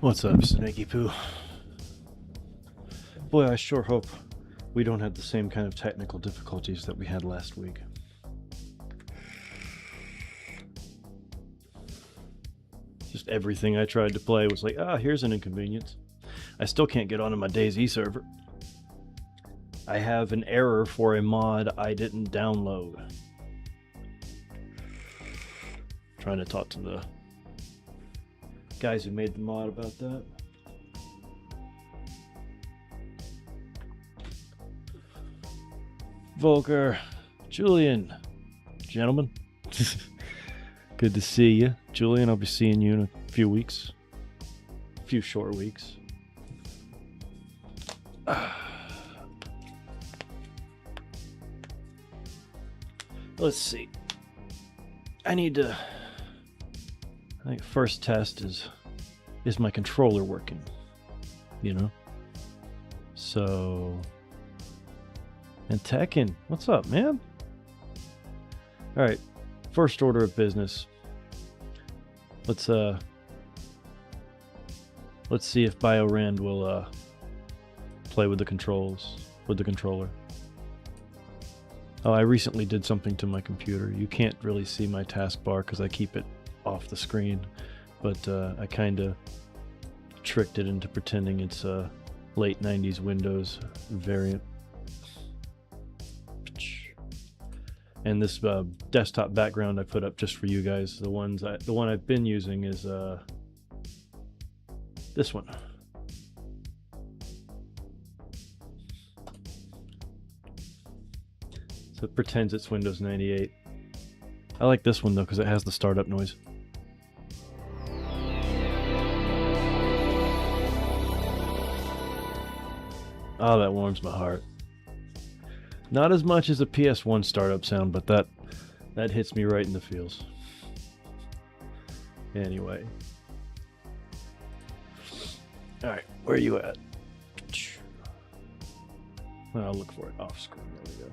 What's up, Snaky Poo? Boy, I sure hope we don't have the same kind of technical difficulties that we had last week. Just everything I tried to play was like, here's an inconvenience. I still can't get onto my DayZ server. I have an error for a mod I didn't download. Trying to talk to the guys who made the mod about that. Volker, Julian, gentlemen. Good to see you. Julian, I'll be seeing you in a few weeks. A few short weeks. Let's see. I think first test is my controller working? You know? So, and Tekken, what's up, man? All right, first order of business. Let's see if BioRand will play with the controller. Oh, I recently did something to my computer. You can't really see my taskbar because I keep it off the screen, but I kind of tricked it into pretending it's a late 90s Windows variant. And this desktop background I put up just for you guys, the one I've been using is this one. So it pretends it's Windows 98. I like this one though because it has the startup noise. Oh, that warms my heart. Not as much as a PS1 startup sound, but that hits me right in the feels. Anyway. Alright, where are you at? I'll look for it off screen. There we go.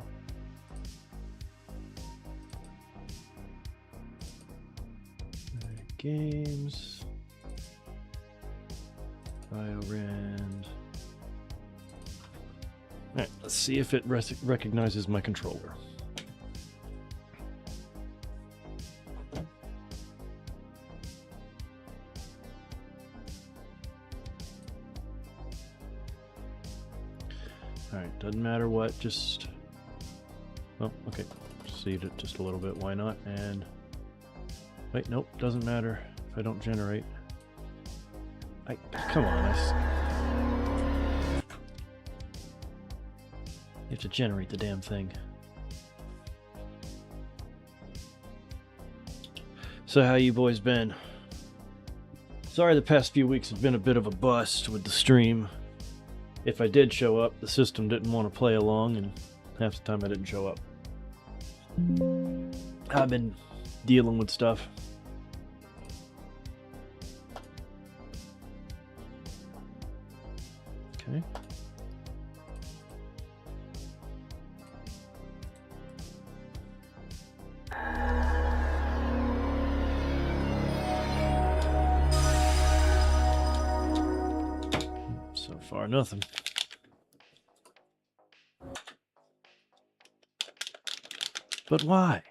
Games. BioRand. Alright, let's see if it recognizes my controller. Alright, doesn't matter what, just... Oh, okay. Seed it just a little bit, why not? And... Wait, nope, doesn't matter if I don't generate. Come on, you have to generate the damn thing. So how you boys been? Sorry the past few weeks have been a bit of a bust with the stream. If I did show up, the system didn't want to play along, and half the time I didn't show up. I've been dealing with stuff. Okay. So far, nothing. But why?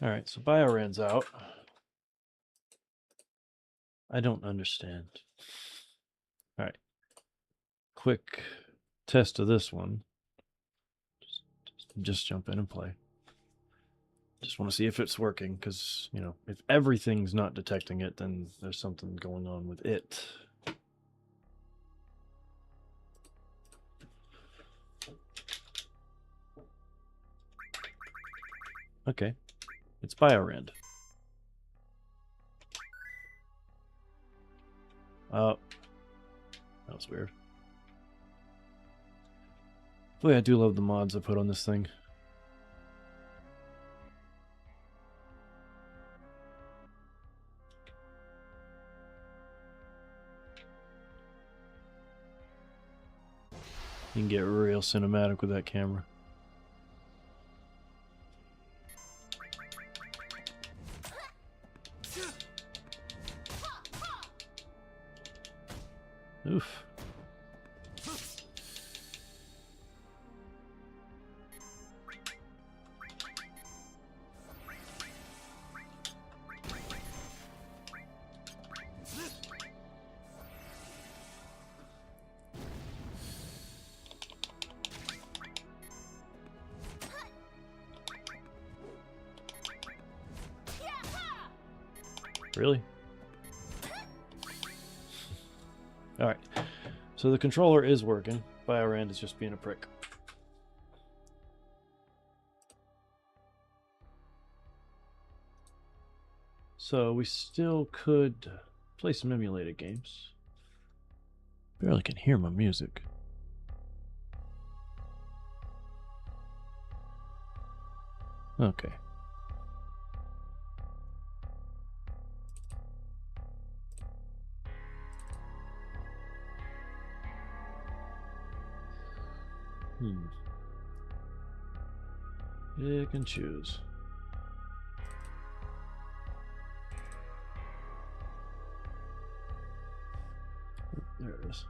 Alright, so BioRand's out. I don't understand. Alright. Quick test of this one. Just jump in and play. Just want to see if it's working, because, you know, if everything's not detecting it, then there's something going on with it. Okay. It's BioRand. Oh. That was weird. Boy, I do love the mods I put on this thing. You can get real cinematic with that camera. Oof. Really? Alright. So the controller is working. BioRand is just being a prick. So we still could play some emulated games. Barely can hear my music. Okay. Pick and choose. There it is.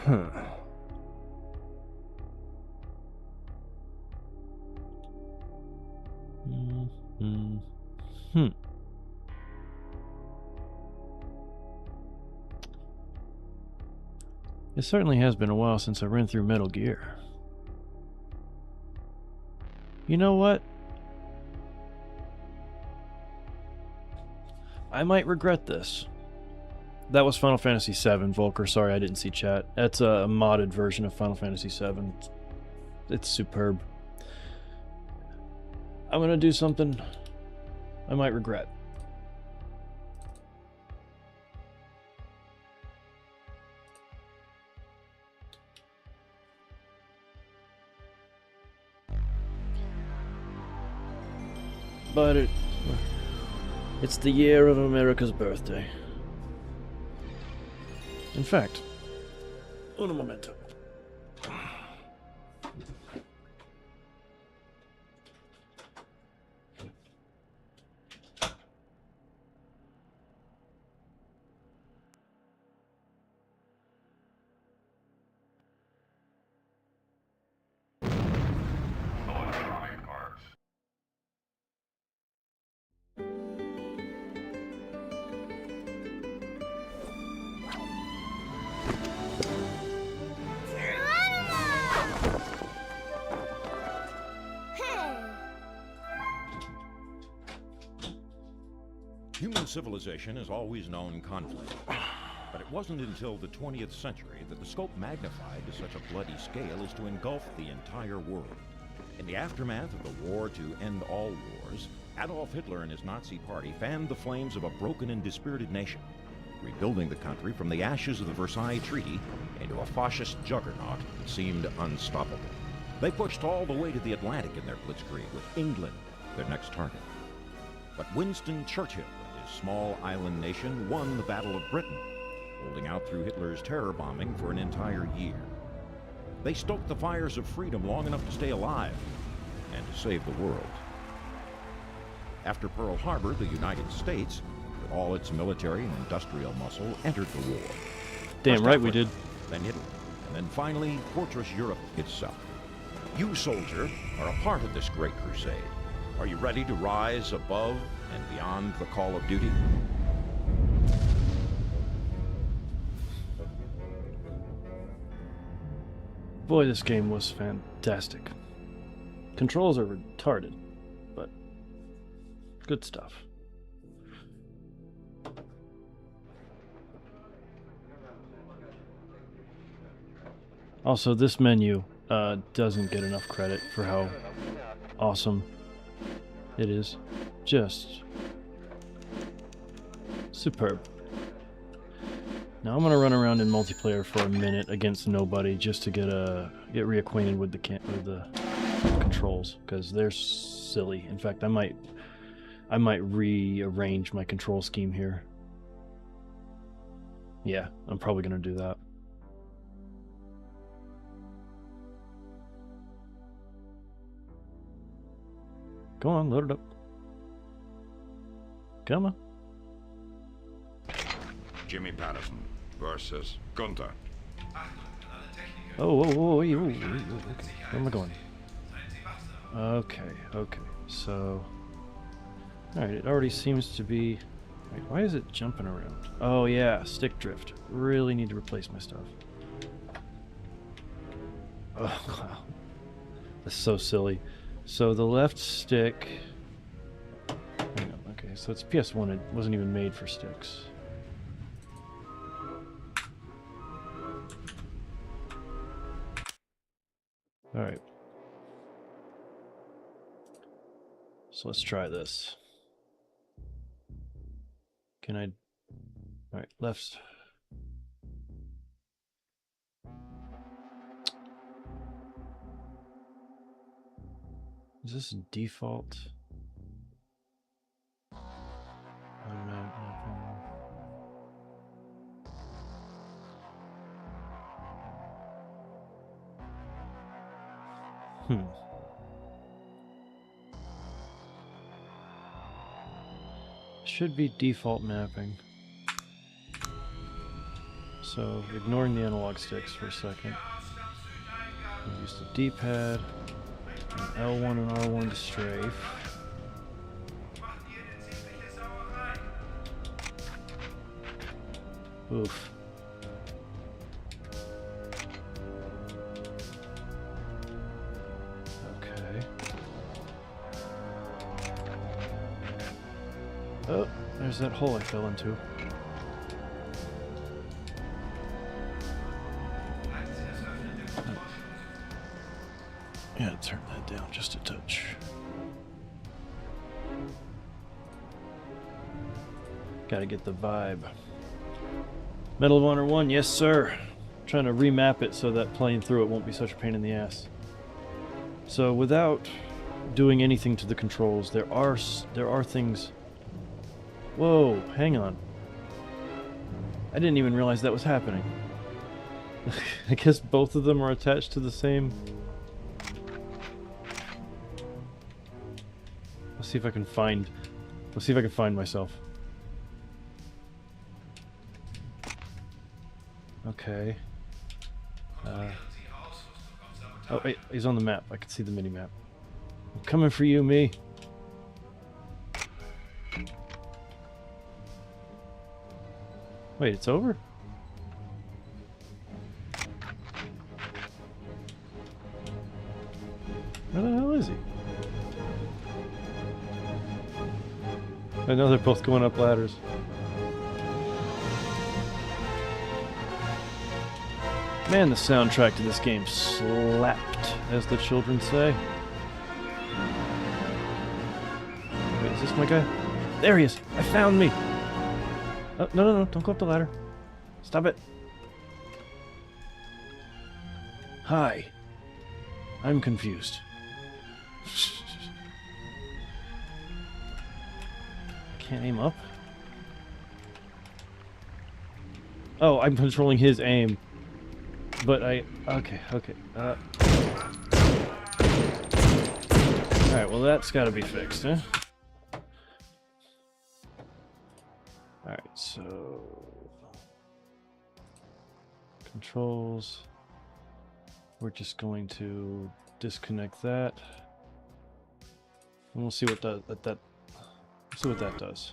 Huh. It certainly has been a while since I ran through Metal Gear. You know what? I might regret this. That was Final Fantasy VII, Volker. Sorry I didn't see chat. That's a modded version of Final Fantasy VII. It's superb. I'm gonna do something I might regret. But it's the year of America's birthday. In fact, un momento. Human civilization has always known conflict, but it wasn't until the 20th century that the scope magnified to such a bloody scale as to engulf the entire world. In the aftermath of the war to end all wars, Adolf Hitler and his Nazi party fanned the flames of a broken and dispirited nation, rebuilding the country from the ashes of the Versailles Treaty into a fascist juggernaut that seemed unstoppable. They pushed all the way to the Atlantic in their blitzkrieg, with England their next target. But Winston Churchill and his small island nation won the Battle of Britain, holding out through Hitler's terror bombing for an entire year. They stoked the fires of freedom long enough to stay alive and to save the world. After Pearl Harbor, the United States, with all its military and industrial muscle, entered the war. Damn First right Africa, we did. Then Italy, and then finally Fortress Europe itself. You, soldier, are a part of this great crusade. Are you ready to rise above and beyond the call of duty? Boy, this game was fantastic. Controls are retarded, but good stuff. Also, this menu doesn't get enough credit for how awesome it is. Just superb. Now I'm gonna run around in multiplayer for a minute against nobody just to get reacquainted with the controls, because they're silly. In fact, I might rearrange my control scheme here. Yeah, I'm probably gonna do that. Go on, load it up. Come on. Jimmy Patterson versus Gunther. Oh, okay. Where am I going? Okay. So, alright, it already seems to be... Wait, why is it jumping around? Oh yeah, stick drift. Really need to replace my stuff. Oh, wow. That's so silly. So the left stick... Hang on, okay, so it's PS1, it wasn't even made for sticks. Alright. So let's try this. Can I... Alright, left... Is this default? Should be default mapping. So, ignoring the analog sticks for a second. We'll use the D-pad, and L1 and R1 to strafe. Oof. Okay. Oh, there's that hole I fell into. Yeah, turn that down just a touch. Gotta get the vibe. Medal of Honor 1, yes sir. Trying to remap it so that playing through it won't be such a pain in the ass. So without doing anything to the controls, there are things. Whoa, hang on. I didn't even realize that was happening. I guess both of them are attached to the same. Let's see if I can find myself. Okay. Oh wait, he's on the map. I can see the mini map. I'm coming for you, me. Wait, it's over? Where the hell is he? I know they're both going up ladders. Man, the soundtrack to this game slapped, as the children say. Wait, is this my guy? There he is! I found me! Oh, no, don't go up the ladder. Stop it. Hi. I'm confused. Can't aim up? Oh, I'm controlling his aim. But okay. Alright, well that's gotta be fixed, huh? Alright, so... Controls... We're just going to disconnect that. And we'll see what that does.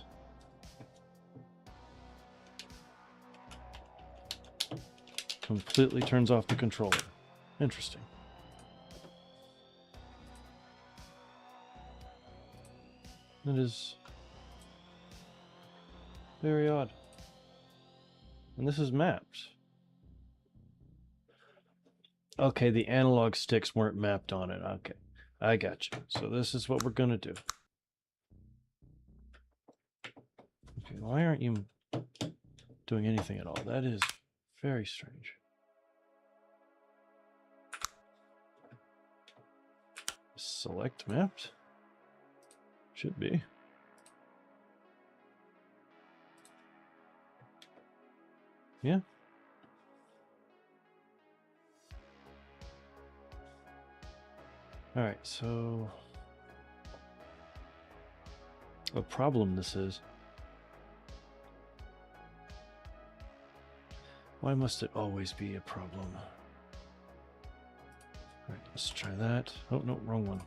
Completely turns off the controller. Interesting. That is very odd. And this is mapped. Okay, the analog sticks weren't mapped on it. Okay, I got you. So this is what we're gonna do. Okay, why aren't you doing anything at all? That is very strange. Select mapped? Should be. Yeah. Alright, so... a problem this is. Why must it always be a problem? Alright, let's try that. Oh, no, wrong one.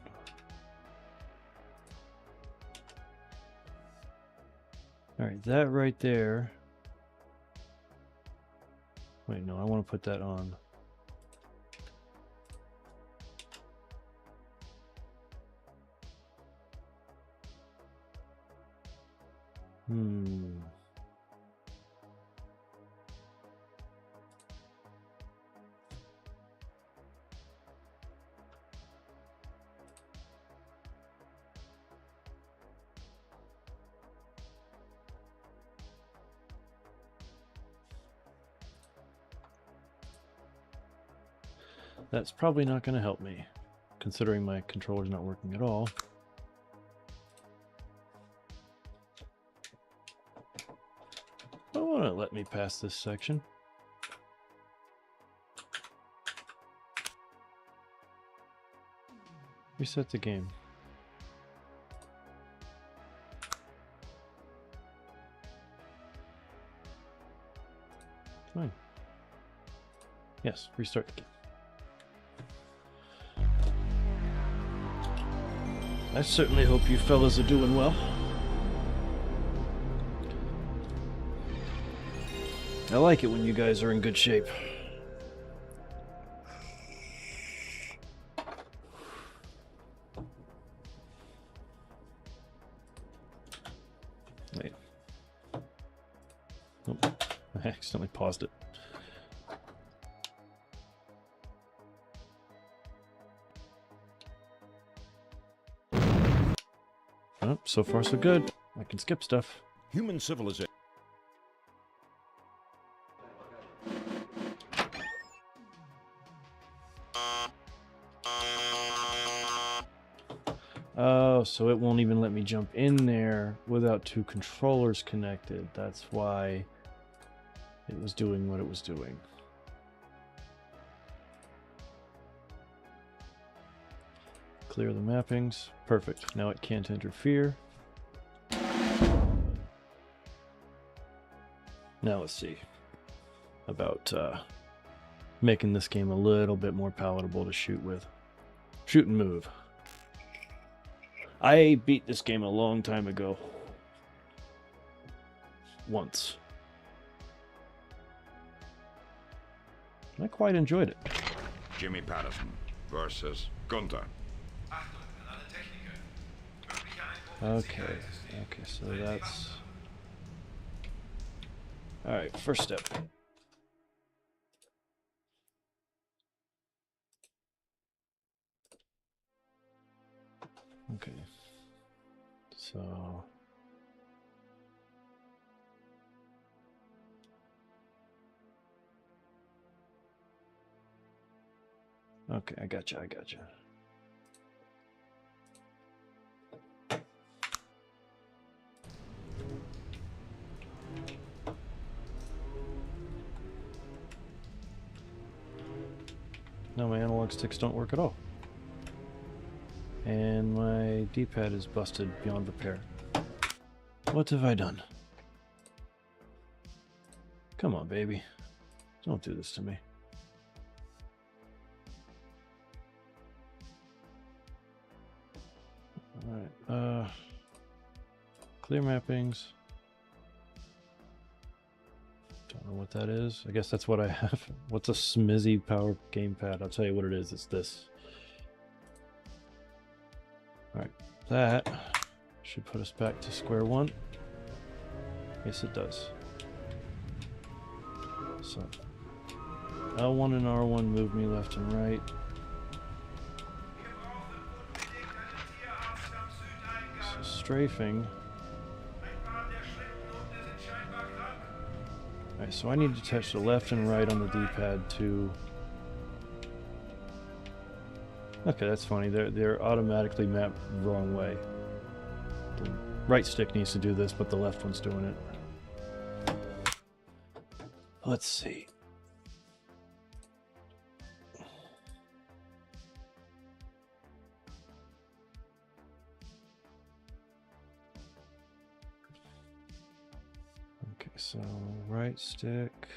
Alright, that right there. Wait, no, I want to put that on. That's probably not going to help me, considering my controller's not working at all. I want to let me pass this section. Reset the game. Fine. Yes, restart the game. I certainly hope you fellas are doing well. I like it when you guys are in good shape. Wait. Oh, I accidentally paused it. Oh, so far so good. I can skip stuff. Human civilization. Oh, so it won't even let me jump in there without two controllers connected. That's why it was doing what it was doing. Clear the mappings. Perfect. Now it can't interfere. Now let's see about making this game a little bit more palatable to shoot with. Shoot and move. I beat this game a long time ago. Once. I quite enjoyed it. Jimmy Patterson versus Gunther. Okay, so that's... Alright, first step. Okay. So... Okay, I gotcha. No, my analog sticks don't work at all. And my D-pad is busted beyond repair. What have I done? Come on, baby. Don't do this to me. Alright, clear mappings. Don't know what that is. I guess that's what I have. What's a smizzy power gamepad? I'll tell you what it is. It's this. Alright, that should put us back to square one. Yes, it does. So, L1 and R1 move me left and right. So, strafing. Alright, so I need to touch the left and right on the D-pad to... Okay, that's funny. They're automatically mapped the wrong way. The right stick needs to do this, but the left one's doing it. Let's see. Okay, so right stick.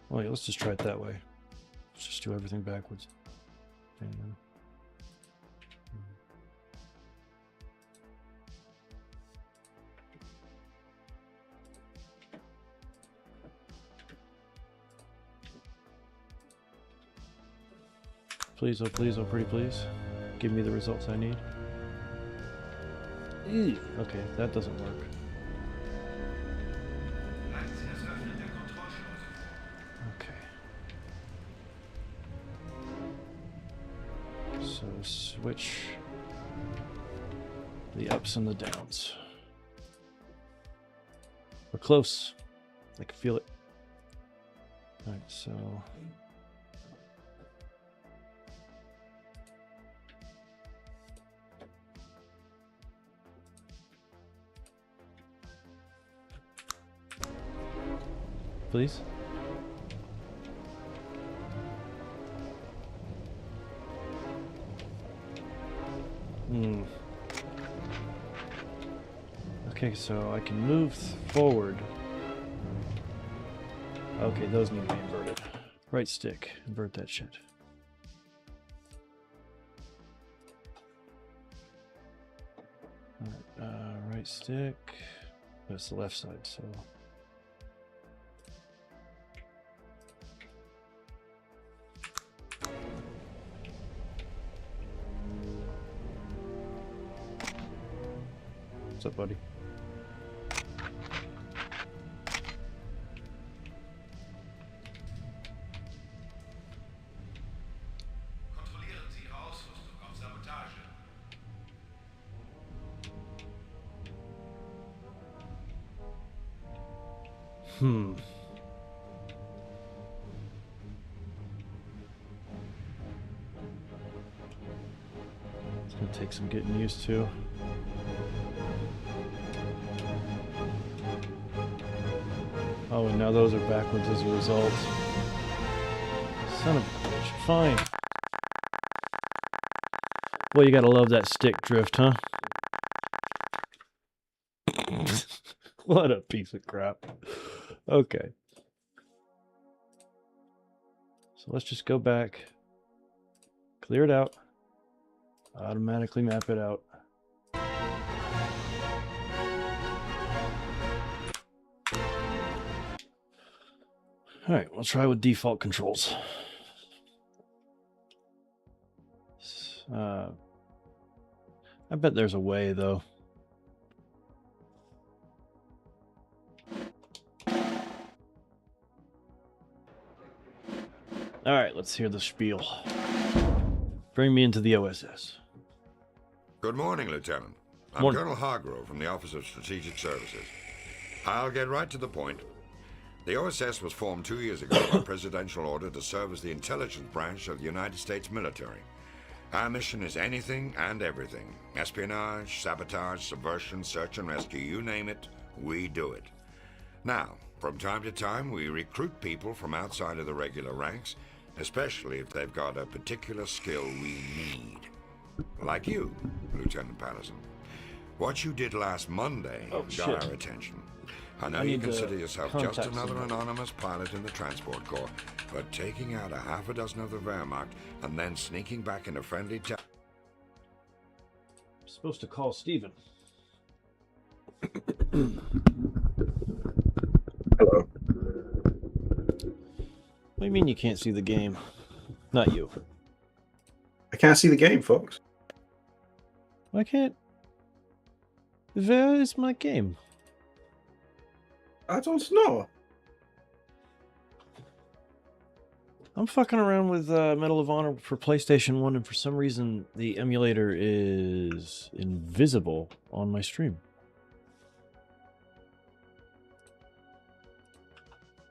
Oh yeah, let's just try it that way. Let's just do everything backwards. And, please, oh please, oh pretty please. Give me the results I need. Ew. Okay, that doesn't work. So switch the ups and the downs. We're close. I can feel it. Alright, so please. Okay, so I can move forward. Okay, those need to be inverted. Right stick, invert that shit. Alright, right stick. That's the left side, so. What's up, buddy? Kontrollieren Sie Ihre Ausrüstung auf Sabotage. It's gonna take some getting used to. Oh, and now those are backwards as a result. Son of a bitch. Fine. Boy, you gotta love that stick drift, huh? What a piece of crap. Okay. So let's just go back. Clear it out. Automatically map it out. Alright, we'll try with default controls. I bet there's a way, though. Alright, let's hear the spiel. Bring me into the OSS. Good morning, Lieutenant. I'm Morning. Colonel Hargrove from the Office of Strategic Services. I'll get right to the point. The OSS was formed 2 years ago by presidential order to serve as the intelligence branch of the United States military. Our mission is anything and everything. Espionage, sabotage, subversion, search and rescue, you name it, we do it. Now, from time to time, we recruit people from outside of the regular ranks, especially if they've got a particular skill we need. Like you, Lieutenant Patterson. What you did last Monday got our attention. I know you consider yourself just another anonymous pilot in the Transport Corps, but taking out a half a dozen of the Wehrmacht and then sneaking back into friendly town. I'm supposed to call Steven. Hello. What do you mean you can't see the game? Not you. I can't see the game, folks. Why can't... Where is my game? I don't know. I'm fucking around with Medal of Honor for PlayStation 1, and for some reason the emulator is invisible on my stream.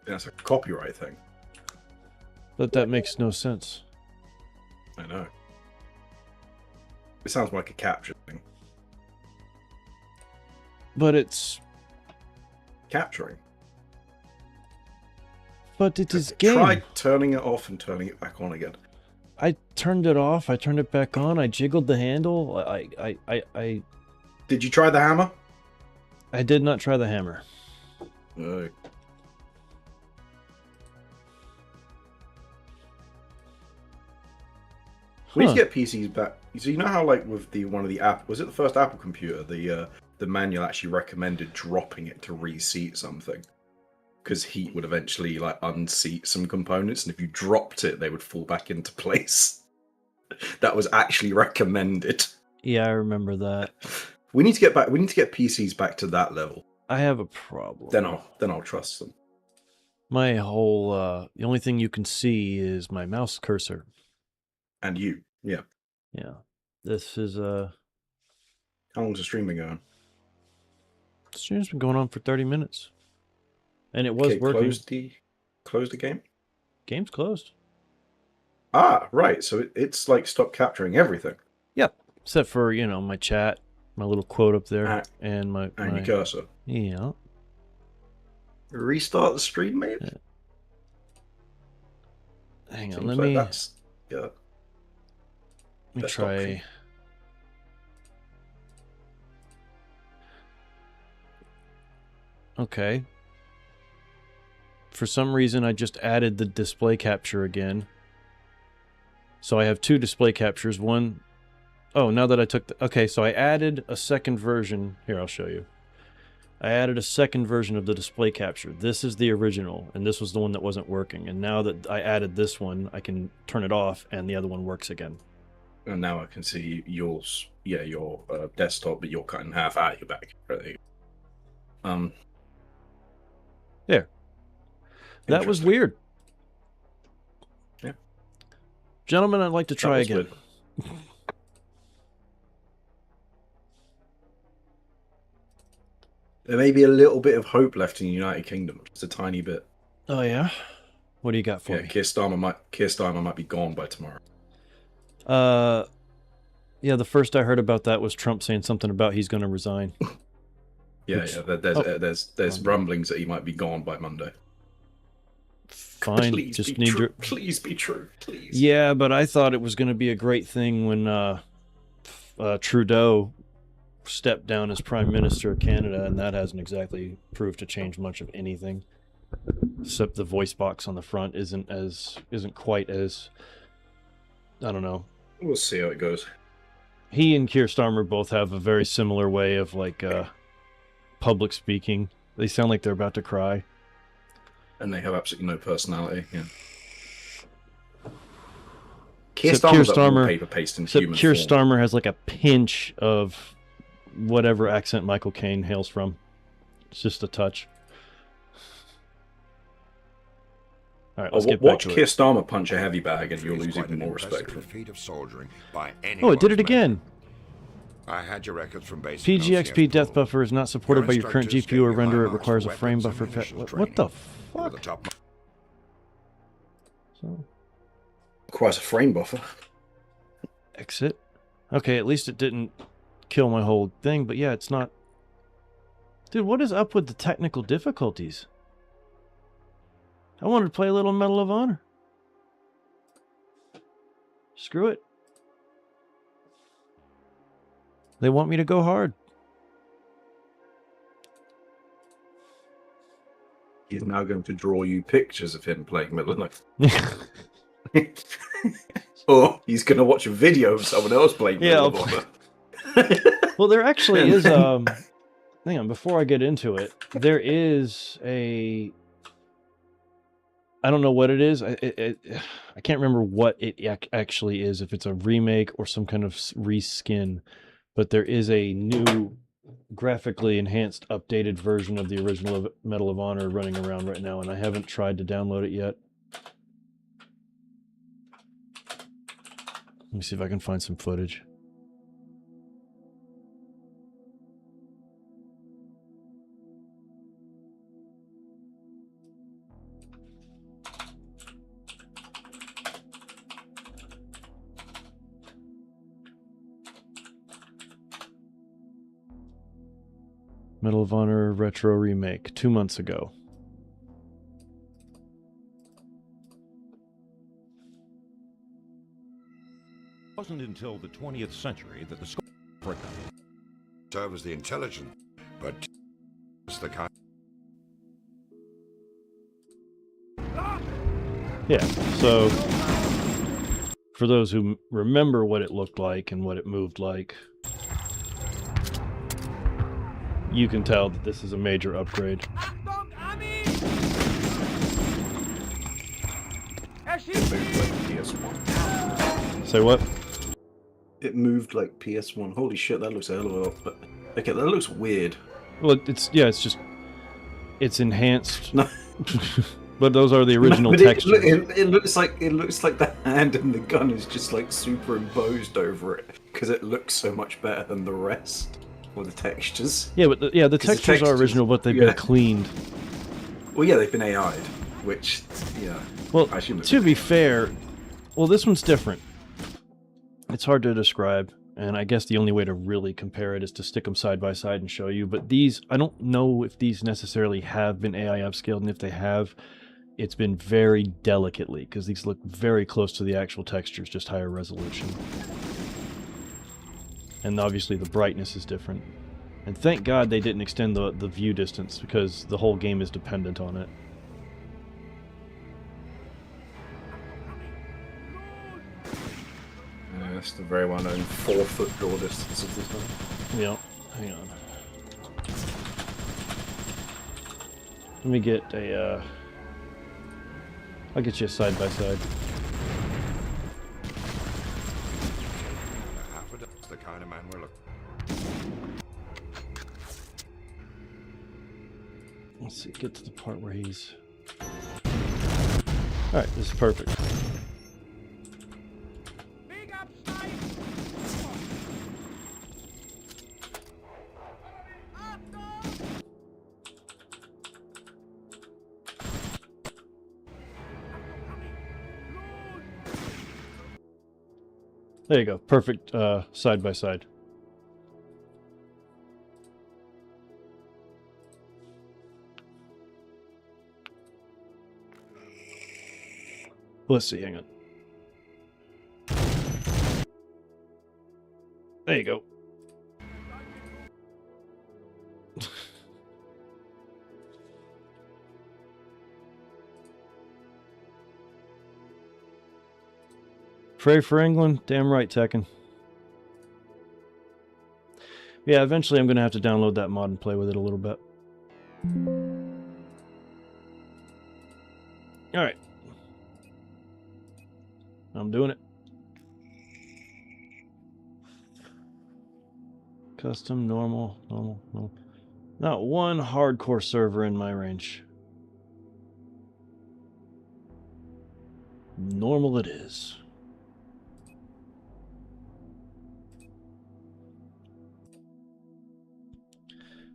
That's a copyright thing. But that makes no sense. I know. It sounds like a capture thing. But it's... Capturing. But it is game. Try turning it off and turning it back on again. I turned it off, I turned it back on, I jiggled the handle, I Did you try the hammer? I did not try the hammer. No. We need to get PCs back. So you know how, like, with the one of the Apple, was it the first Apple computer? The manual actually recommended dropping it to reseat something because heat would eventually like unseat some components, and if you dropped it, they would fall back into place. That was actually recommended. Yeah, I remember that. We need to get back. We need to get PCs back to that level. I have a problem. Then I'll trust them. My whole the only thing you can see is my mouse cursor. And you, yeah. Yeah. This is How long's the stream been going? the stream's been going on for 30 minutes. And it was Okay, working. Close the game? Game's closed. Ah, right. So it's like stopped capturing everything. Yep. Except for, you know, my chat, my little quote up there, and And my your cursor. yeah. Restart the stream, maybe? Yeah. Hang on, Seems let like me that's, yeah. let me desktop try. thing. Okay. for some reason, I just added the display capture again. So I have 2 display captures. One, oh, now that I took the, okay, so I added a second version. Here, I'll show you. I added a second version of the display capture. This is the original, and this was the one that wasn't working. And now that I added this one, I can turn it off, and the other one works again. And now I can see yours, yeah, your desktop, but you're cut in half out your back. Right. There. That was weird. Yeah. Gentlemen, I'd like to try again. There may be a little bit of hope left in the United Kingdom, just a tiny bit. Oh yeah. What do you got for me? Keir Starmer might be gone by tomorrow. Yeah. The first I heard about that was Trump saying something about he's going to resign. There's rumblings that he might be gone by Monday. Fine. Please just be need true. your. Please be true. Please. Yeah, but I thought it was going to be a great thing when Trudeau stepped down as Prime Minister of Canada, and that hasn't exactly proved to change much of anything. Except the voice box on the front isn't quite as, I don't know. We'll see how it goes. He and Keir Starmer both have a very similar way of like public speaking. They sound like they're about to cry. And they have absolutely no personality. Yeah. Keir Starmer has like a pinch of whatever accent Michael Caine hails from. It's just a touch. All right, let's get back to it. Watch Keir Starmer punch a heavy bag and you'll lose even more respect for him. Oh, it did it again. I had your records from basic PGXP depth buffer is not supported by your current GPU or render. It requires a frame buffer. What the fuck? So, requires a frame buffer. Exit. Okay, at least it didn't kill my whole thing, but yeah, it's not. Dude, what is up with the technical difficulties? I wanted to play a little Medal of Honor. Screw it. They want me to go hard. He's now going to draw you pictures of him playing Medal of Honor. Or he's going to watch a video of someone else playing Medal of Honor. Well, there actually is hang on, before I get into it, there is a, I don't know what it is. I can't remember what it actually is, if it's a remake or some kind of reskin, but there is a new graphically enhanced updated version of the original Medal of Honor running around right now, and I haven't tried to download it yet. Let me see if I can find some footage. Medal of Honor Retro Remake, 2 months ago. It wasn't until the 20th century that the scope serve as the intelligent, but it's the kind. Yeah, so for those who remember what it looked like and what it moved like, you can tell that this is a major upgrade. Say what? It moved like PS1. Holy shit, that looks a hell of a lot. But okay, that looks weird. Well, it's it's enhanced. No. But those are the original textures. It looks like the hand and the gun is just like superimposed over it because it looks so much better than the rest. Or the textures. Yeah, but the textures are original, but they've been cleaned. Well, yeah, they've been AI'd, which, yeah. Well, to be fair, well, this one's different. It's hard to describe, and I guess the only way to really compare it is to stick them side by side and show you. But these, I don't know if these necessarily have been AI upscaled, and if they have, it's been very delicately, because these look very close to the actual textures, just higher resolution. And obviously the brightness is different. And thank God they didn't extend the view distance, because the whole game is dependent on it. That's the very well-known 4-foot draw distance of this one. Yep. Hang on. Let me get a, I'll get you a side-by-side. Half a dozen's the kind of man we're looking. Let's see, get to the part where he's... Alright, this is perfect. There you go. Perfect side by side. Let's see. Hang on. There you go. Pray for England? Damn right, Tekken. Yeah, eventually I'm going to have to download that mod and play with it a little bit. Alright. I'm doing it. Custom, normal. Not one hardcore server in my range. Normal it is.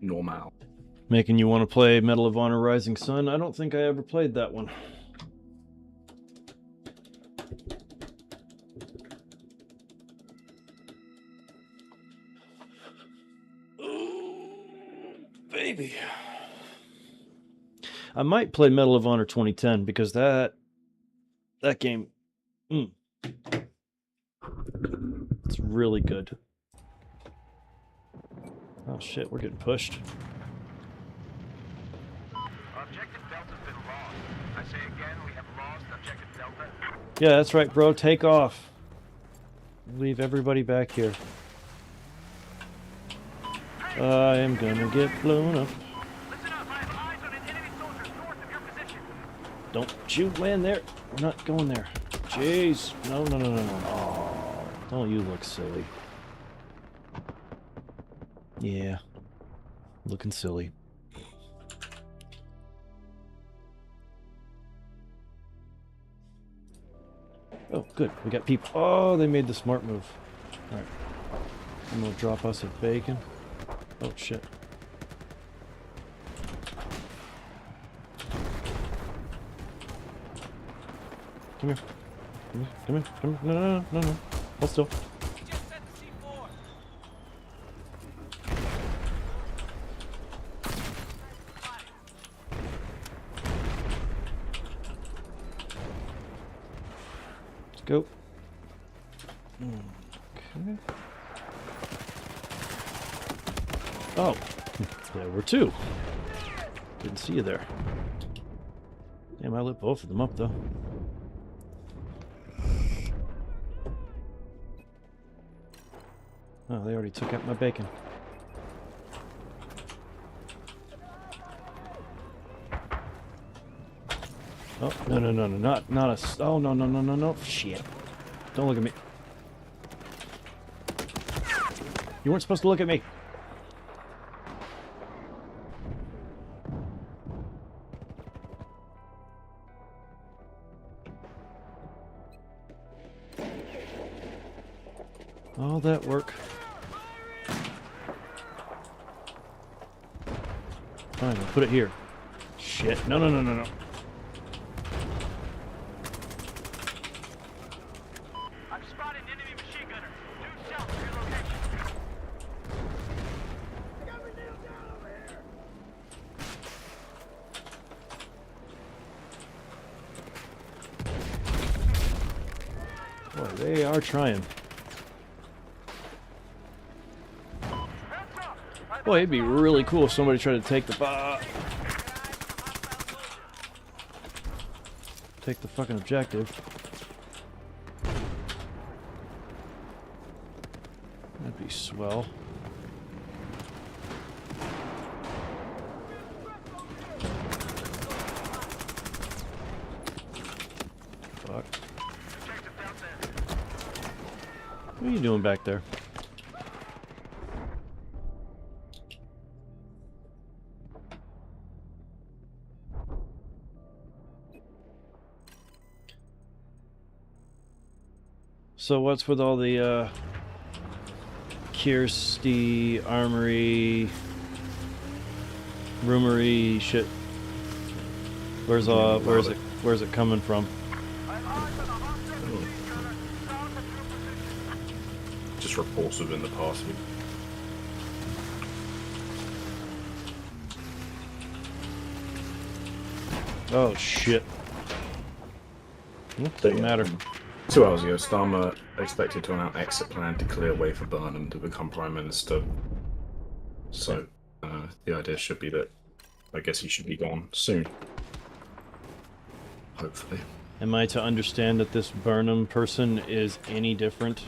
Normal. Making you want to play Medal of Honor Rising Sun? I don't think I ever played that one. Baby. I might play Medal of Honor 2010 because that game, it's really good. Oh shit, we're getting pushed. Objective Delta's been lost. I say again, we have lost Objective Delta. Yeah, that's right, bro. Take off. Leave everybody back here. I am gonna get blown up. Listen up, I have eyes on an enemy soldier north of your position. Don't you land there. We're not going there. Jeez. No. Oh, don't you look silly. Yeah. Looking silly. Oh, good. We got people. Oh, they made the smart move. Alright. I'm gonna drop us a bacon. Oh, shit. Come here. Come here. No. Hold still. Let's go. Okay. Oh, there were two. Didn't see you there. Damn, I lit both of them up though. Oh, they already took out my bacon. Oh, no, not a, oh, no, shit. Don't look at me. You weren't supposed to look at me. All that work. Fine, I'll put it here. Shit. No. I've spotted an enemy machine gunner. Due south of your location. I got me nailed down over here. Boy, they are trying. Boy, it'd be really cool if somebody tried to take the fucking objective. swell. Fuck. What are you doing back there? So what's with all the Kirsty Armory rumory shit? Where's it coming from? Just reports within the party. Oh shit. Doesn't matter. 2 hours ago, Starmer expected to announce exit plan to clear way for Burnham to become Prime Minister. So, the idea should be that I guess he should be gone soon. Hopefully. Am I to understand that this Burnham person is any different?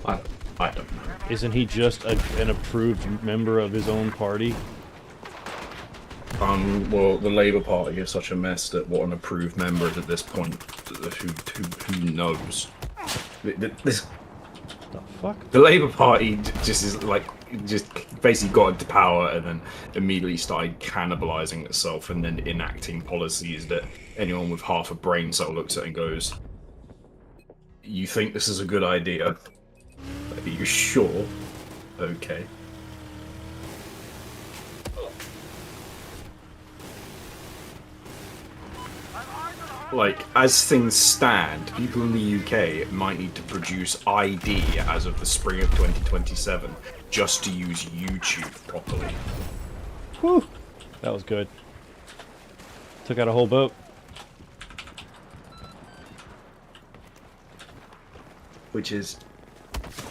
I don't know. Isn't he just an approved member of his own party? Well, the Labour Party is such a mess that what an approved member is at this point, who knows? This, The fuck? the Labour Party just is like, just basically got into power and then immediately started cannibalizing itself and then enacting policies that anyone with half a brain cell looks at and goes, "You think this is a good idea? Are you sure? Okay." Like, as things stand, people in the UK might need to produce ID as of the spring of 2027 just to use YouTube properly. Whew. That was good. Took out a whole boat. Which is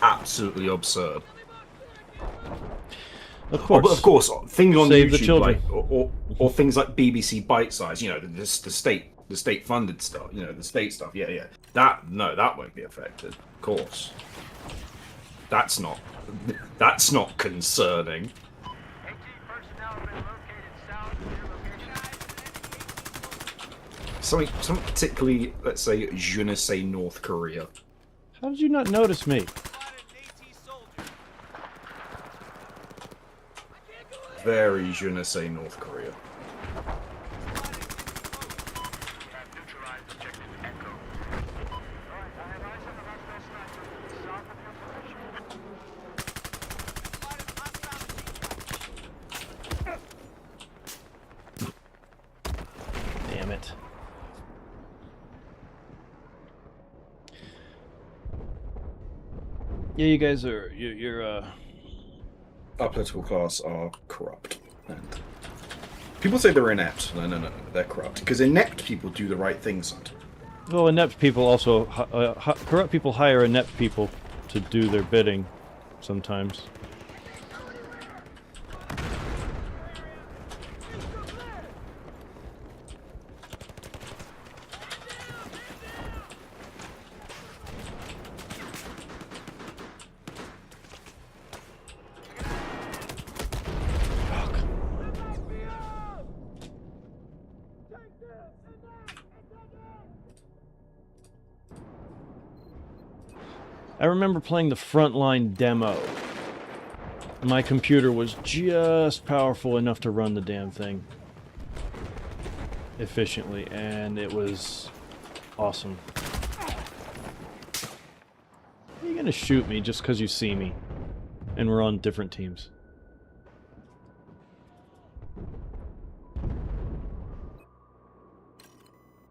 absolutely absurd. Of course. But of course, things on Save YouTube, the children. like, or things like BBC Bite Size, you know, the state-funded stuff, you know, the state stuff. Yeah. That won't be affected. Of course. That's not concerning. 18 personnel have been located south of your location. Something particularly, let's say, je ne sais North Korea. How did you not notice me? Very je ne sais North Korea. Have neutralized objective Echo. Alright, I have eyes on the hostile sniper south of your position. Damn it. Yeah, you guys are you're Our political class are corrupt. And people say they're inept. No, they're corrupt. Because inept people do the right thing sometimes. well, inept people also corrupt people hire inept people to do their bidding sometimes. I remember playing the Frontline demo. My computer was just powerful enough to run the damn thing efficiently, and it was awesome. Are you gonna shoot me just because you see me? And we're on different teams.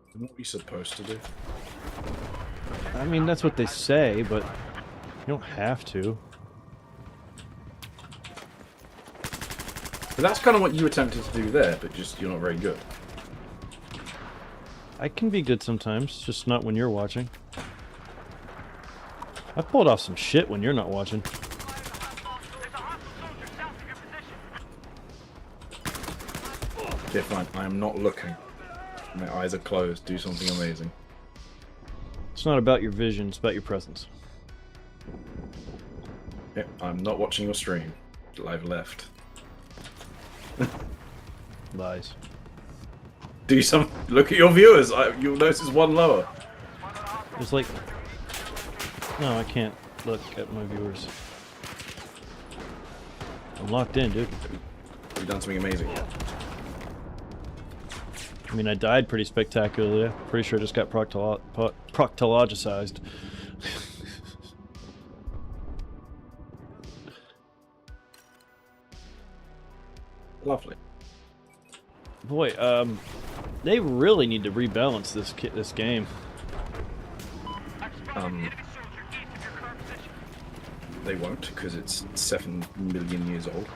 Isn't what you're supposed to do? I mean, that's what they say, but you don't have to. But that's kind of what you attempted to do there, but just you're not very good. I can be good sometimes, just not when you're watching. I pulled off some shit when you're not watching. There's a hostile soldier south of your position. Okay, fine. I am not looking. My eyes are closed. Do something amazing. It's not about your vision, it's about your presence. Yeah, I'm not watching your stream. I've left. Lies. Do some. Look at your viewers. You'll notice one lower. It's like... No, I can't look at my viewers. I'm locked in, dude. You've done something amazing. I mean, I died pretty spectacularly. Pretty sure I just got proctologicized. Lovely. Boy, they really need to rebalance this game. They won't, because it's 7 million years old.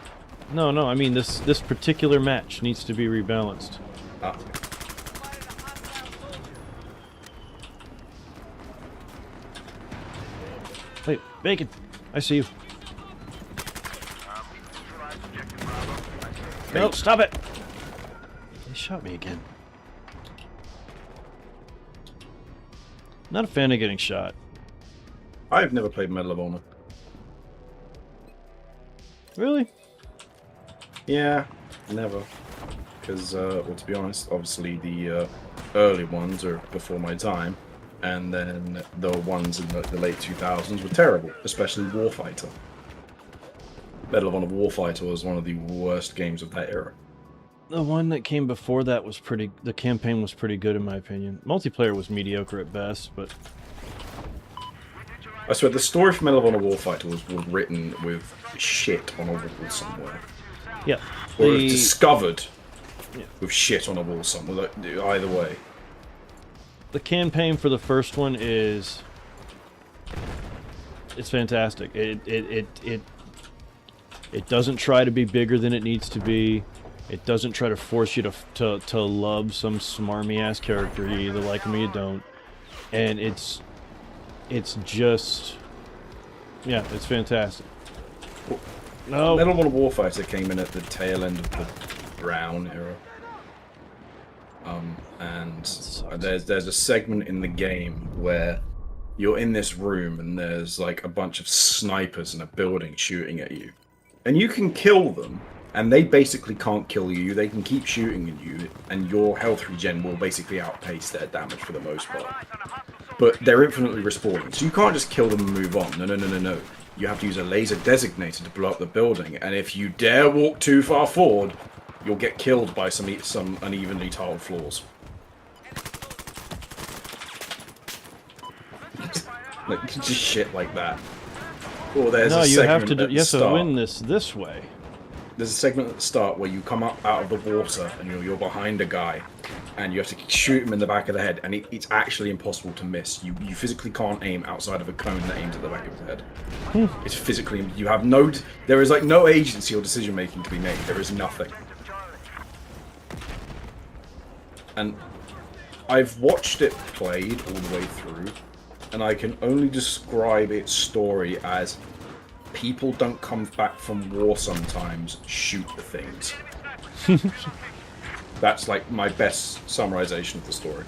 No, I mean this particular match needs to be rebalanced. Ah. Wait, Bacon, I see you. No, stop it! They shot me again. Not a fan of getting shot. I've never played Medal of Honor. Really? Yeah, never. Because, well, to be honest, obviously the early ones are before my time, and then the ones in the late 2000s were terrible, especially Warfighter. Medal of Honor Warfighter was one of the worst games of that era. The one that came before that was pretty... The campaign was pretty good in my opinion. Multiplayer was mediocre at best, but... I swear, the story for Medal of Honor Warfighter was written with shit on a wall somewhere. Yeah. Or it was discovered with shit on a wall somewhere. Like, either way. The campaign for the first one is... It's fantastic. It doesn't try to be bigger than it needs to be. It doesn't try to force you to love some smarmy ass character. You either like him or you don't. And it's just... Yeah, it's fantastic. No. Medal of Honor Warfighter came in at the tail end of the Brown era. And there's a segment in the game where you're in this room and there's like a bunch of snipers in a building shooting at you. And you can kill them, and they basically can't kill you. They can keep shooting at you, and your health regen will basically outpace their damage for the most part. But they're infinitely respawning, so you can't just kill them and move on. No. You have to use a laser designator to blow up the building, and if you dare walk too far forward, you'll get killed by some unevenly tiled floors. Like, just shit like that. Or there's no, a you have segment to you have to win this way. There's a segment at the start where you come up out of the water and you're behind a guy, and you have to shoot him in the back of the head, and it's actually impossible to miss. You physically can't aim outside of a cone that aims at the back of his head. It's physically, you have there is like no agency or decision making to be made. There is nothing. And I've watched it played all the way through, and I can only describe its story as people don't come back from war sometimes, shoot the things. That's like my best summarization of the story.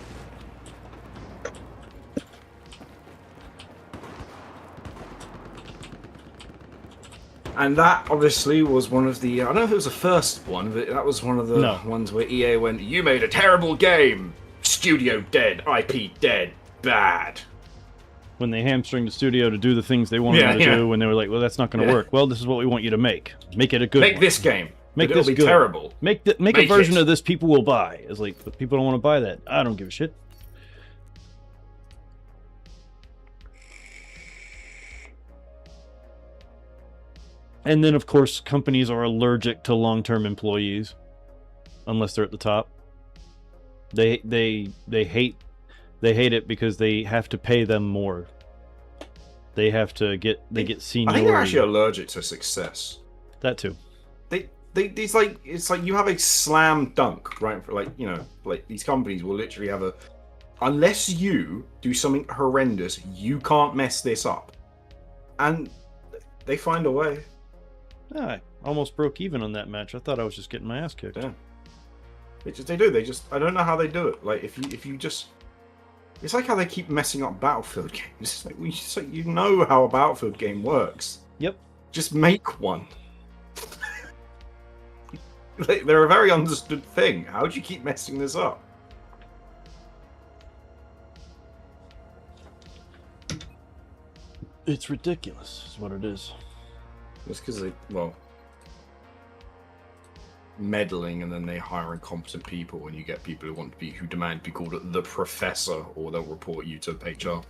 And that obviously was one of the, I don't know if it was the first one, but that was one of the ones where EA went, you made a terrible game! Studio dead, IP dead, bad. When they hamstring the studio to do the things they wanted them to do, and they were like, well, that's not going to work. Well, this is what we want you to make. Make it a good Make one. this game. Make it'll this be good. terrible. Make a version of this people will buy. It's like, but people don't want to buy that. I don't give a shit. And then, of course, companies are allergic to long-term employees, unless they're at the top. They hate it because they have to pay them more. They have to get seniority. I think they're actually allergic to success. That too. It's like you have a slam dunk, right? For like these companies will literally have a, unless you do something horrendous, you can't mess this up, and they find a way. Yeah, I almost broke even on that match. I thought I was just getting my ass kicked. Yeah. They do. I don't know how they do it. Like if you just, it's like how they keep messing up Battlefield games. It's like you know how a Battlefield game works. Yep. Just make one. They're a very understood thing. How do you keep messing this up? It's ridiculous, is what it is. It's because they, well, meddling, and then they hire incompetent people, and you get people who demand to be called the professor, or they'll report you to HR.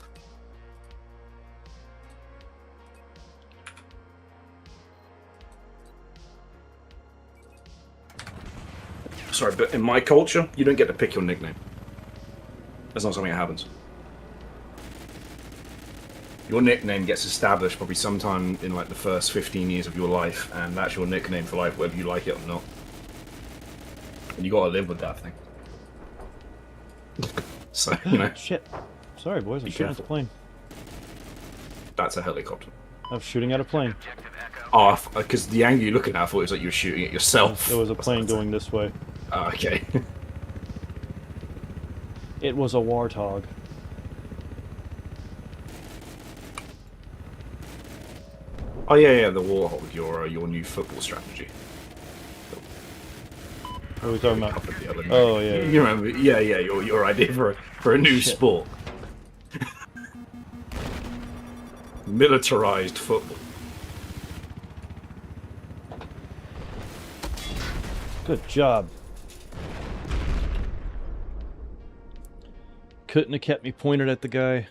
Sorry, but in my culture, you don't get to pick your nickname. That's not something that happens. Your nickname gets established probably sometime in like the first 15 years of your life, and that's your nickname for life, whether you like it or not. And you gotta live with that thing. So, you know. Shit. Sorry, boys. I'm shooting at the plane. That's a helicopter. I was shooting at a plane. Oh, because the angle you're looking at, I thought it was like you were shooting at yourself. There was a plane going this way. Oh, okay. It was a warthog. Oh yeah, the Warhol, your new football strategy. What are we talking about? Covered the other night. Oh yeah. You remember? Yeah, your idea for a new sport. Militarized football. Good job. Couldn't have kept me pointed at the guy.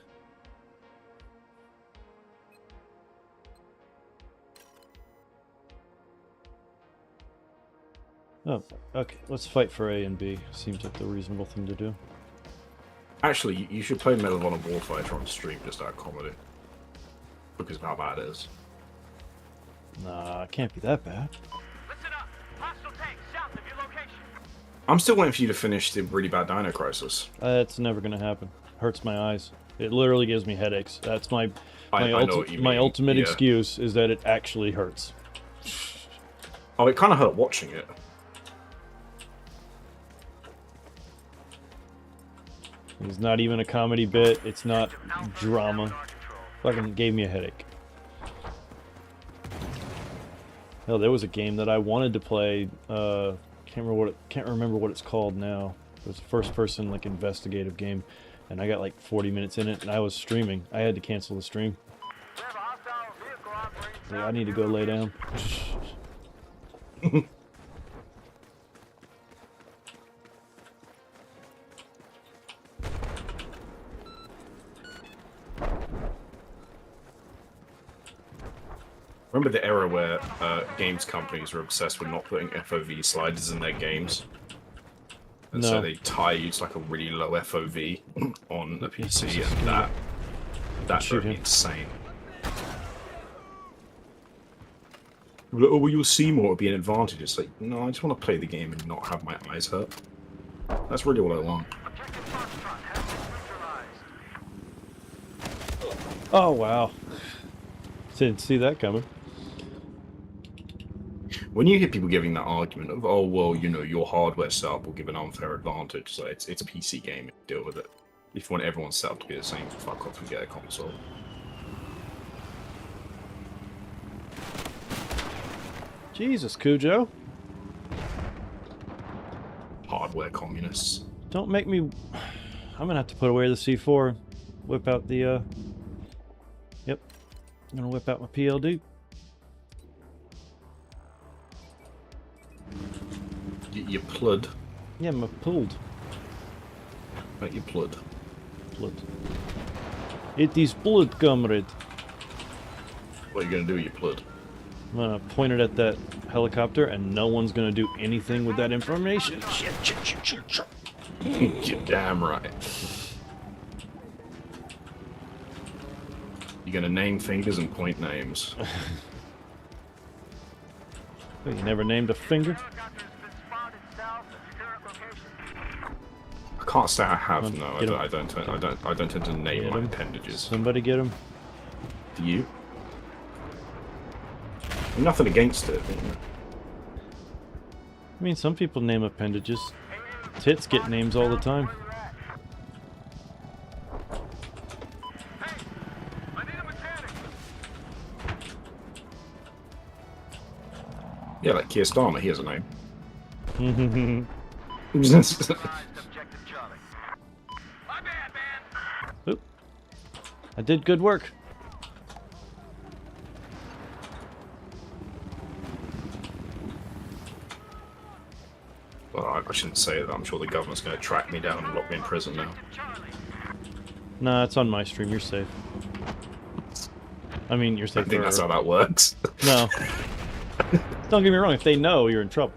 Oh, okay. Let's fight for A and B. Seems like the reasonable thing to do. Actually, you should play Medal of Honor Warfighter on stream just out of comedy. Because of how bad it is. Nah, it can't be that bad. Listen up. Hostile tank south of your location. I'm still waiting for you to finish the really bad Dino Crisis. It's never gonna happen. Hurts my eyes. It literally gives me headaches. That's my I know what you my mean, ultimate yeah. excuse is that it actually hurts. Oh, it kind of hurt watching it. It's not even a comedy bit. It's not drama. Fucking gave me a headache. Hell, there was a game that I wanted to play. Can't remember what it's called now. It was a first-person like investigative game, and I got like 40 minutes in it, and I was streaming. I had to cancel the stream. We have a hostile vehicle operating So I need to go lay down. Remember the era where games companies were obsessed with not putting FOV sliders in their games? And so No. they tied like a really low FOV on the Yes, PC, yes, and yes. that Shoot drove me him. insane. Like, oh, well, you'll see more, it'll be an advantage. It's like, no, I just want to play the game and not have my eyes hurt. That's really what I want. Objective Foxtrot has been neutralized. Oh wow! Didn't see that coming. When you hear people giving that argument of, oh, well, you know, your hardware setup will give an unfair advantage, so it's a PC game, deal with it. If you want everyone's setup to be the same, fuck off and get a console. Jesus, Cujo! Hardware communists. Don't make me. I'm gonna have to put away the C4. Whip out the. Yep. I'm gonna whip out my PLD. You plud. Yeah, my pulled. Like you plud. Blood. It is blood, comrade. What are you gonna do with your plud? I'm gonna point it at that helicopter, and no one's gonna do anything with that information. You're damn right. You're gonna name fingers and point names. You never named a finger? Helicopter has been spotted south of your current location. I can't say I have. Come No, on, I get don't, 'em. I don't tend to name Get my 'em. appendages. Somebody get him. Do you? Nothing against it. I mean, some people name appendages. Tits get names all the time. I need a mechanic. Yeah, like Keir Starmer, he has a name. Neutralized objective Charlie. My bad, man. Oop. I did good work. Well, I shouldn't say that. I'm sure the government's going to track me down and lock me in prison now. Charlie. Nah, it's on my stream. You're safe. I mean, you're I safe. think that's how that works. No. Don't get me wrong. If they know, you're in trouble.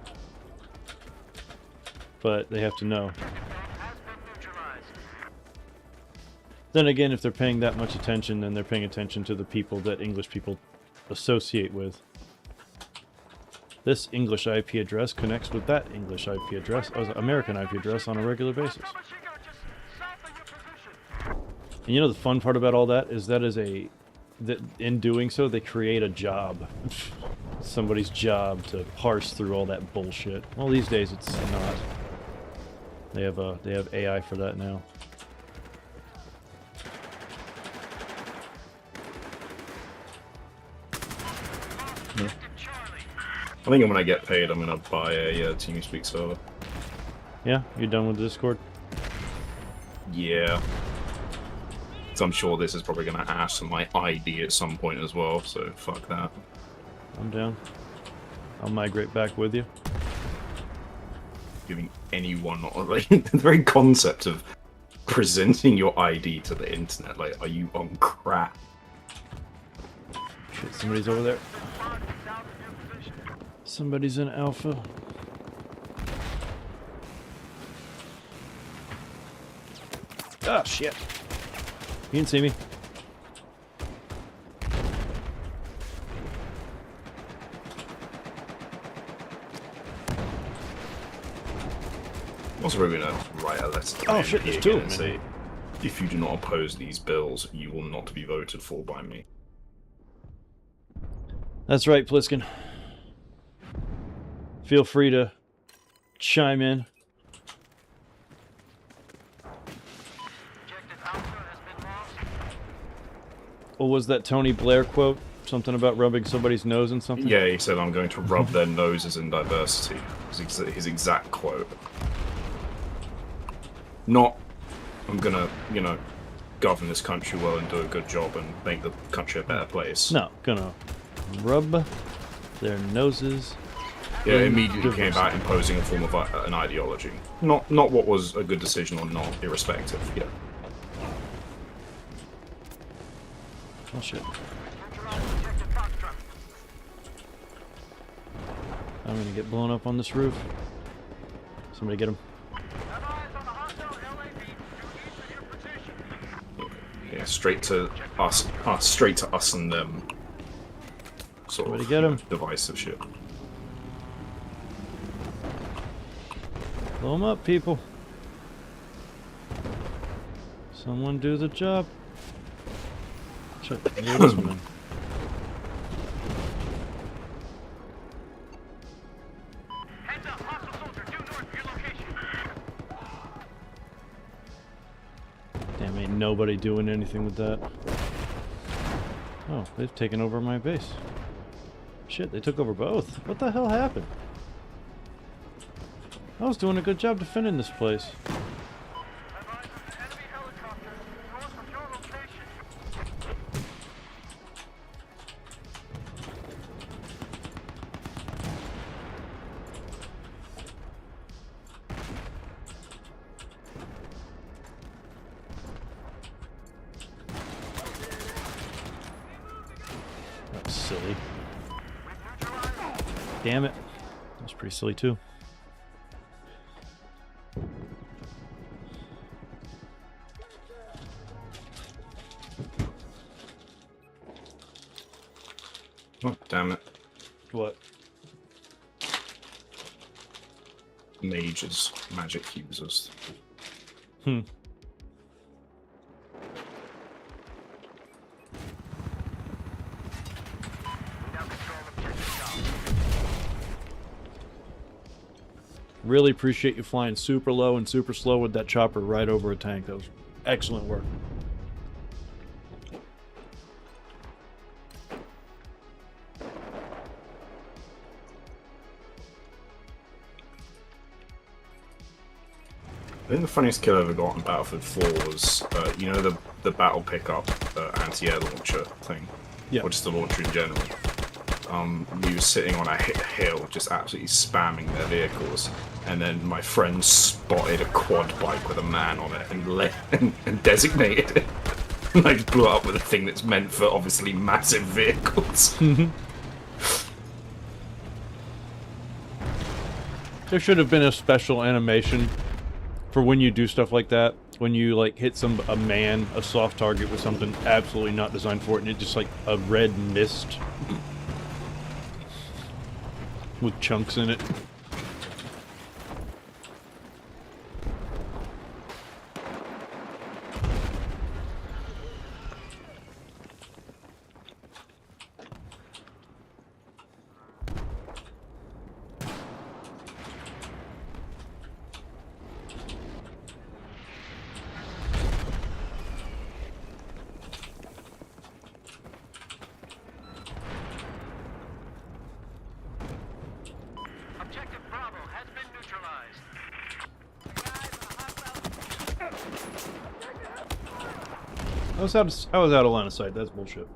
But they have to know. Has been neutralized. Then again, if they're paying that much attention, then they're paying attention to the people that English people associate with. This English IP address connects with that English IP address, American IP address, on a regular basis. Machine gun just south of your position. And you know the fun part about all that is that in doing so, they create a job. Somebody's job to parse through all that bullshit. Well, these days it's not. They have AI for that now. I think when I get paid, I'm going to buy a TeamSpeak server. Yeah, you done with Discord? Yeah. So I'm sure this is probably going to ask for my ID at some point as well, so fuck that. I'm down. I'll migrate back with you. Giving anyone, like, the very concept of presenting your ID to the internet, like, are you on crap? Shit, somebody's over there. Somebody's in Alpha. Ah, shit. You didn't see me. Also, we're gonna write a letter to Oh, the shit, MP there's two again of and them. say, if you do not oppose these bills, you will not be voted for by me. That's right, Pliskin. Feel free to chime in. Objective Alpha has been lost. What was that Tony Blair quote? Something about rubbing somebody's nose and something? Yeah, he said, I'm going to rub their noses in diversity. His exact quote. Not, I'm gonna, govern this country well and do a good job and make the country a better place. No, gonna rub their noses. Yeah, immediately came back imposing a form of an ideology. Not what was a good decision or not, irrespective. Yeah. Oh shit. Neutralized objective Foxtrot. I'm gonna get blown up on this roof. Somebody get him. Have eyes on a hostile LAV due east of your position. Yeah, straight to us and them. Sort Somebody of get him. divisive shit. Blow them up, people. Someone do the job. Shit, where this one? Heads up, hostile soldier due north of your location. Damn, ain't nobody doing anything with that. Oh, they've taken over my base. Shit, they took over both. What the hell happened? I was doing a good job defending this place. Have eyes on an enemy helicopter north of your location. That was silly. We've neutralized. Damn it. That was pretty silly too. Oh, damn it. What? Mages, magic users. Hmm. We now control objective Alpha. Really appreciate you flying super low and super slow with that chopper right over a tank. That was excellent work. I think the funniest kill I ever got in Battlefield 4 was, you know, the battle pickup anti-air launcher thing? Yeah. Or just the launcher in general. We were sitting on a hill, just absolutely spamming their vehicles, and then my friend spotted a quad bike with a man on it and designated it. And I just blew it up with a thing that's meant for, obviously, massive vehicles. There should have been a special animation for when you do stuff like that. When you like hit a soft target with something absolutely not designed for it, and it's just like a red mist with chunks in it. Objective Bravo has been neutralized. I was out of line of sight. That's bullshit.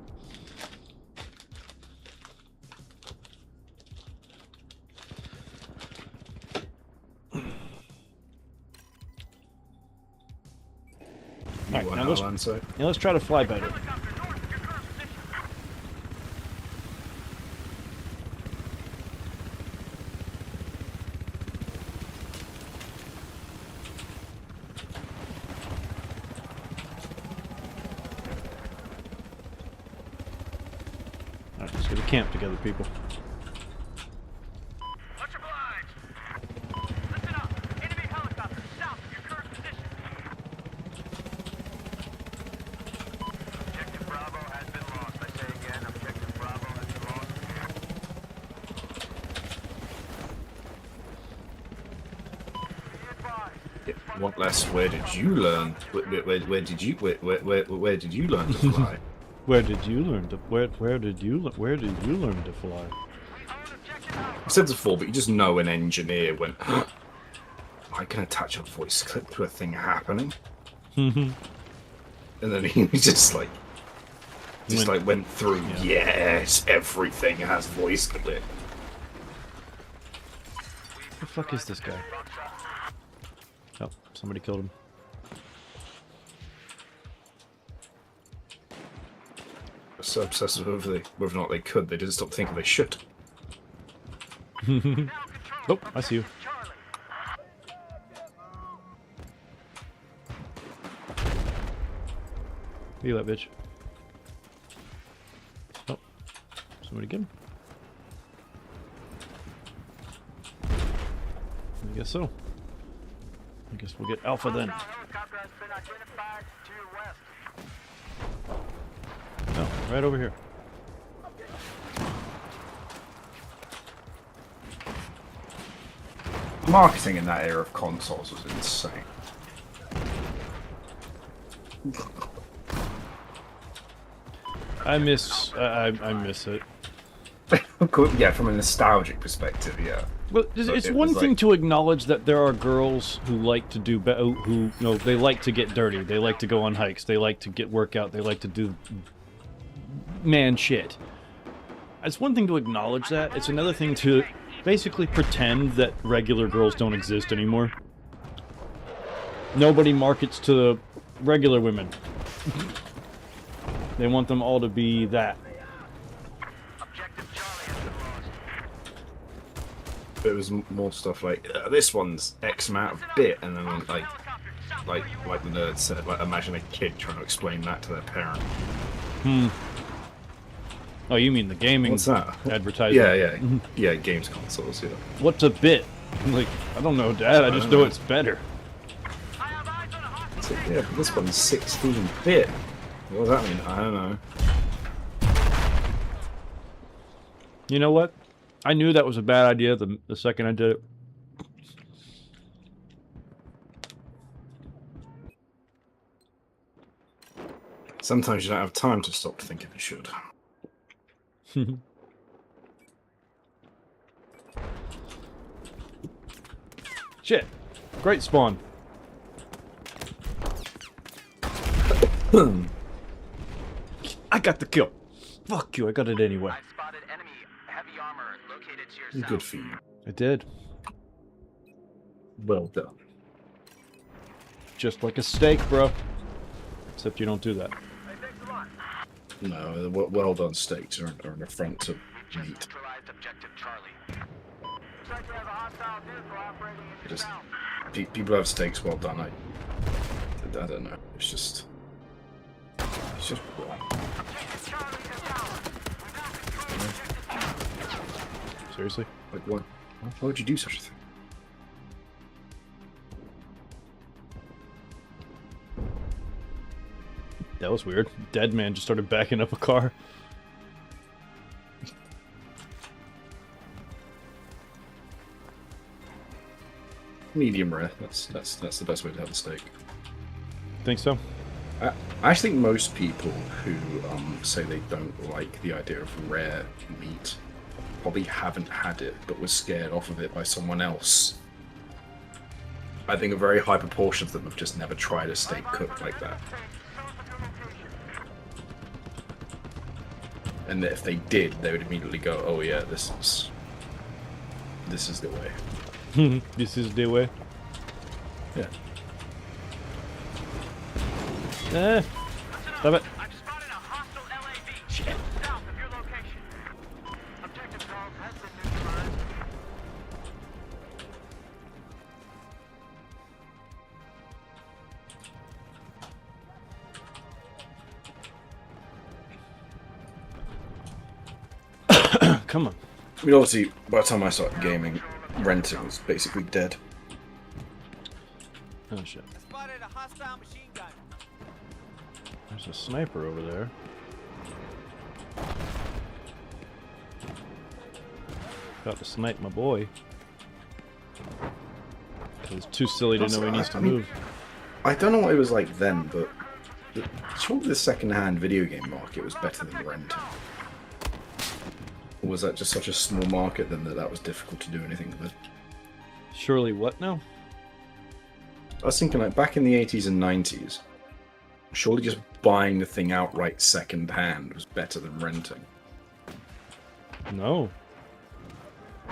Alright, now let's try to fly better. Alright, let's go to camp together, people. Much obliged. Listen up. Enemy helicopter south of your current position. Objective Bravo has been lost. I say again, Objective Bravo has been lost. Be advised. What less? Where did you learn? Where did you learn to fly? Where did you learn to where did you learn to fly? We own Objective Alpha. I said this before, but you just know an engineer went, I can attach a voice clip to a thing happening. And then he was just like went through, yes, everything has voice clip. The fuck is this guy? Oh, somebody killed him. So obsessed with whether or not they could, they didn't stop thinking they should. Oh, I see you. Charlie. Be that bitch. Oh, somebody get him. I guess so. I guess we'll get Alpha then. Helicopter has been identified to your west. Oh, right over here. Marketing in that era of consoles was insane. I miss it. Yeah, from a nostalgic perspective, yeah. Well, So it's it one was thing like- to acknowledge that there are girls who like to do who they like to get dirty. They like to go on hikes. They like to get workout. They like to do man shit. It's one thing to acknowledge that. It's another thing to basically pretend that regular girls don't exist anymore. Nobody markets to regular women. They want them all to be that. Objective Charlie has been lost. It was more stuff like, this one's X amount of bit, and then like the nerd said, like, imagine a kid trying to explain that to their parent. Oh, you mean the gaming What's that? advertising? Yeah, games consoles, yeah. What's a bit? I'm like, I don't know, Dad. I just know it's better. I have eyes on a hostile. So, yeah, but this one's 16-bit. What does that mean? I don't know. You know what? I knew that was a bad idea the second I did it. Sometimes you don't have time to stop thinking you should. Shit. Great spawn. I got the kill. Fuck you, I got it anyway. I spotted enemy heavy armor located to your south. Good for you. I did. Well done. Just like a steak, bro. Except you don't do that. Hey, thanks a lot. No, the well done steaks are an affront to We just meat. neutralized objective Charlie. Looks like we have a hostile vehicle operating in Just south. people have steaks well done. I don't know. It's just wrong. Objective Charlie is down. We now control objective. Seriously? Like what? Why would you do such a thing? That was weird. Dead man just started backing up a car. Medium rare. That's the best way to have a steak. Think so? I actually think most people who say they don't like the idea of rare meat probably haven't had it, but were scared off of it by someone else. I think a very high proportion of them have just never tried a steak cooked like that. And if they did, they would immediately go, "Oh yeah, this is the way." This is the way. Yeah. Stop it. I've spotted a hostile LAV south of your location. Objective Charles has been neutralized. Come on. I mean, obviously, by the time I started gaming, renting was basically dead. Oh shit. Spotted a hostile machine gun. There's a sniper over there. Got to snipe my boy. He's too silly to know he needs to move. I don't know what it was like then, but surely the second-hand video game market was better than renting. Or was that just such a small market then that was difficult to do anything with? Surely what now? I was thinking, like, back in the 80s and 90s, surely just buying the thing outright second-hand was better than renting. No.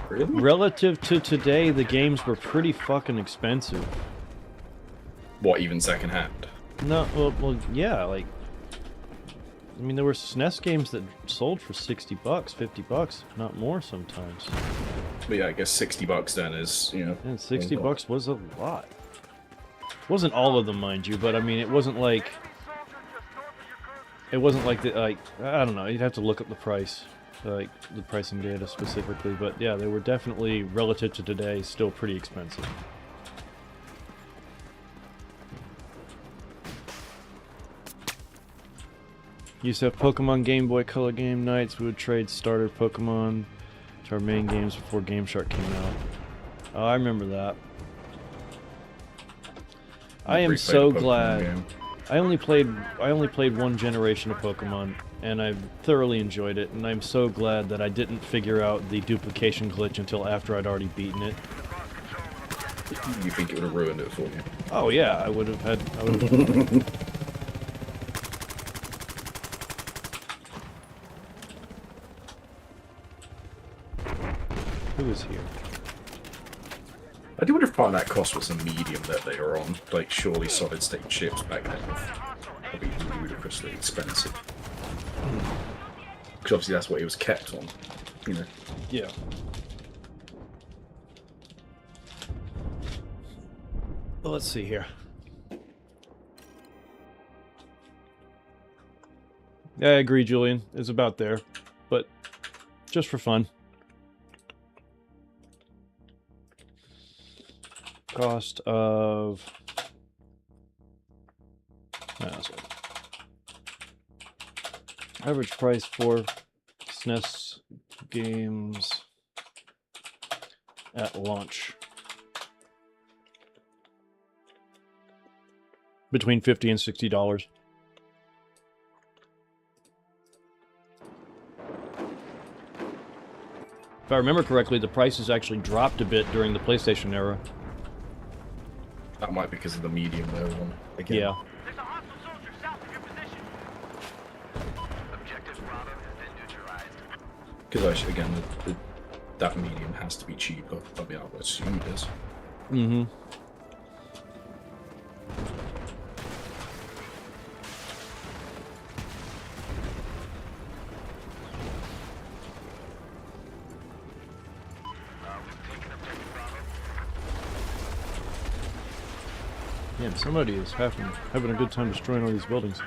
Really? Relative to today, the games were pretty fucking expensive. What, even second-hand? No, well, yeah, like... I mean, there were SNES games that sold for $60, $50, not more sometimes. But yeah, I guess $60 then is, you know... And $60 was a lot. It wasn't all of them, mind you, but I mean, it wasn't like... It wasn't like, I don't know, you'd have to look up the price. Like, the pricing data specifically, but yeah, they were definitely, relative to today, still pretty expensive. Used to have Pokemon Game Boy Color game nights. We would trade starter Pokemon to our main games before Game Shark came out. Oh, I remember that. I am so glad. I only played one generation of Pokemon, and I thoroughly enjoyed it. And I'm so glad that I didn't figure out the duplication glitch until after I'd already beaten it. You think it would have ruined it for you? Oh yeah, I would have had. Who is here? I do wonder if part of that cost was the medium that they were on. Like, surely solid-state chips back then were probably ludicrously expensive. Because obviously that's what it was kept on, you know. Yeah. Well, let's see here. Yeah, I agree, Julian. It's about there, but just for fun. Cost of... average price for SNES games at launch. Between $50 and $60. If I remember correctly, the prices actually dropped a bit during the PlayStation era. That might be because of the medium they were on. Again. Yeah. There's a hostile soldier south of your position. Because again, that medium has to be cheaper. I mean, I would assume it is. Mm-hmm. Damn, somebody is having a good time destroying all these buildings.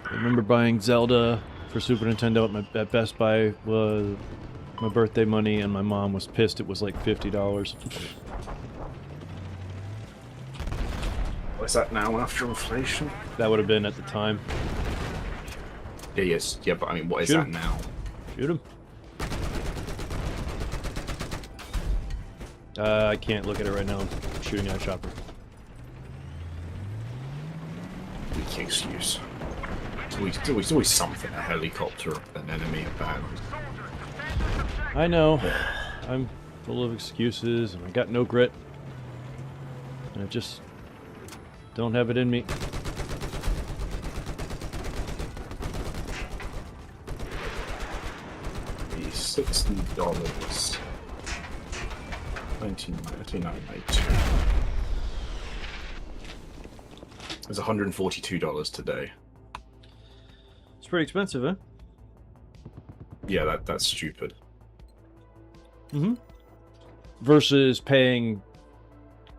I remember buying Zelda for Super Nintendo at Best Buy was my birthday money, and my mom was pissed it was like $50. What's that now after inflation? That would have been at the time. Yeah, yes, yeah, but I mean, what is Shoot that 'em. now? Shoot him. I can't look at it right now. I'm shooting at a chopper. Weak excuse. It's always something, a helicopter, an enemy, a bag. I know. I'm full of excuses, and I got no grit. And I just don't have it in me. $60. 1992. It's $142 today. It's pretty expensive, huh? Yeah, that's stupid. Mm-hmm. Versus paying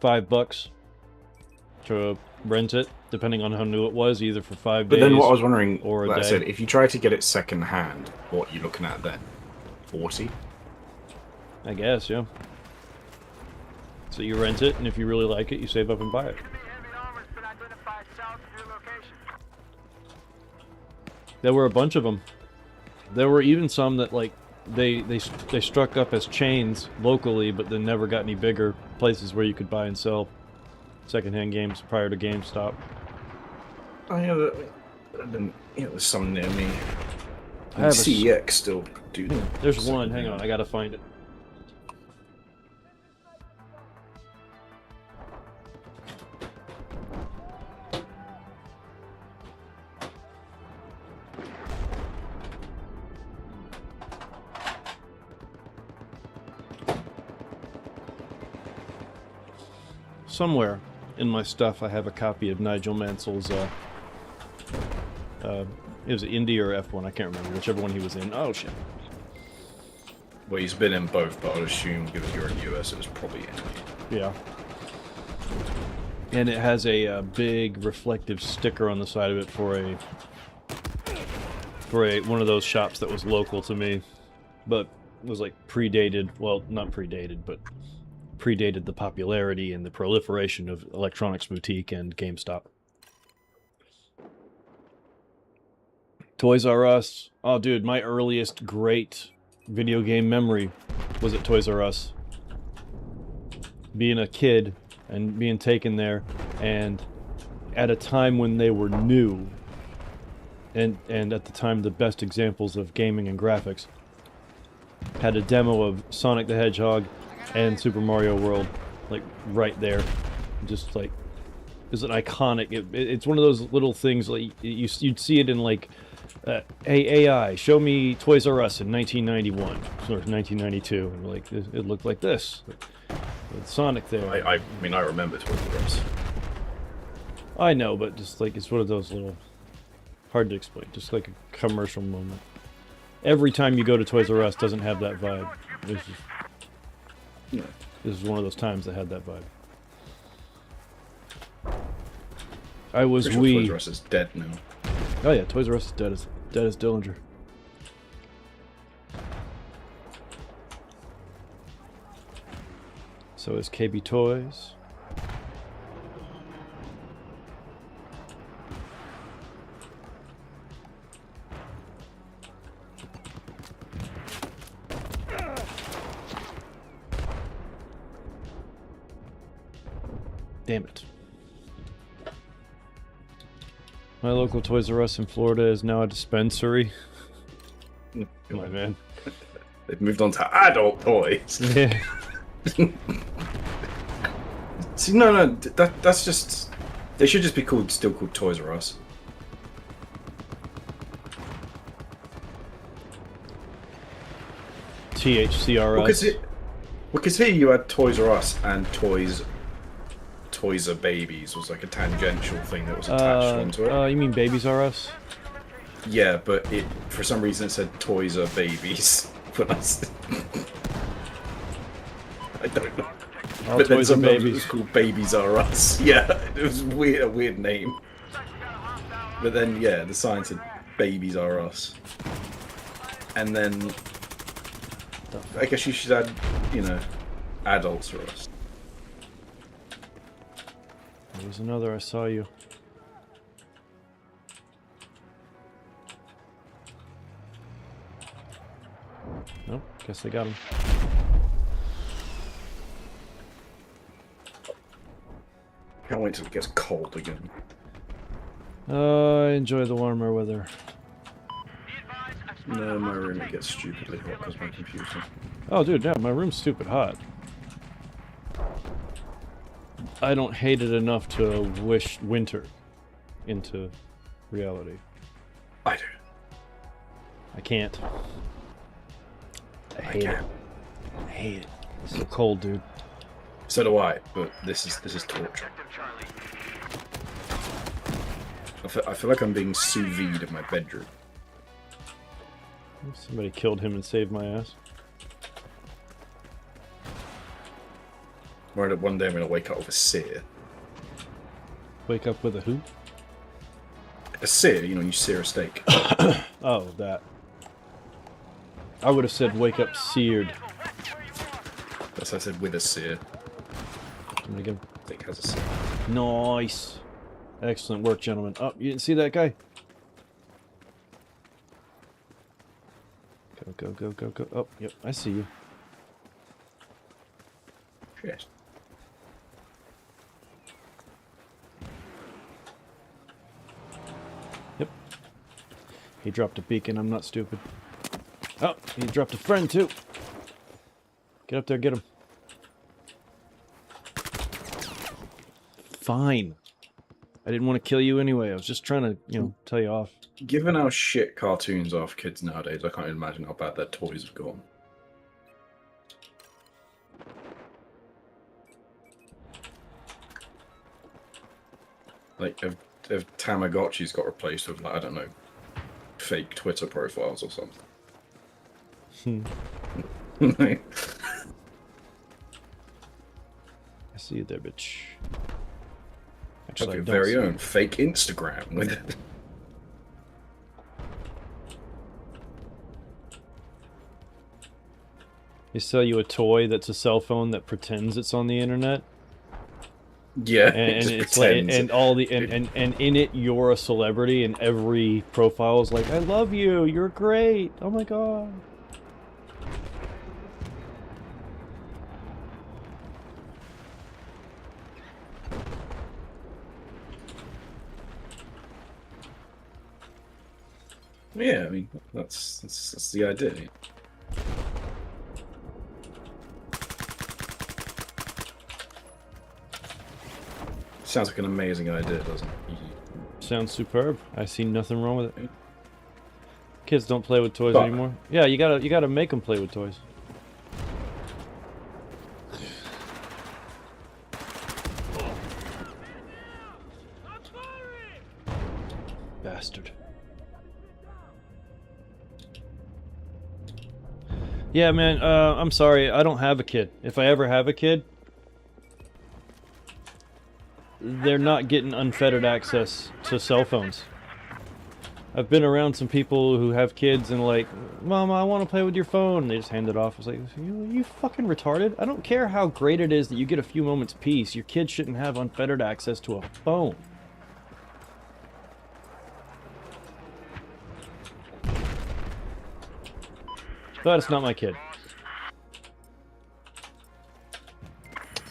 $5 to rent it, depending on how new it was, either for 5 days. But then what I was wondering, or a like I day. said, if you try to get it second hand, what are you looking at then? 40? I guess, yeah. So you rent it, and if you really like it, you save up and buy it. Enemy armor's been identified south of your location. There were a bunch of them. There were even some that like they struck up as chains locally, but then never got any bigger. Places where you could buy and sell secondhand games prior to GameStop. Oh yeah, there's some near me. I have a CEX still do. There's one. Hang on, I gotta find it. Somewhere in my stuff, I have a copy of Nigel Mansell's. It was Indie or F1. I can't remember whichever one he was in. Oh shit. Well, he's been in both, but I'd assume given you're in the US, it was probably in. Yeah. And it has a big reflective sticker on the side of it for one of those shops that was local to me, but was like predated. Well, not predated, but predated the popularity and the proliferation of Electronics Boutique and GameStop. Toys R Us. Oh, dude, my earliest great video game memory was at Toys R Us. Being a kid and being taken there, and at a time when they were new, and at the time the best examples of gaming and graphics, had a demo of Sonic the Hedgehog and Super Mario World, like right there. Just like, it's an iconic. It's one of those little things like you'd see it in like, hey AI, show me Toys R Us in 1991 or 1992, and like it looked like this with Sonic there. I mean, I remember Toys R Us. I know, but just like it's one of those little hard to explain, just like a commercial moment. Every time you go to Toys R Us doesn't have that vibe. This is one of those times that had that vibe. I was Pretty sure wee. Toys R Us is dead now. Oh yeah, Toys R Us is dead as Dillinger. So is KB Toys. Damn it. My local Toys R Us in Florida is now a dispensary. Come on, man. They've moved on to adult toys. Yeah. See, no, that's just. They should just be still called Toys R Us. THCRS. Because here you had Toys R Us and Toys R Babies was like a tangential thing that was attached onto it. You mean Babies R Us? Yeah, but it for some reason it said Toys R Babies. But I don't know. All But then Toys R sometimes it Babies. was called Babies R Us. Yeah, it was a weird name. But then, yeah, the sign said Babies R Us. And then, I guess you should add, you know, Adults R Us. There's another. I saw you. Nope. Guess they got him. Can't wait till it gets cold again. I enjoy the warmer weather. No, my room it gets stupidly hot because my computer. Oh, dude, yeah, my room's stupid hot. I don't hate it enough to wish winter into reality. I do. I can't. I hate it. I hate it. It's so cold, dude. So do I, but this is torture. I feel like I'm being sous vide in my bedroom. Somebody killed him and saved my ass. One day I'm gonna wake up with a sear. Wake up with a who? A sear, you know, you sear a steak. Oh, that. I would have said wake up seared. That's what I said, with a sear. And again. Steak has a sear. Nice. Excellent work, gentlemen. Oh, you didn't see that guy? Go. Oh, yep, I see you. Shit. Yep. He dropped a beacon, I'm not stupid. Oh, he dropped a friend too. Get up there, get him. Fine. I didn't want to kill you anyway. I was just trying to, you know, tell you off. Given how shit cartoons are for kids nowadays, I can't imagine how bad their toys have gone. Like, if Tamagotchis got replaced with, like, I don't know, fake Twitter profiles or something. I see you there, bitch. Have Actually, your I don't very see own fake Instagram with it. They sell you a toy that's a cell phone that pretends it's on the internet. Yeah, And just it's like, pretends. and all the and in it you're a celebrity, and every profile is like, I love you, you're great, oh my god. Yeah, I mean that's the idea. Sounds like an amazing idea, doesn't it? Sounds superb. I see nothing wrong with it. Kids don't play with toys But- anymore. Yeah, you gotta make them play with toys. Bastard. Yeah, man, I'm sorry. I don't have a kid. If I ever have a kid, they're not getting unfettered access to cell phones. I've been around some people who have kids and like, Mama, I want to play with your phone. And they just hand it off. It's like, you fucking retarded? I don't care how great it is that you get a few moments peace. Your kid shouldn't have unfettered access to a phone. But it's not my kid.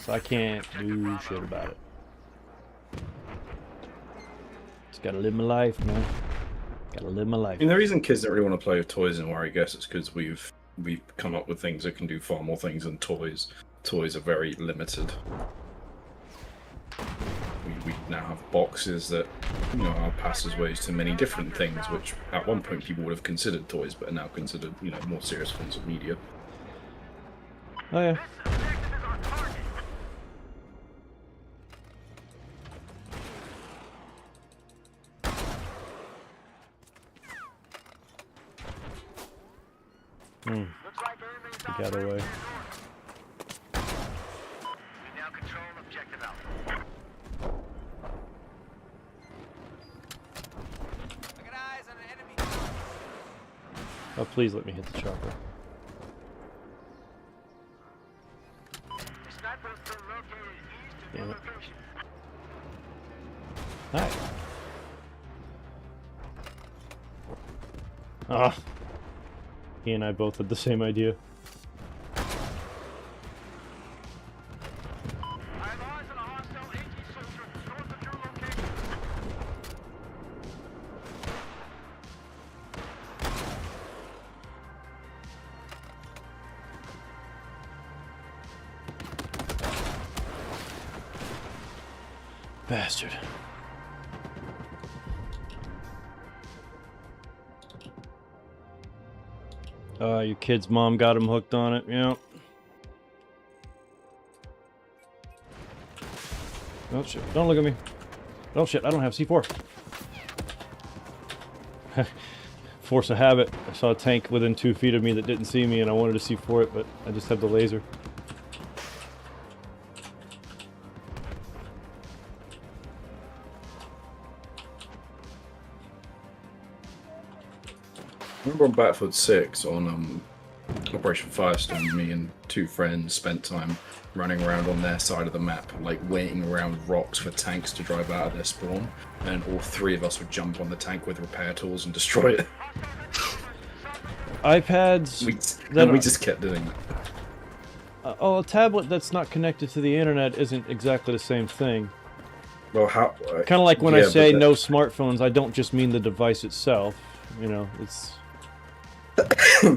So I can't do shit about it. Just gotta live my life, man. Gotta live my life. I mean, the reason kids don't really want to play with toys anymore, I guess, is because we've come up with things that can do far more things than toys. Toys are very limited. We now have boxes that, you know, are passageways to many different things, which at one point people would have considered toys, but are now considered, you know, more serious forms of media. Oh yeah. This objective is on target. Looks like enemy's He got away. We now control objective Alpha. I got eyes on an enemy. Oh, please let me hit the chopper. The sniper has been located east of your Damn it. location. Hi. Ah. He and I both had the same idea. I have eyes on a hostile AT soldier north of your location. Bastard. Your kid's mom got him hooked on it, yeah. Oh shit, don't look at me. Oh shit, I don't have C4. Force of habit. I saw a tank within 2 feet of me that didn't see me and I wanted to C4 it, but I just have the laser. Remember on Battlefield 6 on Operation Firestorm, me and 2 friends spent time running around on their side of the map, like waiting around rocks for tanks to drive out of their spawn, and all 3 of us would jump on the tank with repair tools and destroy it. iPads. We just kept doing that. Oh, a tablet that's not connected to the internet isn't exactly the same thing. Well, how? Kind of like when I yeah, say but no smartphones, I don't just mean the device itself. You know, it's. I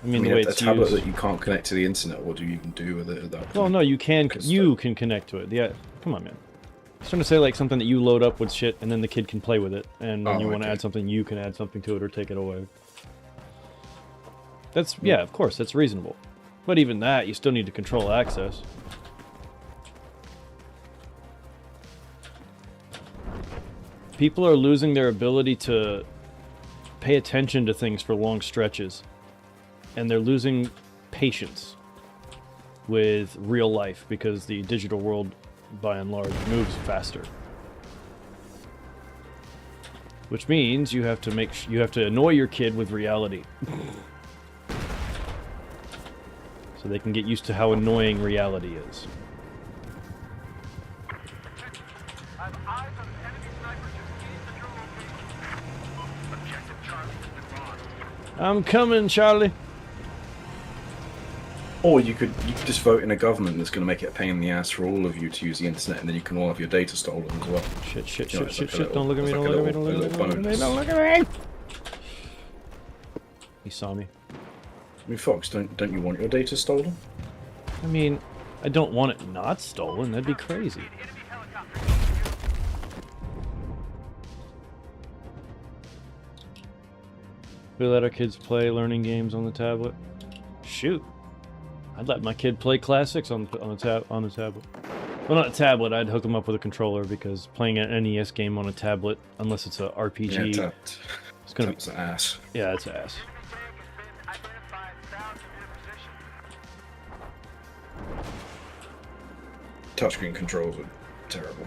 mean, the way a it's tablet used. that you can't connect to the internet, what do you even do with it at that point? Well, no, you can. Because You can connect to it. Yeah, come on, man. I was trying to say like something that you load up with shit, and then the kid can play with it. And when Oh, you want to okay. add something, you can add something to it or take it away. That's yeah, of course, that's reasonable. But even that, you still need to control access. People are losing their ability to pay attention to things for long stretches. And they're losing patience with real life because the digital world, by and large, moves faster. Which means you have to you have to annoy your kid with reality. So they can get used to how annoying reality is. I have eyes on an enemy sniper just east of your location. Objective Charlie has been lost. I'm coming, Charlie. Or you could just vote in a government that's going to make it a pain in the ass for all of you to use the internet, and then you can all have your data stolen as well. Shit, shit, You know, shit, it's shit, like a shit. Don't look at me, it's don't like look a at me, don't little- look at me, a don't look at me, bonus. don't look at me. He saw me. I mean, Fox, don't you want your data stolen? I mean, I don't want it not stolen. That'd be crazy. Enemy helicopter. We let our kids play learning games on the tablet. Shoot, I'd let my kid play classics on the tablet. Well, not a tablet. I'd hook him up with a controller because playing an NES game on a tablet, unless it's a RPG, Yeah, it's gonna be Tap's an ass. yeah, it's ass. Tag has been identified south of your position. Touchscreen controls are terrible,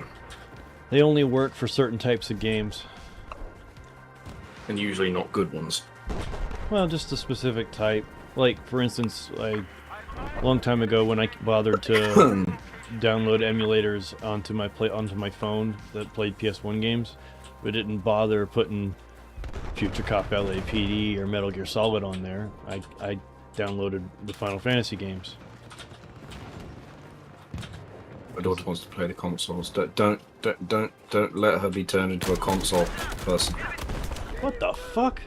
They only work for certain types of games. and usually not good ones. Well, just a specific type. Like, for instance, a long time ago when I bothered to download emulators onto my phone that played PS1 games, but didn't bother putting Future Cop LAPD or Metal Gear Solid on there. I downloaded the Final Fantasy games. My daughter wants to play the consoles. Don't let her be turned into a console person. What the fuck?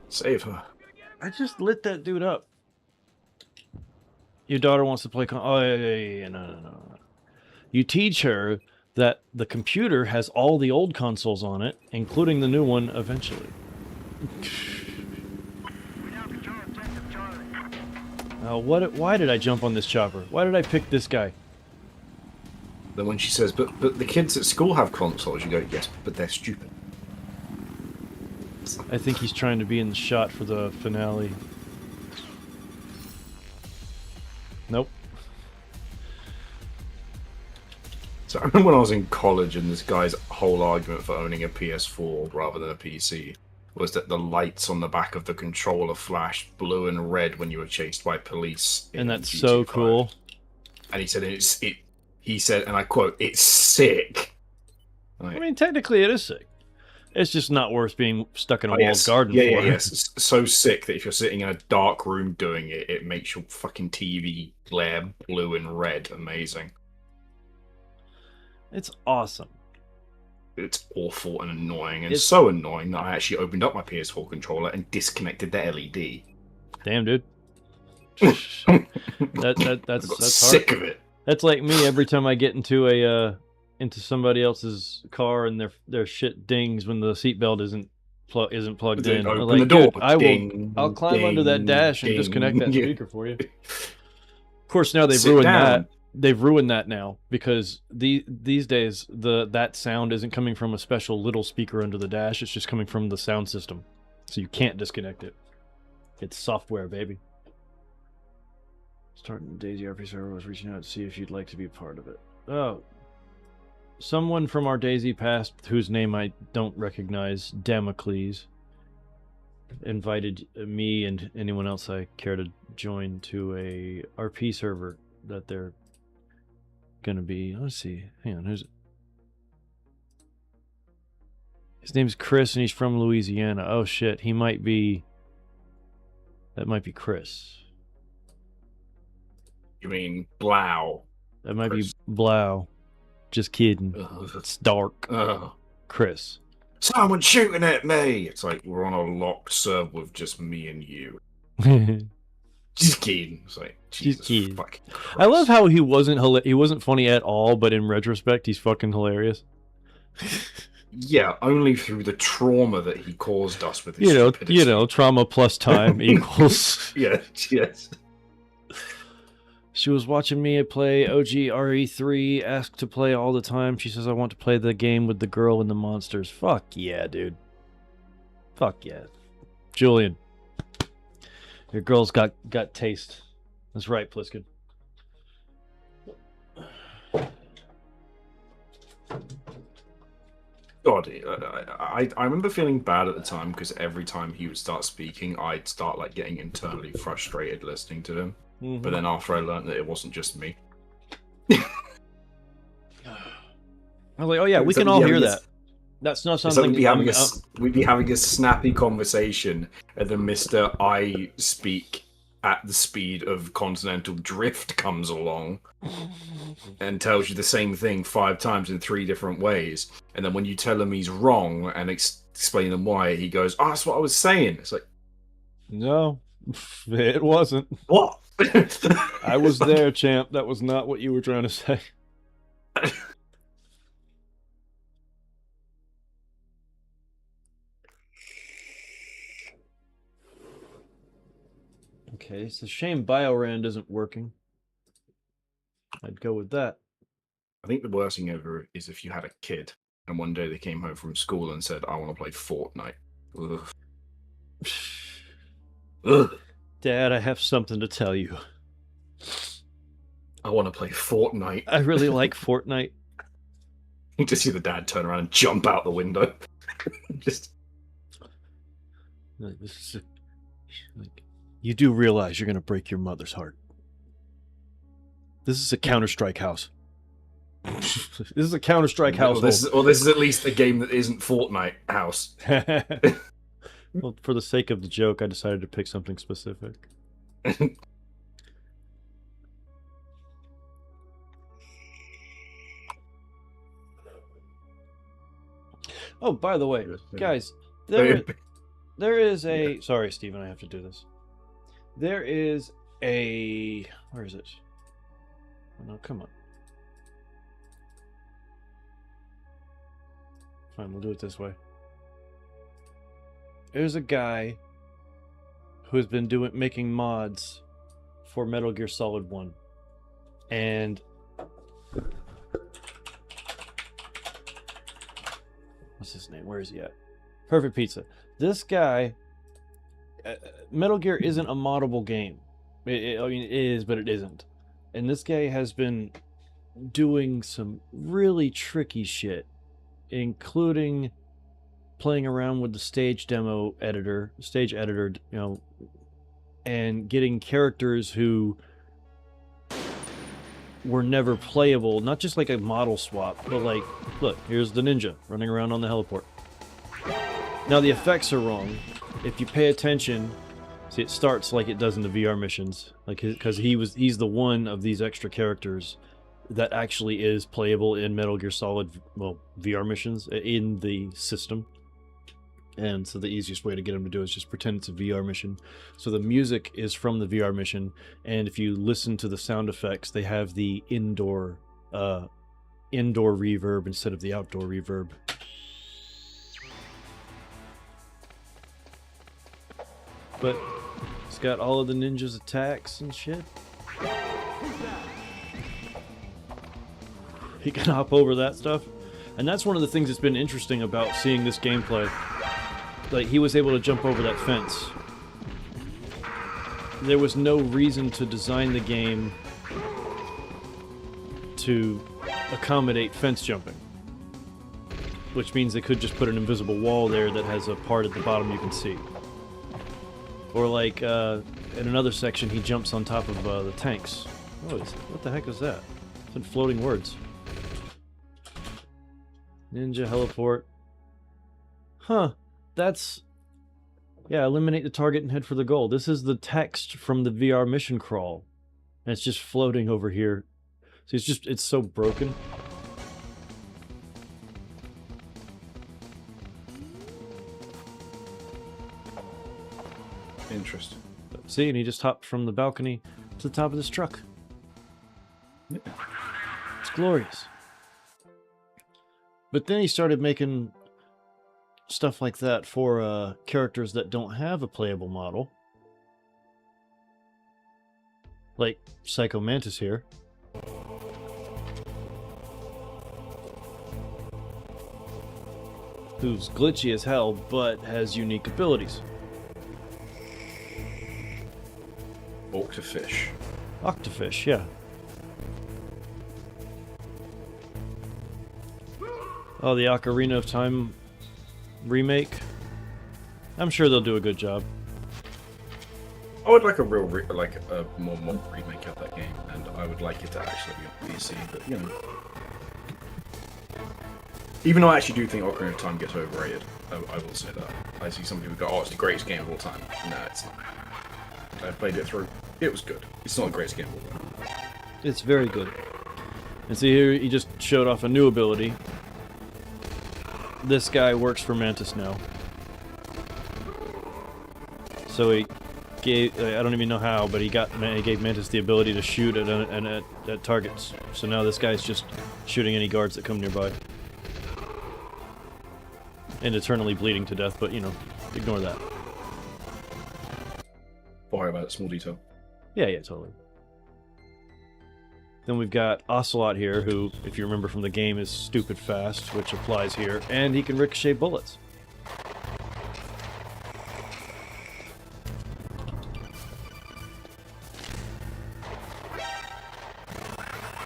Save her. I just lit that dude up. Your daughter wants to play oh, yeah, no. You teach her that the computer has all the old consoles on it, including the new one eventually. We now control objective Charlie. Oh, why did I jump on this chopper? Why did I pick this guy? Then when she says, but the kids at school have consoles, you go, yes, but they're stupid. I think he's trying to be in the shot for the finale. Nope. So I remember when I was in college and this guy's whole argument for owning a PS4 rather than a PC was that the lights on the back of the controller flashed blue and red when you were chased by police. And that's so GTA 5. cool. And he said, he said, and I quote, "It's sick." I mean, technically it is sick. It's just not worth being stuck in a walled yes. garden for. Yes. It's so sick that if you're sitting in a dark room doing it, it makes your fucking TV glare blue and red. Amazing. It's awesome. It's awful and annoying, and it's so annoying that I actually opened up my PS4 controller and disconnected the LED. Damn, dude. That's sick hard. of it. That's like me every time I get into into somebody else's car and their shit dings when the seatbelt isn't plugged in. Open Like, the door. dude, I'll climb under that dash and disconnect that speaker for you. Of course, now they've ruined that. They've ruined that now because these days that sound isn't coming from a special little speaker under the dash. It's just coming from the sound system, so you can't disconnect it. It's software, baby. Starting the Daisy RP server was reaching out to see if you'd like to be a part of it. Oh, someone from our Daisy past, whose name I don't recognize, Damocles, invited me and anyone else I care to join to a RP server that they're gonna be. Let's see. Hang on, who's it? His name's Chris and he's from Louisiana. Oh shit, he might be. That might be Chris. You mean Blau? That might Chris. be Blau. Just kidding. It's dark. Chris. Someone's shooting at me! It's like we're on a locked server with just me and you. Just kidding. It's like, Jesus kidding. fucking Christ. I love how he wasn't funny at all, but in retrospect, he's fucking hilarious. Yeah, only through the trauma that he caused us with his stupidity. Trauma plus time equals. Yes. She was watching me play OG RE3, asked to play all the time. She says, I want to play the game with the girl and the monsters. Fuck yeah, dude. Fuck yeah. Julian. Your girl's got taste. That's right, Pliskin. God, I remember feeling bad at the time because every time he would start speaking, I'd start like getting internally frustrated listening to him. Mm-hmm. But then after I learned that it wasn't just me, I was like, oh yeah, we can all hear that. That's not something we'd be having a snappy conversation, and then Mr. I speak at the speed of continental drift comes along and tells you the same thing 5 times in 3 different ways. And then when you tell him he's wrong and explain him why, he goes, "Oh, that's what I was saying." It's like, no, it wasn't. What? I was there, champ. That was not what you were trying to say. Okay, it's a shame BioRand isn't working. I'd go with that. I think the worst thing ever is if you had a kid and one day they came home from school and said, "I want to play Fortnite." Ugh. Ugh. Dad, I have something to tell you. I want to play Fortnite. I really like Fortnite. You just see the dad turn around and jump out the window. Just. This is like, you do realize you're going to break your mother's heart. This is a Counter-Strike house. This is a Counter-Strike household. This is at least a game that isn't Fortnite house. Well, for the sake of the joke, I decided to pick something specific. Oh, by the way, guys, there is a... Yeah. Sorry, Steven, I have to do this. There is a... Where is it? Oh, no, come on. Fine, we'll do it this way. There's a guy who has been making mods for Metal Gear Solid 1. And what's his name? Where is he at? Perfect Pizza. This guy, Metal Gear isn't a moddable game. I mean, it is, but it isn't. And this guy has been doing some really tricky shit, including playing around with the stage editor, you know, and getting characters who were never playable, not just like a model swap, but like, look, here's the ninja running around on the heliport. Now the effects are wrong. If you pay attention, see, it starts like it does in the VR missions, like, because he's the one of these extra characters that actually is playable in Metal Gear Solid, well, VR missions in the system. And so the easiest way to get him to do it is just pretend it's a VR mission. So the music is from the VR mission, and if you listen to the sound effects, they have the indoor reverb instead of the outdoor reverb. But it's got all of the ninjas' attacks and shit. He can hop over that stuff. And that's one of the things that's been interesting about seeing this gameplay. Like, he was able to jump over that fence. There was no reason to design the game to accommodate fence jumping. Which means they could just put an invisible wall there that has a part at the bottom you can see. Or like, in another section, he jumps on top of the tanks. Oh, what the heck is that? It's in floating words. Ninja heliport. Huh. That's... yeah, eliminate the target and head for the goal. This is the text from the VR mission crawl. And it's just floating over here. See, it's so broken. Interesting. See, and he just hopped from the balcony to the top of this truck. Yeah. It's glorious. But then he started making stuff like that for characters that don't have a playable model. Like Psycho Mantis here. Who's glitchy as hell, but has unique abilities. Octofish. Octofish, yeah. Oh, the Ocarina of Time remake. I'm sure they'll do a good job. I would like a real, like a more modern remake of that game, and I would like it to actually be on PC. But you know, even though I actually do think Ocarina of Time gets overrated, I will say that. I see some people go, "Oh, it's the greatest game of all time." No, it's not. I played it through. It was good. It's not the greatest game of all time. It's very good. And see here, he just showed off a new ability. This guy works for Mantis now. So he gave, I don't even know how, but he gave Mantis the ability to shoot at targets. So now this guy's just shooting any guards that come nearby. And eternally bleeding to death, but you know, ignore that. Worry about it, small detail. Yeah, totally. Then we've got Ocelot here, who, if you remember from the game, is stupid fast, which applies here, and he can ricochet bullets.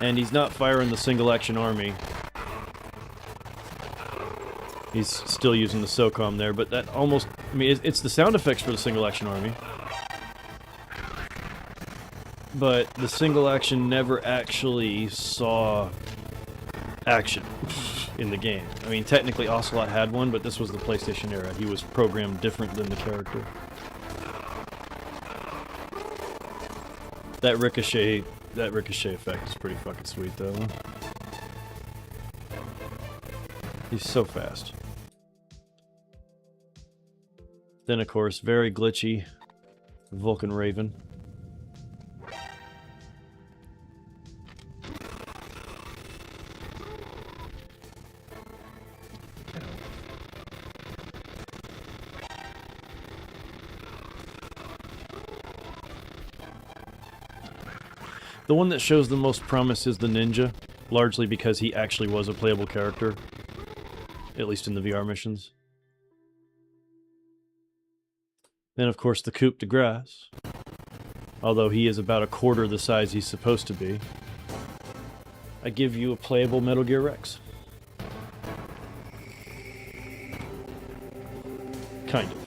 And he's not firing the single-action army. He's still using the SOCOM there, but that almost... I mean, it's the sound effects for the single-action army. But the single action never actually saw action in the game. I mean, technically Ocelot had one, but this was the PlayStation era. He was programmed different than the character. That ricochet effect is pretty fucking sweet, though. He's so fast. Then, of course, very glitchy Vulcan Raven. The one that shows the most promise is the ninja, largely because he actually was a playable character, at least in the VR missions. Then, of course, the Coupe de Grace, although he is about a quarter the size he's supposed to be. I give you a playable Metal Gear Rex. Kind of.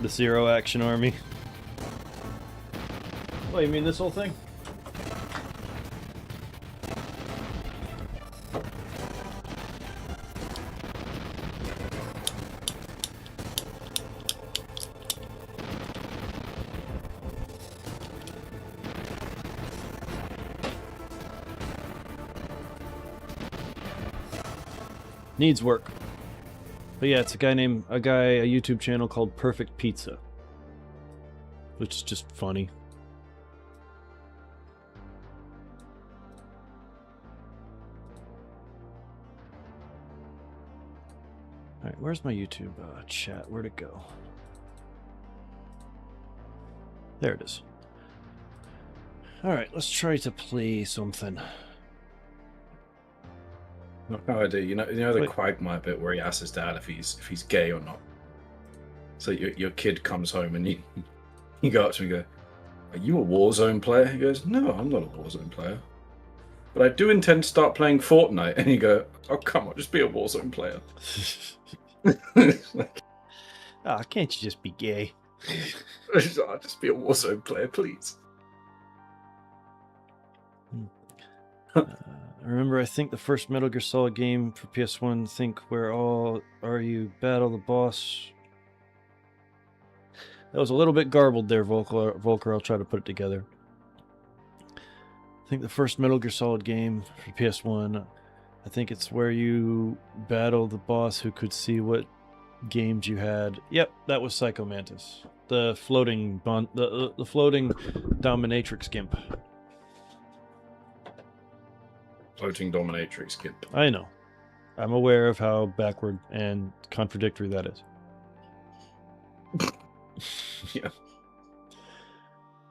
The Zero Action Army. Oh, you mean this whole thing? Needs work. But yeah, it's a YouTube channel called Perfect Pizza. Which is just funny. Alright, where's my YouTube chat? Where'd it go? There it is. Alright, let's try to play something. No idea. You know the Wait. Quagmire bit where he asks his dad if he's gay or not. So your kid comes home and you go up to him and go, "Are you a Warzone player?" He goes, "No, I'm not a Warzone player, but I do intend to start playing Fortnite." And you go, "Oh, come on, just be a Warzone player." It's like, Can't you just be gay? just be a Warzone player, please. Remember, I think the first Metal Gear Solid game for PS1, think where all are you battle the boss. That was a little bit garbled there, Volker. I'll try to put it together. I think the first Metal Gear Solid game for PS1, I think it's where you battle the boss who could see what games you had. Yep, that was Psycho Mantis. The floating the floating dominatrix gimp. Floating dominatrix kid. I know. I'm aware of how backward and contradictory that is. Yeah.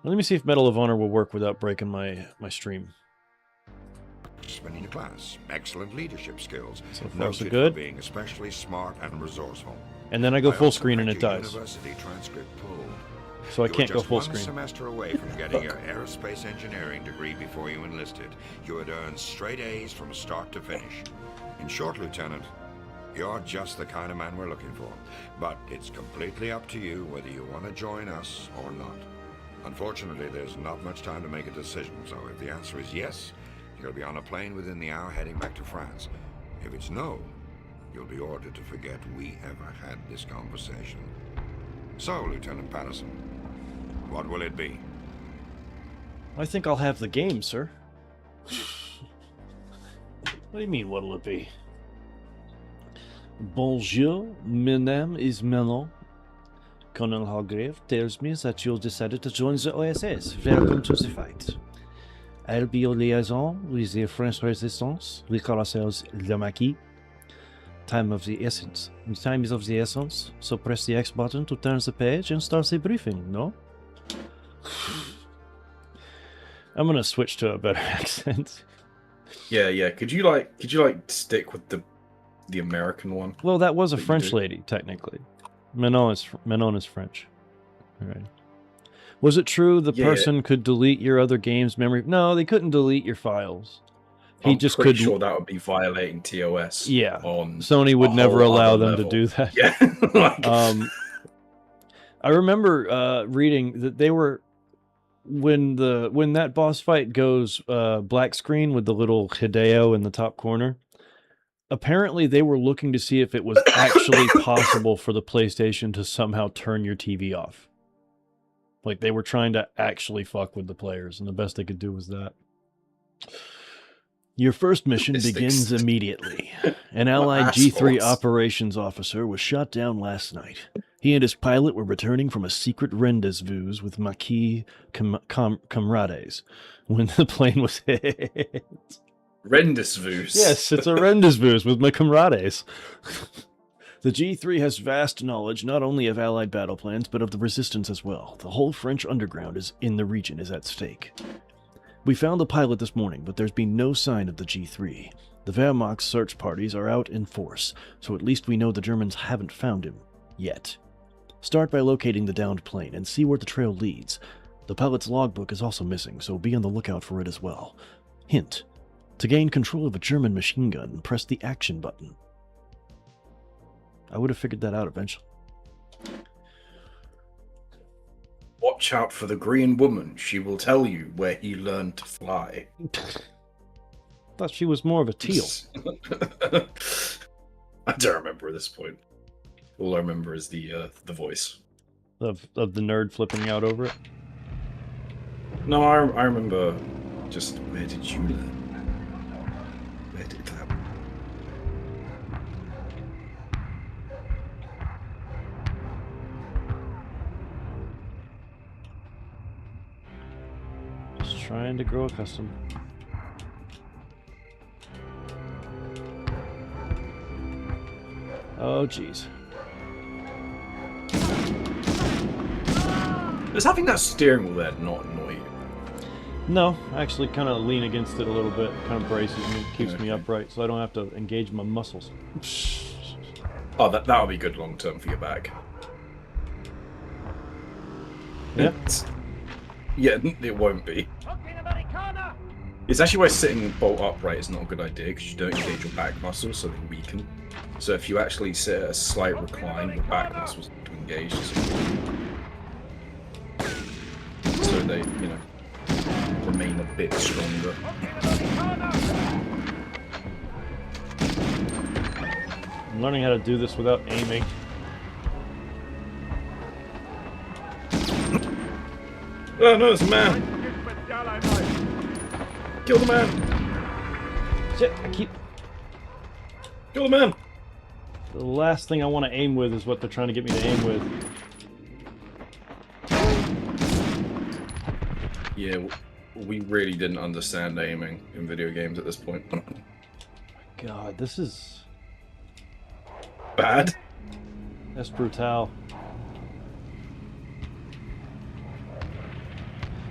Let me see if Medal of Honor will work without breaking my stream. Spending the class, excellent leadership skills, So far, so noted good. for being especially smart and resourceful. And then I go full also screen and had it your dies. University transcript pulled. So I You were can't go just full one screen. semester away from getting your aerospace engineering degree before you enlisted. You had earned straight A's from start to finish. In short, Lieutenant, you're just the kind of man we're looking for. But it's completely up to you whether you want to join us or not. Unfortunately, there's not much time to make a decision, so if the answer is yes, you'll be on a plane within the hour heading back to France. If it's no, you'll be ordered to forget we ever had this conversation. So, Lieutenant Patterson, what will it be? I think I'll have the game, sir. What do you mean, what'll it be? Bonjour, my name is Manon. Colonel Hargrave tells me that you decided to join the OSS. Welcome to the fight. I'll be your liaison with the French resistance. We call ourselves Le Maquis. Time of the essence. Time is of the essence, so press the X button to turn the page and start the briefing, no? I'm gonna switch to a better accent. Yeah. Could you stick with the American one? Well, that was a That you French do? lady, technically. Manon is French. All right. Was it true the Yeah. person could delete your other game's memory? No, they couldn't delete your files. He I'm just pretty could. sure that would be violating TOS. Yeah. On Sony would a never whole allow other them to level. do that. Yeah. Like, I remember reading that they were when that boss fight goes black screen with the little Hideo in the top corner. Apparently, they were looking to see if it was actually possible for the PlayStation to somehow turn your TV off. Like they were trying to actually fuck with the players, and the best they could do was that. Your first mission begins immediately. An allied G3 assholes. operations officer was shot down last night. He and his pilot were returning from a secret rendezvous with Maquis comrades when the plane was hit. Rendezvous. Yes, it's a rendezvous with my comrades. The G3 has vast knowledge not only of Allied battle plans, but of the Resistance as well. The whole French underground is in the region is at stake. We found the pilot this morning, but there's been no sign of the G3. The Wehrmacht search parties are out in force, so at least we know the Germans haven't found him. Yet. Start by locating the downed plane and see where the trail leads. The pilot's logbook is also missing, so be on the lookout for it as well. Hint. To gain control of a German machine gun, press the action button. I would have figured that out eventually. Watch out for the green woman. She will tell you where he learned to fly. Thought she was more of a teal. I don't remember at this point. All I remember is the voice. Of the nerd flipping out over it. No, I remember just, where did you learn? Where did that? Just trying to grow accustomed. Oh, jeez. Does having that steering wheel there not annoy you? No, I actually kind of lean against it a little bit. Kind of braces me, keeps me Okay. upright, so I don't have to engage my muscles. Oh, that would be good long term for your back. Yeah. Yeah, it won't be. It's actually why sitting bolt upright is not a good idea, because you don't engage your back muscles, so they weaken. So if you actually sit at a slight recline, your back muscles are engaged. So they, remain a bit stronger. I'm learning how to do this without aiming. Oh no, it's a man! Kill the man! Shit, I keep... Kill the man! The last thing I want to aim with is what they're trying to get me to aim with. Yeah, we really didn't understand aiming in video games at this point. God, this is... Bad? That's brutal.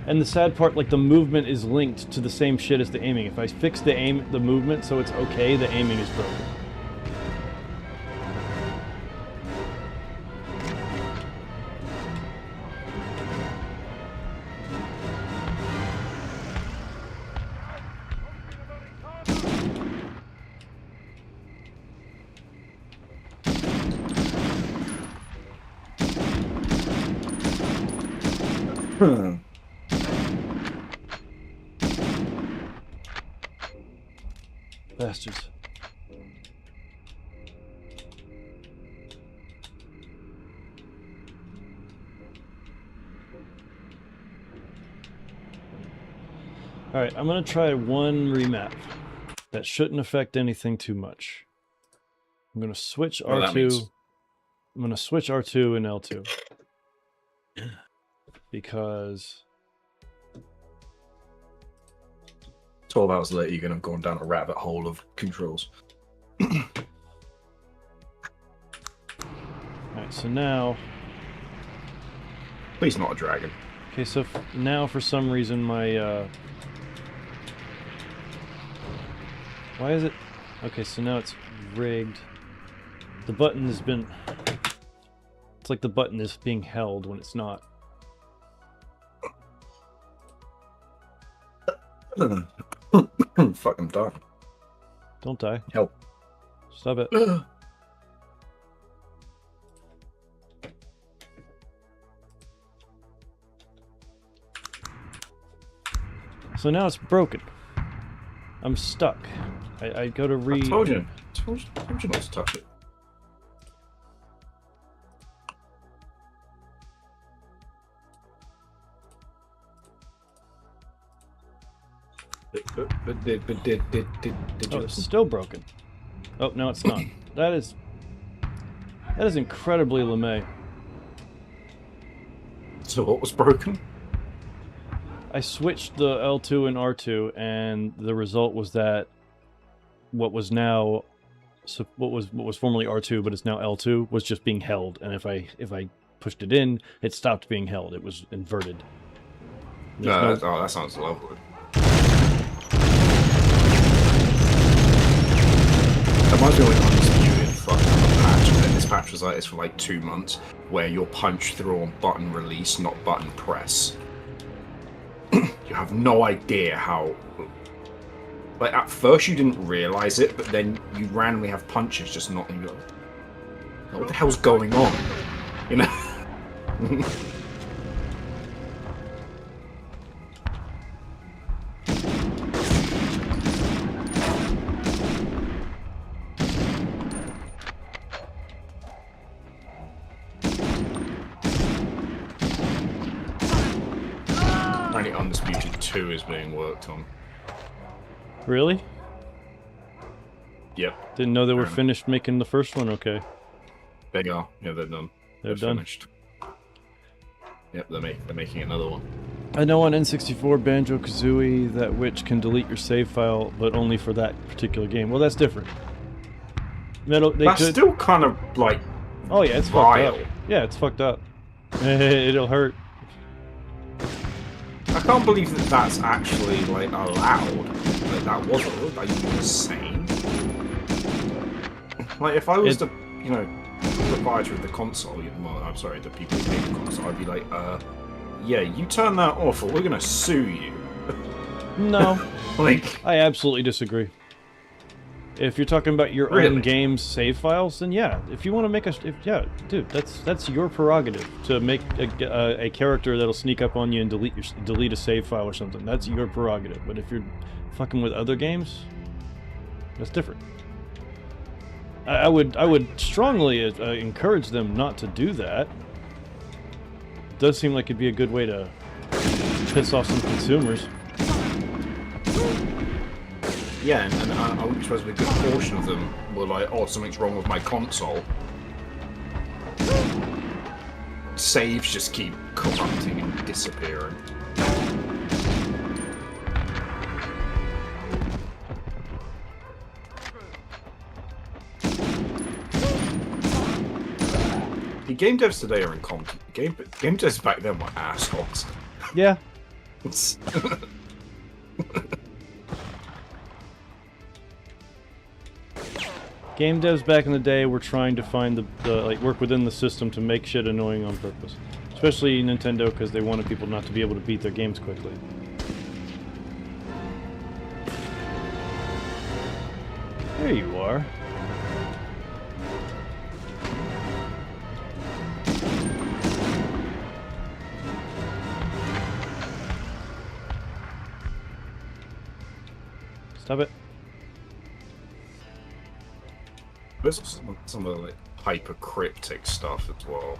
And the sad part, like, the movement is linked to the same shit as the aiming. If I fix the movement so it's okay, the aiming is broken. Bastards. Alright, I'm gonna try one remap. That shouldn't affect anything too much. I'm gonna switch Well, that R2. means- I'm gonna switch R2 and L2. Because 12 hours later, you're going to have gone down a rabbit hole of controls. alright, so now Please not a dragon. okay, so now for some reason my why is it okay, so now it's rigged. The button has been it's like the button is being held when it's not. Fuck, I'm done. Don't die. Help. Stop it. So now it's broken. I'm stuck. I go to I told you. Told you not to touch it. But did Oh, you it's still broken. Oh, no, it's not. That is incredibly LeMay. So what was broken? I switched the L2 and R2, and the result was that what was now so what was formerly R2, but it's now L2, was just being held, and if I pushed it in, it stopped being held. It was inverted. No, that sounds lovely. That reminds me of like Undisputed fucked up a patch, and then this patch was like this for like 2 months, where you're punch through on button release, not button press. You have no idea how. Like at first you didn't realize it, but then you randomly have punches just not in your. What the hell's going on? You know. Apparently Undisputed 2 is being worked on. Really? Yep. Didn't know they were finished making the first one. Okay. They are. Yeah, they're done. They're done. Finished. Yep, they're making another one. I know on N64 Banjo-Kazooie that witch can delete your save file, but only for that particular game. Well, that's different. That's still kind of like. Oh yeah, it's vile. fucked up. Yeah, it's fucked up. It'll hurt. I can't believe that that's actually like allowed. Like that was allowed. Are you insane? Like if I was the, you know, proprietor of the console, well, I'm sorry, the people who made the console, I'd be like, yeah, you turn that off, or we're gonna sue you. No, like I absolutely disagree. If you're talking about your own game's save files, then yeah. If you want to make yeah, dude, that's your prerogative to make a character that'll sneak up on you and delete a save file or something. That's your prerogative. But if you're fucking with other games, that's different. I would strongly encourage them not to do that. It does seem like it'd be a good way to piss off some consumers. yeah, and I would be supposed to be a good portion of them were like, oh, something's wrong with my console. Saves just keep corrupting and disappearing. The game devs today are incompetent. Game devs back then were assholes. Yeah. Game devs back in the day were trying to find the like work within the system to make shit annoying on purpose. Especially Nintendo, because they wanted people not to be able to beat their games quickly. There you are. Stop it. There's some of the like hyper-cryptic stuff as well.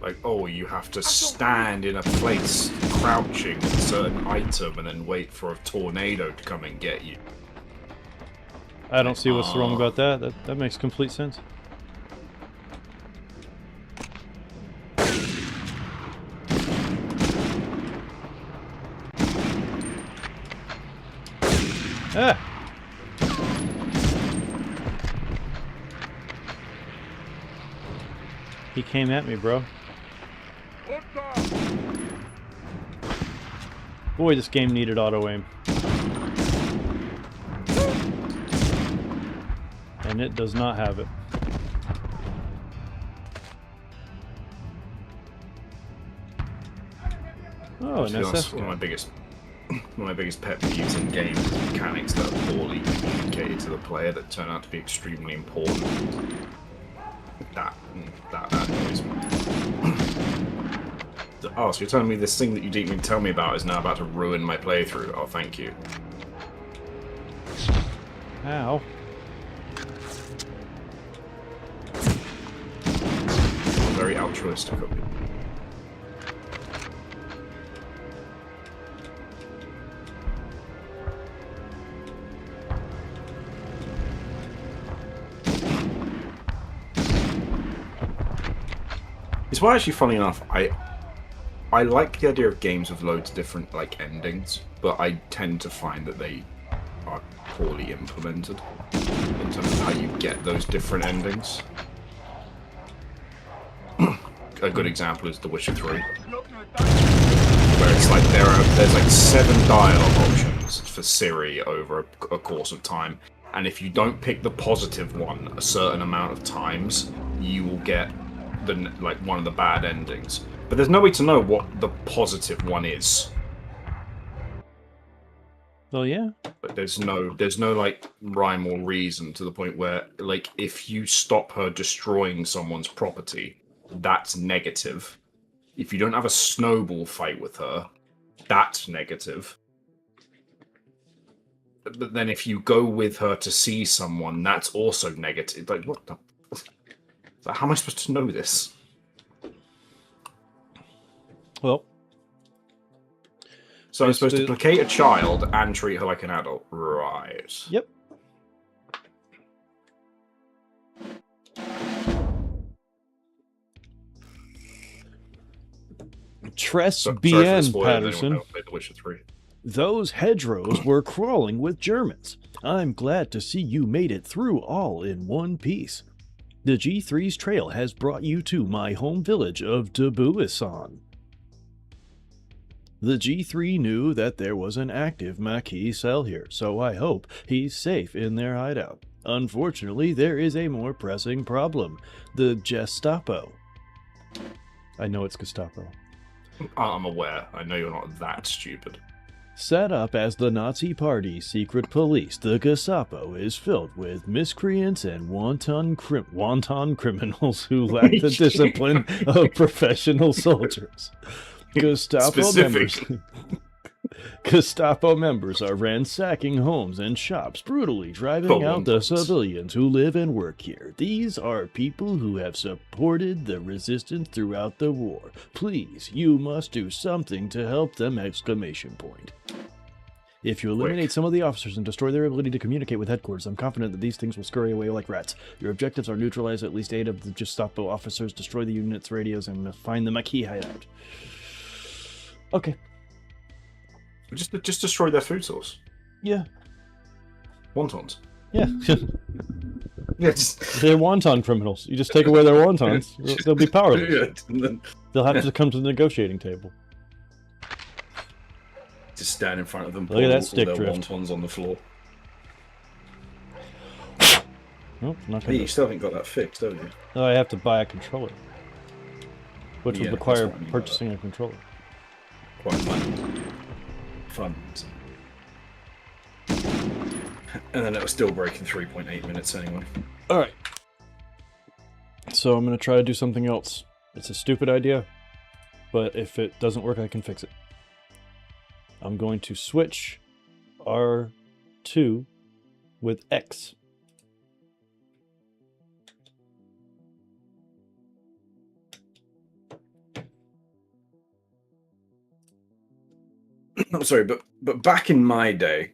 Like, oh, you have to stand in a place, crouching with a certain item, and then wait for a tornado to come and get you. I don't see what's wrong about that. That makes complete sense. Ah! He came at me, bro. Boy, this game needed auto-aim. And it does not have it. Oh, an SS One of my biggest pet peeves in games is mechanics that are poorly communicated to the player that turn out to be extremely important. That annoys me. Oh, so you're telling me this thing that you didn't even tell me about is now about to ruin my playthrough? Oh, thank you. Ow. Very altruistic of you. It's why, actually, funny enough, I like the idea of games with loads of different like endings, but I tend to find that they are poorly implemented in terms of how you get those different endings. A good example is The Witcher 3, where it's like there's like 7 dialogue options for Ciri over a course of time, and if you don't pick the positive one a certain amount of times, you will get one of the bad endings. But there's no way to know what the positive one is. Well, yeah. But there's no like rhyme or reason to the point where, like, if you stop her destroying someone's property, that's negative. If you don't have a snowball fight with her, that's negative. But then if you go with her to see someone, that's also negative. Like, what the... Like, how am I supposed to know this? Well, so I'm supposed to placate a child and treat her like an adult. Right. Yep. Tress bien, Patterson. The Witcher 3. Those hedgerows were crawling with Germans. I'm glad to see you made it through all in one piece. The G3's trail has brought you to my home village of Debuisson. The G3 knew that there was an active Maquis cell here, so I hope he's safe in their hideout. Unfortunately, there is a more pressing problem. The Gestapo. I know it's Gestapo. I'm aware. I know you're not that stupid. Set up as the Nazi Party's secret police, the Gestapo is filled with miscreants and wanton criminals who lack the discipline of professional soldiers. Gestapo members are ransacking homes and shops, brutally driving out the civilians who live and work here. These are people who have supported the resistance throughout the war. Please, you must do something to help them! If you eliminate some of the officers and destroy their ability to communicate with headquarters, I'm confident that these things will scurry away like rats. Your objectives are neutralize at least 8 of the Gestapo officers, destroy the unit's radios, and find the Maquis hideout. Okay. Just destroy their food source. Yeah. Wontons. Yeah. Yeah, They're wonton criminals. You just take away their wontons, they'll be powerless. They'll have to come to the negotiating table. Just stand in front of them, look at that stick their drift. Wontons on the floor. Nope, not gonna. You still haven't got that fixed, don't you? No, I have to buy a controller, which would require that's what I mean by purchasing a controller. Quite fun. And then it was still breaking 3.8 minutes anyway. Alright. So I'm going to try to do something else. It's a stupid idea, but if it doesn't work, I can fix it. I'm going to switch R2 with X. I'm sorry, but back in my day,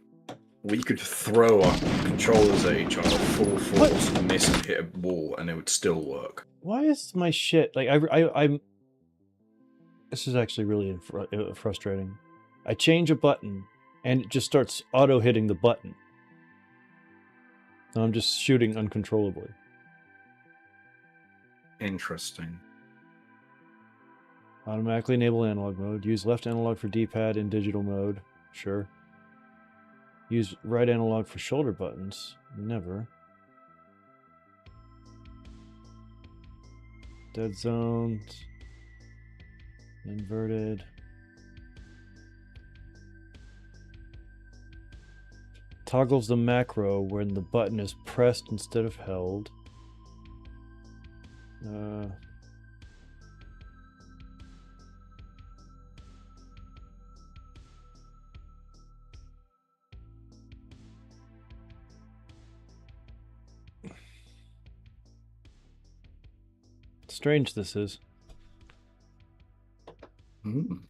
we could throw our controllers at each other full force, miss and hit a wall, and it would still work. Why is my shit like I'm? This is actually really frustrating. I change a button, and it just starts auto hitting the button. And I'm just shooting uncontrollably. Interesting. Automatically enable analog mode. Use left analog for D-pad in digital mode. Sure. Use right analog for shoulder buttons. Never. Dead zones. Inverted. Toggles the macro when the button is pressed instead of held. Strange this is. Mm.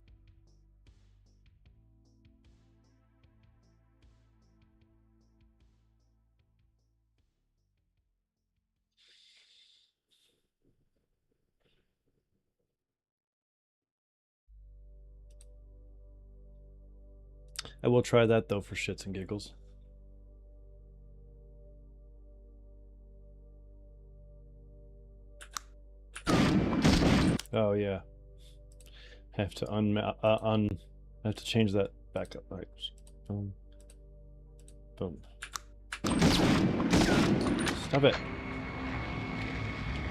I will try that though for shits and giggles. Oh yeah. Have to have to change that back up. Right. Boom. Boom. Stop it.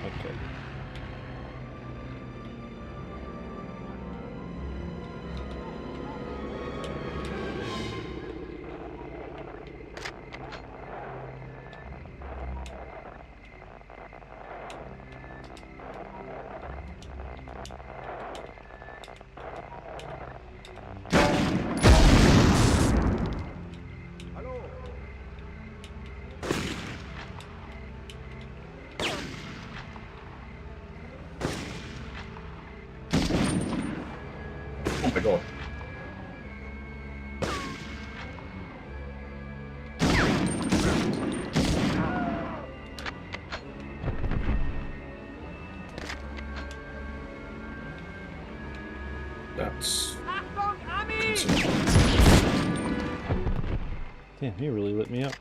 Okay. Oh my god. That's Achtung, Ami! Damn, he really lit me up.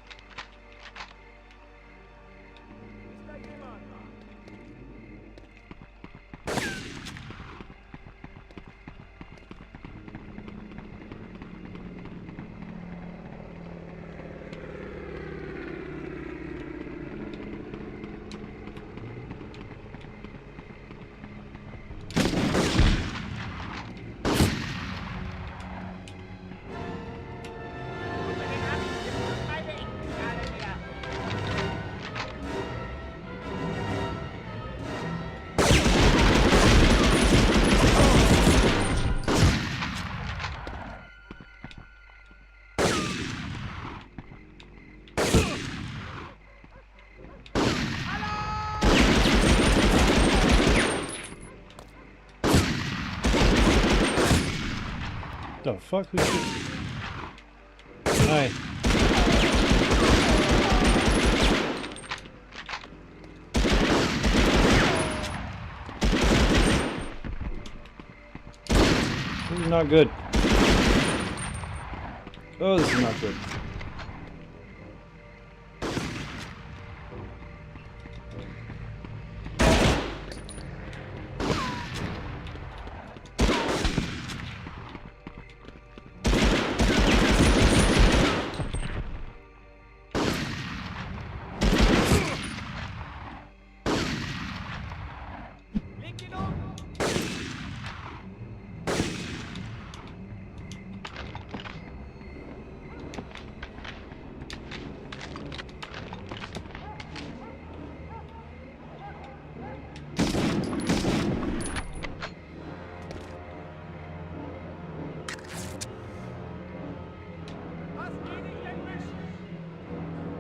The fuck? Who's this? Hi. This is not good. Oh, this is not good.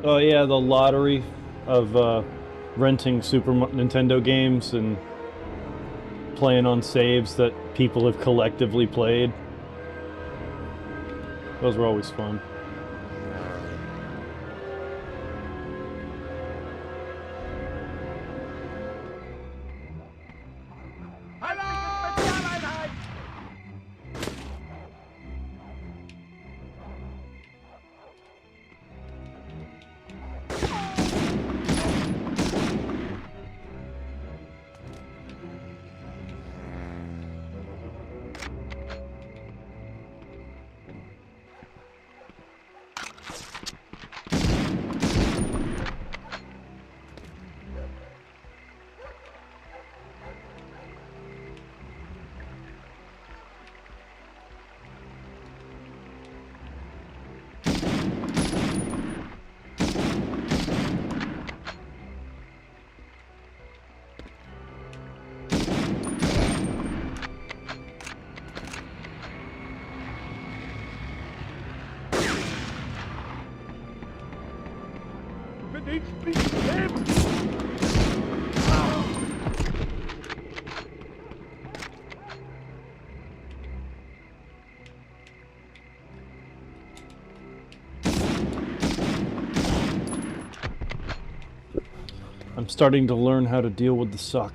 Oh yeah, the lottery of renting Super Nintendo games and playing on saves that people have collectively played. Those were always fun. I'm starting to learn how to deal with the suck.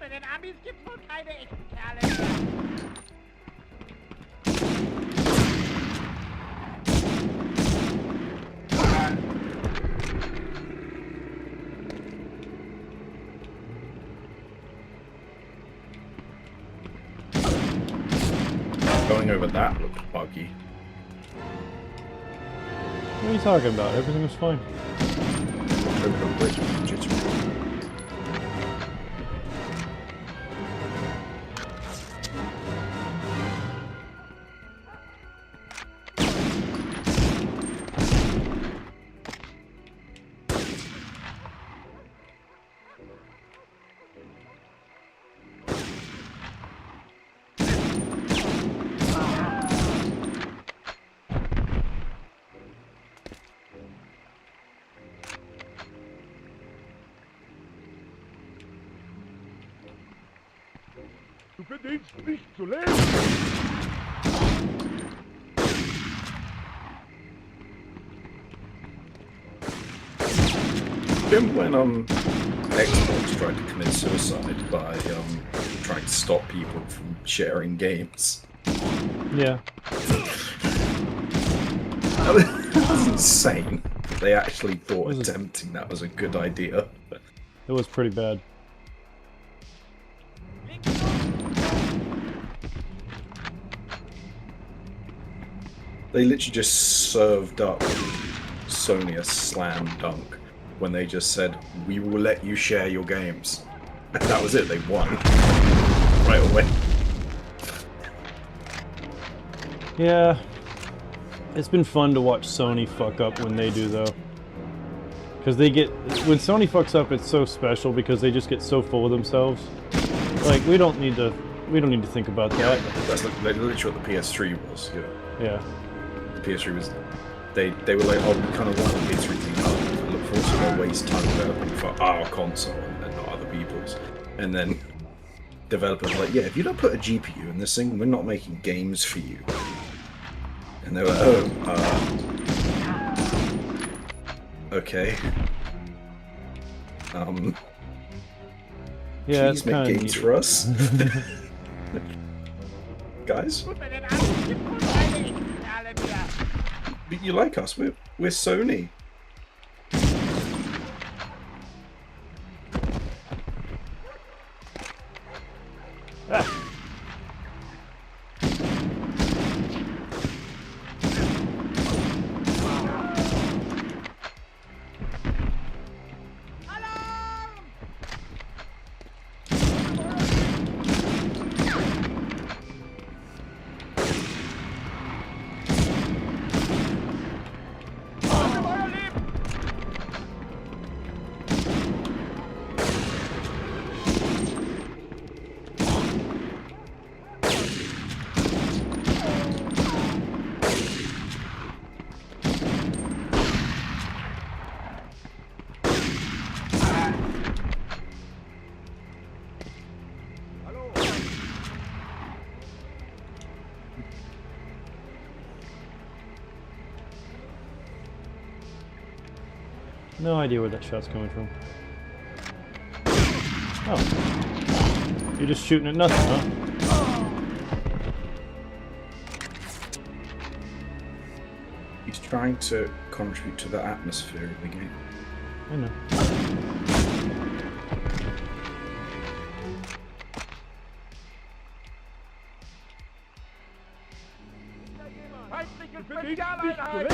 Bei den Amis gibt's wohl keine echten Kerle mehr. Going over that looked buggy. What are you talking about? Everything was fine. Over the bridge was jittery. Du verdienst nicht zu leben! Remember when Xbox tried to commit suicide by trying to stop people from sharing games? Yeah. That was insane. They actually thought attempting that was a good idea. It was pretty bad. They literally just served up Sony a slam dunk when they just said, "We will let you share your games." And that was it, they won. Right away. Yeah. It's been fun to watch Sony fuck up when they do, though. Because they get... When Sony fucks up, it's so special because they just get so full of themselves. Like, we don't need to think about that. That's literally what the PS3 was. Yeah. The PS3 was... They were like, oh, we kind of want the PS3 thing up. Look forward to not waste time developing for our console and not other people's. And then developers were like, yeah, if you don't put a GPU in this thing, we're not making games for you. And they were like, oh, okay. Yeah, please make games for us. Guys? Bei den Amis gibt's wohl keine echten Kerle mehr. But you like us, we're Sony. No idea where that shot's coming from. Oh. You're just shooting at nothing, huh? He's trying to contribute to the atmosphere of the game. I know. Feindliche Spezialeinheit!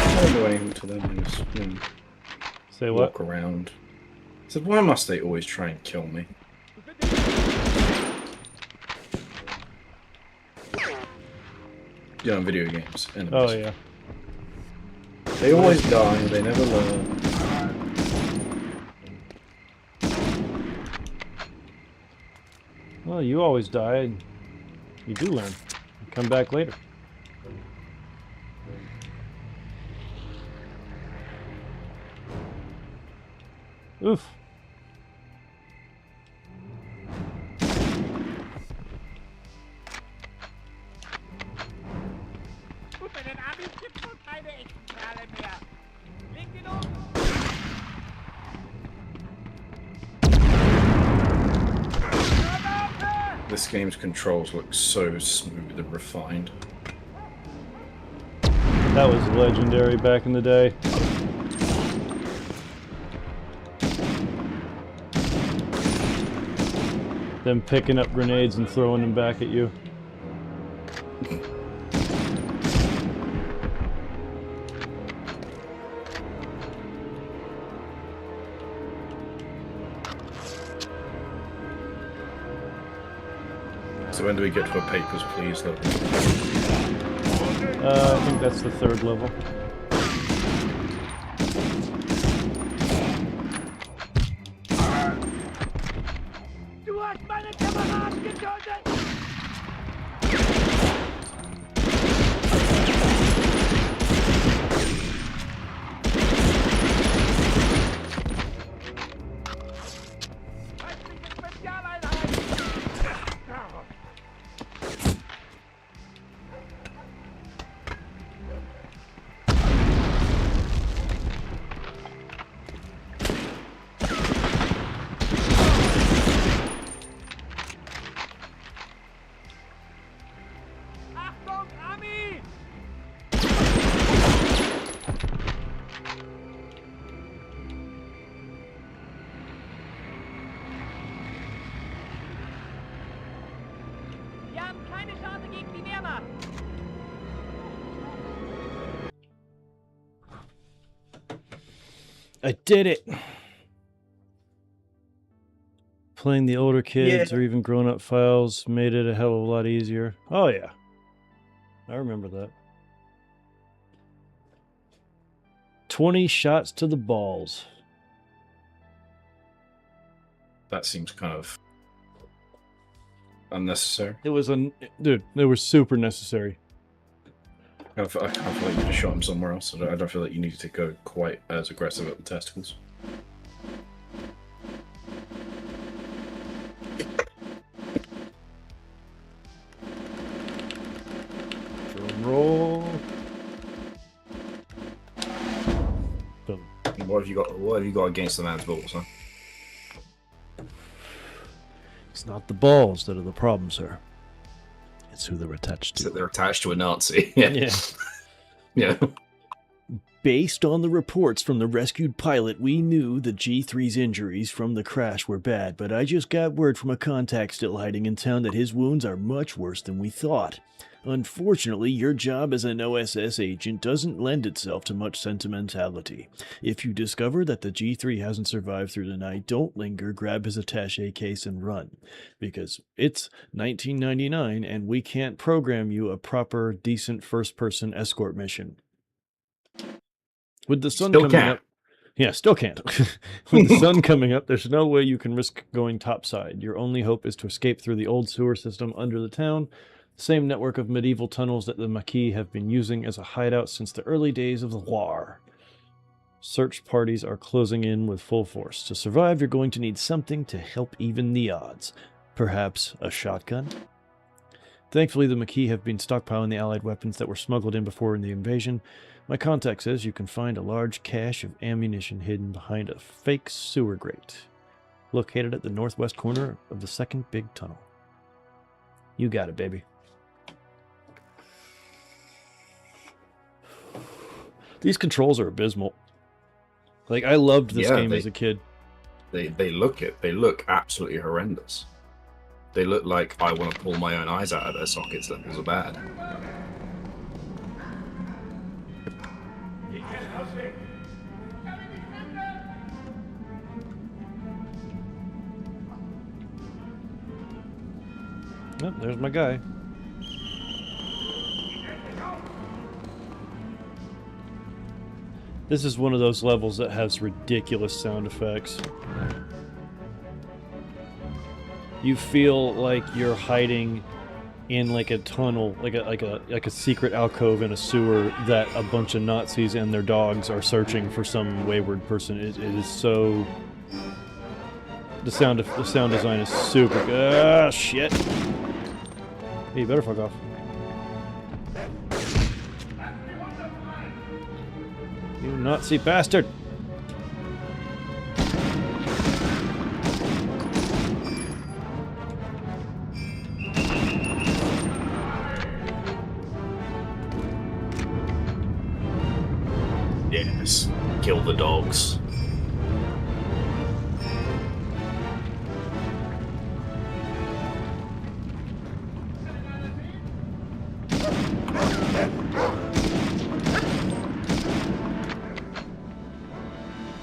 I don't do anything to them, they just Say what? walk around. I said, why must they always try and kill me? You know, in video games. Enemies. Oh yeah. They always die. They never learn. Well, you always die. And you do learn. You come back later. Oof. Gut, bei den Amis gibt's wohl keine echten Kerle mehr. Leg ihn um! This game's controls look so smooth and refined. That was legendary back in the day. Them picking up grenades and throwing them back at you. So when do we get to a papers, please? Level? I think that's the 3rd level. Du hast meine Kameraden getötet! Feindliche Spezialeinheit! Achtung, Ami! Wir haben keine Chance gegen die Wehrmacht! I did it! Playing the older kids or even grown-up files made it a hell of a lot easier. Oh yeah. I remember that. 20 shots to the balls. That seems kind of unnecessary. It was dude, it was super necessary. I kind of feel like you just shot him somewhere else. I don't feel like you needed to go quite as aggressive at the testicles. Drum roll. Boom. What have you got? What have you got against the man's balls, huh? It's not the balls that are the problem, sir. It's who they're attached to. So they're attached to a Nazi. Yeah. Yeah. Yeah. Based on the reports from the rescued pilot, we knew the G3's injuries from the crash were bad, but I just got word from a contact still hiding in town that his wounds are much worse than we thought. Unfortunately, your job as an OSS agent doesn't lend itself to much sentimentality. If you discover that the G3 hasn't survived through the night, don't linger, grab his attaché case and run. Because it's 1999 and we can't program you a proper, decent first-person escort mission. With the sun Still coming can't. up... Yeah, still can't. With the sun coming up, there's no way you can risk going topside. Your only hope is to escape through the old sewer system under the town, the same network of medieval tunnels that the Maquis have been using as a hideout since the early days of the war. Search parties are closing in with full force. To survive, you're going to need something to help even the odds. Perhaps a shotgun? Thankfully, the Maquis have been stockpiling the allied weapons that were smuggled in before the invasion. My contact says you can find a large cache of ammunition hidden behind a fake sewer grate, located at the northwest corner of the second big tunnel. You got it, baby. These controls are abysmal. Like, I loved this game as a kid. They look absolutely horrendous. They look like I want to pull my own eyes out of their sockets. Levels are bad. Yep, there's my guy. This is one of those levels that has ridiculous sound effects. You feel like you're hiding in like a tunnel, like a secret alcove in a sewer that a bunch of Nazis and their dogs are searching for some wayward person. It is so. The sound design is super good. Ah, shit! Hey, you better fuck off. You Nazi bastard! Yes. Kill the dogs.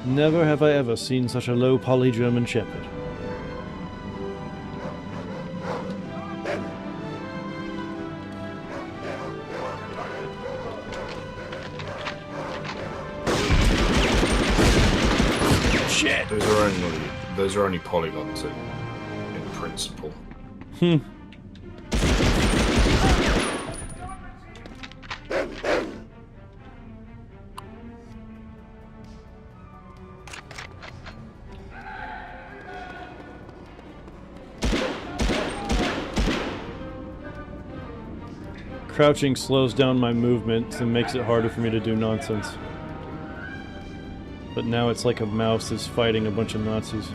Never have I ever seen such a low poly German Shepherd. Shit! Those are only polygons in principle. Crouching slows down my movement and makes it harder for me to do nonsense. But now it's like a mouse is fighting a bunch of Nazis.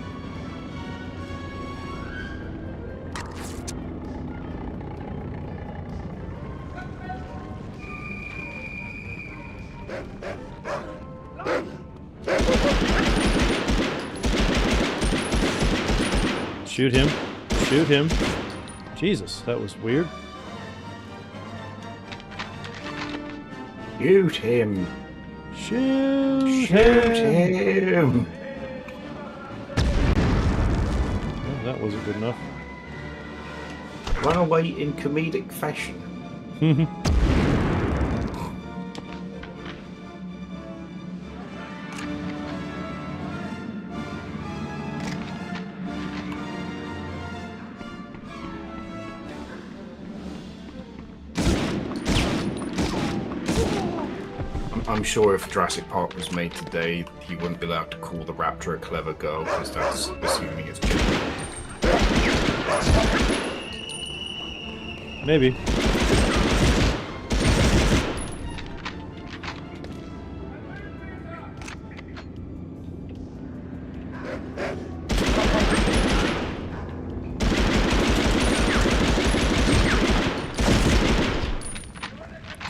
Shoot him. Shoot him. Jesus, that was weird. Shoot him! Shoot him! Well, that wasn't good enough. Run away in comedic fashion. I'm sure if Jurassic Park was made today, he wouldn't be allowed to call the raptor a clever girl, because that's assuming it's gender. Maybe.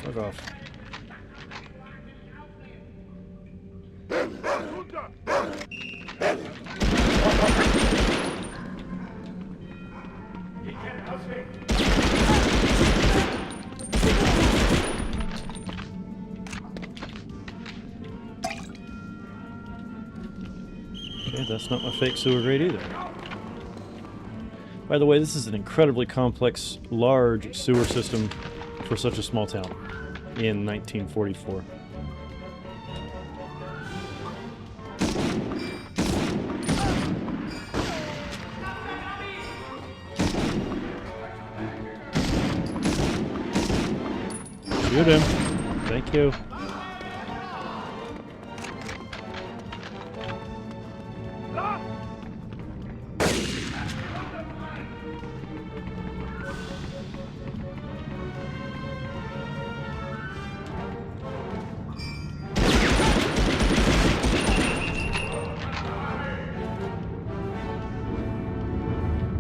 Fuck off. Okay, that's not my fake sewer grate either. By the way, this is an incredibly complex, large sewer system for such a small town in 1944. Shoot him. Thank you.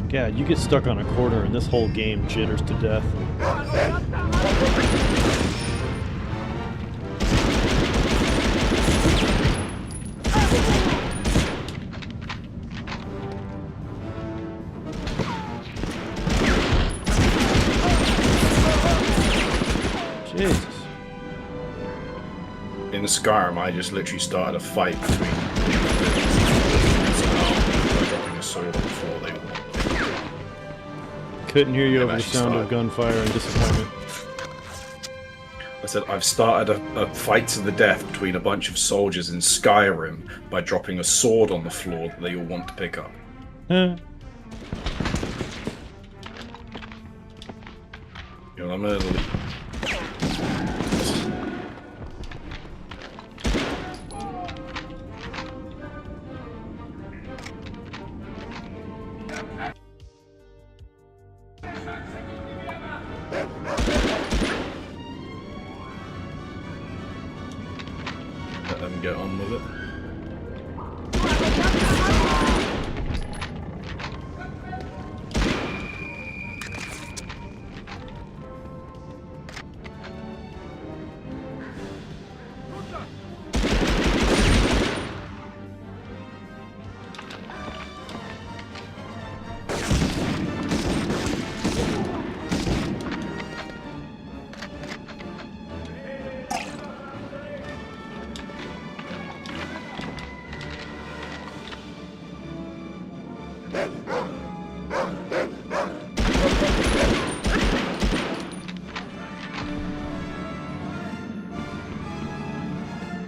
God, you get stuck on a corner and this whole game jitters to death. Jesus. In Skyrim, I just literally started a fight between dropping a sword on the floor. They won. Couldn't hear you They've over the actually sound of started. gunfire and disappointment. I said, I've started a fight to the death between a bunch of soldiers in Skyrim by dropping a sword on the floor that they all want to pick up. Huh. You know, I'm gonna leave. Let them get on with it.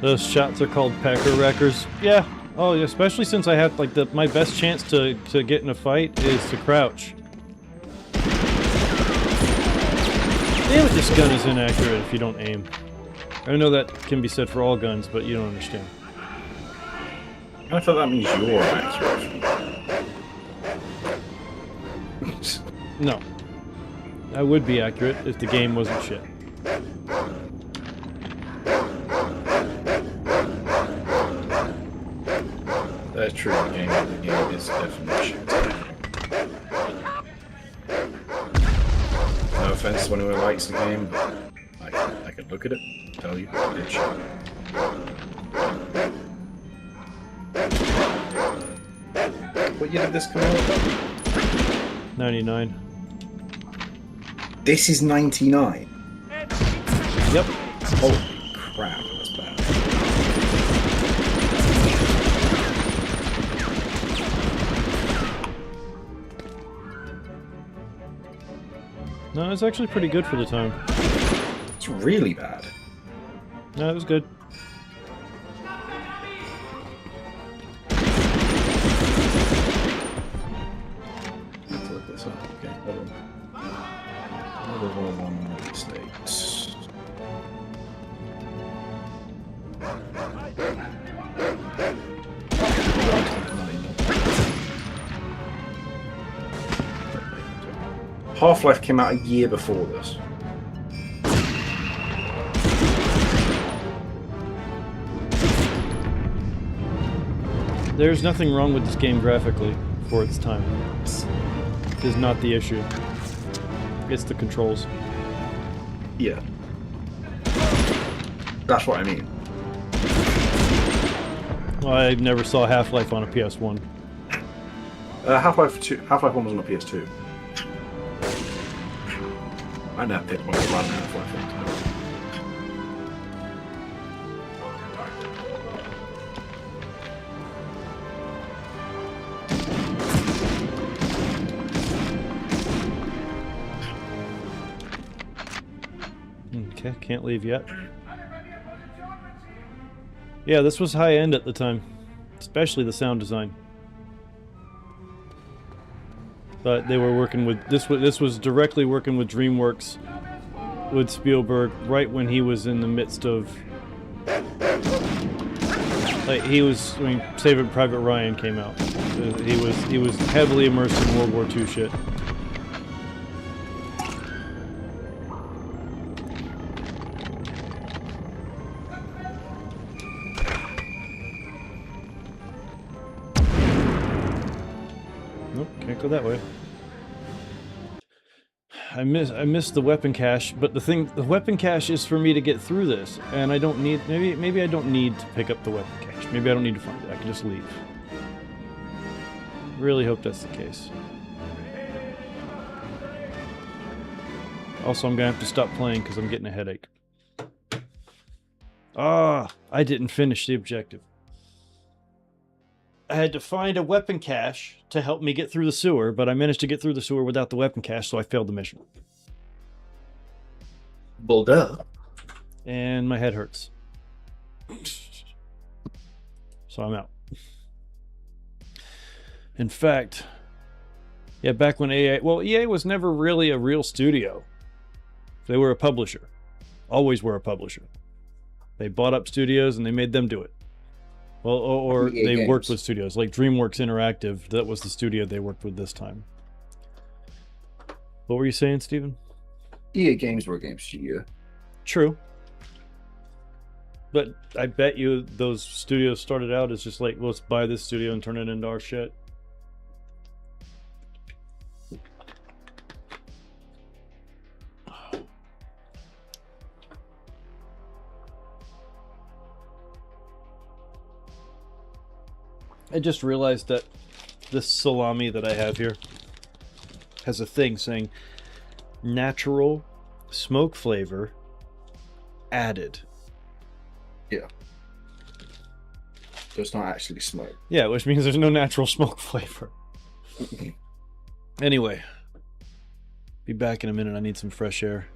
Those shots are called pecker wreckers. Yeah. Oh, especially since I have like my best chance to get in a fight is to crouch. Damn it, this gun is inaccurate if you don't aim. I know that can be said for all guns, but you don't understand. I thought that means you're accurate. No. I would be accurate if the game wasn't shit. That's true. The game is definitely shit. No offense to anyone who likes the game, but I could look at it and tell you it's shit. What year did this come out? 99. This is 99. Yep. Holy crap, that's bad. No, it's actually pretty good for the time. It's really bad. No, it was good. Let's look this up. Okay, hold on. Another one of the states. Half-Life came out a year before this. There's nothing wrong with this game graphically for its time. It is not the issue. It's the controls. Yeah. That's what I mean. Well, I never saw Half-Life on a PS1. Half-Life 1 was on a PS2. I never picked one to run Half-Life 1. Okay, can't leave yet. Yeah, this was high end at the time, especially the sound design. But they were working with this was directly working with DreamWorks with Spielberg right when he was in the midst of Saving Private Ryan came out. He was heavily immersed in World War II shit. Nope, can't go that way. I miss the weapon cache, but the weapon cache is for me to get through this, and I don't need maybe I don't need to pick up the weapon cache. Maybe I don't need to find it. I can just leave. Really hope that's the case. Also, I'm gonna have to stop playing because I'm getting a headache. Ah, I didn't finish the objective. I had to find a weapon cache to help me get through the sewer, but I managed to get through the sewer without the weapon cache, so I failed the mission. Well, duh. and my head hurts. So I'm out. In fact, yeah, back when EA was never really a real studio. They were a publisher. Always were a publisher. They bought up studios and they made them do it. Well, or EA they Games. worked with studios like DreamWorks Interactive. That was the studio they worked with this time. What were you saying, Steven? EA Games were a game studio. True. But I bet you those studios started out as just like, let's buy this studio and turn it into our shit. I just realized that this salami that I have here has a thing saying natural smoke flavor added. Yeah. So it's not actually smoke. Yeah, which means there's no natural smoke flavor. Anyway, be back in a minute. I need some fresh air.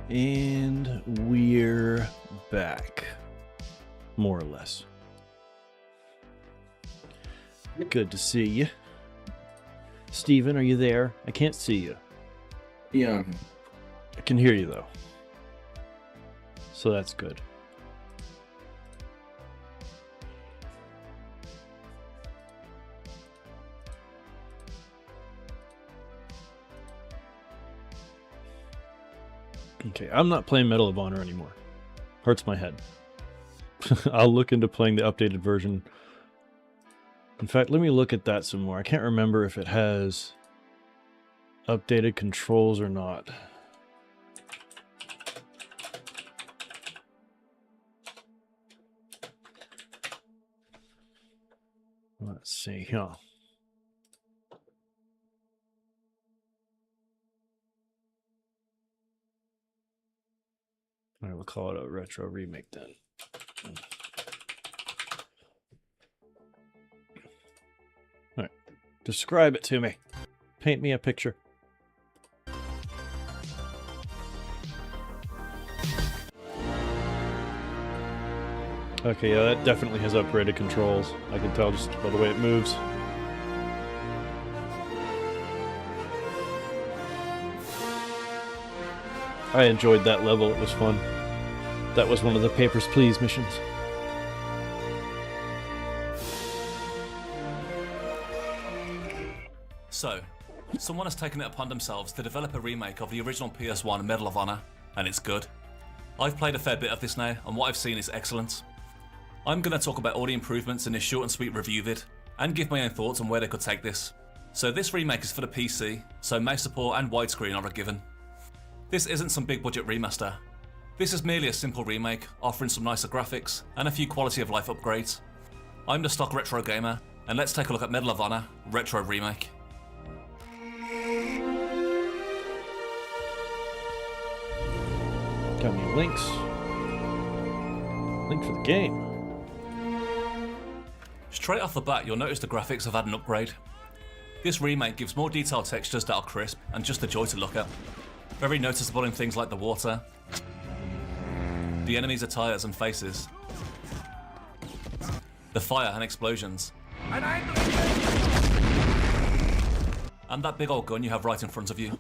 And we're back. More or less. Good to see you. Steven, are you there? I can't see you. Yeah. I can hear you, though. So that's good. Okay, I'm not playing Medal of Honor anymore. Hurts my head. I'll look into playing the updated version. In fact, let me look at that some more. I can't remember if it has updated controls or not. Let's see here. All right, we'll call it a retro remake then. All right, describe it to me. Paint me a picture. Okay, yeah, that definitely has upgraded controls. I can tell just by the way it moves. I enjoyed that level, it was fun. That was one of the Papers, Please missions. So, someone has taken it upon themselves to develop a remake of the original PS1 Medal of Honor, and it's good. I've played a fair bit of this now, and what I've seen is excellent. I'm going to talk about all the improvements in this short and sweet review vid, and give my own thoughts on where they could take this. So this remake is for the PC, so mouse support and widescreen are a given. This isn't some big budget remaster. This is merely a simple remake, offering some nicer graphics and a few quality of life upgrades. I'm the stock retro gamer, and let's take a look at Medal of Honor Retro Remake. Got me links. Link for the game. Straight off the bat, you'll notice the graphics have had an upgrade. This remake gives more detailed textures that are crisp and just a joy to look at. Very noticeable in things like the water, the enemies' attires and faces, the fire and explosions, and that big old gun you have right in front of you.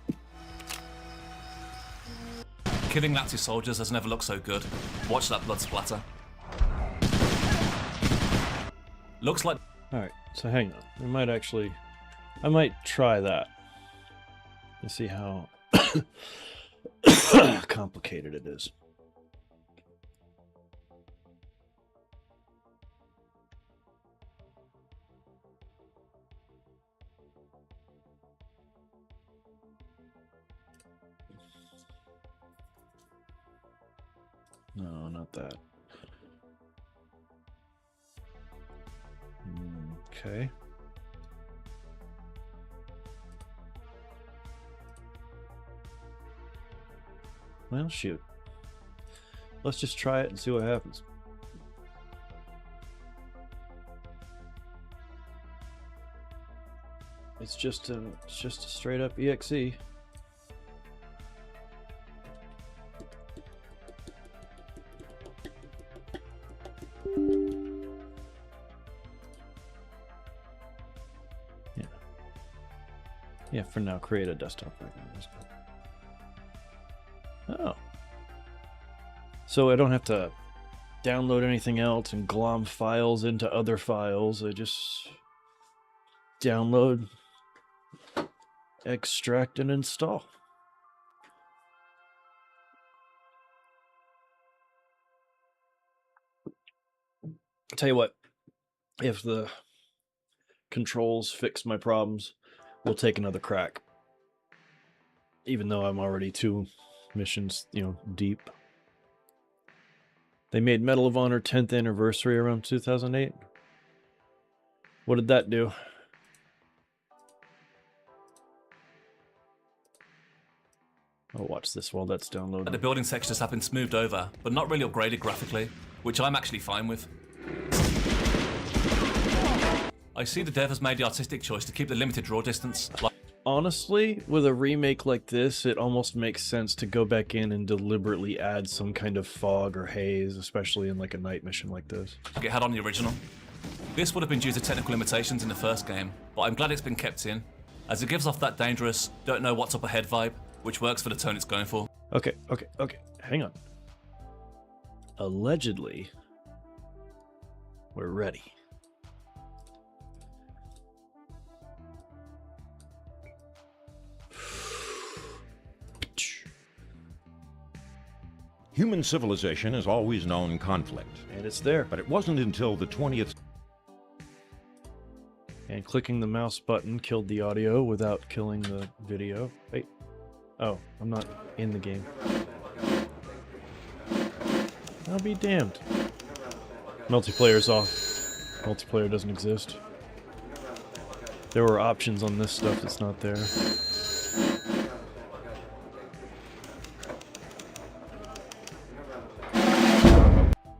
Killing Nazi soldiers has never looked so good. Watch that blood splatter. Looks like... Alright, so hang on. We might actually... I might try that. Let's see how complicated it is. No, not that. Okay. Well, shoot. Let's just try it and see what happens. It's just a straight up EXE. Yeah, for now, create a desktop program. Oh. So I don't have to download anything else and glom files into other files. I just download, extract, and install. I'll tell you what, if the controls fix my problems, we'll take another crack. Even though I'm already 2 missions, deep. They made Medal of Honor 10th anniversary around 2008. What did that do? I'll watch this while that's downloading. the building textures have been smoothed over, but not really upgraded graphically, which I'm actually fine with. I see the dev has made the artistic choice to keep the limited draw distance. honestly, with a remake like this, it almost makes sense to go back in and deliberately add some kind of fog or haze, especially in like a night mission like this. Get had on the original. This would have been due to technical limitations in the first game, but I'm glad it's been kept in, as it gives off that dangerous, don't know what's up ahead vibe, which works for the tone it's going for. Okay, hang on. Allegedly, we're ready. Human civilization has always known conflict, And it's there. but it wasn't until the 20th And clicking the mouse button killed the audio without killing the video. Wait. Oh, I'm not in the game. I'll be damned. Multiplayer's off. Multiplayer doesn't exist. There were options on this stuff that's not there.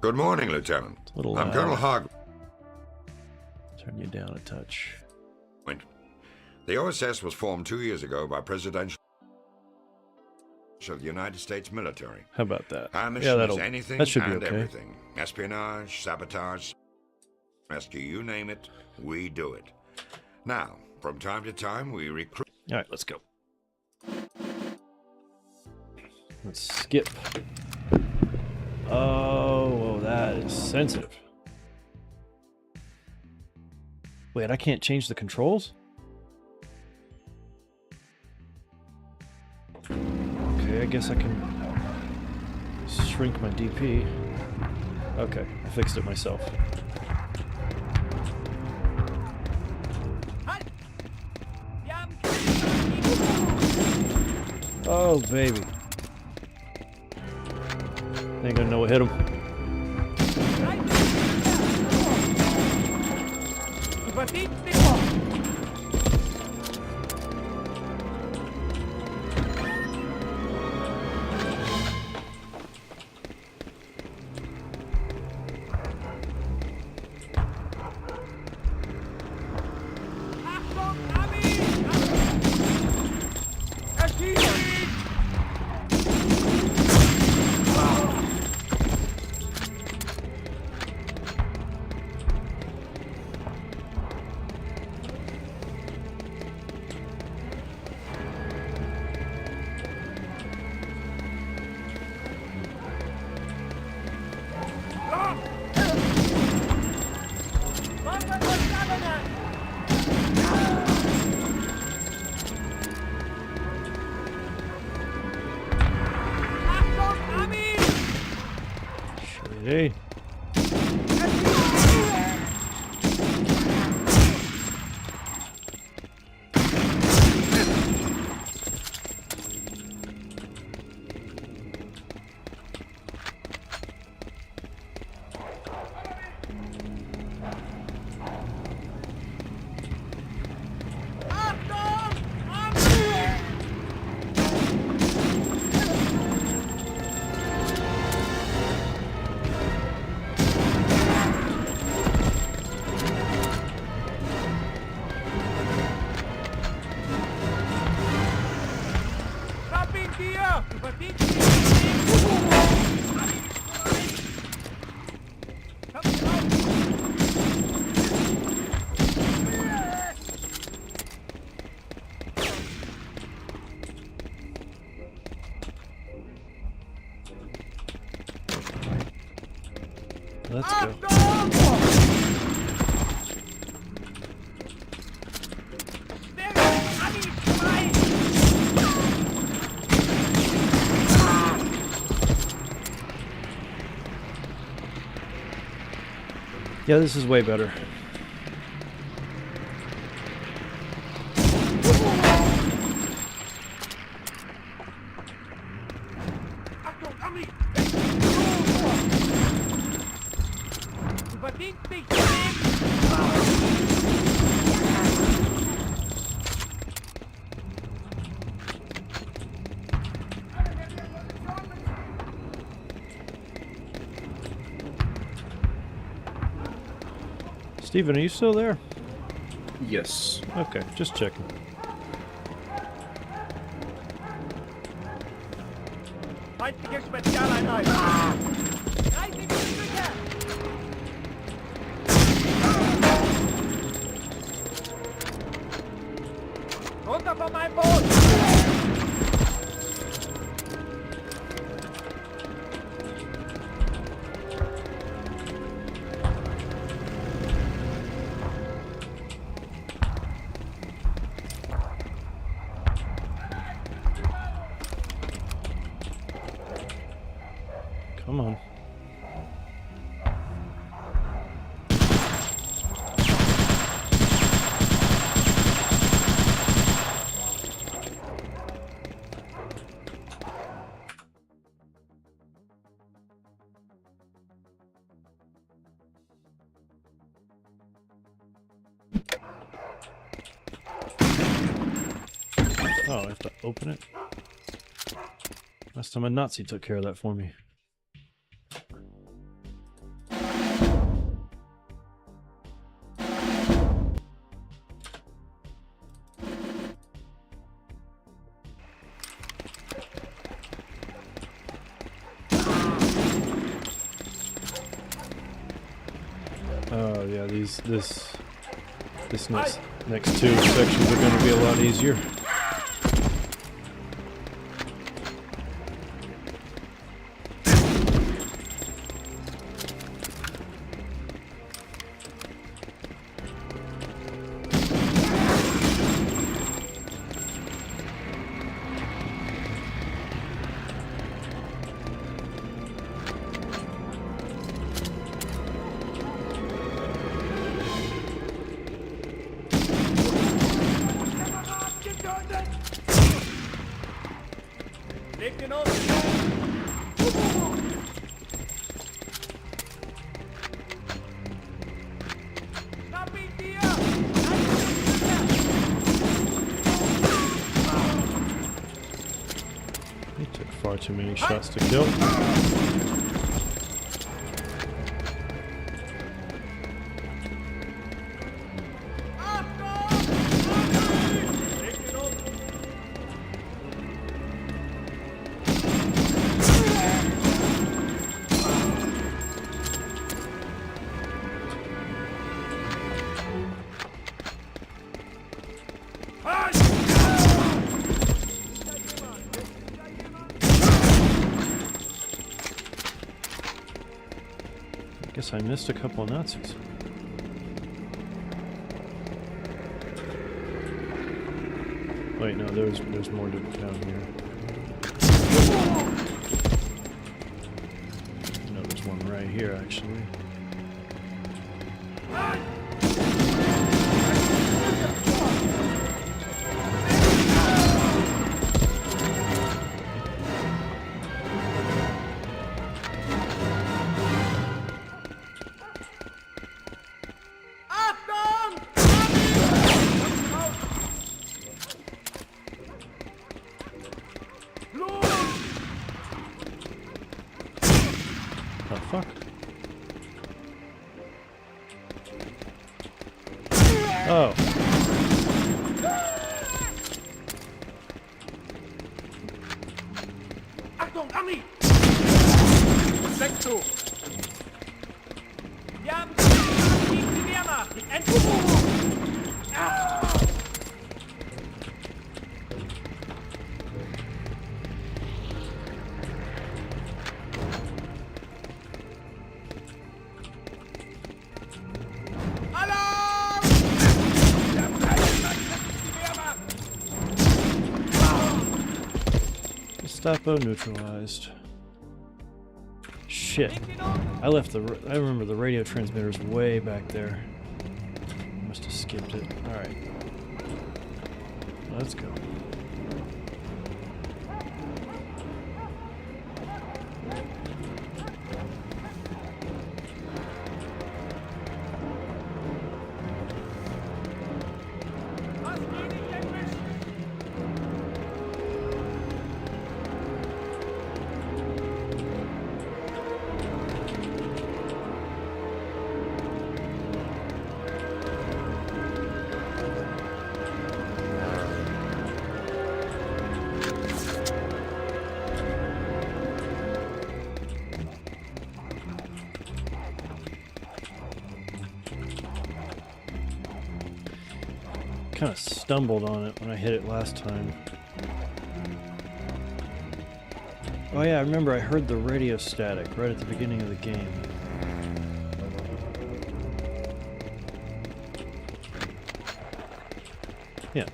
Good morning, Lieutenant. Little I'm loud. Colonel Hog. Turn you down a touch. The OSS was formed 2 years ago by presidential of the United States military. How about that? Our mission is anything that should be and okay. everything. Espionage, sabotage, rescue, you name it, we do it. Now, from time to time, we recruit. All right, let's go. Let's skip. Oh, that is sensitive. Wait, I can't change the controls? Okay, I guess I can shrink my DP. Okay, I fixed it myself. Oh, baby. Ain't gonna know what hit him. Hey. Let's go. Yeah, this is way better. Steven, are you still there? Yes. Okay, just checking. Feindliche Spezialeinheit! Greif in die Stücke! Runter von meinem Boot! Come on. Oh, I have to open it? Last time a Nazi took care of that for me. Oh yeah, this next two sections are going to be a lot easier. Leg den auf! Schnapp ihn dir! He took far too many shots to kill. Guess I missed a couple of Nazis. Wait, no, there's more down here. No, there's one right here actually. Oh fuck. Oh. Achtung, Ami! Weg zu! Wir haben gegen die Wehrmacht mit Gestapo neutralized. Shit. I remember the radio transmitter's way back there. Must have skipped it. Alright. Let's go. kind of stumbled on it when I hit it last time. Oh yeah, I remember I heard the radio static right at the beginning of the game. Yeah.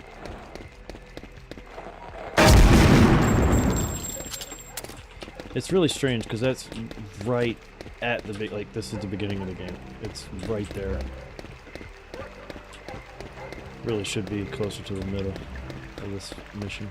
It's really strange because that's right at the big, like this is the beginning of the game. It's right there. Really should be closer to the middle of this mission.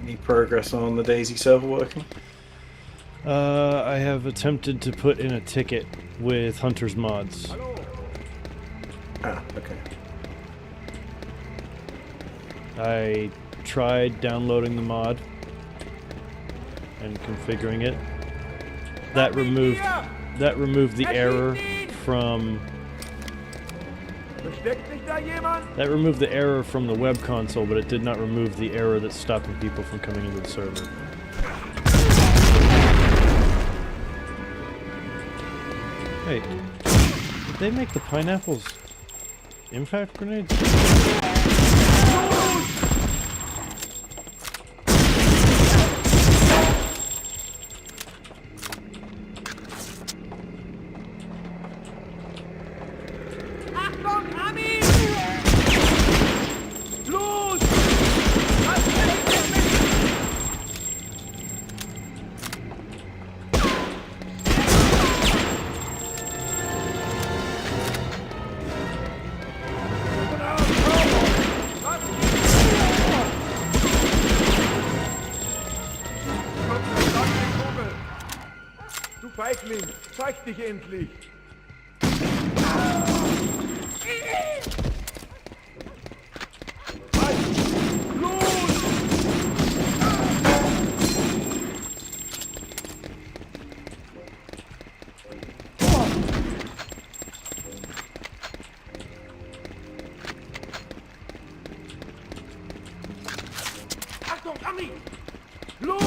Any progress on the Daisy server working? I have attempted to put in a ticket with Hunter's mods. Ah, okay. I tried downloading the mod and configuring it. That removed the error from Versteckt sich da jemand? that removed the error from the web console, but it did not remove the error that's stopping people from coming into the server. Wait, did they make the pineapples impact grenades? Achtung, Ami! Los! Was ist denn mit? Du Feigling, zeig dich endlich! Achtung, Ami! Los!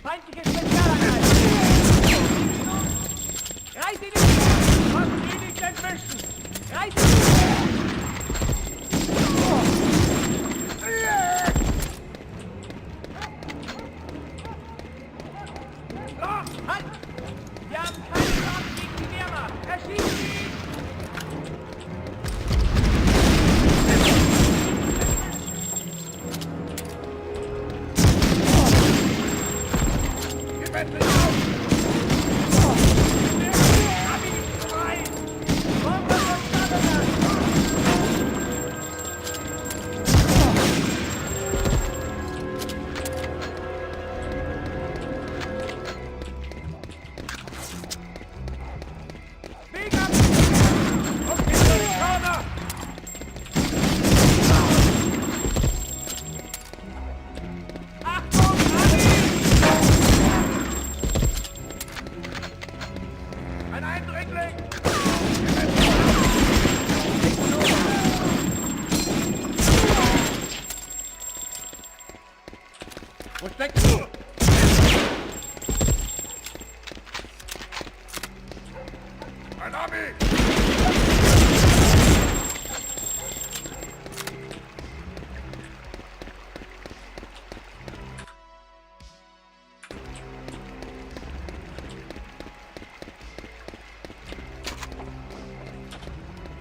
Feindliche Spezialeinheit! Reiß ihn nicht! Lass ihn nicht entwischen! Reiß ihn nicht! Los, halt! Wir haben keine Chance gegen die Wehrmacht! Erschießt ihn! Ein Eindringling! Wo steckst du? Ein Ami!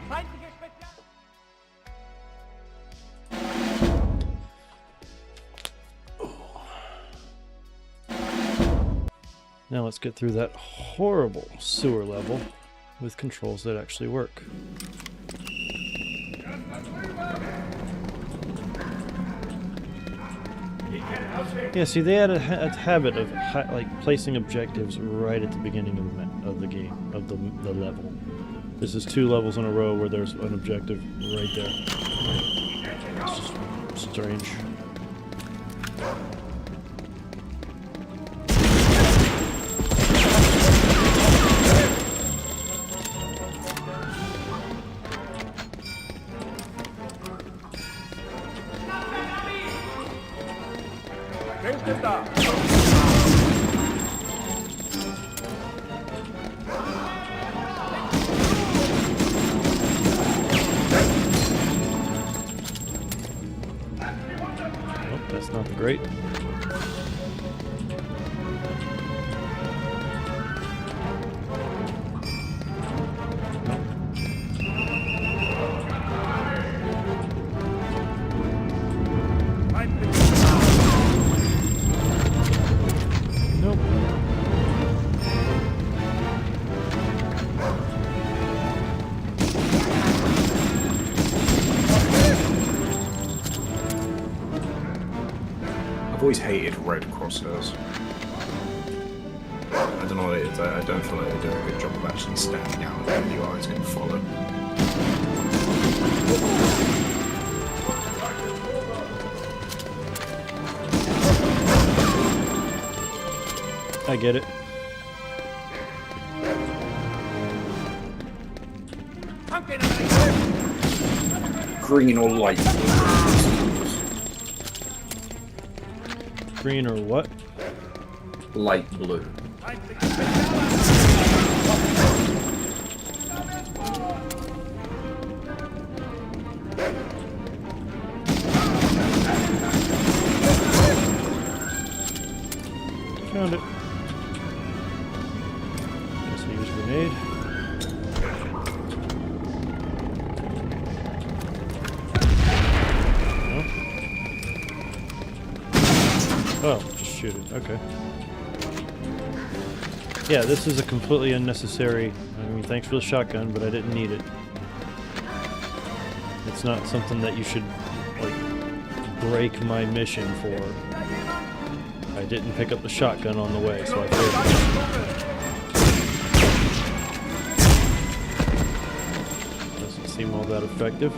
Feindliche Spezial... Now let's get through that horrible sewer level with controls that actually work. Yeah, see, they had a habit of like placing objectives right at the beginning of the game, of the level. This is 2 levels in a row where there's an objective right there. It's just strange. Nope, that's not the great. Nope. I've always hated red crosshairs. I don't know what it is. I don't feel like they do a good job of actually standing out when your eyes get followed. I get it. Green or light Green or what? blue? Light blue. Found it. Guess I use grenade. No. Oh, just shoot it. Okay. Yeah, this is a completely unnecessary. I mean, thanks for the shotgun, but I didn't need it. It's not something that you should, like, break my mission for. I didn't pick up the shotgun on the way, so I failed. Doesn't seem all that effective.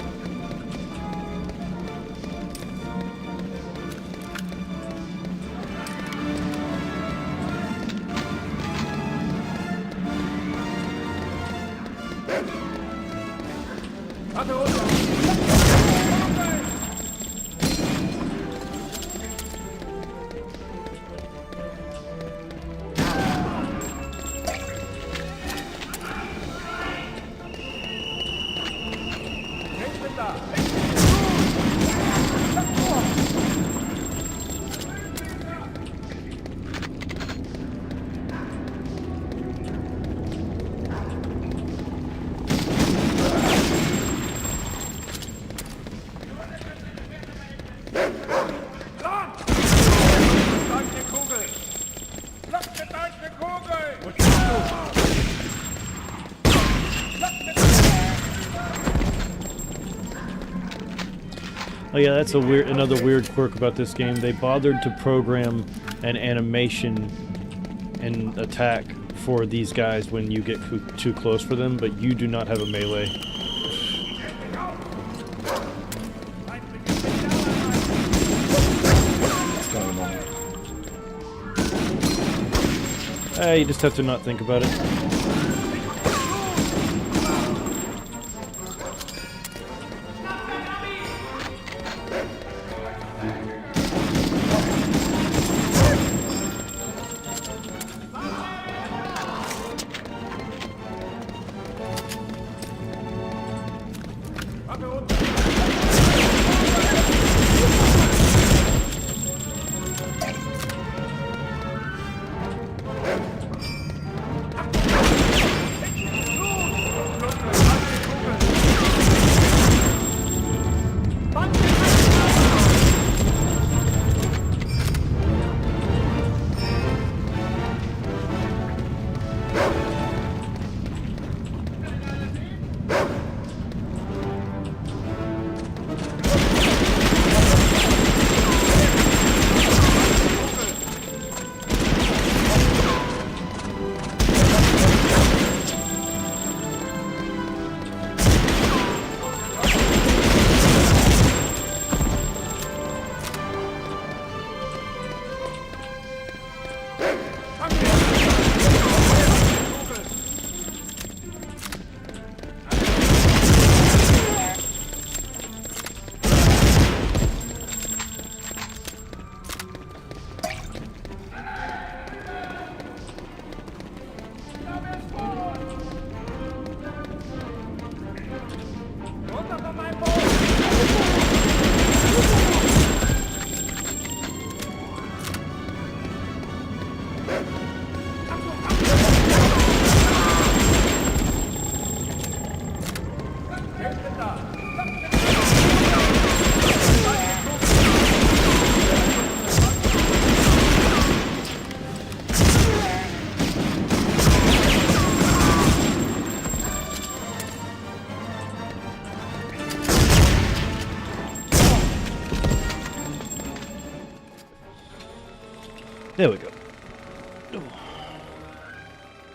Oh yeah, that's another weird quirk about this game. They bothered to program an animation and attack for these guys when you get too close for them, but you do not have a melee. You just have to not think about it. There we go.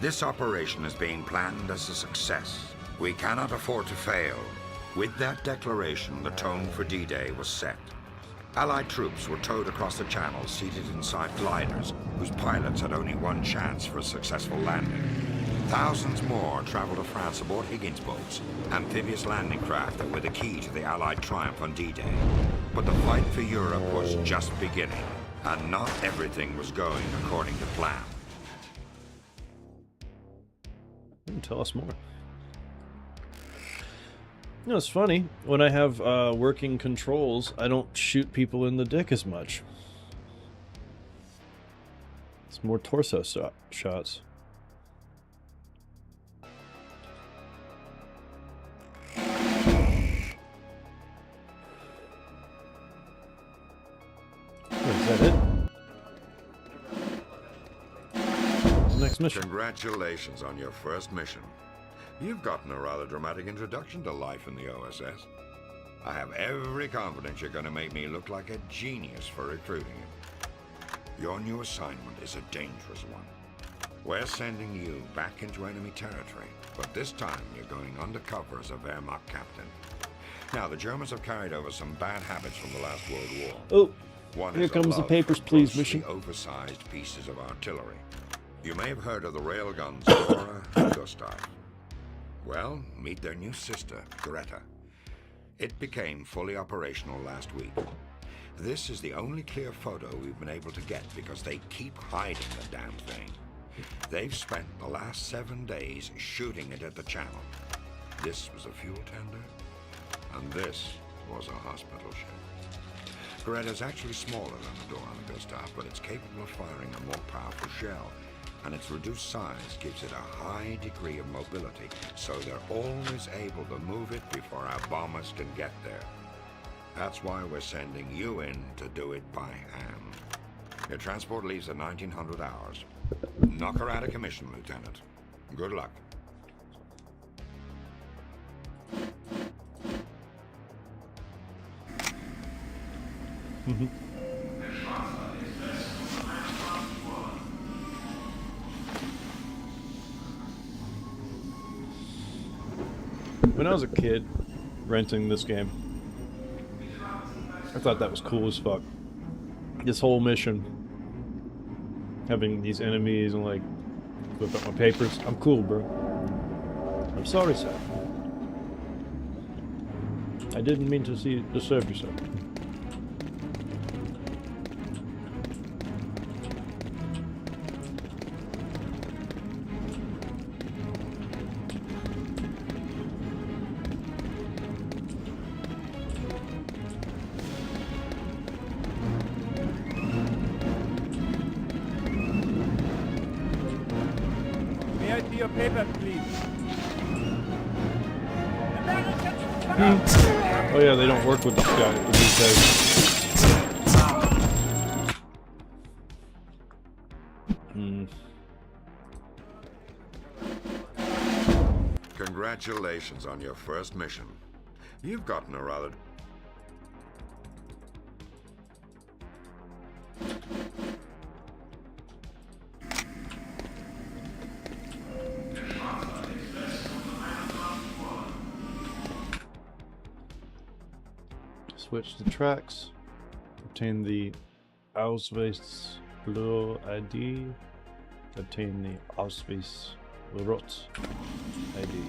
This operation is being planned as a success. We cannot afford to fail. With that declaration, the tone for D-Day was set. Allied troops were towed across the channel, seated inside gliders, whose pilots had only one chance for a successful landing. Thousands more traveled to France aboard Higgins boats, amphibious landing craft that were the key to the Allied triumph on D-Day. But the fight for Europe was just beginning, and not everything was going according to plan. Tell us more. You know, it's funny, when I have working controls, I don't shoot people in the dick as much. It's more torso shots. Is that it? Next mission. Congratulations on your first mission. You've gotten a rather dramatic introduction to life in the OSS. I have every confidence you're going to make me look like a genius for recruiting you. Your new assignment is a dangerous one. We're sending you back into enemy territory, but this time you're going undercover as a Wehrmacht captain. Now, the Germans have carried over some bad habits from the last World War. Oh, One here is a comes the love papers, for please, grossly mission. oversized pieces of artillery. You may have heard of the railguns Aurora and Gustav. Well, meet their new sister, Greta. It became fully operational last week. This is the only clear photo we've been able to get because they keep hiding the damn thing. They've spent the last 7 days shooting it at the channel. This was a fuel tender, and this was a hospital ship. Greta's actually smaller than the door on the Gustav, but it's capable of firing a more powerful shell, and its reduced size gives it a high degree of mobility, so they're always able to move it before our bombers can get there. That's why we're sending you in to do it by hand. Your transport leaves at 1900 hours. Knock her out of commission, Lieutenant. Good luck. When I was a kid, renting this game, I thought that was cool as fuck. This whole mission, having these enemies and like, whip up my papers. I'm cool, bro. I'm sorry, sir. I didn't mean to disturb you, sir. May I see your papers, please? Oh yeah, they don't work with this guy these days. Congratulations on your first mission. You've gotten a rather... Switch the tracks. Obtain the Ausweis Blue ID. Obtain the Ausweis Rot ID.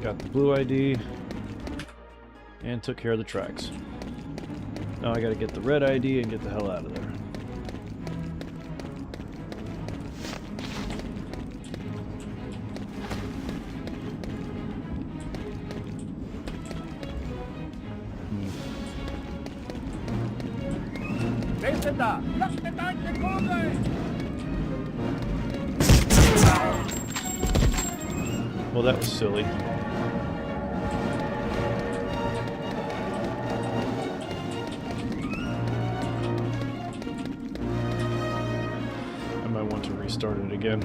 Got the blue ID and took care of the tracks. Now I gotta get the red ID and get the hell out of there. Wer ist denn da? Lass mir deine Kugel! Well, that was silly. started again.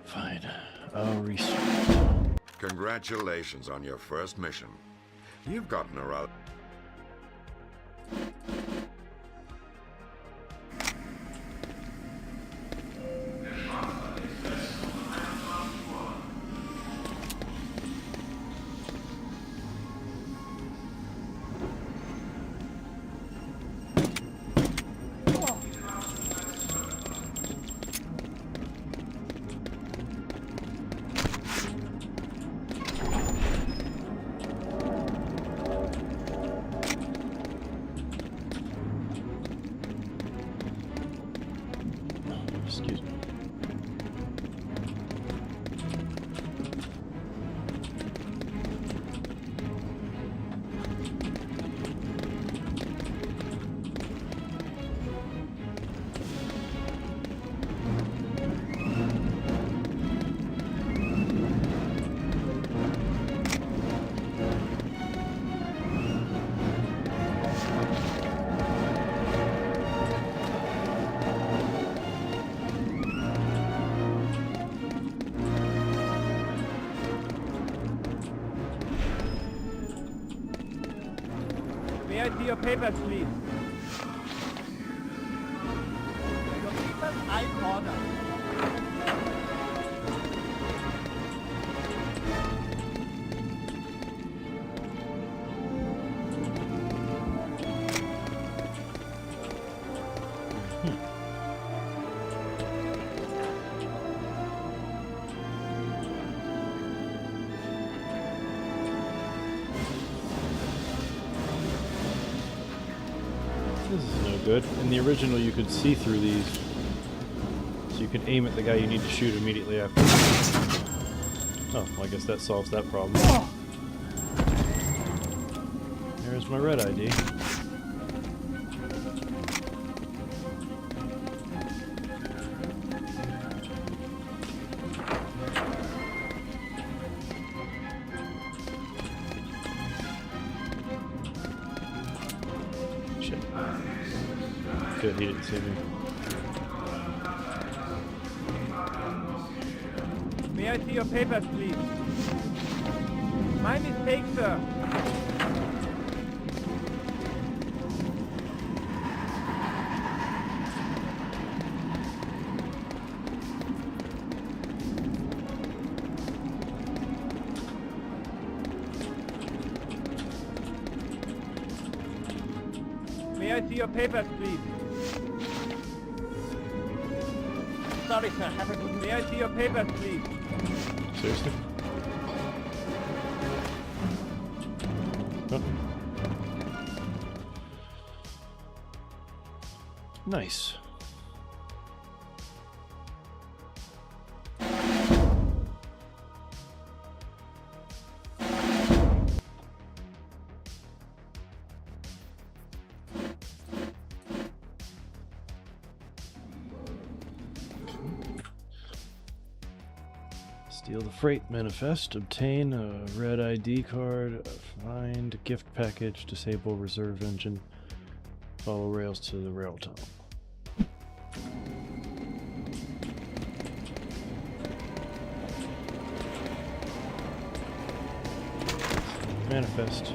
Fine. I'll restart. Congratulations on your first mission. You've gotten a rather... Excuse me. May I see your papers, please? Your papers I ordered. This is no good. In the original, you could see through these. So you can aim at the guy you need to shoot immediately after. Oh, well, I guess that solves that problem. There's my red ID. Shit. Good, he didn't see me. May I see your papers, please? My mistake, sir. May I see your papers, please? Sorry, sir. Have a good... May I see your papers, please? Seriously? Huh. Nice. Steal the freight manifest, obtain a red ID card, find gift package, disable reserve engine, follow rails to the rail tunnel. Manifest.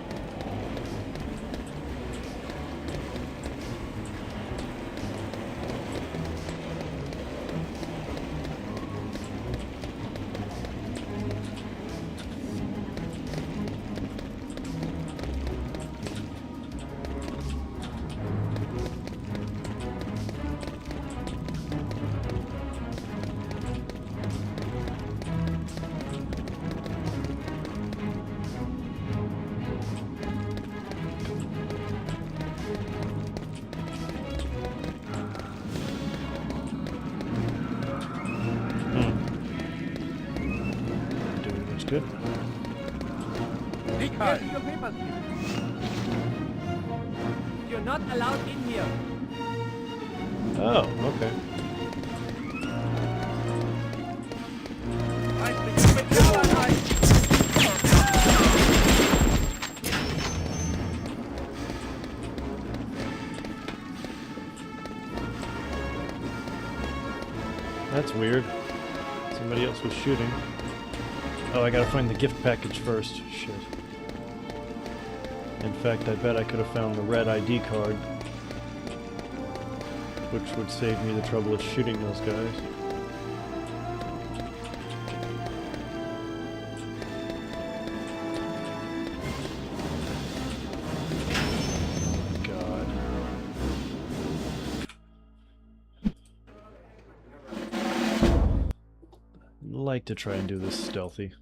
Doing looks good. May I see your papers, please? You're not allowed in here. Oh, okay. That's weird. Somebody else was shooting. Oh, I gotta find the gift package first. Shit. In fact, I bet I could have found the red ID card, which would save me the trouble of shooting those guys. God. I'd like to try and do this stealthy.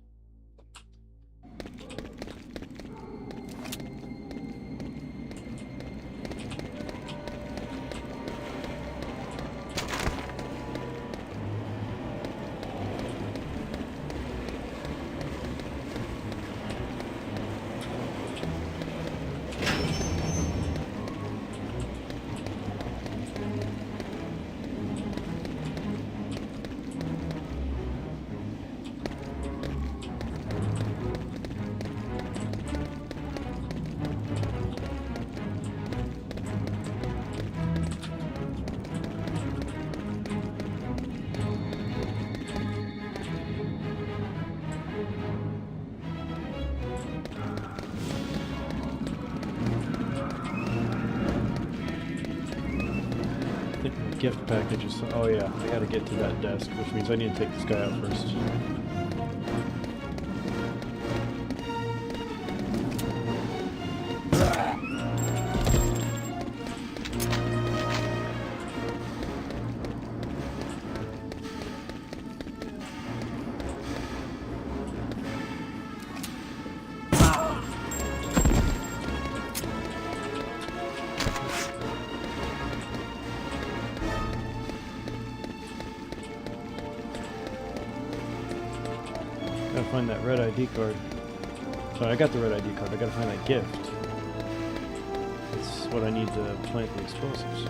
Gift packages. Oh yeah, I gotta get to that desk, which means I need to take this guy out first. Gotta find that red ID card. So I got the red ID card. I gotta find that gift. That's what I need to plant the explosives.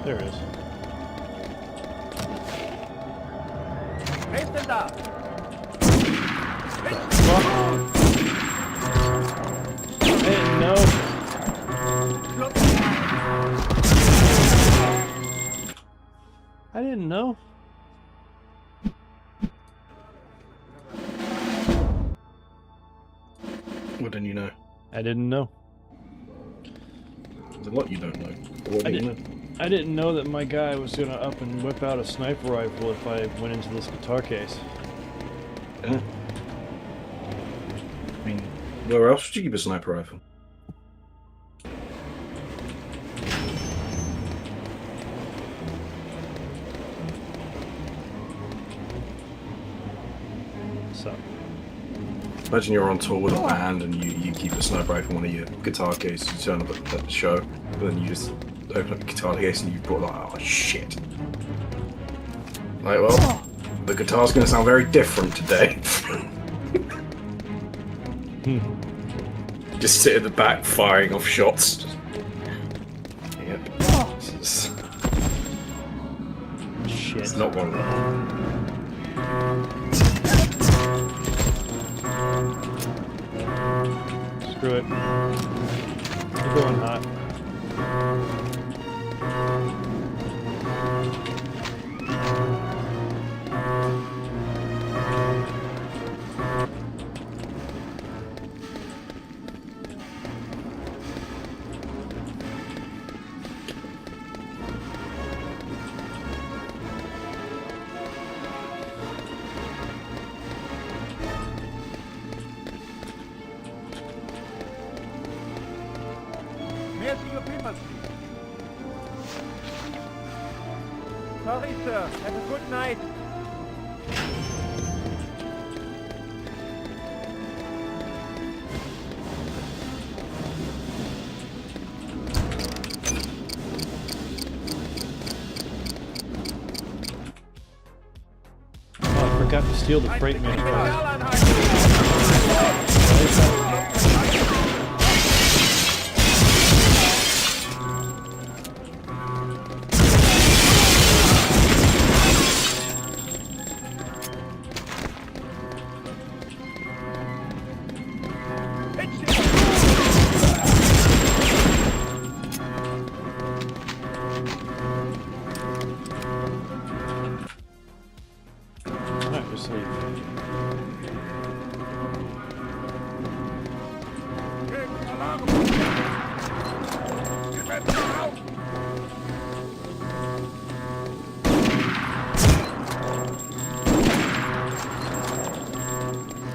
There it is. Wer ist denn da? I didn't know. I didn't know. What didn't you know? I didn't know. There's a lot you don't know. What I didn't you didn't. know? I didn't know that my guy was gonna up and whip out a sniper rifle if I went into this guitar case. Yeah. I mean, where else would you keep a sniper rifle? So, Imagine you're on tour with a band and you keep a sniper rifle in one of your guitar cases, you turn up at the show, but then you just open up the guitar case and you've brought like, oh shit. Like, well, the guitar's gonna sound very different today. Just sit at the back firing off shots. Yep. shit. It's not one wrong. Screw it. You're going hot. May I see your papers, please? Sorry, sir. Have a good night. forgot to steal the freight manifest. Alright, just leave.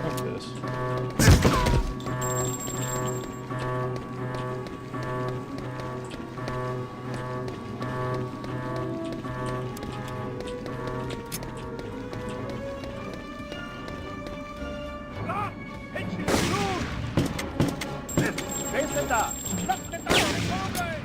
Fuck this. Wer ist denn da? Lass den da vorne!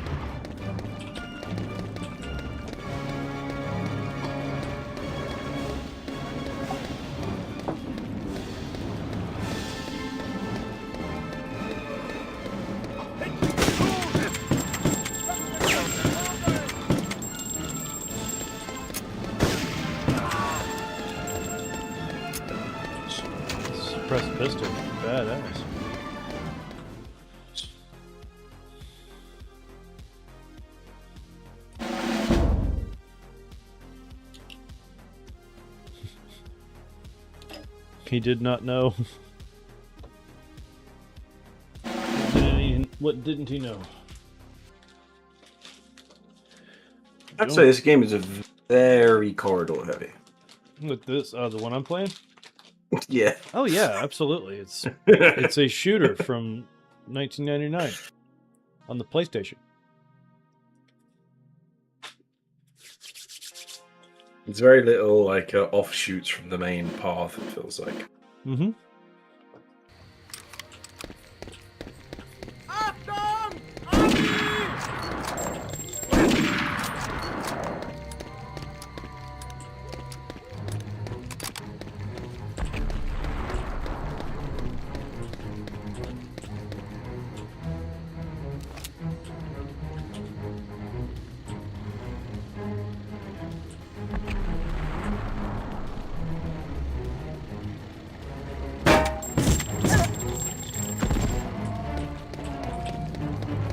Suppressed pistol. Badass. He did not know. What didn't he know? I'd say this game is a very corridor heavy. With this, the one I'm playing? Yeah. Oh yeah, absolutely. It's a shooter from 1999 on the PlayStation. It's very little like offshoots from the main path, it feels like. Mm-hmm. Achtung! Abi!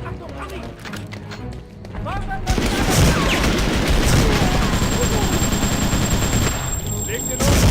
Achtung, Abi! Leg den los!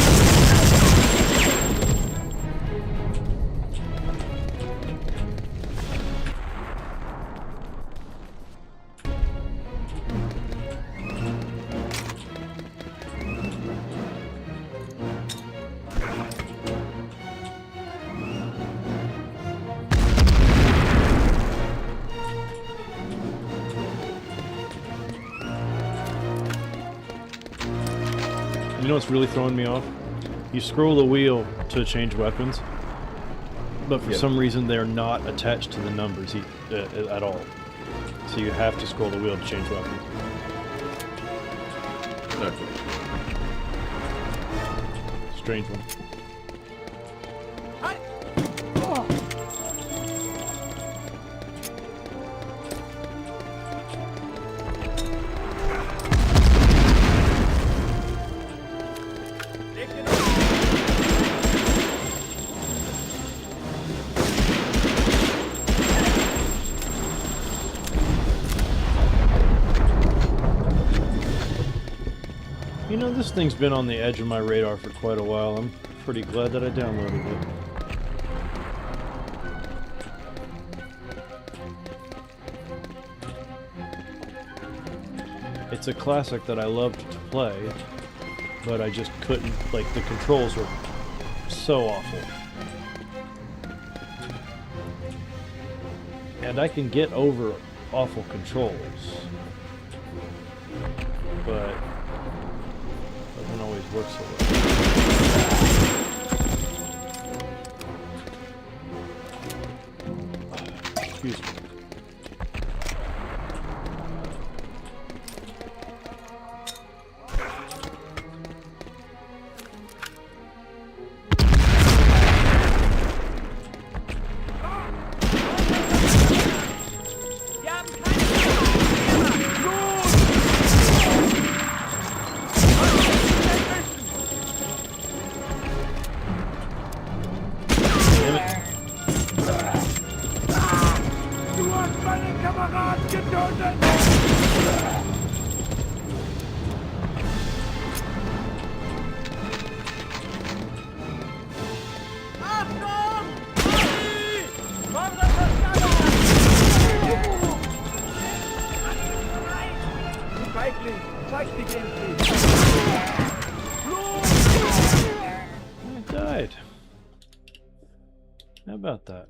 You know what's really throwing me off? You scroll the wheel to change weapons, but for some reason they're not attached to the numbers at all. So you have to scroll the wheel to change weapons. Okay. Strange one. Leg den los! You know, this thing's been on the edge of my radar for quite a while. I'm pretty glad that I downloaded it. It's a classic that I loved to play, but I just couldn't, like, the controls were so awful. And I can get over awful controls, but doesn't always work so well. Excuse me. I died. How about that?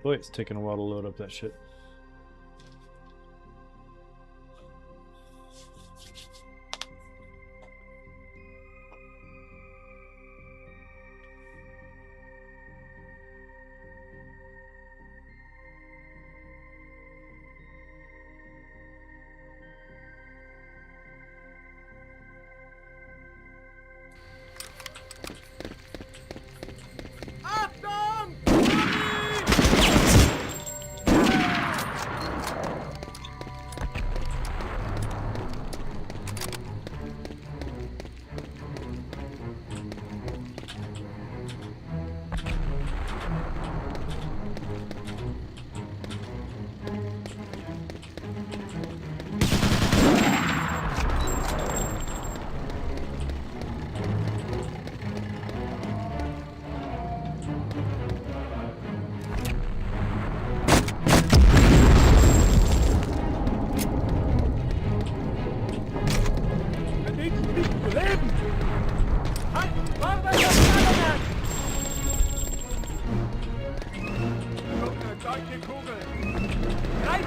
Boy, it's taking a while to load up that shit. Achtung! Vernichten nicht zu leben! Halt! Vorwärts auf Feuerwerk! Junge, deutsche Kugel! Greif!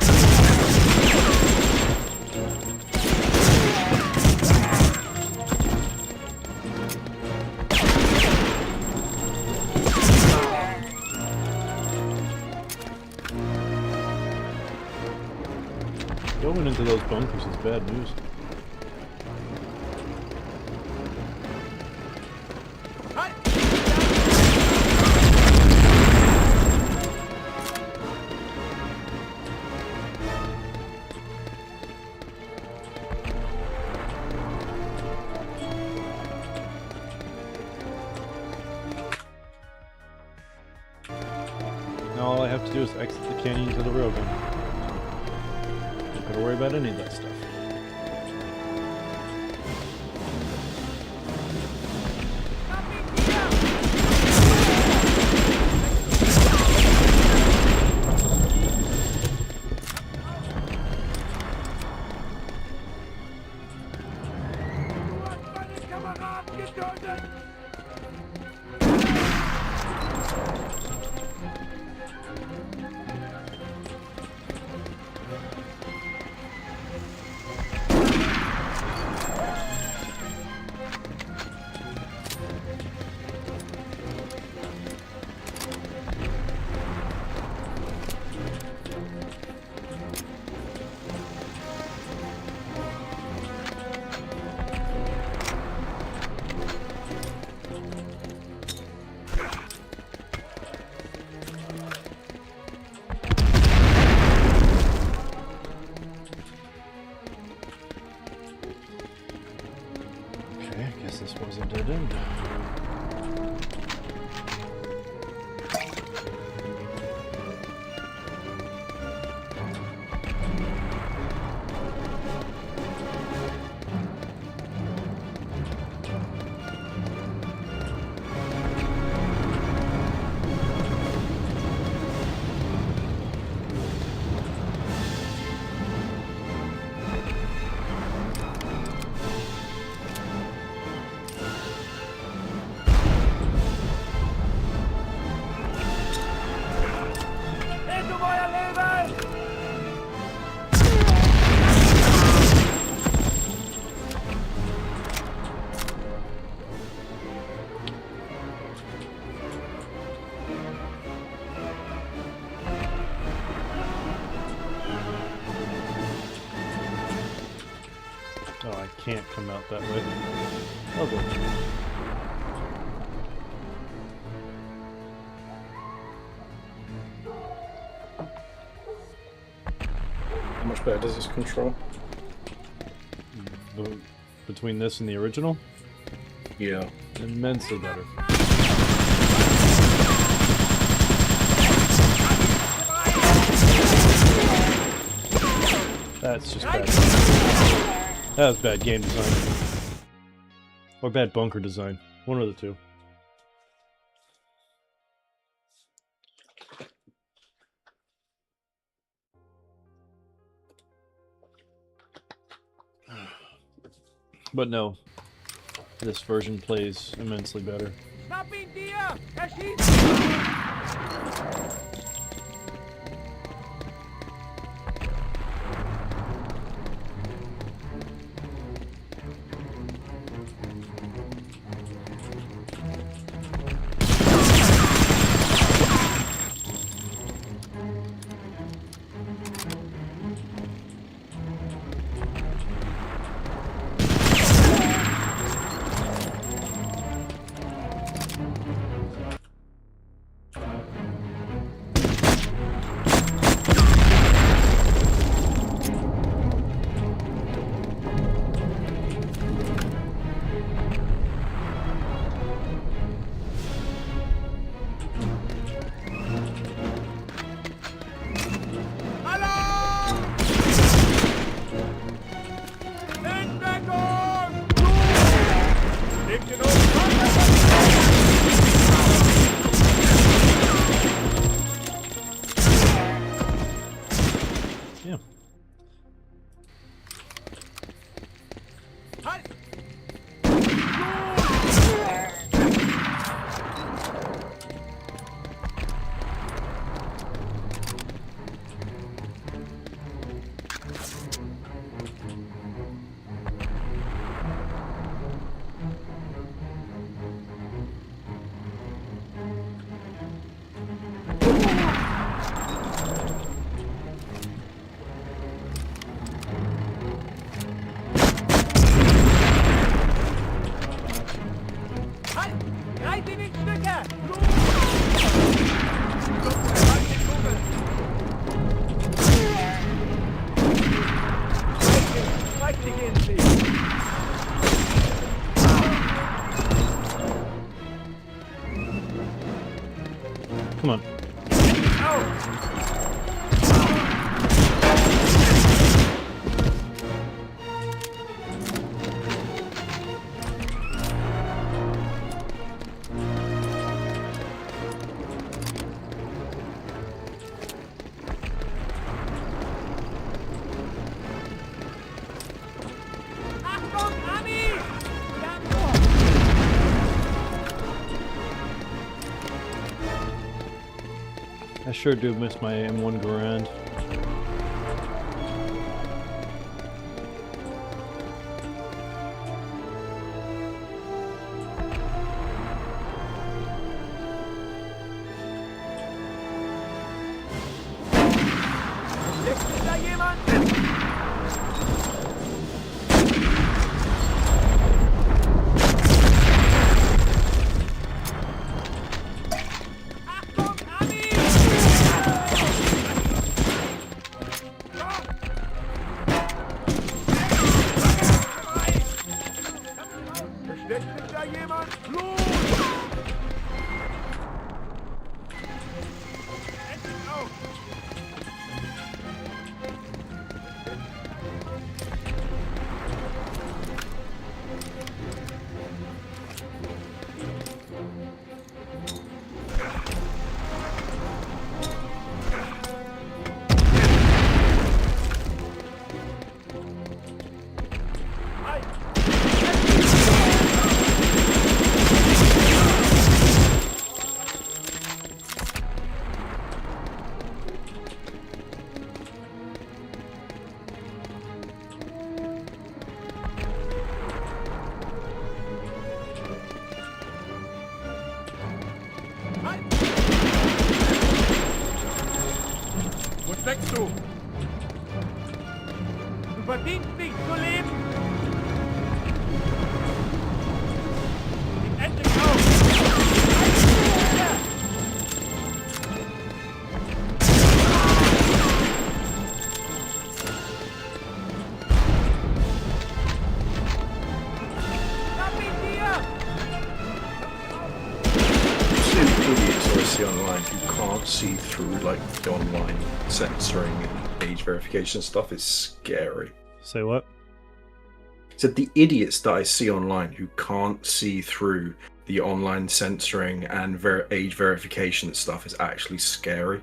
Going into those bunkers is bad news. Now all I have to do is exit the canyon to the railgun. Don't gotta worry about any of that stuff. Du hast meinen Kameraden getötet! Okay, I guess this was a dead end. Geht um euer Leben! Oh, I can't come out that way. Oh, boy. How much better does this control? Between this and the original, Yeah. immensely better. That's just bad. That was bad game design. Or bad bunker design. One of the two. But no, this version plays immensely better. Schnapp ihn dir! Er schießt! Yeah. Halt! Halt! Greif ihn in Stücke! Halt die Kugel! Streich dich in sie! Come on. Achtung, Ami! I sure do miss my M1 Garand. Ist da jemand? Achtung, Ami! Versteckt sich da jemand? Los! Endlich auf! Wo steckst du? Du verdienst nicht zu leben! Gib endlich auf! Schnapp ihn dir! Two idiots I see online who can't see through like the online censoring and age verification stuff is scary. Say what? So the idiots that I see online who can't see through the online censoring and age verification stuff is actually scary.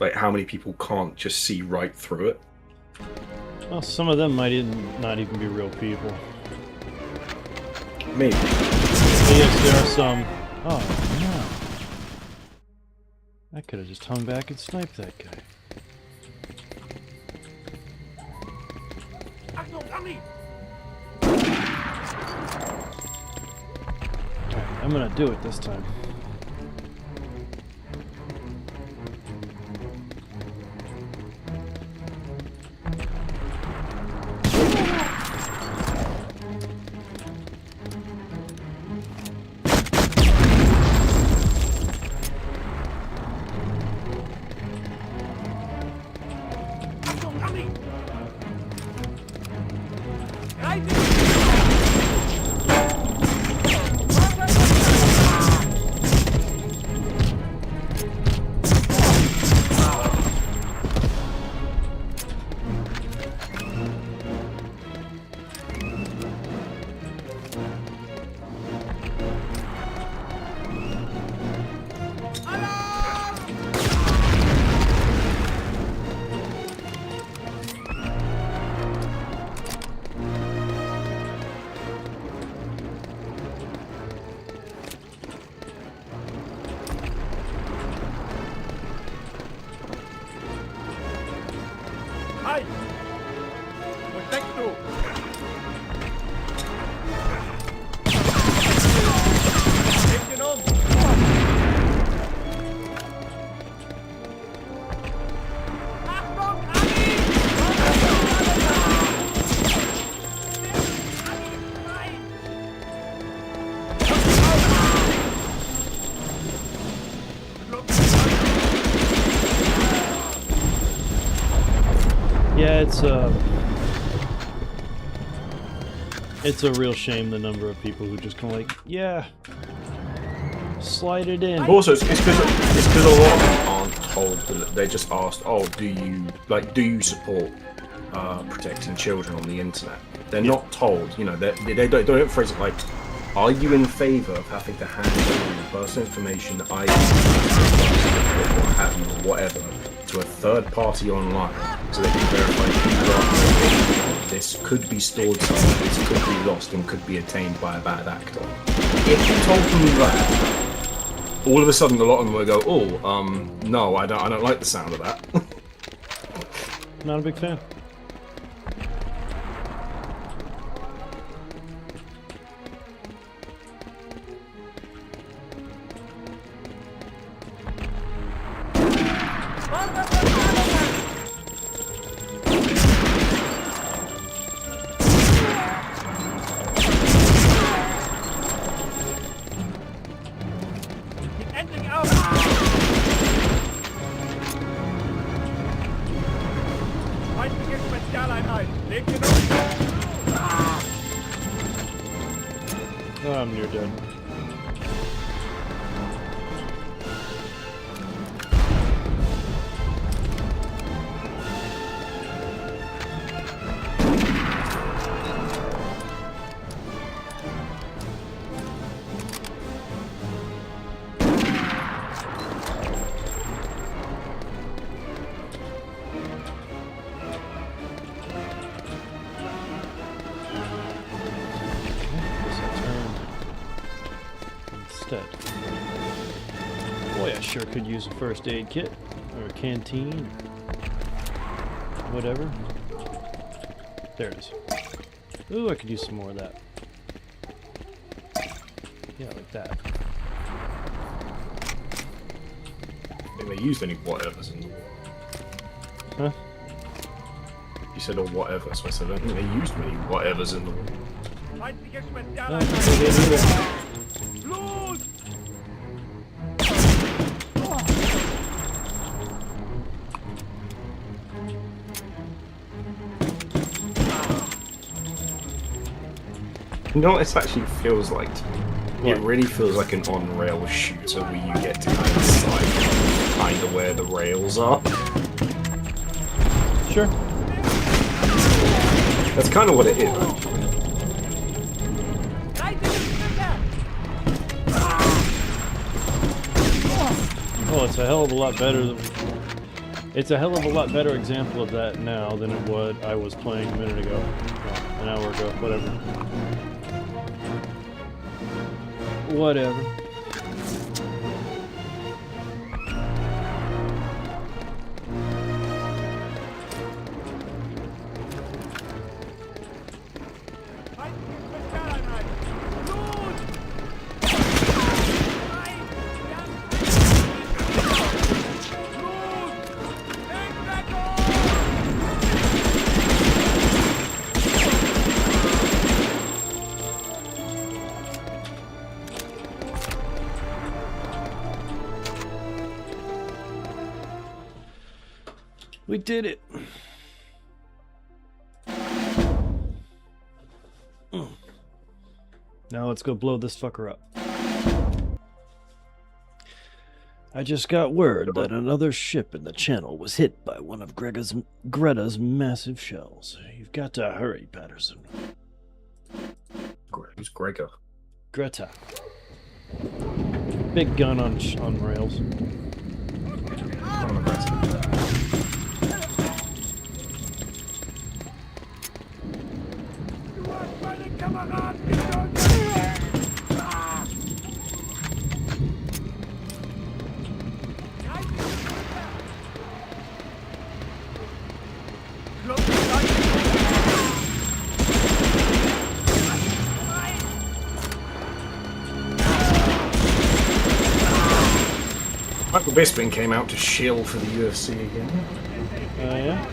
Like how many people can't just see right through it. Well, some of them might not even be real people. Maybe. But yes, there are some. Oh no! I could have just hung back and sniped that guy. Achtung, Ami! Alright, I'm gonna do it this time. Achtung, Ami! Greifen! Halt! Wo steckst du? Nimm ihn um! Achtung, Ami! Nein! Yeah, it's a real shame the number of people who just kind of like, yeah, slide it in. Also, it's because a lot of them aren't told. They're just asked, "Oh, do you support protecting children on the internet?" They're not told. You know, they don't phrase it like, "Are you in favour of having to hand over your personal information, ID, or what have you, or whatever, to a third party online so they can verify who you are? This could be stored somewhere. This could be lost and could be attained by a bad actor." If you told them that, all of a sudden a lot of them will go, "Oh, no, I don't like the sound of that." Not a big fan. Endlich auf! Feindliche Spezialeinheit! Legt ihn um! Oh, I'm near dead. Instead. Boy, I sure could use a first aid kit or a canteen, whatever. There it is. Ooh, I could use some more of that. Yeah, like that. I think they used any whatevers in the war. Huh? You said or whatever, so I said I don't think they used many whatevers in the war. Feindliche Oh, Spezialeinheit! Blut! You know what it actually feels like? What? It really feels like an on-rail shooter where you get to kind of slide kind of where the rails are. Sure. That's kind of what it is. Oh, it's a hell of a lot better than... It's a hell of a lot better example of that now than what I was playing a minute ago. Well, an hour ago, whatever. Whatever. We did it. Now let's go blow this fucker up. I just got word that another ship in the channel was hit by one of Greta's massive shells. You've got to hurry, Patterson. Who's Gregor? Greta. Big gun on rails. Michael Bisping came out to shill for the UFC again. Yeah?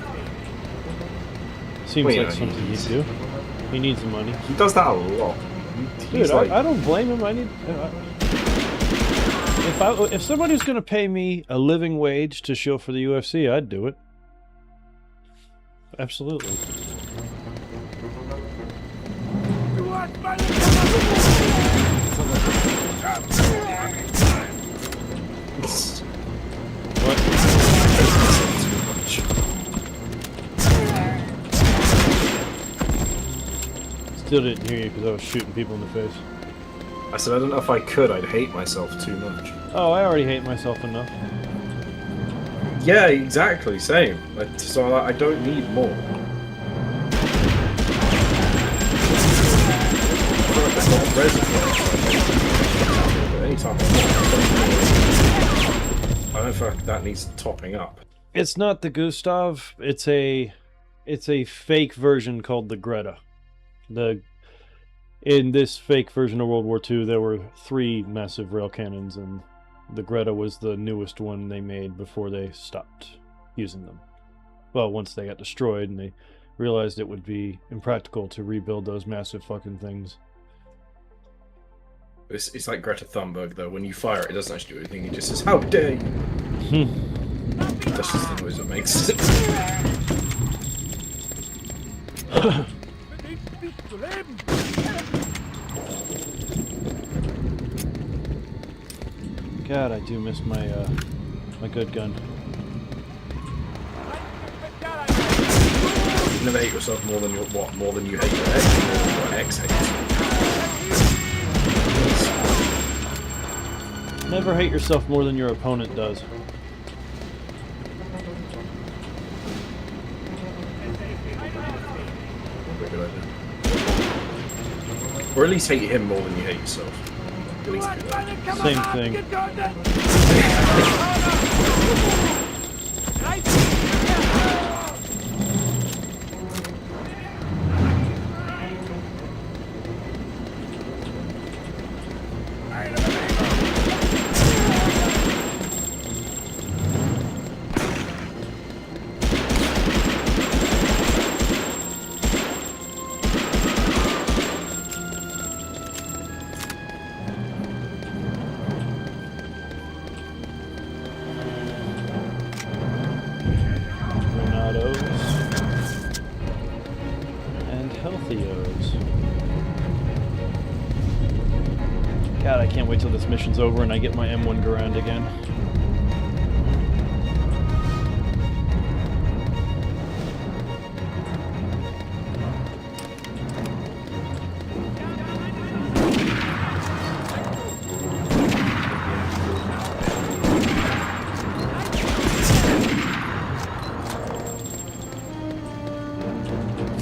Seems Well, you like know, something he'd do. He needs the money. He does that a lot. Dude, He's like, I don't blame him. If somebody's gonna pay me a living wage to show for the UFC, I'd do it. Absolutely. What? Still didn't hear you because I was shooting people in the face. I said, I don't know if I could. I'd hate myself too much. Oh, I already hate myself enough. Yeah, exactly. Same. So I don't need more. I don't feel like that needs topping up. It's not the Gustav. It's a fake version called the Greta. In this fake version of World War II, there were 3 massive rail cannons, and the Greta was the newest one they made before they stopped using them. Well, once they got destroyed and they realized it would be impractical to rebuild those massive fucking things. It's like Greta Thunberg, though. When you fire it, it doesn't actually do anything. It just says, "How dare you!" That's just the noise it makes. God, I do miss my my good gun. You never hate yourself more than more than you hate your ex, or your ex hates. Never hate yourself more than your opponent does. Or at least hate him more than you hate yourself. At least do that. Same thing. God, I can't wait till this mission's over and I get my M1 Garand again.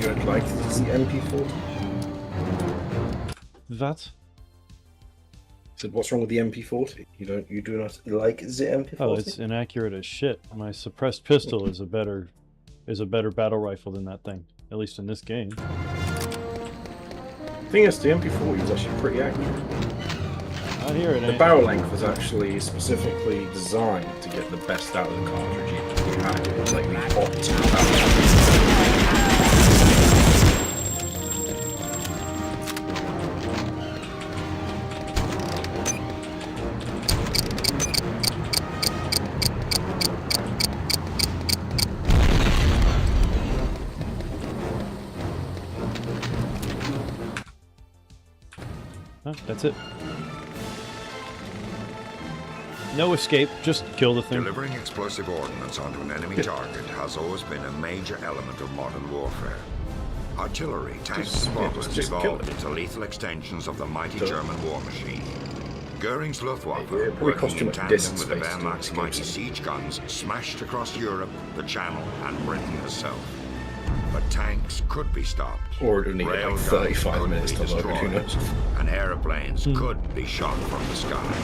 don't like is the MP40. That? So what's wrong with the MP40? You do not like the MP40? Oh, it's inaccurate as shit. My suppressed pistol is a better battle rifle than that thing. At least in this game. The thing is, the MP40 is actually pretty accurate. I hear it. The barrel length was actually specifically designed to get the best out of the cartridge you had. It was like the optimal balance. Huh, that's it. No escape, just kill the thing. Delivering explosive ordnance onto an enemy target has always been a major element of modern warfare. Artillery, tanks, and bombers just kill evolved it. into lethal extensions of the mighty German war machine. Goering's Luftwaffe, probably working cost too in much tandem distance with the space to Wehrmacht's escape mighty something. siege guns, smashed across Europe, the Channel, and Britain herself. But tanks could be stopped. Or it'll need like Railguns 35 could minutes be to load, who destroyed, knows? and aeroplanes could be shot from the sky.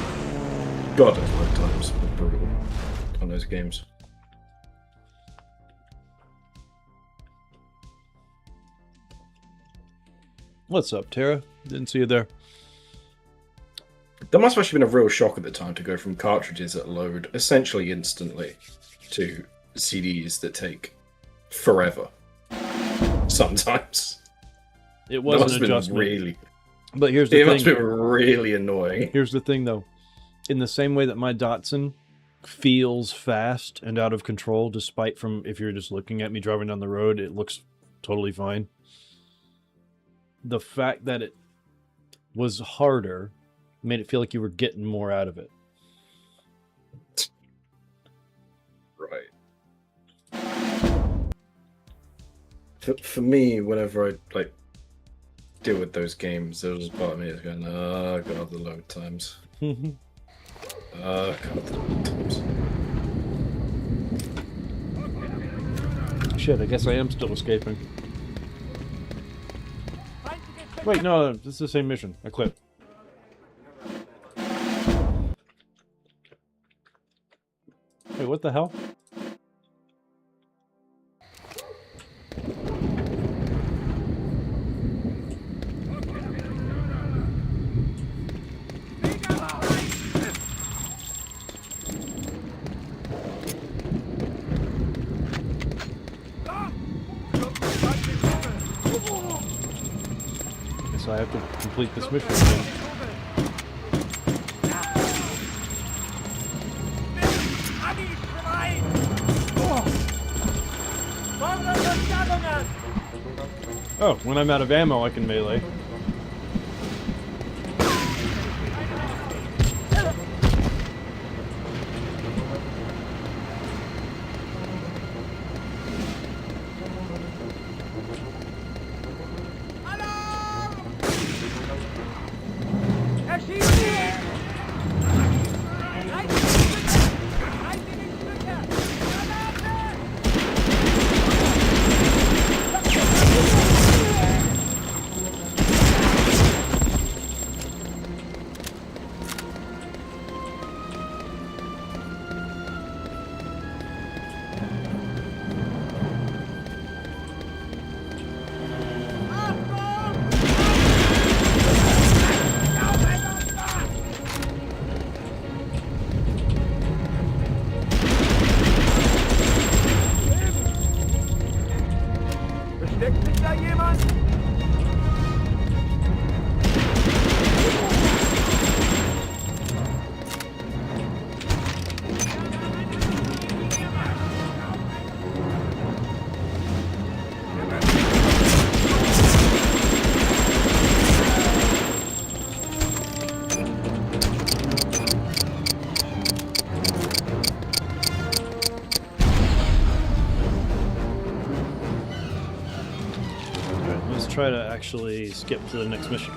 God, those load times were brutal on those games. What's up, Tara? Didn't see you there. That must have actually been a real shock at the time to go from cartridges that load essentially instantly to CDs that take forever. Sometimes. It That was must an have been adjustment. really. But here's the It must thing. have been really annoying. Here's the thing, though. In the same way that my Datsun feels fast and out of control, despite from if you're just looking at me driving down the road, it looks totally fine. The fact that it was harder made it feel like you were getting more out of it. Right. For me, whenever I deal with those games, there was part of me that's going, oh god, the load times. God, the load times. Shit, I guess I am still escaping. Wait, no, this is the same mission. I quit. Wait, what the hell? Guess I have to complete this mission again. Oh, when I'm out of ammo, I can melee. Versteckt sich da jemand? Alright, let's try to actually skip to the next mission.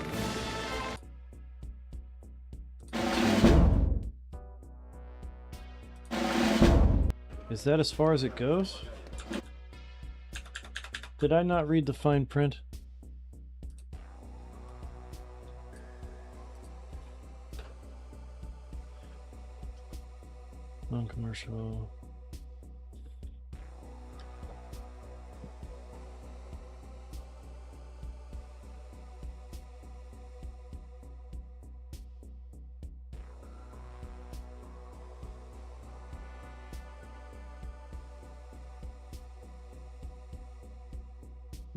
Is that as far as it goes? Did I not read the fine print? Non-commercial.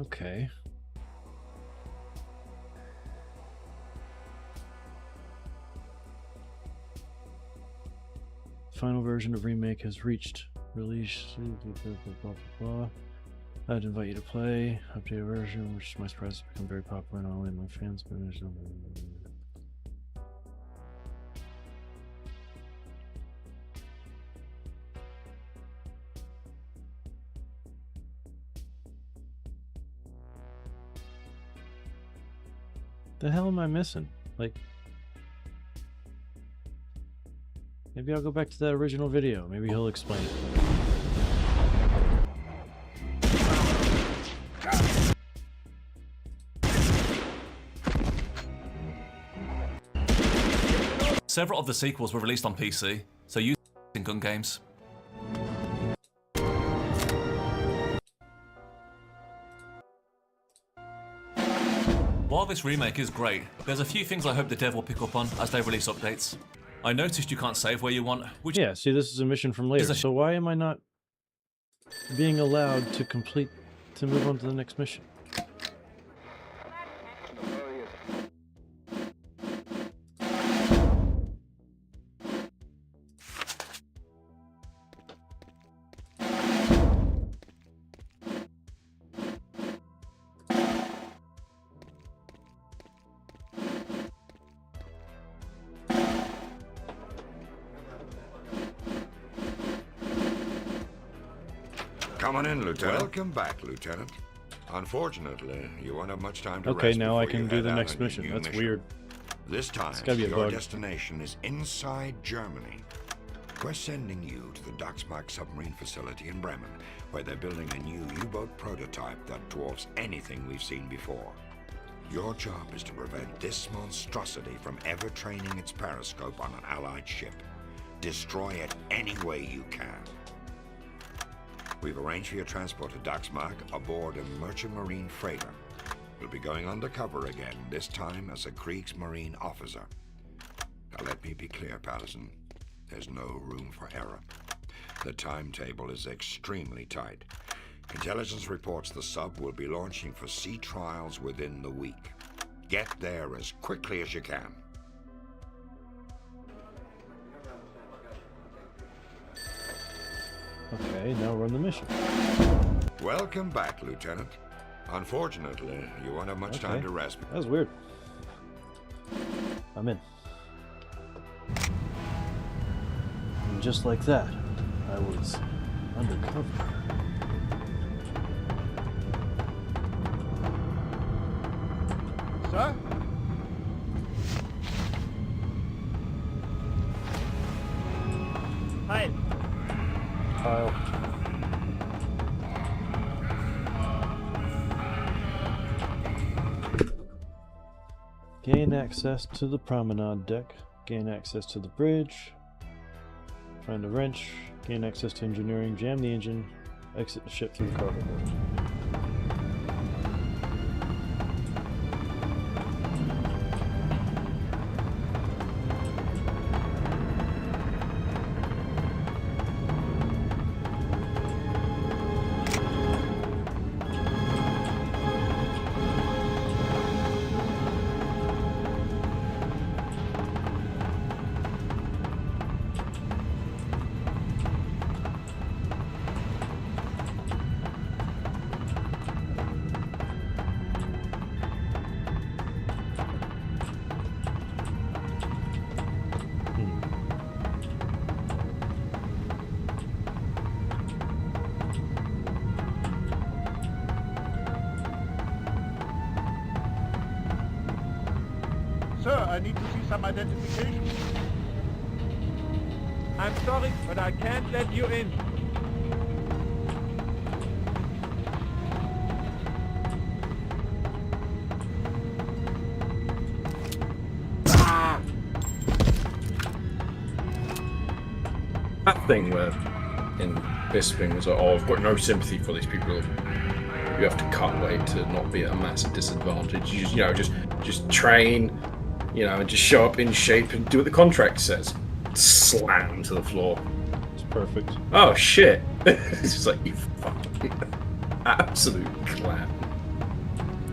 Okay. Final version of remake has reached release. Blah, blah, blah, blah. I'd invite you to play updated version, which to my surprise has become very popular not only among fans but the hell am I missing? Like, maybe I'll go back to that original video. Maybe he'll explain it. Several of the sequels were released on PC, so use in gun games. While this remake is great, there's a few things I hope the dev will pick up on as they release updates. I noticed you can't save where you want, which Yeah, see, this is a mission from later. So why am I not being allowed to move on to the next mission? Come on in, Lieutenant. Welcome back, Lieutenant. Unfortunately, you won't have much time to rest. Okay, now I before you can do head the out next on your mission. new That's weird. This time, gotta be a your bug. destination is inside Germany. We're sending you to the Dachsmark submarine facility in Bremen, where they're building a new U-boat prototype that dwarfs anything we've seen before. Your job is to prevent this monstrosity from ever training its periscope on an Allied ship. Destroy it any way you can. We've arranged for your transport to Dachsmark aboard a merchant marine freighter. You'll be going undercover again, this time as a Kriegsmarine officer. Now let me be clear, Patterson. There's no room for error. The timetable is extremely tight. Intelligence reports the sub will be launching for sea trials within the week. Get there as quickly as you can. Okay, now we're on the mission. Welcome back, Lieutenant. Unfortunately, you won't have much time to rest. That was weird. I'm in. And just like that, I was undercover. Sir? Hi. Kyle. Gain access to the promenade deck. Gain access to the bridge. Find a wrench. Gain access to engineering. Jam the engine. Exit the ship through the cargo hold. Sir, I need to see some identification. I'm sorry, but I can't let you in. thing where in Bisping was like, oh, I've got no sympathy for these people. You have to cut weight to not be at a massive disadvantage. You just train, and just show up in shape and do what the contract says. Slam to the floor. It's perfect. Oh shit! It's just like, you fucking absolute clown.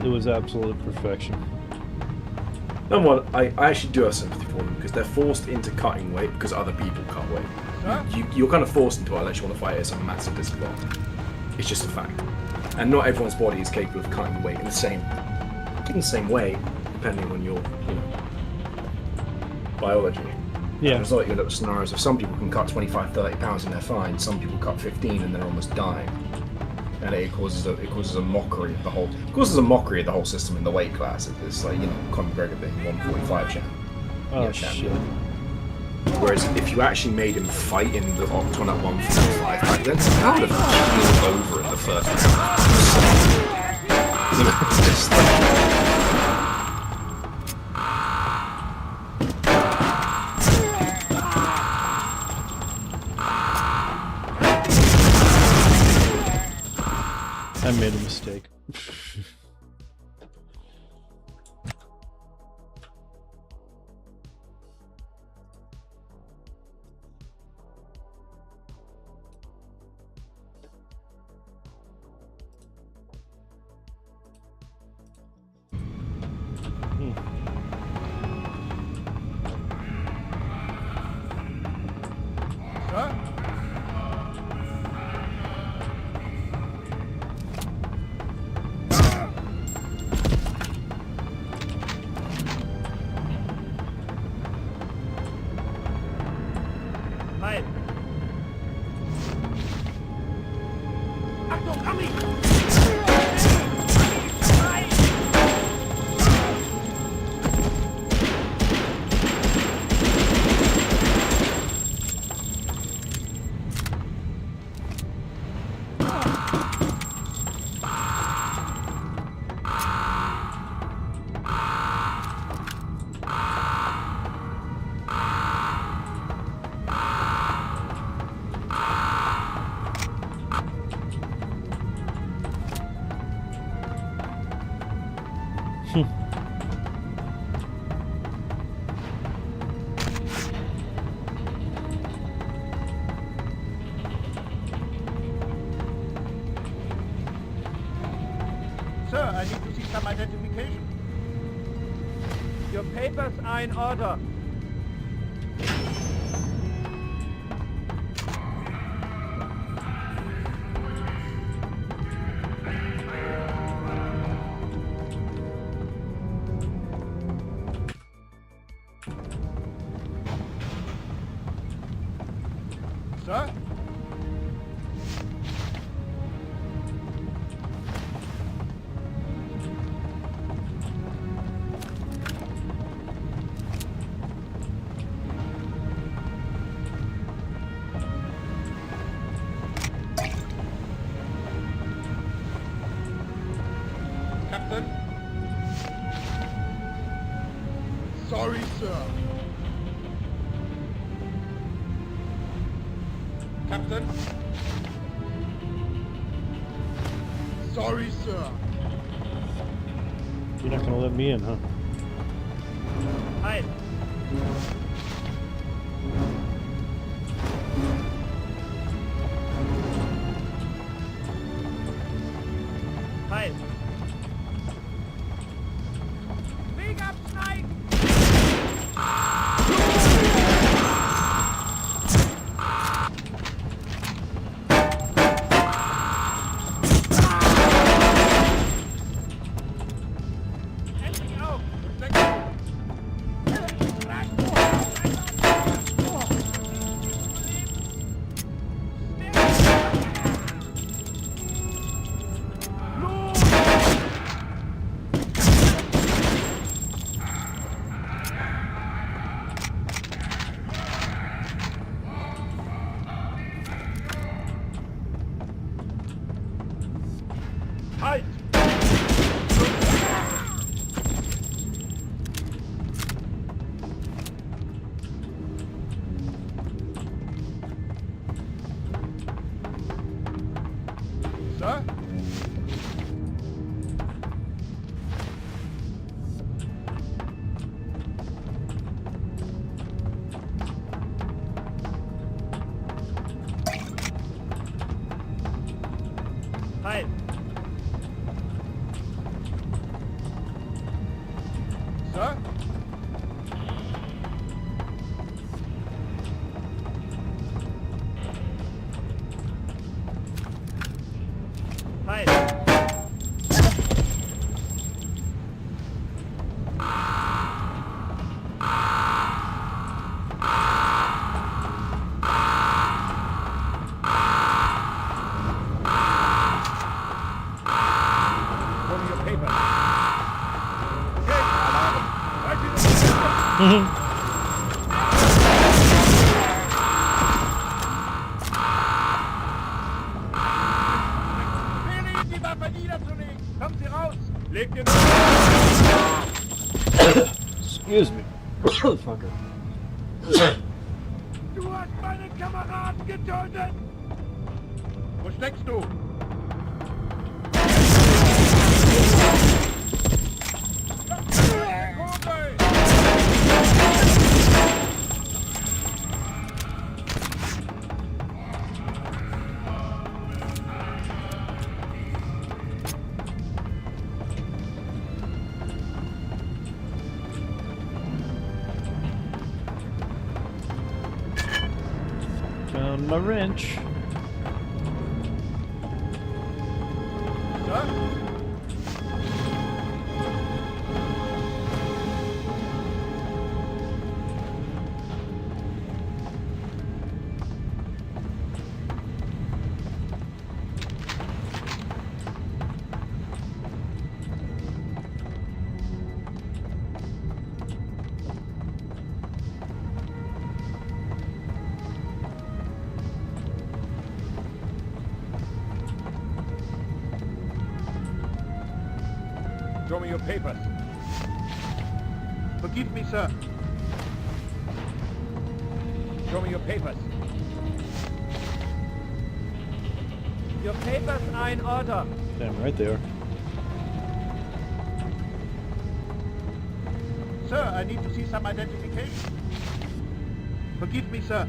It was absolute perfection. And what I actually do have sympathy for them because they're forced into cutting weight because other people cut weight. You're kind of forced into it unless you want to fight at some massive disadvantage. It's just a fact. And not everyone's body is capable of cutting weight in the same way, depending on your biology. Yeah. As a result, you end up with scenarios of some people can cut 25, 30 pounds and they're fine. Some people cut 15 and they're almost dying. And it causes a mockery of the whole system in the weight class. It's like, Conor McGregor being 145 champ. Oh champion. shit. Whereas if you actually made him fight in the Octagon at 145 back then, how would have been over in the first round? Just I made a mistake. Sir? Nein. Achtung, Ami! Nein! Sir, I need to see some identification. Your papers are in order. Sir? Captain? Sorry, sir. Captain? Sorry, sir. You're not gonna let me in, huh? Hi. Hi. Weg abschneiden! Endlich auf! Halt! Sir? Hi. Show me your paper. Okay, right in the Befehle Ihnen, die Waffe niederzulegen. Kommen Sie raus. Legt den Excuse me. Motherfucker. Du hast meinen Kameraden getötet. Wo steckst du? Kugel! Found my wrench. Sir? Show me your papers. Forgive me, sir. Show me your papers. Your papers are in order. Damn right they are. Sir, I need to see some identification. Forgive me, sir.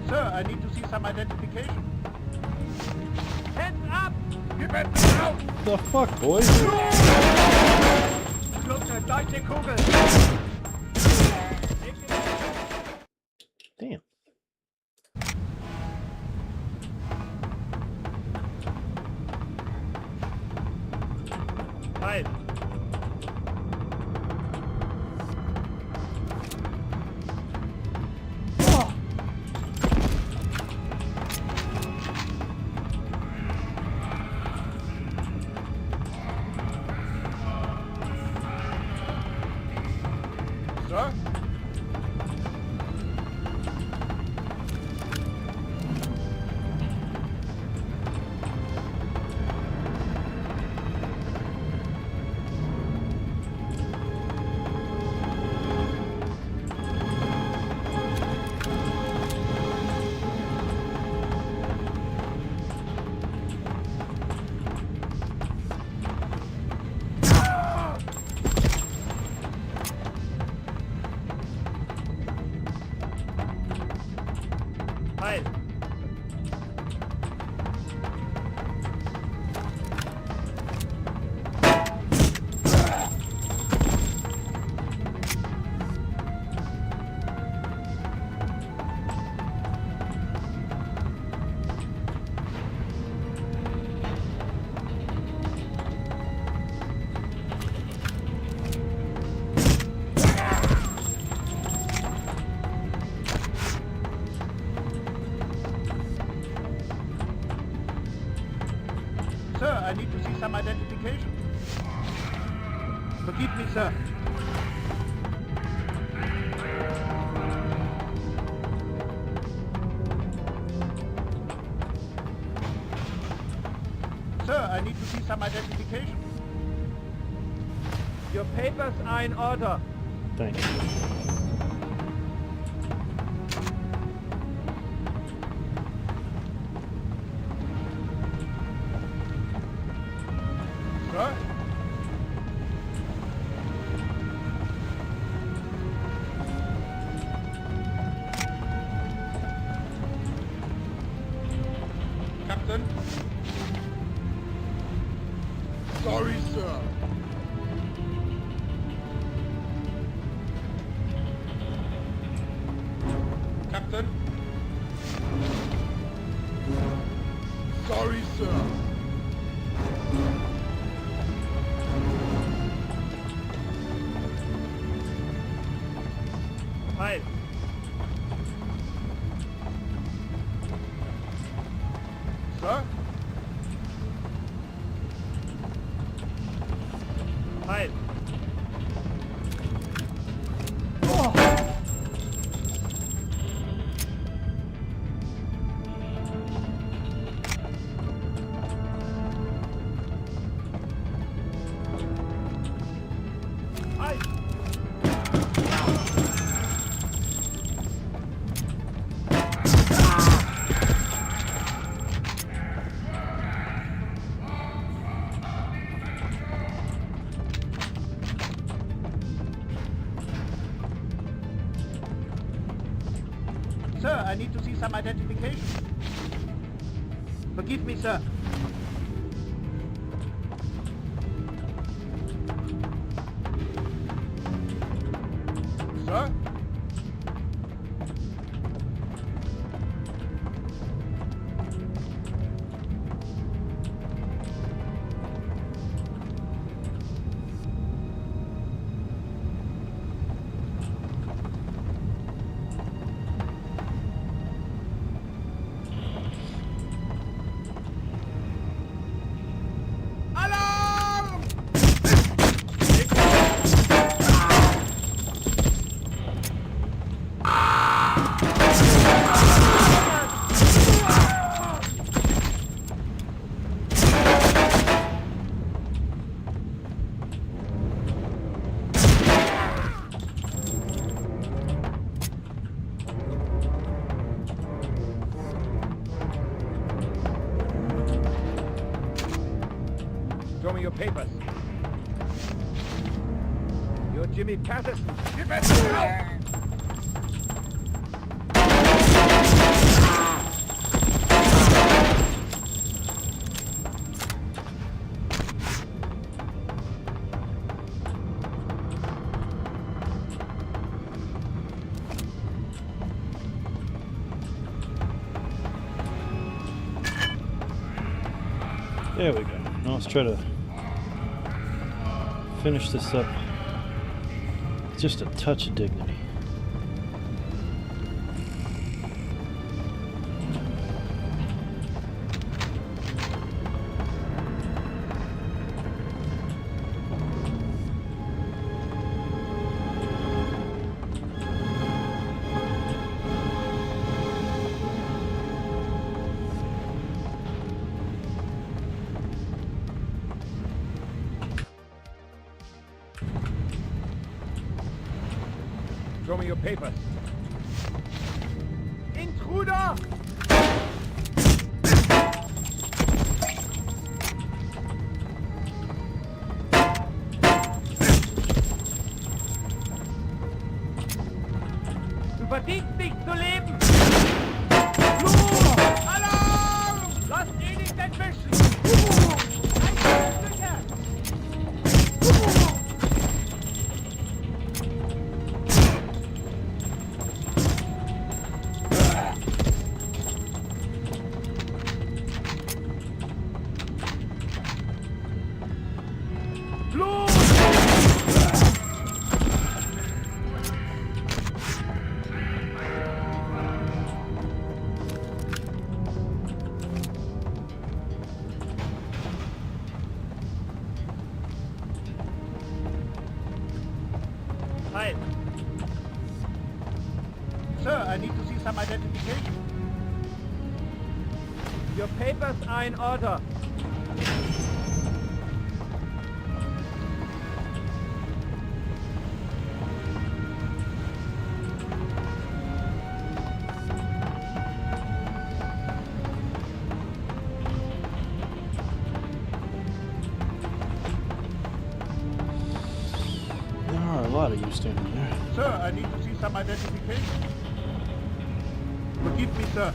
Sir, I need to see some identification. Hands up! Gib es auf! The fuck, boys? Schluck der deutsche Kugel! Damn. Halt! Sir? Halt! Sir, I need to see some identification. Forgive me, sir. Sir, I need to see some identification. Your papers are in order. Thank you. Captain? Sorry, sir. Captain? Sorry, sir. Heil. Sir? Heil. Sir, I need to see some identification. Forgive me, sir. Sir? Alarm! Show me your papers. You're Jimmy Patterson. Give it now! There we go. Now let's try to finish this up. Just a touch of dignity. Show me your papers. Intruder! Du verdienst nicht zu leben! Fluch! Alarm! Lass ihn nicht entwischen! Hi. Sir, I need to see some identification. Your papers are in order. There are a lot of you standing there. Sir, I need to see some identification. Forgive me, sir.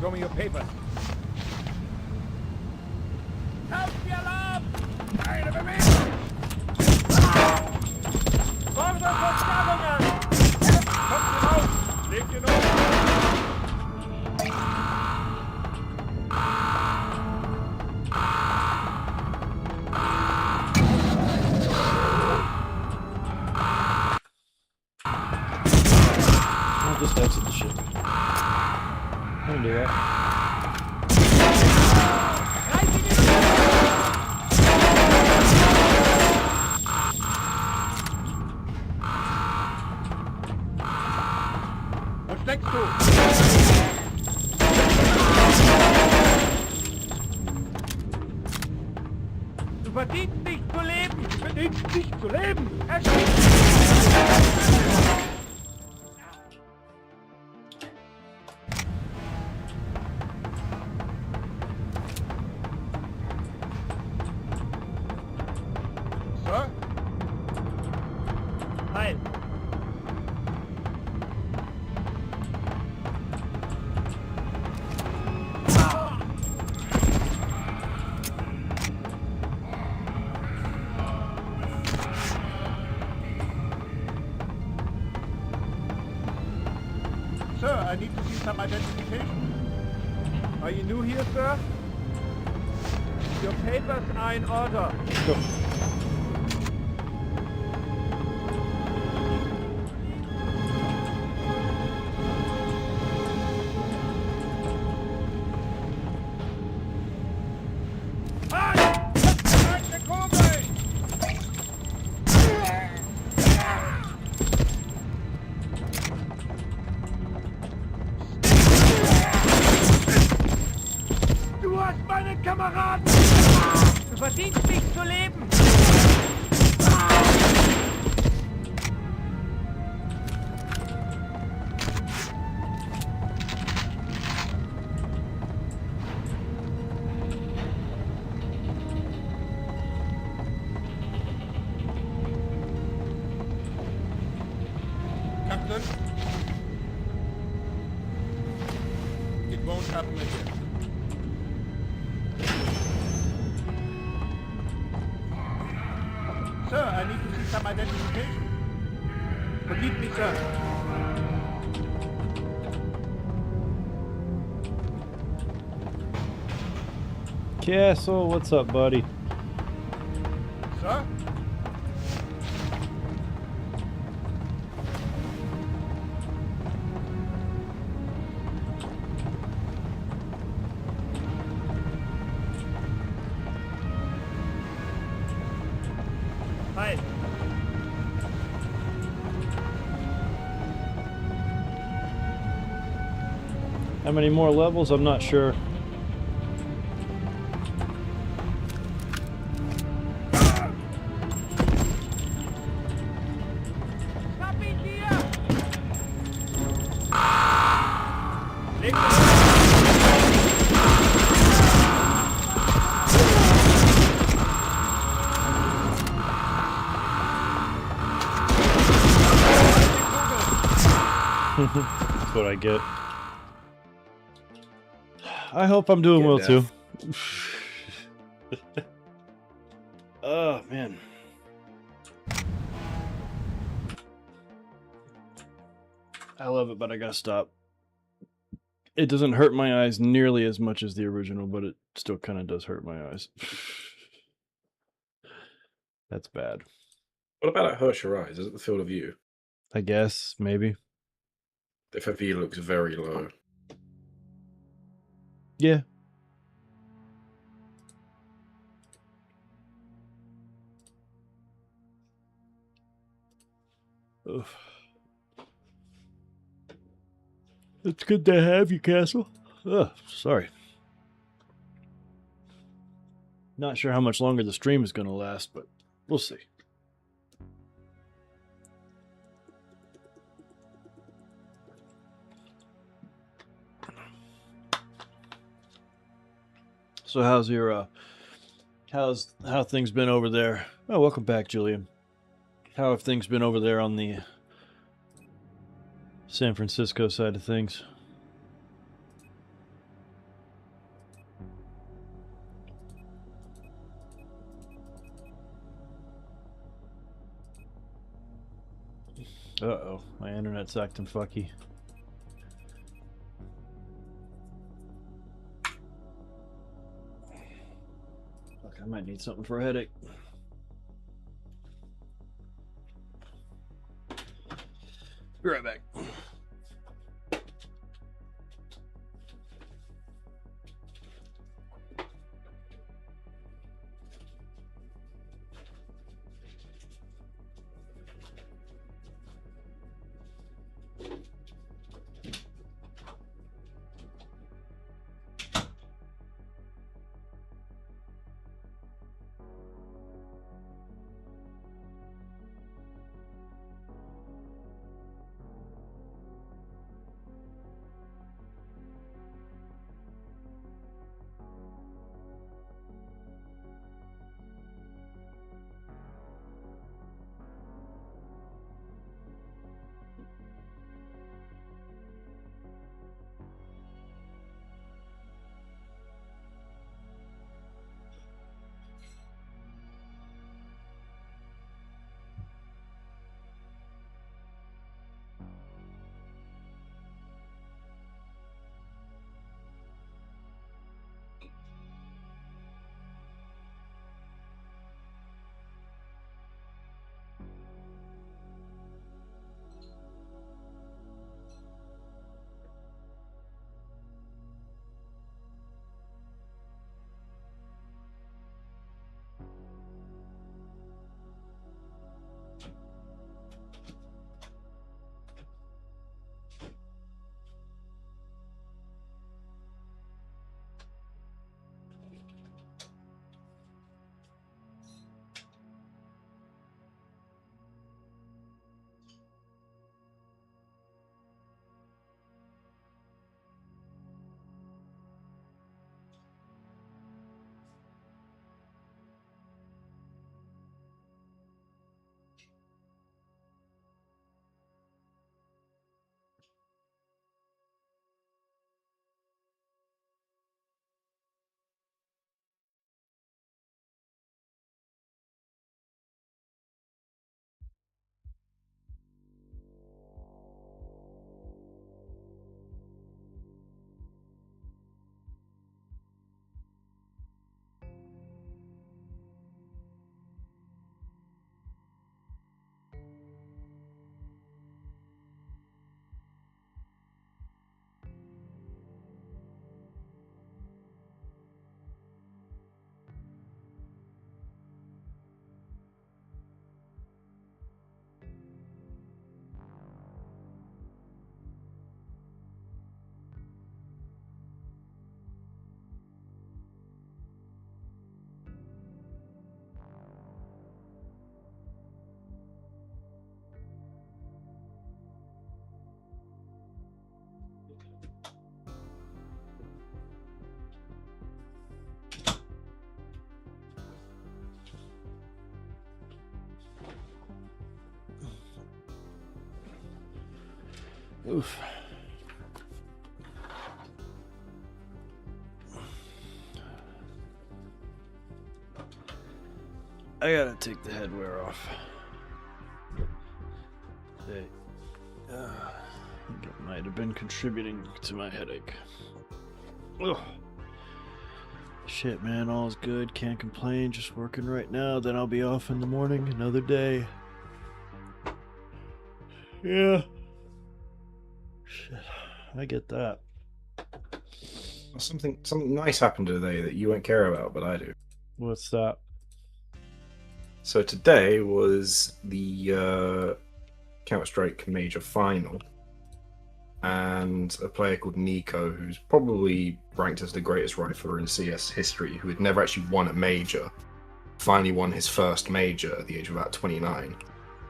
Show me your papers. Help the alarm! Eine Bewegung! Fordere Verstärkungen! Kommt raus! Legt ihn um! I'll just exit the ship. I can do that. Wo steckst du? Du verdienst nicht zu leben! Du verdienst nicht zu leben! Sir? Nein. Sir, I need to see some identification. Are you new here, sir? Your papers are in order. Go. Du hast meinen Kameraden! Du verdienst nicht zu leben! Captain? It won't happen again. Sir, I need to see some identification. Forgive me, sir. Castle, what's up, buddy? Sir? Hi. How many more levels? I'm not sure. Hab ihn hier! Leg ihn That's what I get. I hope I'm doing well too. Oh man. I love it, but I gotta stop. It doesn't hurt my eyes nearly as much as the original, but it still kind of does hurt my eyes. That's bad. What about it hurts your eyes? Is it the field of view? I guess, maybe. The field of view looks very low. Yeah. Ugh. It's good to have you, Castle. Ugh, sorry. Not sure how much longer the stream is going to last, but we'll see. So how's your how things been over there? Oh, welcome back, Julian. How have things been over there on the San Francisco side of things? Uh-oh, my internet's acting fucky. Fuck, I might need something for a headache. Be right back. Oof. I gotta take the headwear off. Hey, I think it might have been contributing to my headache. Ugh. Shit, man, all's good. Can't complain. Just working right now. Then I'll be off in the morning. Another day. Yeah. Shit, I get that. Something nice happened today that you won't care about, but I do. What's that? So today was the Counter-Strike Major Final, and a player called Nico, who's probably ranked as the greatest rifler in CS history, who had never actually won a major, finally won his first major at the age of about 29.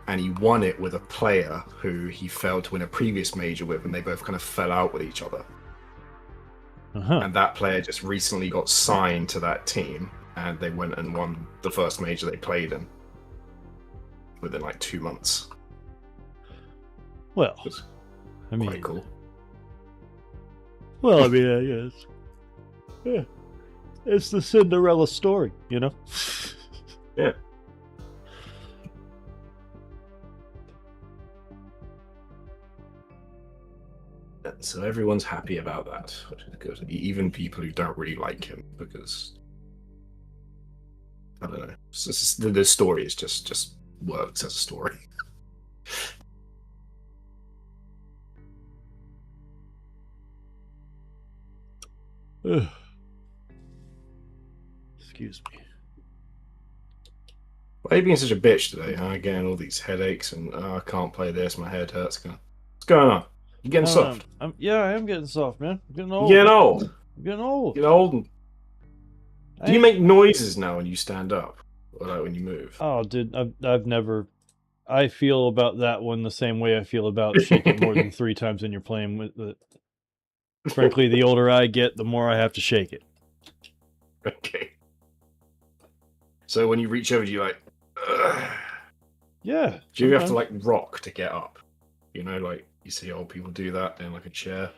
And he won it with a player who he failed to win a previous major with, and they both kind of fell out with each other. and that player just recently got signed to that team, and they went and won the first major they played in within like 2 months. Well, It's I mean, quite cool. well, I mean, I guess. Yeah. It's the Cinderella story, you know? Yeah. So everyone's happy about that, which is good. Even people who don't really like him, because I don't know. The story is just works as a story. Excuse me. Why are you being such a bitch today, huh? Getting all these headaches and I can't play this, my head hurts. What's going on? You getting soft? Yeah, I am getting soft, man. I'm getting old. You getting old? I'm getting old. Getting old. And... Do you make noises now when you stand up, or like when you move? Oh, dude, I've never. I feel about that one the same way I feel about shaking more than 3 times when you're playing with it. Frankly, the older I get, the more I have to shake it. Okay. So when you reach over, you're like, ugh. Yeah. Do you have to like rock to get up? You know, like you see old people do that in like a chair.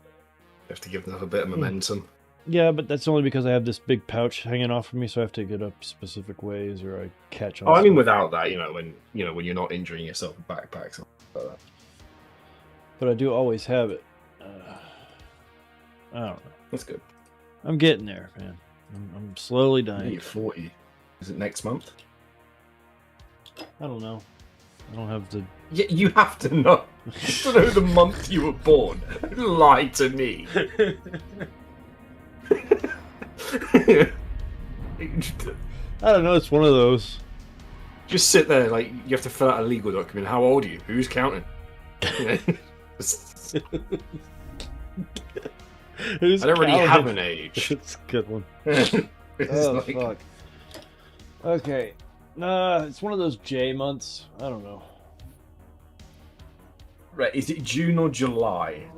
You have to give them a bit of momentum. Yeah, but that's only because I have this big pouch hanging off of me, so I have to get up specific ways, or I catch on. Oh, I mean, without that, when you're not injuring yourself with backpacks and stuff like that. But I do always have it. I don't know. That's good. I'm getting there, man. I'm slowly dying. You're 40. Is it next month? I don't know. I don't have the. Yeah, you have to know. You have to know the month you were born. Lie to me. I don't know. It's one of those. Just sit there, like you have to fill out a legal document. How old are you? Who's counting? I don't really have an age. It's a good one. Oh, fuck. Okay. It's one of those J months. I don't know. Right, is it June or July?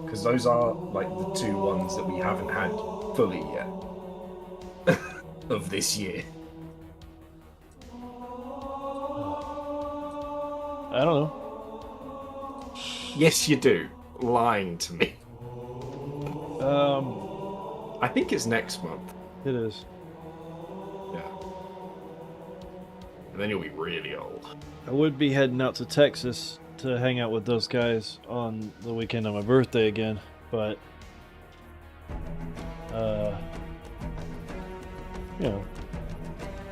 Because those are like the 2 ones that we haven't had fully yet of this year. I don't know. Yes, you do. Lying to me. I think it's next month. It is. Yeah. And then you'll be really old. I would be heading out to Texas to hang out with those guys on the weekend of my birthday again, but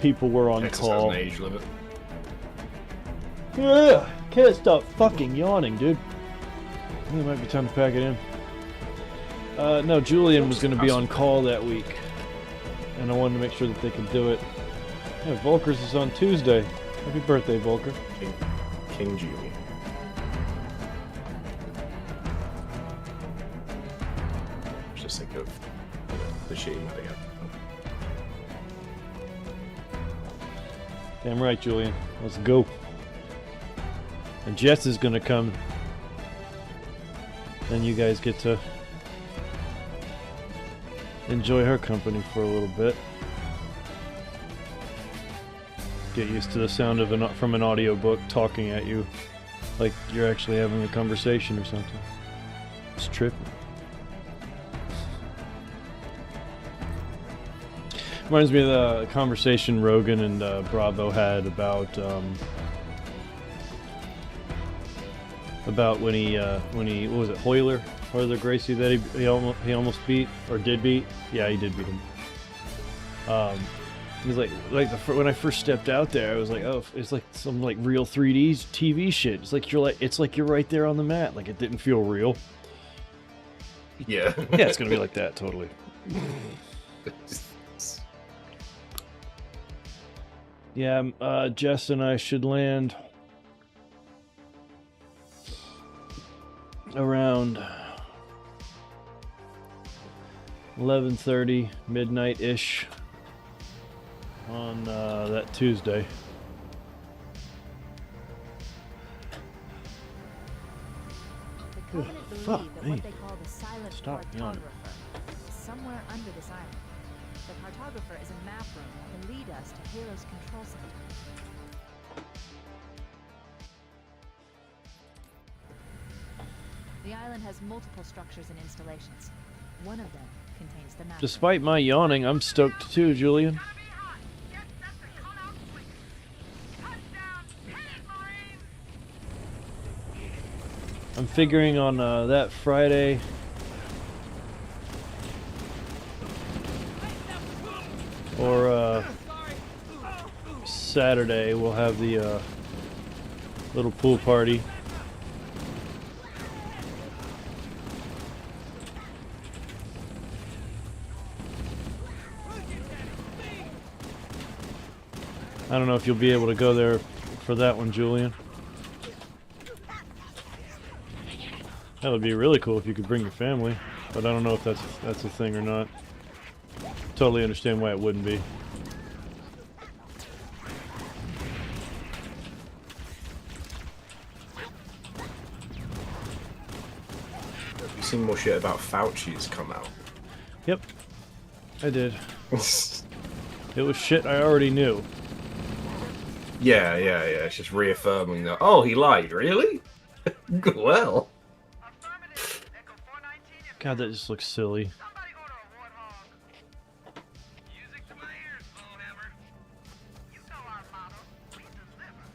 people were on Texas call. has an age limit. Yeah, can't stop fucking yawning, dude. I think it might be time to pack it in. No, Julian was going to be on call that week, and I wanted to make sure that they could do it. Yeah, Volker's is on Tuesday. Happy birthday, Volker. King Julian. Just think of the shit you might have got. Damn right, Julian. Let's go. And Jess is going to come. Then you guys get to enjoy her company for a little bit. Get used to the sound of from an audiobook talking at you like you're actually having a conversation or something. It's trippy. Reminds me of the conversation Rogan and Bravo had about when he what was it, Hoyler Gracie that he almost beat or did beat. Yeah, he did beat him. He was like when I first stepped out there, I was like, oh, it's like some like real 3D TV shit. It's like you're right there on the mat. Like it didn't feel real. Yeah. Yeah, it's gonna be like that totally. Yeah, Jess and I should land around 11:30, midnight-ish on that Tuesday. Fuck me. Stop yawning. somewhere under this island. The cartographer is a map room that will lead us to Halo's control center. The island has multiple structures and installations. One of them contains the map. Despite my yawning, I'm stoked too, Julian. I'm figuring on that Friday. Or Saturday, we'll have the little pool party. I don't know if you'll be able to go there for that one, Julian. That would be really cool if you could bring your family, but I don't know if that's a thing or not. Totally understand why it wouldn't be. You seen more shit about Fauci's come out? Yep, I did. It was shit I already knew. Yeah. It's just reaffirming that. Oh, he lied. Really? Well. God, that just looks silly. Somebody order a warthog. Music to my ears, Bowhammer. You know our motto. We deliver.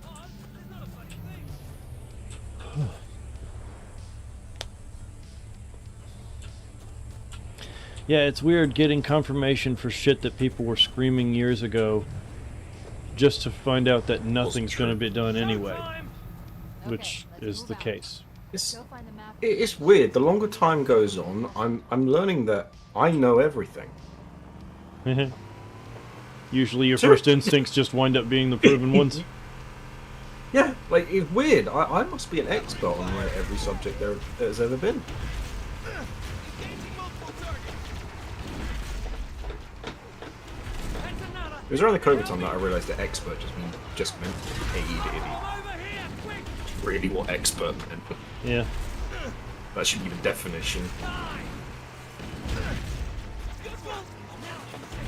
Oh, it's not a funny thing. Yeah, it's weird getting confirmation for shit that people were screaming years ago just to find out that nothing's going to be done anyway, which is the case. It's weird. The longer time goes on, I'm learning that I know everything. Usually your first instincts just wind up being the proven ones. Yeah, like, it's weird. I must be an expert on like every subject there's ever been. It was around the COVID time that I realised that expert just meant paid idiot. It's really what expert meant. Yeah. That should be the definition. I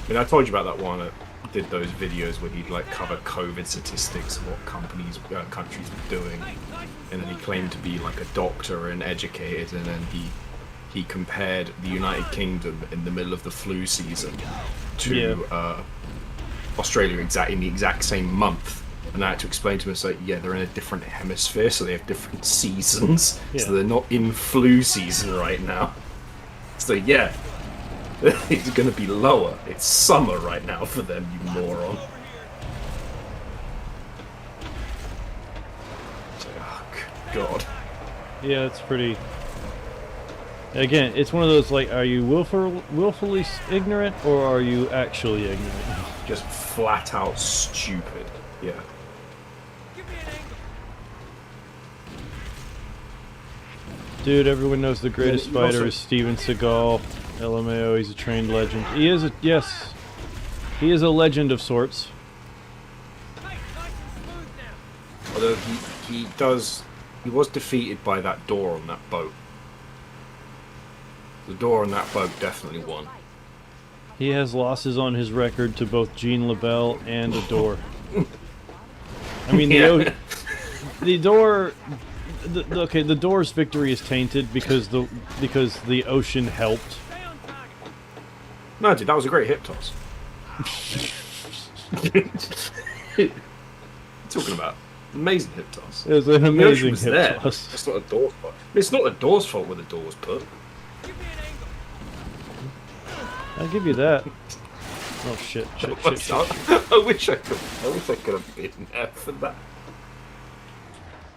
mean, I told you about that one that did those videos where he'd like cover COVID statistics of what countries were doing, and then he claimed to be like a doctor and educated, and then he compared the United Kingdom in the middle of the flu season to Australia in the exact same month, and I had to explain to him, it's like, yeah, they're in a different hemisphere, so they have different seasons, so they're not in flu season right now. So yeah, it's going to be lower. It's summer right now for them, you moron. It's like, oh God. Yeah, it's pretty. Again, it's one of those like, are you willfully ignorant or are you actually ignorant? Just flat out stupid. Yeah. Dude, everyone knows the greatest fighter is Steven Seagal. LMAO, he's a trained legend. He is a, yes, he is a legend of sorts. Although he was defeated by that door on that boat. The door on that boat definitely won. He has losses on his record to both Jean LaBelle and the door. I mean, the door. The door's victory is tainted because the ocean helped. No, dude, that was a great hip toss. What are you talking about? Amazing hip toss. It was an amazing hip toss. It's not a door's fault. It's not the door's fault where the door was put. I'll give you that. Oh shit! I wish I could have been there for that.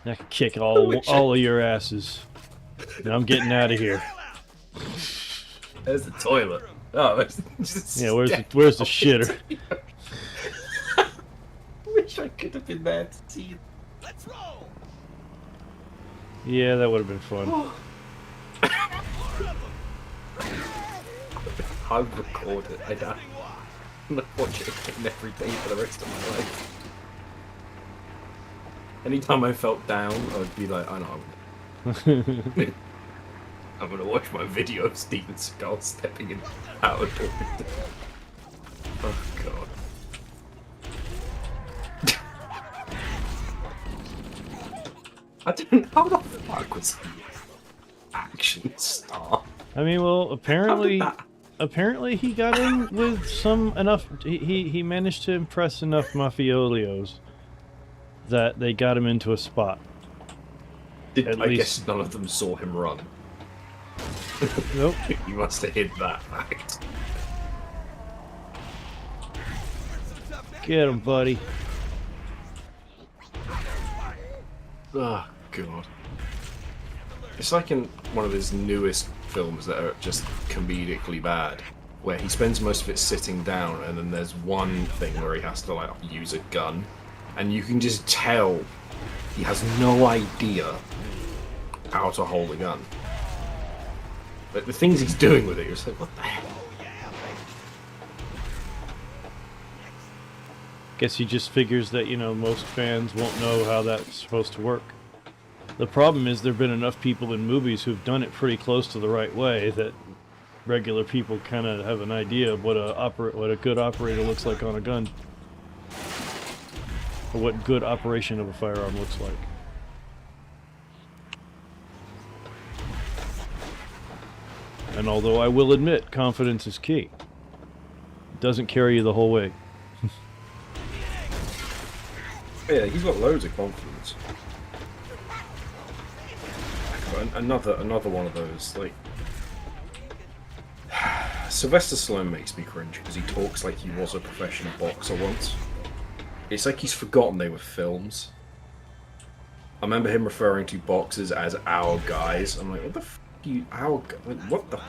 I could kick all of your asses. Now I'm getting out of here. There's the toilet. Oh, yeah. Where's the shitter? I wish I could have been there to see you. Let's roll. Yeah, that would have been fun. I've recorded it. I'm gonna watch it again every day for the rest of my life. Anytime I felt down, I'd be like, I know. I'm gonna watch my video of Steven Seagal stepping in out of the window. Oh god. I don't know how the fuck was he action star. I mean, well, apparently he got in with enough. He managed to impress enough mafiolios that they got him into a spot. I guess none of them saw him run. Nope. You must have hid that fact. Get him, buddy. Oh god. It's like in one of his newest films that are just comedically bad, where he spends most of it sitting down, and then there's one thing where he has to like use a gun, and you can just tell he has no idea how to hold a gun. But the things he's doing with it, you're just like, what the hell? Guess he just figures that, you know, most fans won't know how that's supposed to work. The problem is there've been enough people in movies who've done it pretty close to the right way that regular people kind of have an idea of what a good operator looks like on a gun. Or what good operation of a firearm looks like. And although I will admit confidence is key, it doesn't carry you the whole way. Yeah, he's got loads of confidence. Another one of those, like... Sylvester Stallone makes me cringe because he talks like he was a professional boxer once. It's like he's forgotten they were films. I remember him referring to boxers as our guys. I'm like, what the f*** you... Our... What the...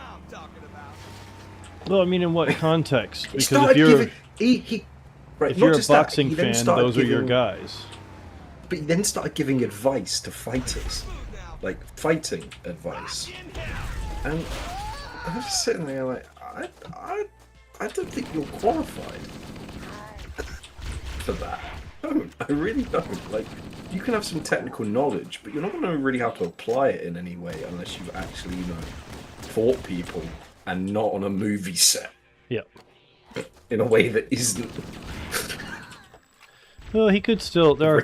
Well, I mean, in what context? Because if you're... Right, if you're a boxing fan, those are your guys. But he then started giving advice to fighters. Like, fighting advice. And I'm just sitting there like, I don't think you're qualified for that. No, I really don't. Like, you can have some technical knowledge, but you're not going to know really how to apply it in any way unless you've actually, you know, fought people and not on a movie set. Yep. In a way that isn't... Well, he could still... There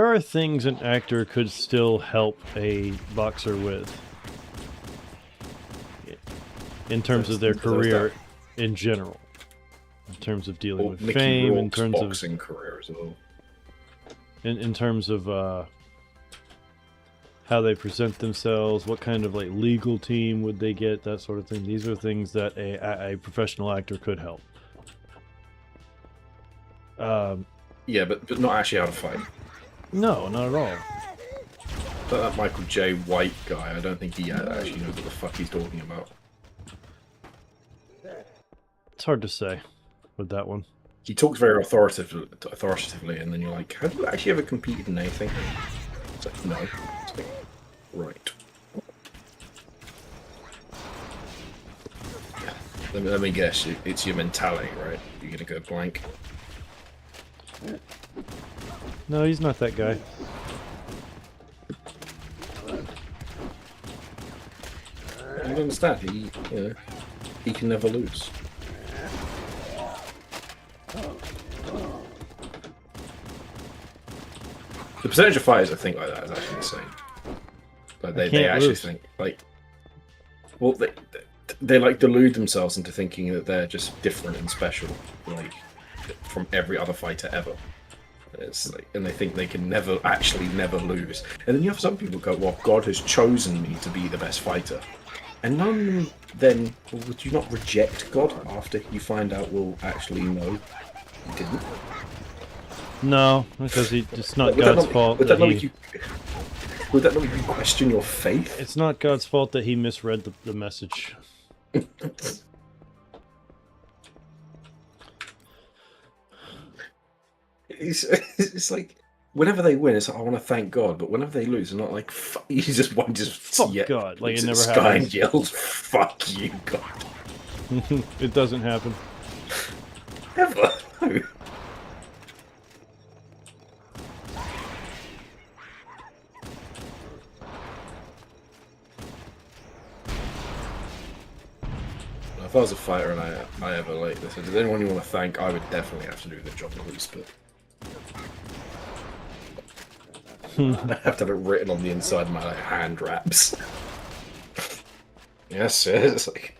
are things an actor could still help a boxer with. In terms of their career in general. In terms of dealing with Mickey fame, Rourke's in terms of... boxing career as well. In terms of how they present themselves, what kind of like legal team would they get, that sort of thing. These are things that a professional actor could help. Yeah, but not actually how to fight. No, not at all. But that Michael J. White guy, I don't think he actually knows what the fuck he's talking about. It's hard to say with that one. He talks very authoritatively, and then you're like, have you actually ever competed in anything? It's like, no. It's like, right. Let me guess, it's your mentality, right? You're gonna go blank. No, he's not that guy. I don't understand. He can never lose. The percentage of fighters that think like that is actually insane. Like they actually think like, well, they like delude themselves into thinking that they're just different and special, like from every other fighter ever. It's like, and they think they can never lose. And then you have some people go, well, God has chosen me to be the best fighter. And none of them then, well, would you not reject God after you find out, well, actually, no, you didn't? No, because it's not God's fault. Would that not make you question your faith? It's not God's fault that he misread the message. It's like whenever they win, it's like, I want to thank God, but whenever they lose, they're not like you just fuck God, like it never sky happens. And yells, "Fuck you, God!" It doesn't happen. Ever. No. If I was a fighter and I ever like this, if there's anyone you want to thank, I would definitely have to do the job at least, but I have to have it written on the inside of my hand wraps. Yes, it's like.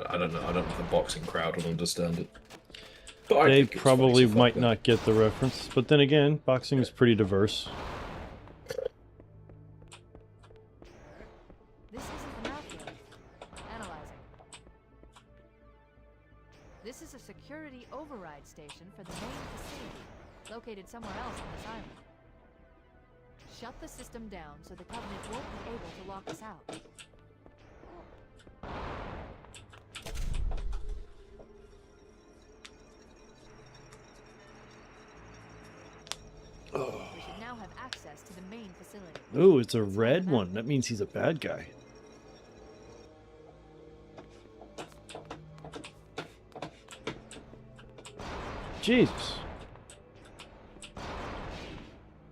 I don't know. I don't know if the boxing crowd will understand it. But They probably might not get the reference, but then again, boxing is pretty diverse. This isn't the map yet. Analyzing. This is a security override station for the main facility, located somewhere else on this island. Shut the system down so the Covenant won't be able to lock us out. We should now have access to the main facility. Ooh, it's a red one. That means he's a bad guy. Jesus.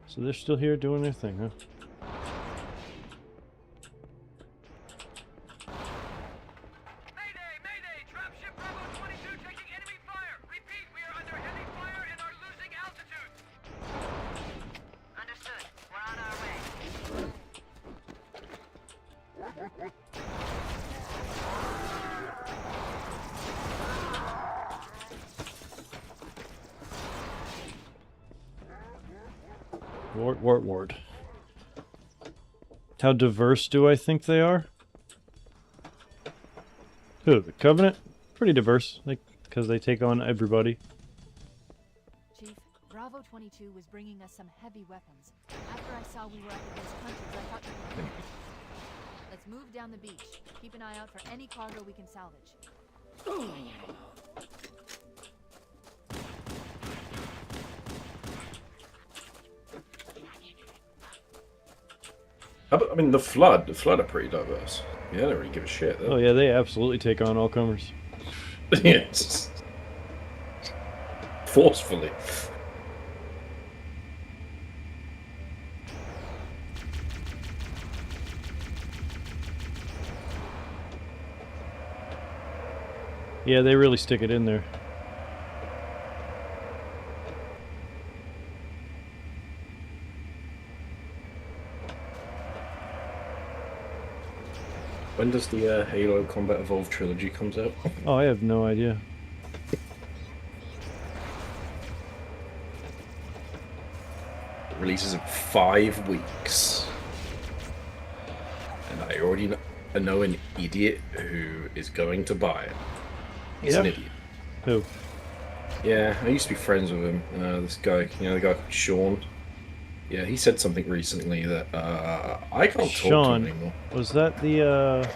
So they're still here doing their thing, huh? Mayday! Mayday! Dropship Bravo 22 taking enemy fire! Repeat, we are under heavy fire and are losing altitude! Understood. We're on our way. Ward. How diverse do I think they are? Who, the Covenant? Pretty diverse, like, because they take on everybody. Chief, Bravo 22 was bringing us some heavy weapons. After I saw we were up against hunters, I thought you could... Let's move down the beach. Keep an eye out for any cargo we can salvage. I mean, the Flood are pretty diverse. Yeah, they don't really give a shit. Oh yeah, they absolutely take on all comers. Yes. Forcefully. Yeah, they really stick it in there. When does the Halo Combat Evolved trilogy comes out? Oh, I have no idea. It releases in 5 weeks. And I already know an idiot who is going to buy it. He's an idiot. Who? Yeah, I used to be friends with him. This guy, the guy called Sean. Yeah, he said something recently that I can't talk to him anymore. Was that the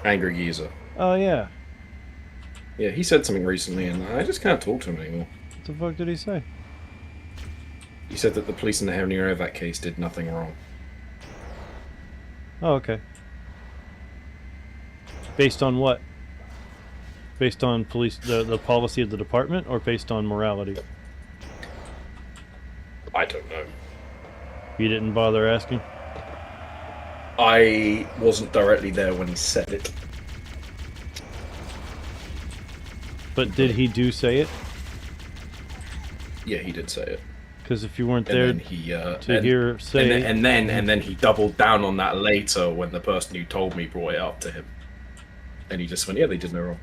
Angry Geezer. Oh yeah. Yeah, he said something recently and I just can't talk to him anymore. What the fuck did he say? He said that the police in the Henry Novak case did nothing wrong. Oh, okay. Based on what? Based on police, the policy of the department, or based on morality? I don't know. You didn't bother asking? I wasn't directly there when he said it. But did he say it? Yeah, he did say it. Because if you weren't there and then he, hear say... And then he doubled down on that later when the person who told me brought it up to him. And he just went, yeah, they did no wrong.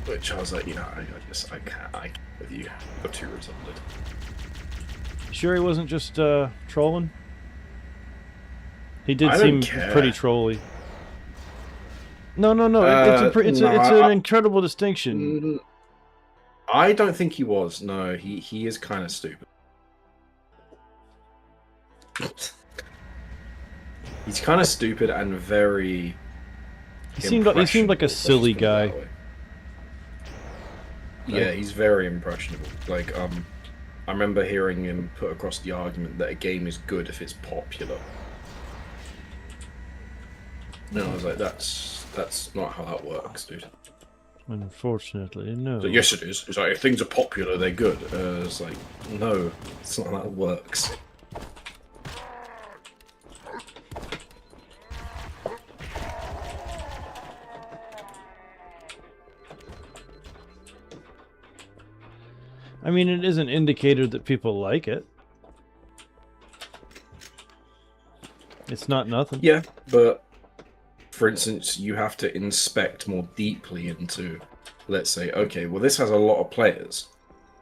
Which I was like, I can't with you. You're too retarded. Sure he wasn't just trolling? He did I seem don't care. pretty trolly. No. It's an incredible distinction. I don't think he was. No, he is kind of stupid. He's kind of stupid and very. He seemed like a silly guy. Yeah, he's very impressionable. Like, I remember hearing him put across the argument that a game is good if it's popular. And I was like, that's not how that works, dude. Unfortunately, no. So, yes, it is. It's like, if things are popular, they're good. It's like, no, it's not how that works. I mean, it is an indicator that people like it. It's not nothing. Yeah, but for instance, you have to inspect more deeply into, let's say, okay, well, this has a lot of players,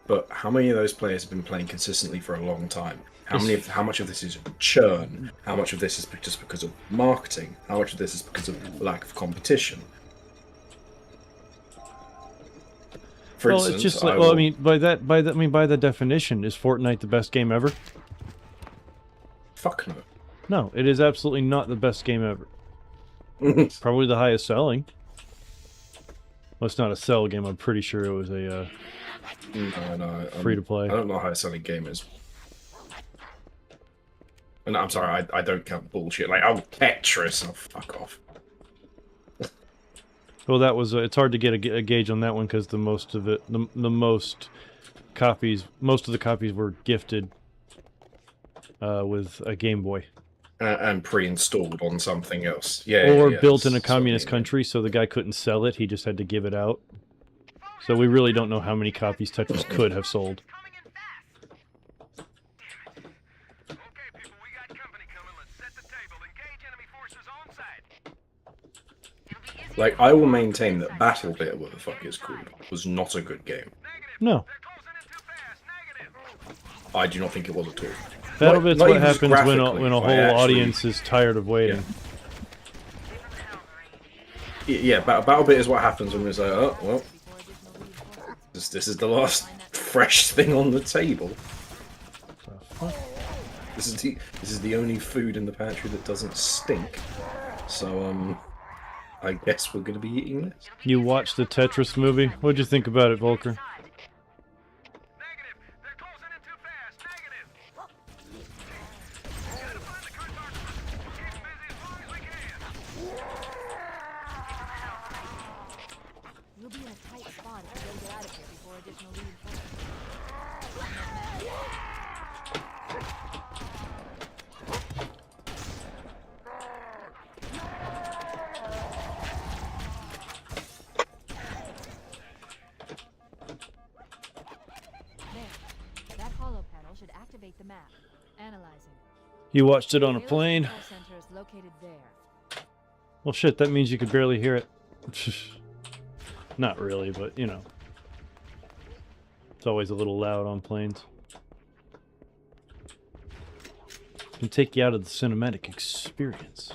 but how many of those players have been playing consistently for a long time? How much of this is churn? How much of this is just because of marketing? How much of this is because of lack of competition? For Well, instance, it's just like, well, I mean, by the definition, is Fortnite the best game ever? Fuck no. No, it is absolutely not the best game ever. Probably the highest selling. Well, it's not a sell game. I'm pretty sure it was a No, free to play. I don't know how selling game is. And I'm sorry, I don't count bullshit. Like, oh, Tetris, oh, fuck off. Well, that was it's hard to get a gauge on that one because the most of it, most of the copies were gifted with a Game Boy. And pre-installed on something else. Yeah. Or yeah, built in a that's communist what I mean. country, so the guy couldn't sell it. He just had to give it out. So we really don't know how many copies Tetris could have sold. Coming in fast. Okay, people, we got company coming. Let's set the table. Engage enemy forces on sight. Like, I will maintain that Battle Bit, what the fuck it's called, was not a good game. No. They're closing in too fast. Negative. I do not think it was at all. That'll be Not what even just happens when graphically, a whole like, actually- audience is tired of waiting. Yeah, Battle Bit is what happens when it's like, oh, well, this is the last fresh thing on the table. This is the only food in the pantry that doesn't stink. So, I guess we're gonna be eating this. You watched the Tetris movie? What'd you think about it, Volker? Negative. They're closing in too fast. Negative. Gotta find the contact. Keep busy as long as we can. We'll be in a tight spot if we don't get out of here before additional reinforcements. There. That hollow panel should activate the map. Analyzing. You watched it on a Rail's plane? control center is located there. Well, shit, that means you could barely hear it. Not really, but, you know. It's always a little loud on planes. Can take you out of the cinematic experience.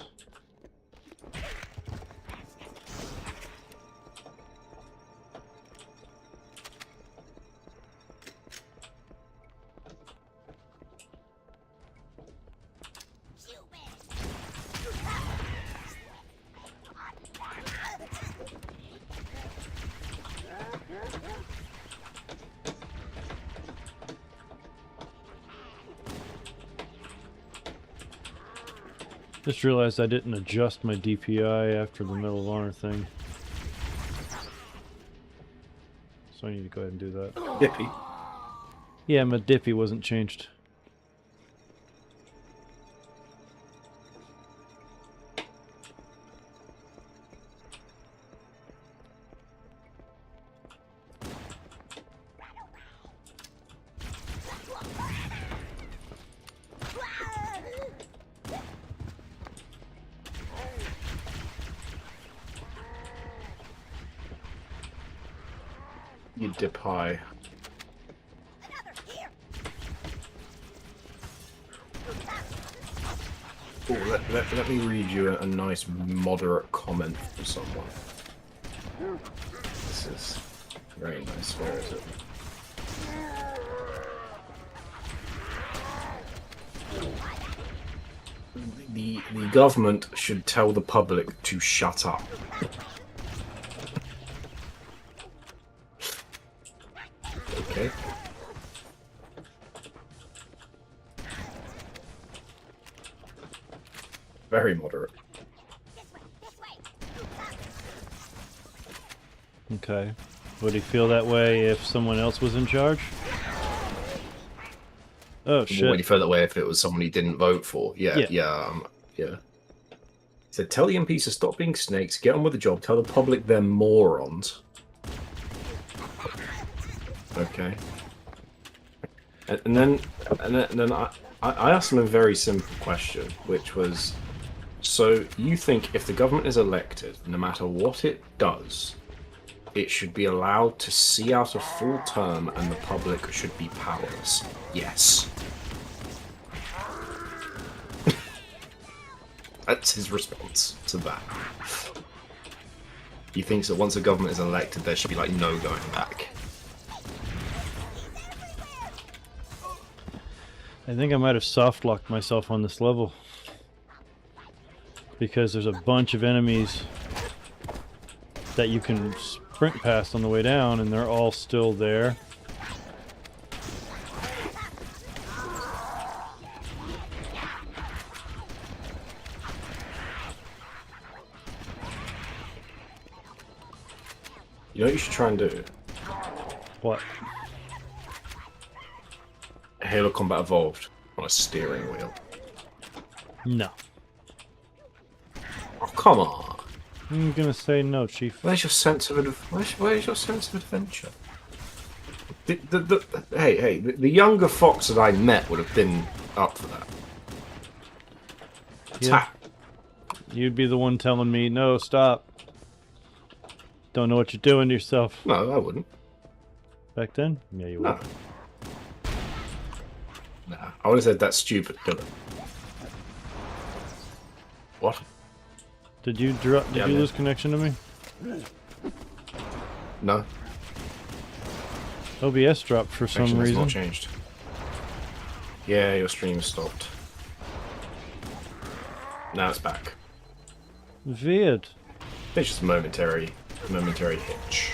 Just realized I didn't adjust my DPI after the Medal of Honor thing. So I need to go ahead and do that. Dippy. Yeah, my Dippy wasn't changed. You dip high. Oh, let me read you a nice moderate comment from someone. This is very nice. Where is it? The government should tell the public to shut up. Okay. Very moderate. Okay. Would he feel that way if someone else was in charge? Oh Would shit. he feel that way if it was someone he didn't vote for? Yeah. He said, tell the MPs to stop being snakes, get on with the job, tell the public they're morons. Okay. And then I asked him a very simple question, which was, so you think if the government is elected, no matter what it does, it should be allowed to see out a full term and the public should be powerless? Yes. That's his response to that. He thinks that once a government is elected, there should be, like, no going back. I think I might have soft-locked myself on this level. Because there's a bunch of enemies that you can sprint past on the way down, and they're all still there. You know what you should try and do? What? Halo Combat Evolved on a steering wheel. No. Oh, come on. I'm gonna say no, Chief. Where's your sense of where's your sense of adventure? The younger Fox that I met would have been up for that. Yeah. You'd be the one telling me, no, stop. Don't know what you're doing to yourself. No, I wouldn't. Back then? Yeah, you would. No. Nah, I would have said that's stupid, Dylan. What? Did you lose connection to me? No. OBS dropped for some Actually, reason. not changed. Yeah, your stream stopped. Now it's back. Weird. It's just a momentary hitch.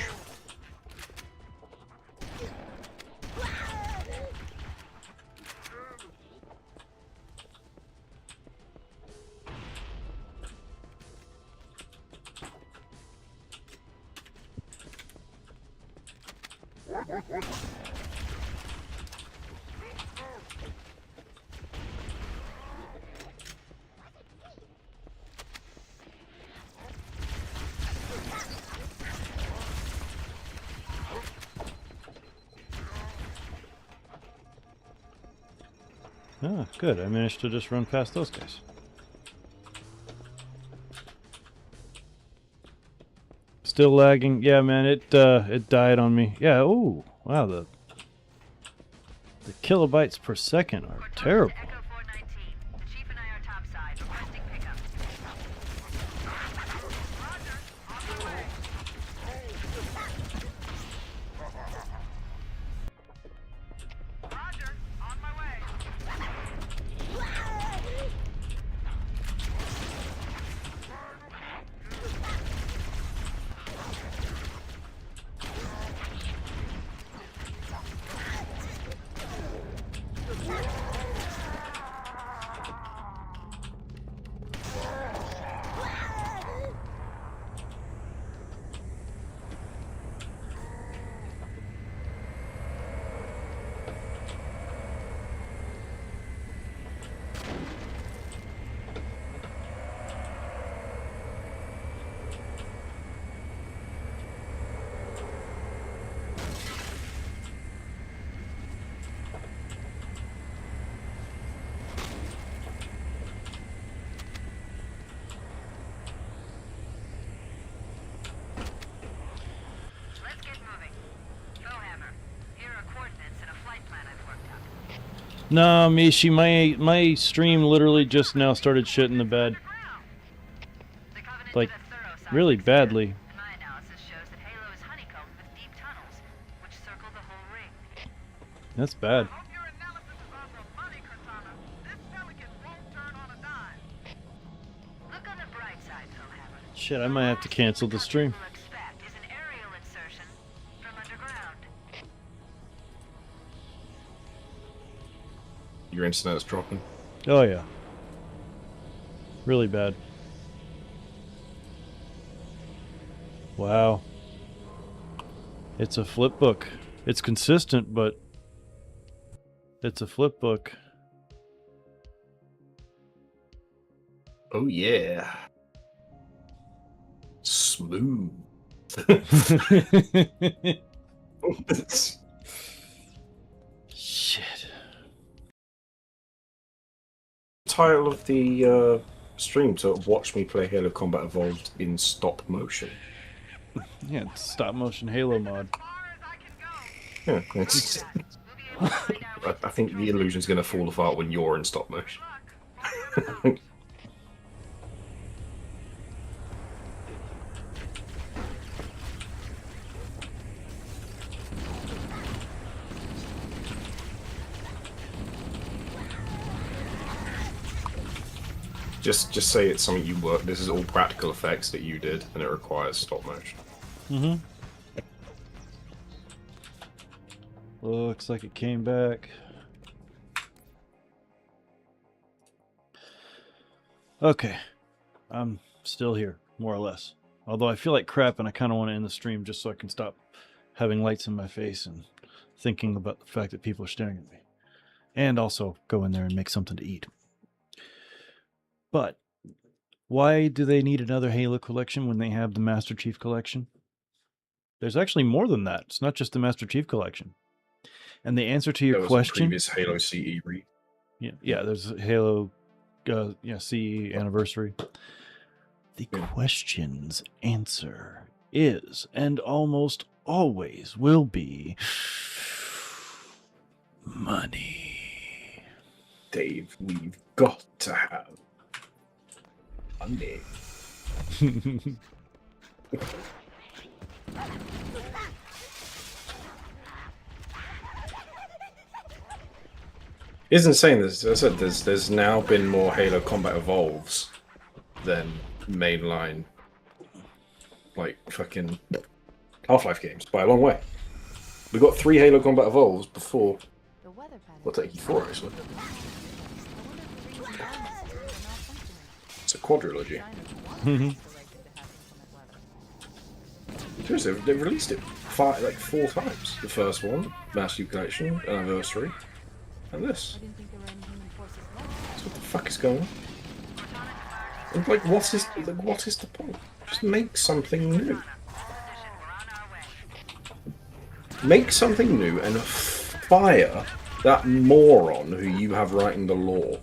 Ah, good. I managed to just run past those guys. Still lagging. Yeah, man, it died on me. Yeah, ooh. Wow, the kilobytes per second are terrible. Echo 419. The chief and I are topside, requesting pickup. Roger. On my way. Roger. On my way. Let's get moving. Bowhammer, here are coordinates and a flight plan I've worked up. No, Mishi, my stream literally just now started shitting the bed. The Covenant Like, did a thorough really seismic badly. scan, and my analysis shows that Halo is honeycombed with deep tunnels, which circle the whole ring. That's bad. Hope your analysis is on the money, Cortana. This delegate won't turn on a dime. Look on the bright side, Bowhammer. Shit, I might have to cancel the stream. What we'll expect is an aerial insertion from underground. Your internet is dropping. Oh yeah. Really bad. Wow. It's a flip book. It's consistent, but it's a flip book. Oh yeah. Smooth. Shit. Title of the stream to watch me play Halo Combat Evolved in stop motion. Yeah, it's stop motion Halo mod. Yeah, it's I think the illusion's going to fall apart when you're in stop motion. Just say it's something you work. This is all practical effects that you did, and it requires stop motion. Mm-hmm. Looks like it came back. Okay. I'm still here, more or less. Although I feel like crap and I kind of want to end the stream just so I can stop having lights in my face and thinking about the fact that people are staring at me. And also go in there and make something to eat. But why do they need another Halo collection when they have the Master Chief collection? There's actually more than that. It's not just the Master Chief collection. And the answer to your question, previous Halo CE read. Yeah, there's a Halo CE anniversary. The question's answer is, and almost always will be, money. Dave, we've got to have money. Isn't saying this. As I said, there's now been more Halo Combat Evolves than mainline, like fucking Half-Life games by a long way. We got 3 Halo Combat Evolves before. The weather pattern. Well, technically 4 actually. I wonder if the reason why this is malfunctioning. It's a quadrilogy. Designers wanted these to have inclement weather. Seriously, they released it 4 times. The first one, Master Chief Collection, Anniversary, and this. I didn't think there were any human forces left. So what the fuck is going on? And like, what is the point? Just make something new. Make something new and fire that moron who you have writing the law,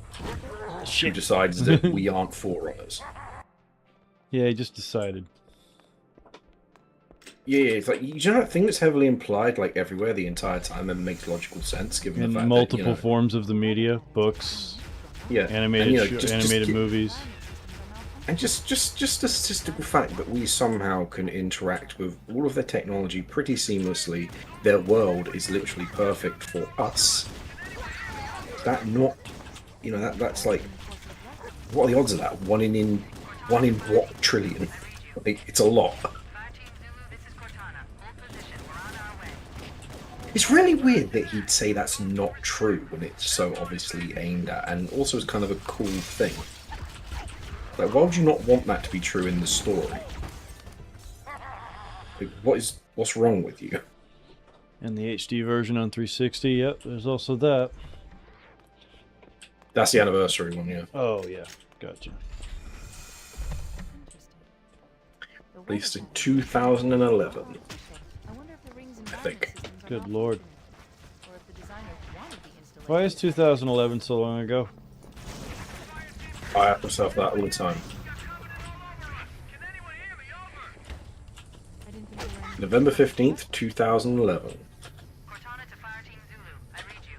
who decides that we aren't forerunners. Yeah, he just decided. Yeah, it's like, you know that thing that's heavily implied like everywhere the entire time and makes logical sense given In the fact multiple that, forms of the media, books, yeah, animated and, animated movies. And just the statistical fact that we somehow can interact with all of their technology pretty seamlessly. Their world is literally perfect for us. That not, that's like, what are the odds of that? One in what trillion? Like, it's a lot. It's really weird that he'd say that's not true when it's so obviously aimed at, and also it's kind of a cool thing. Like, why would you not want that to be true in the story? Like, what's wrong with you? And the HD version on 360, yep, there's also that. That's the anniversary one, yeah. Oh, yeah, gotcha. Released in 2011. I wonder if the rings and I think. systems are Good malfunctioning, lord. or if the designers wanted the installation. Why is 2011 so long ago? I ask myself that all the time. I didn't think there were any November 15th, 2011. Cortana to Fire Team Zulu. I read you.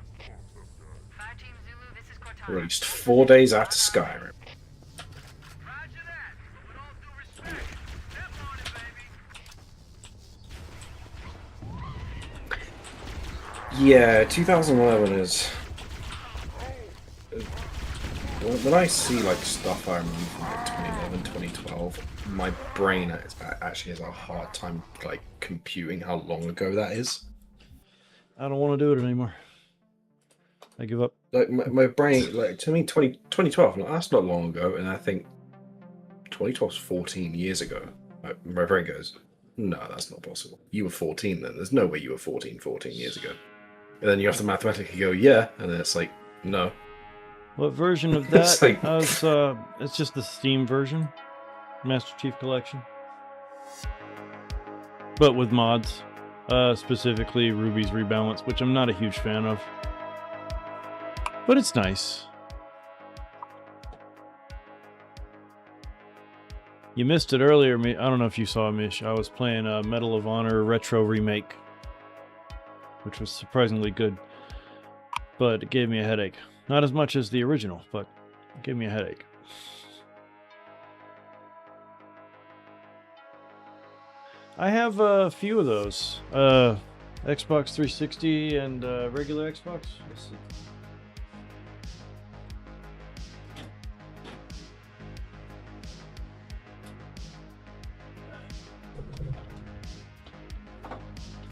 Fire Team Zulu, this is Cortana. Released 4 days after Skyrim. Roger that. With all due respect, step on it, baby. Yeah, 2011 is... When I see like stuff I remember from like 2011, 2012, my brain actually has a hard time like computing how long ago that is. I don't want to do it anymore. I give up. Like my brain, like to me, 2012, like, that's not long ago, and I think 2012 is 14 years ago. My brain goes, No, that's not possible. You were 14 then. There's no way you were 14 years ago. And then you have to mathematically go, yeah, and then it's like, no. What version of It's that? like- It's just the Steam version, Master Chief Collection, but with mods, specifically Ruby's Rebalance, which I'm not a huge fan of, but it's nice. You missed it earlier. I don't know if you saw, Mish. I was playing Medal of Honor Retro Remake, which was surprisingly good, but it gave me a headache. Not as much as the original, but it gave me a headache. I have a few of those. Xbox 360 and regular Xbox. Let's see.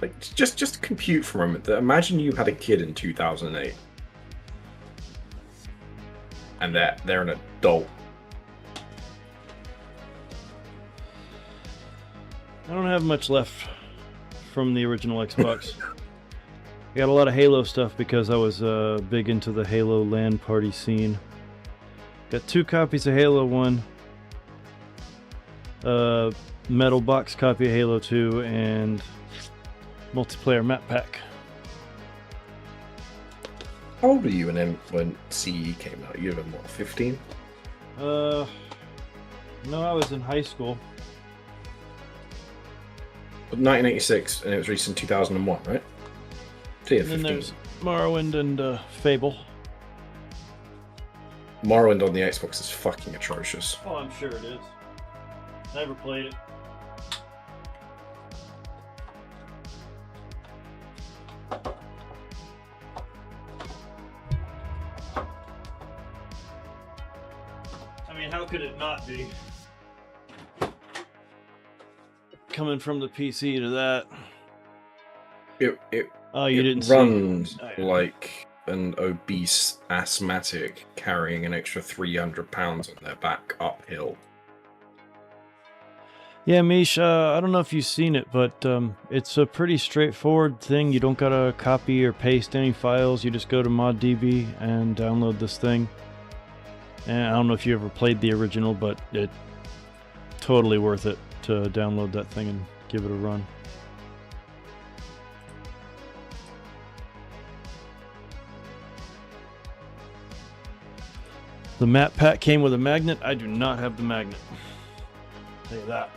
Like, just compute for a moment. Imagine you had a kid in 2008. And they're an adult. I don't have much left from the original Xbox. I got a lot of Halo stuff because I was big into the Halo LAN party scene. Got 2 copies of Halo 1, metal box copy of Halo 2, and multiplayer map pack. How old were you when CE came out? You were what, 15? No, I was in high school. 1986, and it was released in 2001, right? So yeah, And then 15. there's Morrowind and Fable. Morrowind on the Xbox is fucking atrocious. Oh, I'm sure it is. Never played it. I mean, how could it not be? Coming from the PC to that. Oh, you it didn't runs see. Oh, yeah. like an obese asthmatic carrying an extra 300 pounds on their back uphill. Yeah, Mish, I don't know if you've seen it, but it's a pretty straightforward thing. You don't gotta copy or paste any files. You just go to ModDB and download this thing. And I don't know if you ever played the original, but it totally worth it to download that thing and give it a run. The map pack came with a magnet. I do not have the magnet. I'll tell you that.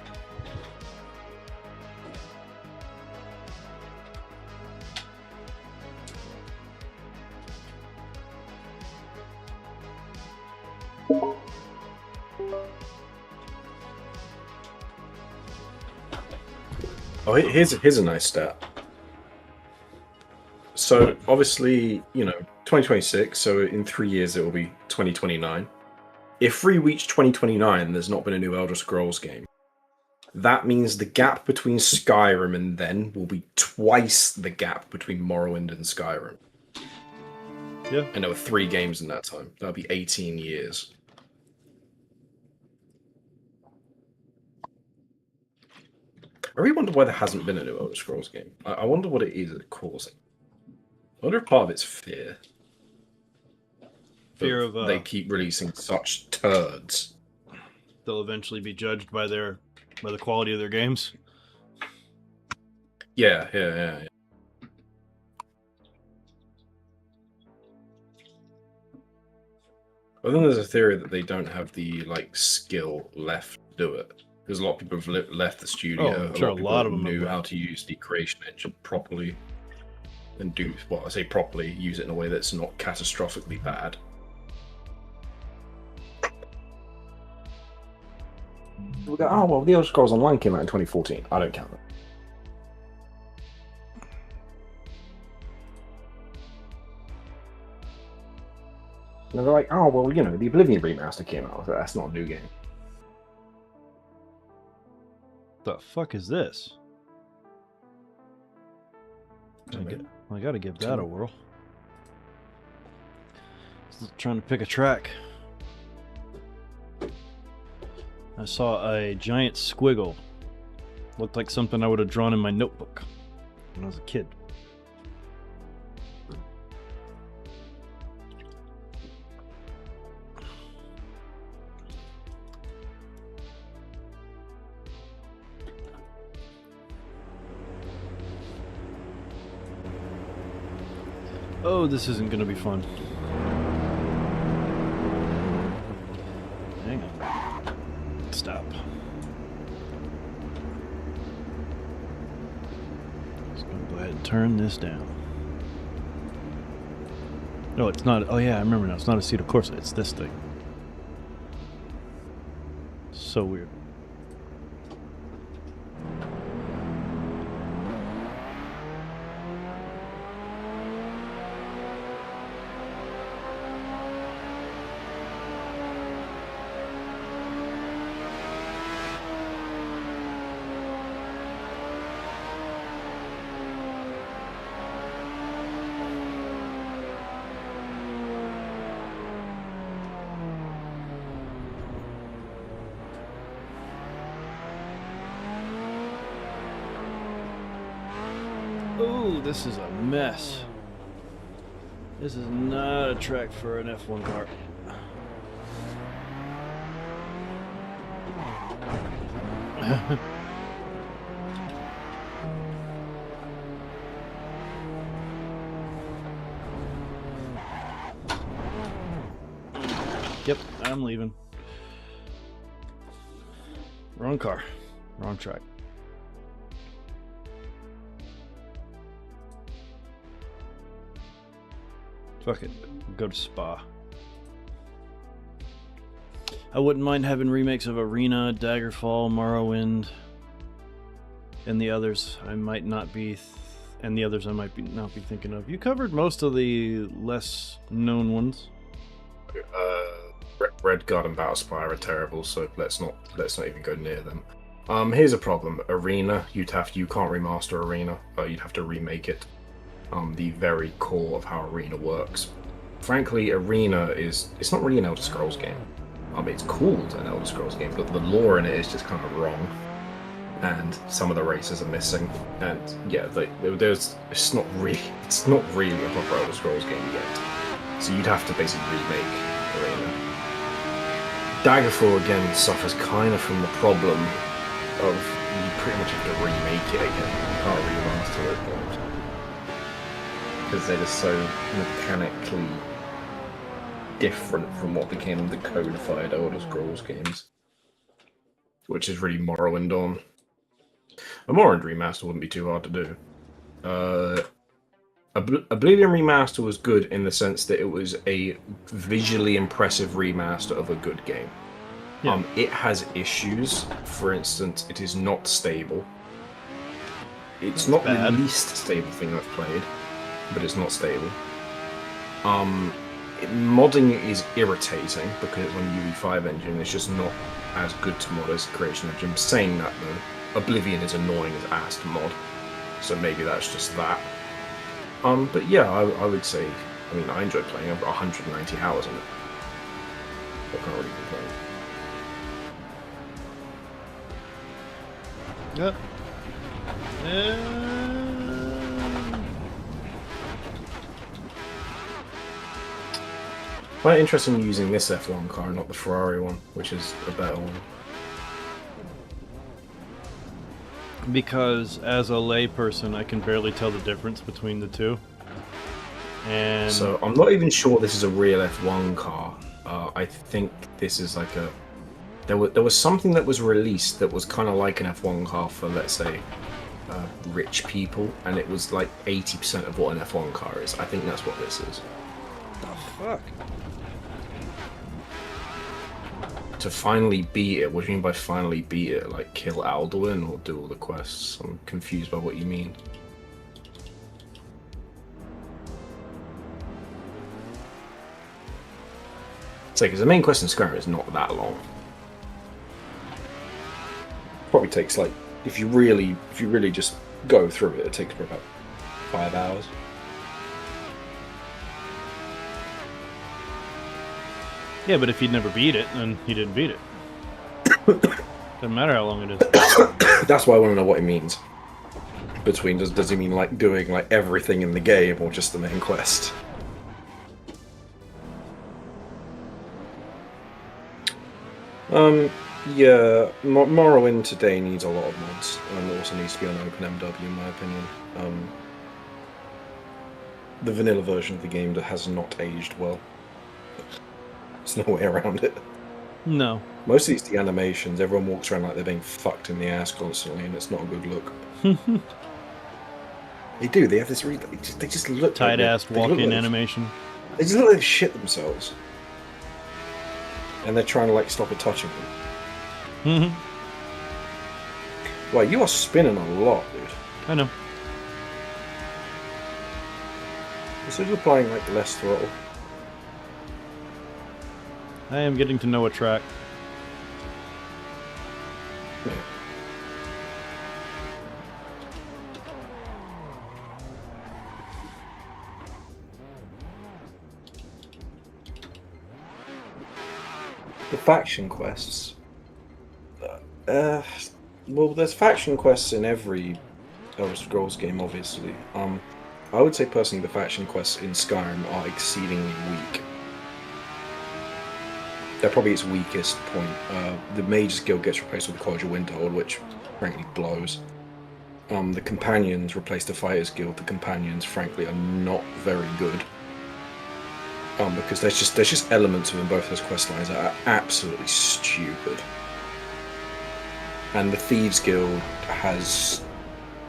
Oh, here's a nice stat. So obviously, 2026. So in 3 years it will be 2029. If we reach 2029, there's not been a new Elder Scrolls game. That means the gap between Skyrim and then will be twice the gap between Morrowind and Skyrim. Yeah. And there were 3 games in that time. That'll be 18 years. I really wonder why there hasn't been a new Elder Scrolls game. I wonder what it is that's causing. I wonder if part of it's fear. Fear of they keep releasing such turds. they'll eventually be judged by the quality of their games. Yeah. I think there's a theory that they don't have the skill left to do it. Because a lot of people have left the studio. Oh, I'm sure a lot of them knew have. how to use the creation engine properly, and do what I say properly, use it in a way that's not catastrophically bad. We go, oh well, the Elder Scrolls Online came out in 2014. I don't count it. And they're like, oh well, the Oblivion remaster came out. So that's not a new game. The fuck is this? I gotta give that a whirl. Just trying to pick a track. I saw a giant squiggle Looked like something I would have drawn in my notebook when I was a kid. Oh, this isn't going to be fun. Hang on. Stop. Just going to go ahead and turn this down. No, it's not. Oh, yeah, I remember now. It's not a Ceto Corsa. It's this thing. So weird. Oh, this is a mess. This is not a track for an F1 car. Yep, I'm leaving. Wrong car. Wrong track. Fuck it. Go to Spa. I wouldn't mind having remakes of Arena, Daggerfall, Morrowind, and the others I might not be, not be thinking of. You covered most of the less known ones. Red Guard and Battle Spire are terrible, so let's not even go near them. Here's a problem. Arena, you can't remaster Arena. You'd have to remake it. The very core of how Arena works. Frankly, Arena it's not really an Elder Scrolls game. It's called an Elder Scrolls game, but the lore in it is just kind of wrong, and some of the races are missing. And yeah, it's not really a proper Elder Scrolls game yet. So you'd have to basically remake Arena. Daggerfall again suffers kind of from the problem of you pretty much have to remake it again. You can't remaster it. Because they're just so mechanically different from what became the codified Elder Scrolls games. Which is really Morrowind on. A Morrowind remaster wouldn't be too hard to do. Oblivion remaster was good in the sense that it was a visually impressive remaster of a good game. Yeah. It has issues. For instance, it is not stable. It's not the least stable thing I've played, but it's not stable. Modding is irritating because it's on UE5 engine. It's just not as good to mod as Creation Engine. Saying that though, Oblivion is annoying as ass to mod, so maybe that's just that. But yeah, I would say, I enjoyed playing. I've got 190 hours on it. I can't really complain. Yep. Quite interesting using this F1 car, not the Ferrari one, which is a better one. Because as a layperson, I can barely tell the difference between the two. And so I'm not even sure this is a real F1 car. I think this is like a... There was something that was released that was kind of like an F1 car for, let's say, rich people, and it was like 80% of what an F1 car is. I think that's what this is. The fuck? To finally beat it, what do you mean by finally beat it? Like kill Alduin or do all the quests? I'm confused by what you mean. It's like, because the main quest in Skyrim is not that long. Probably takes like, if you really just go through it, it takes for about 5 hours. Yeah, but if he'd never beat it, then he didn't beat it. Doesn't matter how long it is. That's why I want to know what he means. Between does he mean like doing like everything in the game or just the main quest? Yeah, Morrowind today needs a lot of mods, and also needs to be on OpenMW in my opinion. The vanilla version of the game that has not aged well. There's no way around it. No. Most of these animations, everyone walks around like they're being fucked in the ass constantly, and it's not a good look. They do. They have this really. They just look Tight-ass like walk-in animation. They just look like they shit themselves, and they're trying to like stop it touching them. Well, you are spinning a lot, dude. I know. Instead of applying like less throttle. I am getting to know a track. The faction quests. Well, there's faction quests in every Elder Scrolls game, obviously. I would say personally the faction quests in Skyrim are exceedingly weak. They're probably its weakest point. The Mage's Guild gets replaced with the College of Winterhold, which frankly blows. The Companions replace the Fighters Guild. The Companions, frankly, are not very good. Because there's just elements within both those quest lines that are absolutely stupid. And the Thieves Guild has,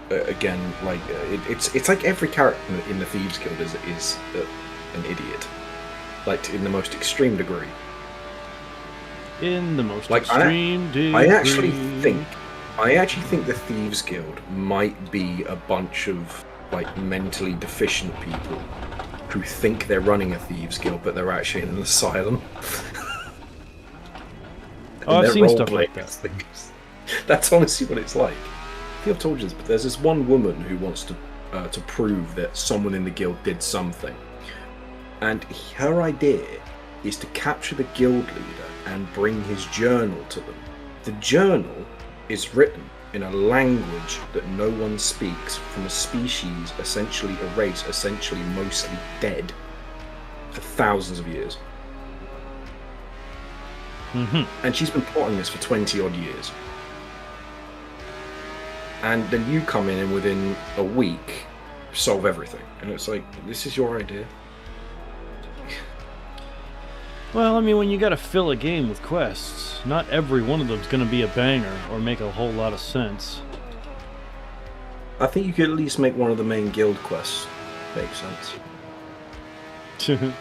again, like it's like every character in the Thieves Guild is an idiot, like in the most extreme degree. In the most extreme degree. I actually think the Thieves Guild might be a bunch of like mentally deficient people who think they're running a Thieves Guild, but they're actually in an asylum. Oh, I've seen stuff like that. That's honestly what it's like. I think I've told you this, but there's this one woman who wants to prove that someone in the guild did something, and her idea is to capture the guild leader and bring his journal to them. The journal is written in a language that no one speaks, from a species essentially a race, essentially mostly dead for thousands of years. And she's been plotting this for 20 odd years. And then you come in and within a week solve everything. And it's like, this is your idea? Well, I mean, when you gotta fill a game with quests, not every one of them's gonna be a banger or make a whole lot of sense. I think you could at least make one of the main guild quests make sense.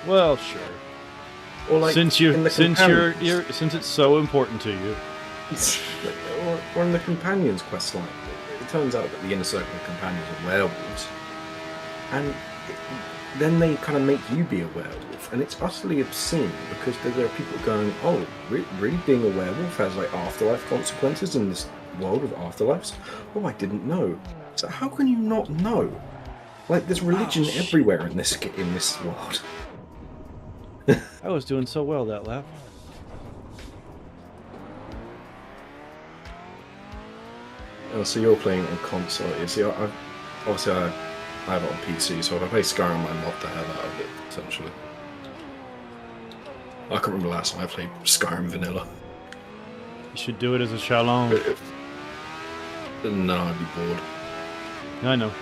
Well, sure. Or like since it's so important to you. Or in the Companions quest line, it turns out that the inner circle of companions are werewolves, and then they kind of make you be a werewolf, and it's utterly obscene because there are people going, "Oh, really? Being a werewolf has like afterlife consequences in this world of afterlives? Oh, I didn't know." So how can you not know? Like, there's religion everywhere in this world. I was doing so well that lap. Oh, so you're playing it on console. You see, I have it on PC, so if I play Skyrim, I mod the hell out of it, essentially. I can't remember the last time I played Skyrim Vanilla. You should do it as a challenge. No, I'd be bored. I know.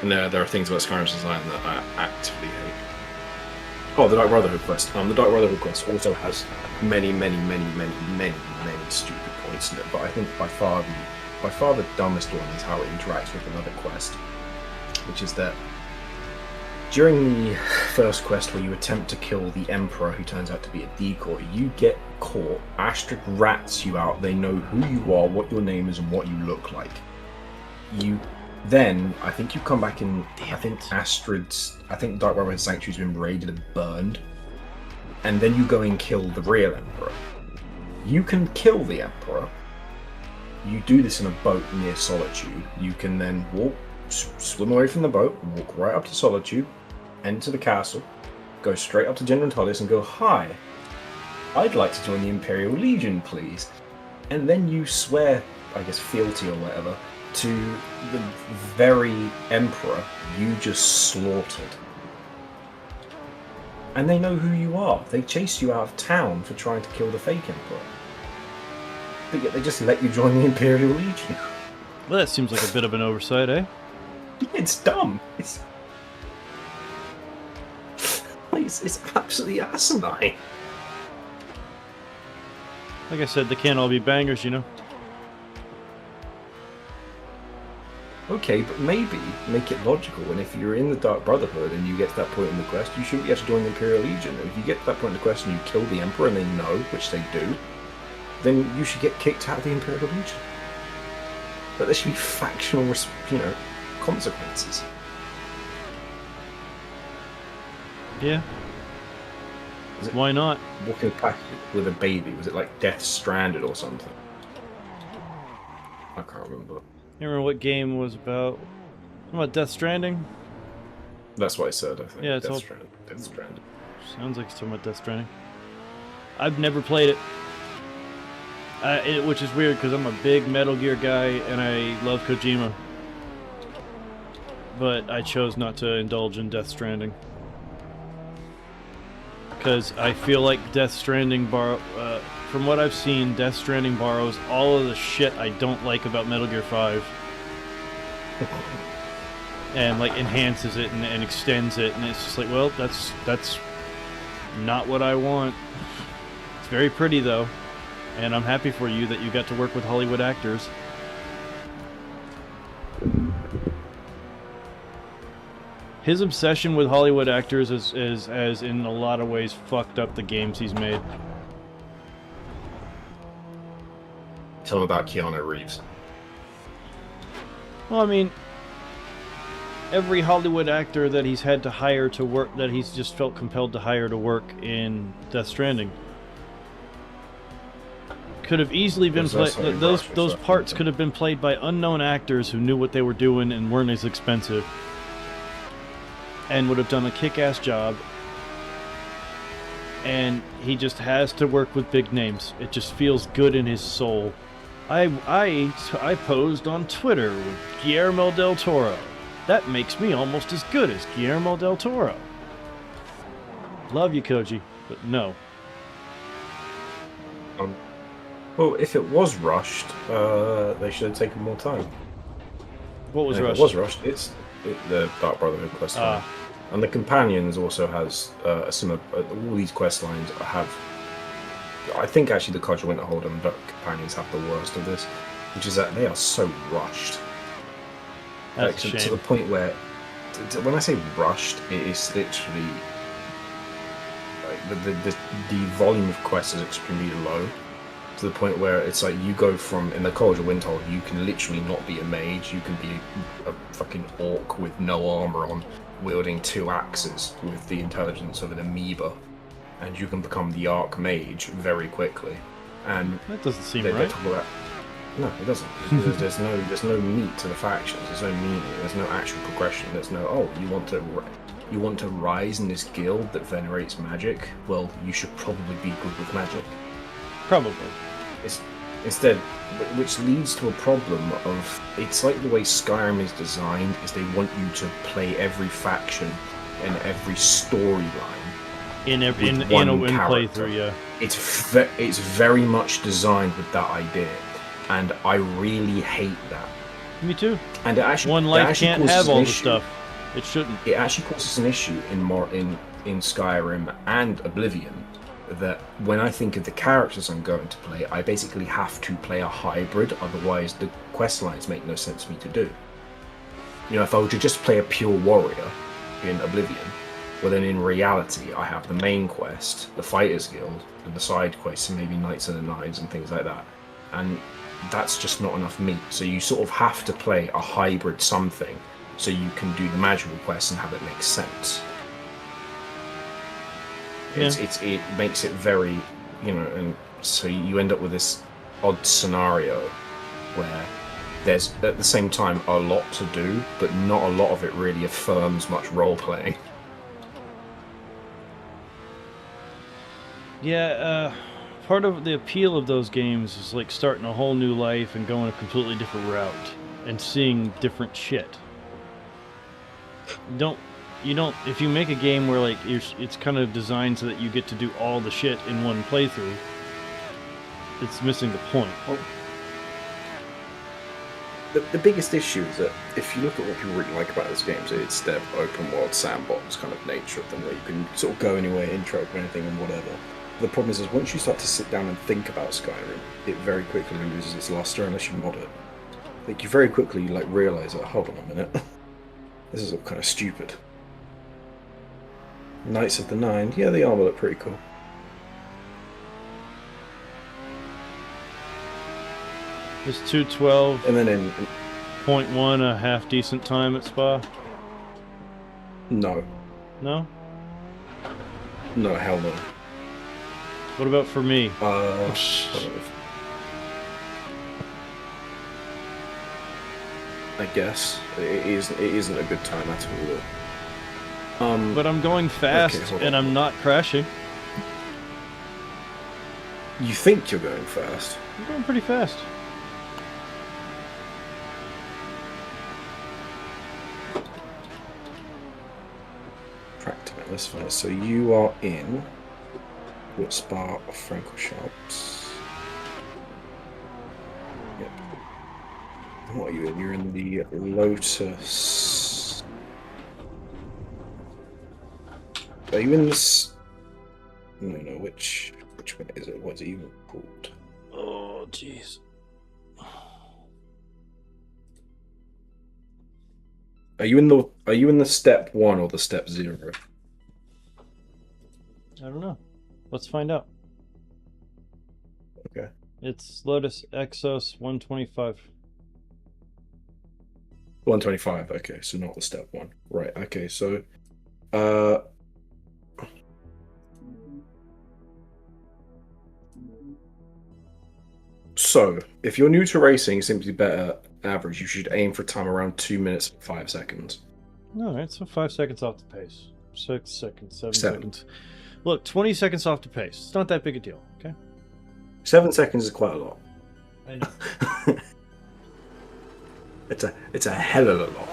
And there are things about Skyrim's design that I actively hate. Oh, the Dark Brotherhood quest. The Dark Brotherhood quest also has many stupid points in it, but I think by far the dumbest one is how it interacts with another quest, which is that during the first quest where you attempt to kill the Emperor, who turns out to be a decoy, you get caught. Astrid rats you out. They know who you are, what your name is, and what you look like. Then, I think you come back in, I think Dark Brotherhood Sanctuary's been raided and burned. And then you go and kill the real Emperor. You can kill the Emperor. You do this in a boat near Solitude. You can then swim away from the boat, walk right up to Solitude, enter the castle, go straight up to General Tullius and go, "Hi, I'd like to join the Imperial Legion, please." and then you swear, I guess, fealty or whatever, to the very emperor you just slaughtered. And they know who you are. They chased you out of town for trying to kill the fake emperor. But yet they just let you join the Imperial Legion. Well, that seems like a bit of an oversight, eh? It's dumb. It's absolutely asinine. Like I said, they can't all be bangers, you know? Okay, but maybe make it logical, and if you're in the Dark Brotherhood and you get to that point in the quest, you shouldn't be able to join the Imperial Legion. And if you get to that point in the quest and you kill the Emperor and they know, which they do, then you should get kicked out of the Imperial Legion. But there should be factional, consequences. Yeah. Why not? Walking back with a baby, was it like Death Stranded or something? I can't remember. You remember what game was about? About Death Stranding? That's what I said, I think. Yeah, it's Death all... Stranded. Death Stranded. Sounds like it's talking about Death Stranding. I've never played it. Which is weird, because I'm a big Metal Gear guy, and I love Kojima. But I chose not to indulge in Death Stranding. Because I feel like Death Stranding from what I've seen, Death Stranding borrows all of the shit I don't like about Metal Gear 5. And like enhances it and extends it, and it's just like, well, that's not what I want. It's very pretty though, and I'm happy for you that you got to work with Hollywood actors. His obsession with Hollywood actors is in a lot of ways fucked up the games he's made. Tell him about Keanu Reeves. Well, I mean, every Hollywood actor that he's had to hire to work, that he's just felt compelled to hire to work in Death Stranding, could have easily been played. Those parts could have been played by unknown actors who knew what they were doing and weren't as expensive, and would have done a kick-ass job. And he just has to work with big names. It just feels good in his soul. I posed on Twitter with Guillermo del Toro. That makes me almost as good as Guillermo del Toro. Love you, Koji, but no. Well, if it was rushed, they should have taken more time. What was rushed? It was rushed. It's the Dark Brotherhood quest line. And the Companions also has a similar. All these quest lines have. I think actually the Codger Winterhold and the Companions have the worst of this, which is that they are so rushed. That's a shame. To the point where, when I say rushed, it is literally like the volume of quests is extremely low. To the point where it's like you go from, in the College of Winterhold, you can literally not be a mage, you can be a fucking orc with no armor on, wielding 2 axes with the intelligence of an amoeba, and you can become the Archmage very quickly. And that doesn't seem they right. talk about, no, it doesn't. there's no meat to the factions. There's no meaning. There's no actual progression. There's no you want to rise in this guild that venerates magic. Well, you should probably be good with magic. Probably. Instead, which leads to a problem of, it's like the way Skyrim is designed, is they want you to play every faction and every storyline in a playthrough, yeah. It's very much designed with that idea, and I really hate that. Me too. And it actually, one life can't have all the stuff. It shouldn't. It actually causes an issue in Skyrim and Oblivion, that when I think of the characters I'm going to play, I basically have to play a hybrid, otherwise the quest lines make no sense for me to do. You know, if I were to just play a pure warrior in Oblivion, well then in reality I have the main quest, the Fighters Guild, and the side quests, and maybe Knights of the Nines and things like that. And that's just not enough meat. So you sort of have to play a hybrid something so you can do the magical quests and have it make sense. Yeah. It makes it very, and so you end up with this odd scenario where there's at the same time a lot to do, but not a lot of it really affirms much role playing. Yeah, part of the appeal of those games is like starting a whole new life and going a completely different route and seeing different shit. You don't if you make a game where like it's kind of designed so that you get to do all the shit in one playthrough, it's missing the point. Well, the biggest issue is that if you look at what people really like about this game, so it's their open world sandbox kind of nature of them, where you can sort of go anywhere, interact with anything and whatever. The problem is once you start to sit down and think about Skyrim, it very quickly loses its luster unless you mod it. Like you very quickly like realise that, hold on a minute, this is all kind of stupid. Knights of the Nine, yeah, the armor look pretty cool. Is 212 And then in .1 a half decent time at Spa? no, No? hell no. What about for me? I guess it isn't a good time at all. But I'm going fast okay, hold and on. I'm not crashing. You think you're going fast? I'm going pretty fast. Practical, that's fine. So you are in what Spa of Francorchamps? Yep. What are you in? You're in the Lotus. Are you in this? No, which one is it? What's it even called? Oh, jeez. Are you in the step 1 or the step 0? I don't know. Let's find out. Okay. It's Lotus Exos 125. 125. Okay, so not the step 1. Right. Okay, so So, if you're new to racing, simply better average, you should aim for time around 2 minutes and 5 seconds. Alright, so 5 seconds off the pace. 6 seconds, 7 7. seconds. Look, 20 seconds off the pace. It's not that big a deal, okay? 7 seconds is quite a lot. I know. It's a hell of a lot.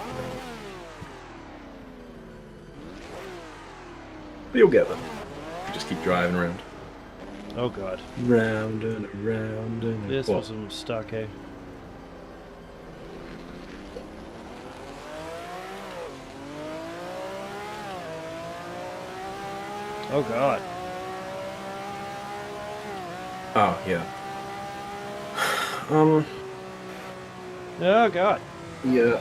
But you'll get them. You just keep driving around. Oh god. Round and around and This what? was some stock, eh? Oh god. Oh, yeah. Oh god. Yeah.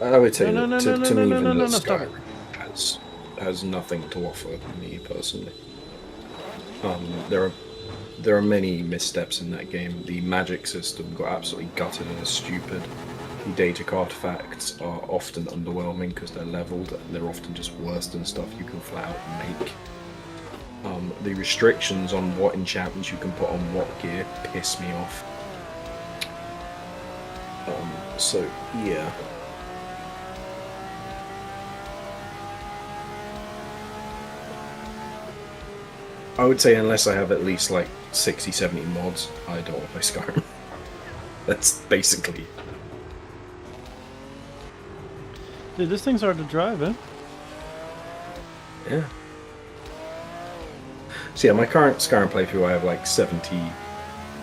I would say No, that no, to no, me, no, no, no, Vanilla no, stop it. Skyrim has nothing to offer me personally. There are many missteps in that game. The magic system got absolutely gutted and is stupid. The data artifacts are often underwhelming because they're leveled. They're often just worse than stuff you can flat out make. The restrictions on what enchantments you can put on what gear piss me off. So yeah. I would say unless I have at least like 60, 70 mods, I don't want to play Skyrim. That's basically. Dude, this thing's hard to drive, eh? Yeah. So yeah, my current Skyrim playthrough, I have like 70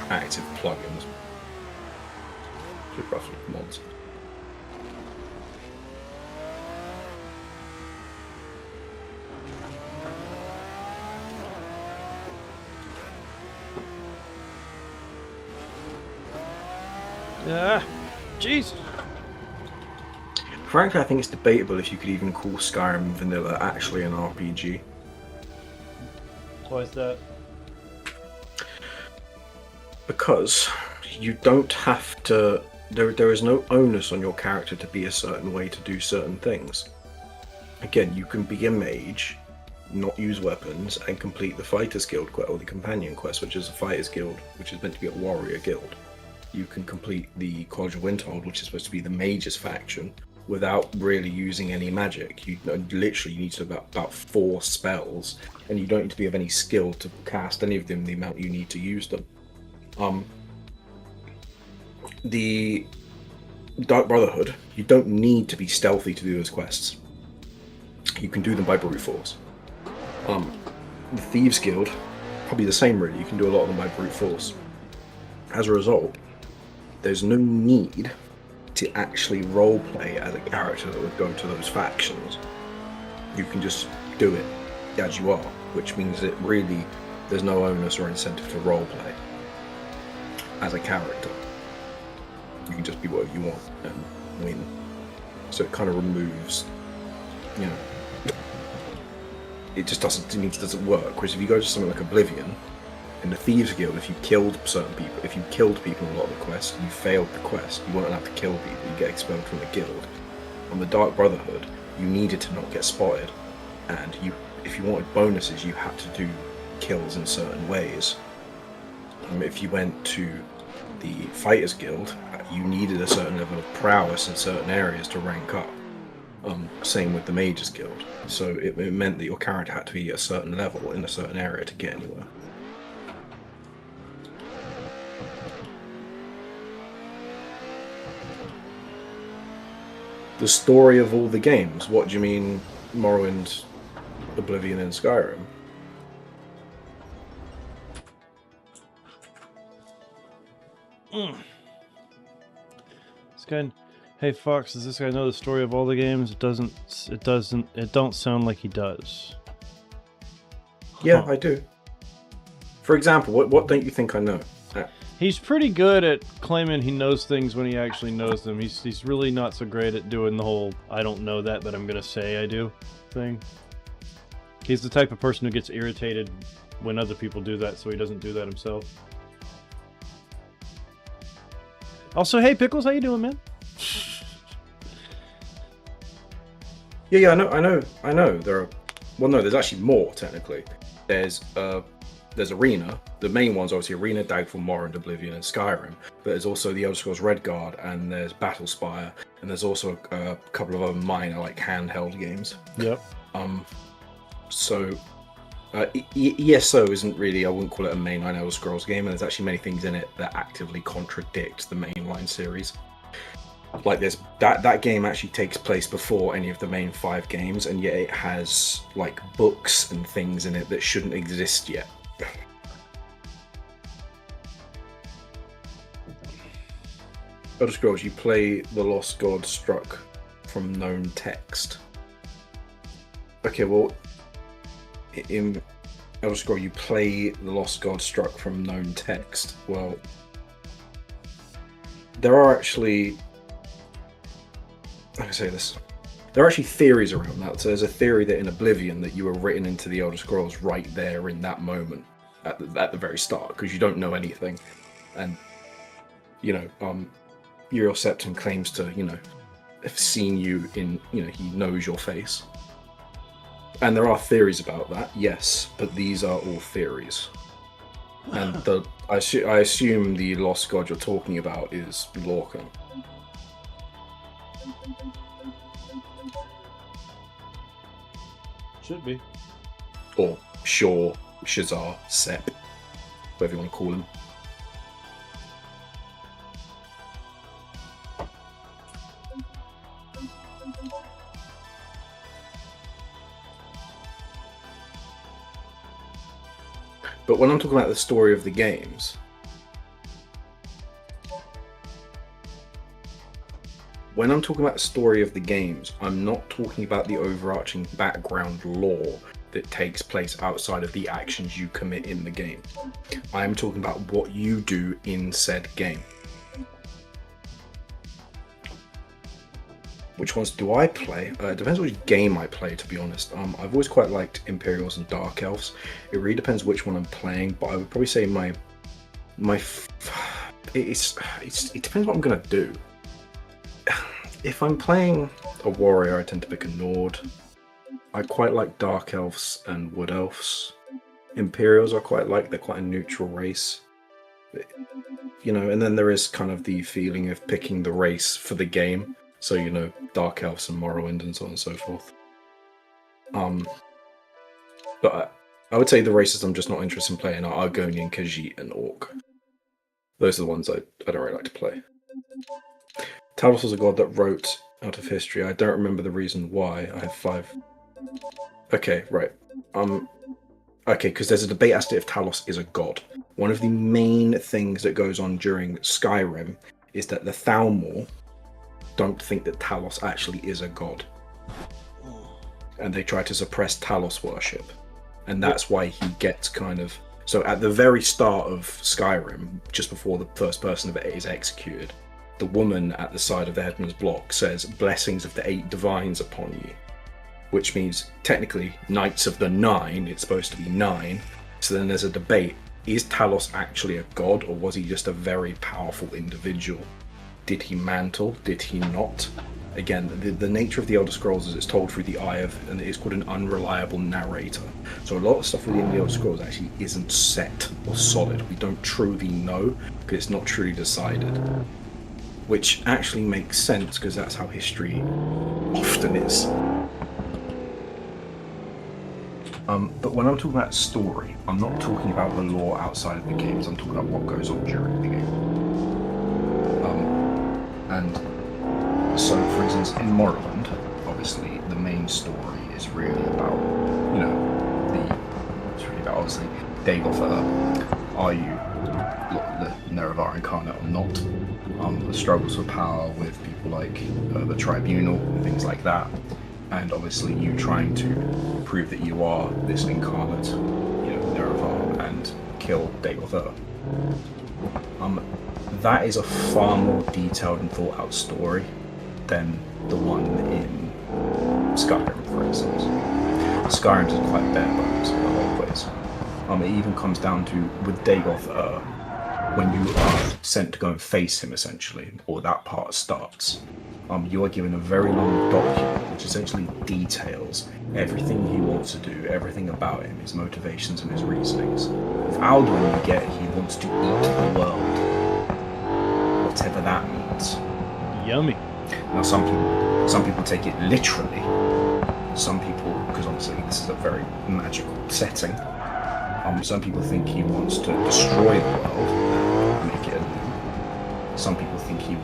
active plugins. Just roughly mods. Yeah. Jeez. Frankly, I think it's debatable if you could even call Skyrim Vanilla actually an RPG. Why is that? Because you don't have to. There is no onus on your character to be a certain way to do certain things. Again, you can be a mage, not use weapons, and complete the Fighters Guild quest or the Companion quest, which is a Fighters Guild, which is meant to be a warrior guild. You can complete the College of Windhold, which is supposed to be the mage's faction, without really using any magic. You literally need to about 4 spells, and you don't need to be of any skill to cast any of them the amount you need to use them. The Dark Brotherhood, you don't need to be stealthy to do those quests. You can do them by brute force. The Thieves Guild, probably the same really. You can do a lot of them by brute force. As a result, there's no need to actually roleplay as a character that would go to those factions. You can just do it as you are, which means that really there's no onus or incentive to roleplay as a character. You can just be whatever you want and win. So it kind of removes, you know, it just doesn't work. Whereas if you go to something like Oblivion, in the Thieves Guild, if you killed certain people, if you killed people in a lot of the quests, you failed the quest, you weren't allowed to kill people, you get expelled from the guild. On the Dark Brotherhood, you needed to not get spotted, and if you wanted bonuses, you had to do kills in certain ways. If you went to the Fighters Guild, you needed a certain level of prowess in certain areas to rank up. Same with the Mages Guild. So it meant that your character had to be a certain level in a certain area to get anywhere. The story of all the games? What do you mean, Morrowind, Oblivion, and Skyrim? This guy, hey Fox, does this guy know the story of all the games? It don't sound like he does. Yeah, I do. For example, what don't you think I know? He's pretty good at claiming he knows things when he actually knows them. He's really not so great at doing the whole I don't know that, but I'm gonna say I do thing. He's the type of person who gets irritated when other people do that, so he doesn't do that himself. Also, hey Pickles, how you doing, man? Yeah, I know. There are, well, no, there's actually more technically. There's Arena. The main ones obviously Arena, Daggerfall, Morrowind, Oblivion, and Skyrim. But there's also the Elder Scrolls Redguard, and there's Battlespire, and there's also a couple of other minor like handheld games. Yep. So ESO isn't really, I wouldn't call it a mainline Elder Scrolls game, and there's actually many things in it that actively contradict the mainline series. Like there's that game actually takes place before any of the main 5 games, and yet it has like books and things in it that shouldn't exist yet. Elder Scrolls, you play the Lost God struck from known text. Okay, well, in Elder Scrolls, you play the Lost God struck from known text. Well, there are actually, how can I say this? There are actually theories around that. So there's a theory that in Oblivion that you were written into the Elder Scrolls right there in that moment, at the very start, because you don't know anything, and you know, Uriel Septon claims to, you know, have seen you in, you know, he knows your face. And there are theories about that, yes, but these are all theories. And I assume the Lost God you're talking about is Lorcan. Should be. Or Shaw, Shazar, Sep, whatever you want to call him. But when I'm talking about the story of the games, I'm not talking about the overarching background lore that takes place outside of the actions you commit in the game. I am talking about what you do in said game. Which ones do I play? It depends which game I play, to be honest. I've always quite liked Imperials and Dark Elves. It really depends which one I'm playing, but I would probably say it depends what I'm gonna do. If I'm playing a warrior, I tend to pick a Nord. I quite like Dark Elves and Wood Elves. Imperials I quite like, they're quite a neutral race. You know, and then there is kind of the feeling of picking the race for the game. So, Dark Elves and Morrowind and so on and so forth. But I would say the races I'm just not interested in playing are Argonian, Khajiit, and Orc. Those are the ones I don't really like to play. Talos was a god that wrote out of history. I don't remember the reason why. I have 5. Okay, right. Okay, because there's a debate as to if Talos is a god. One of the main things that goes on during Skyrim is that the Thalmor don't think that Talos actually is a god. And they try to suppress Talos worship. And that's why he gets kind of... So at the very start of Skyrim, just before the first person of it is executed, the woman at the side of the headman's block says, "Blessings of the 8 divines upon you." Which means, technically, Knights of the 9, it's supposed to be 9. So then there's a debate. Is Talos actually a god, or was he just a very powerful individual? Did he mantle? Did he not? Again, the nature of the Elder Scrolls is it's told through the eye of, and it's called an unreliable narrator. So a lot of stuff within the Elder Scrolls actually isn't set or solid. We don't truly know, because it's not truly decided. Which actually makes sense, because that's how history often is. But when I'm talking about story, I'm not talking about the lore outside of the games, I'm talking about what goes on during the game. And so, for instance, in Morrowind, obviously, the main story is really about, it's really about, obviously, Dagoth, are you the Nerevar incarnate or not? The struggles for power with people like the Tribunal and things like that. And obviously you trying to prove that you are this incarnate, Nerevar, and kill Dagoth. That is a far more detailed and thought out story than the one in Skyrim, for instance. Skyrim's is quite bare bones in a lot of ways. It even comes down to, with Dagoth, when you are sent to go and face him, essentially, or that part starts, you are given a very long document which essentially details everything he wants to do, everything about him, his motivations and his reasonings. With Alduin, you get he wants to eat the world, whatever that means. Yummy. Now, some people take it literally. Some people, because obviously this is a very magical setting, some people think he wants to destroy the world, make it a new. Some people think he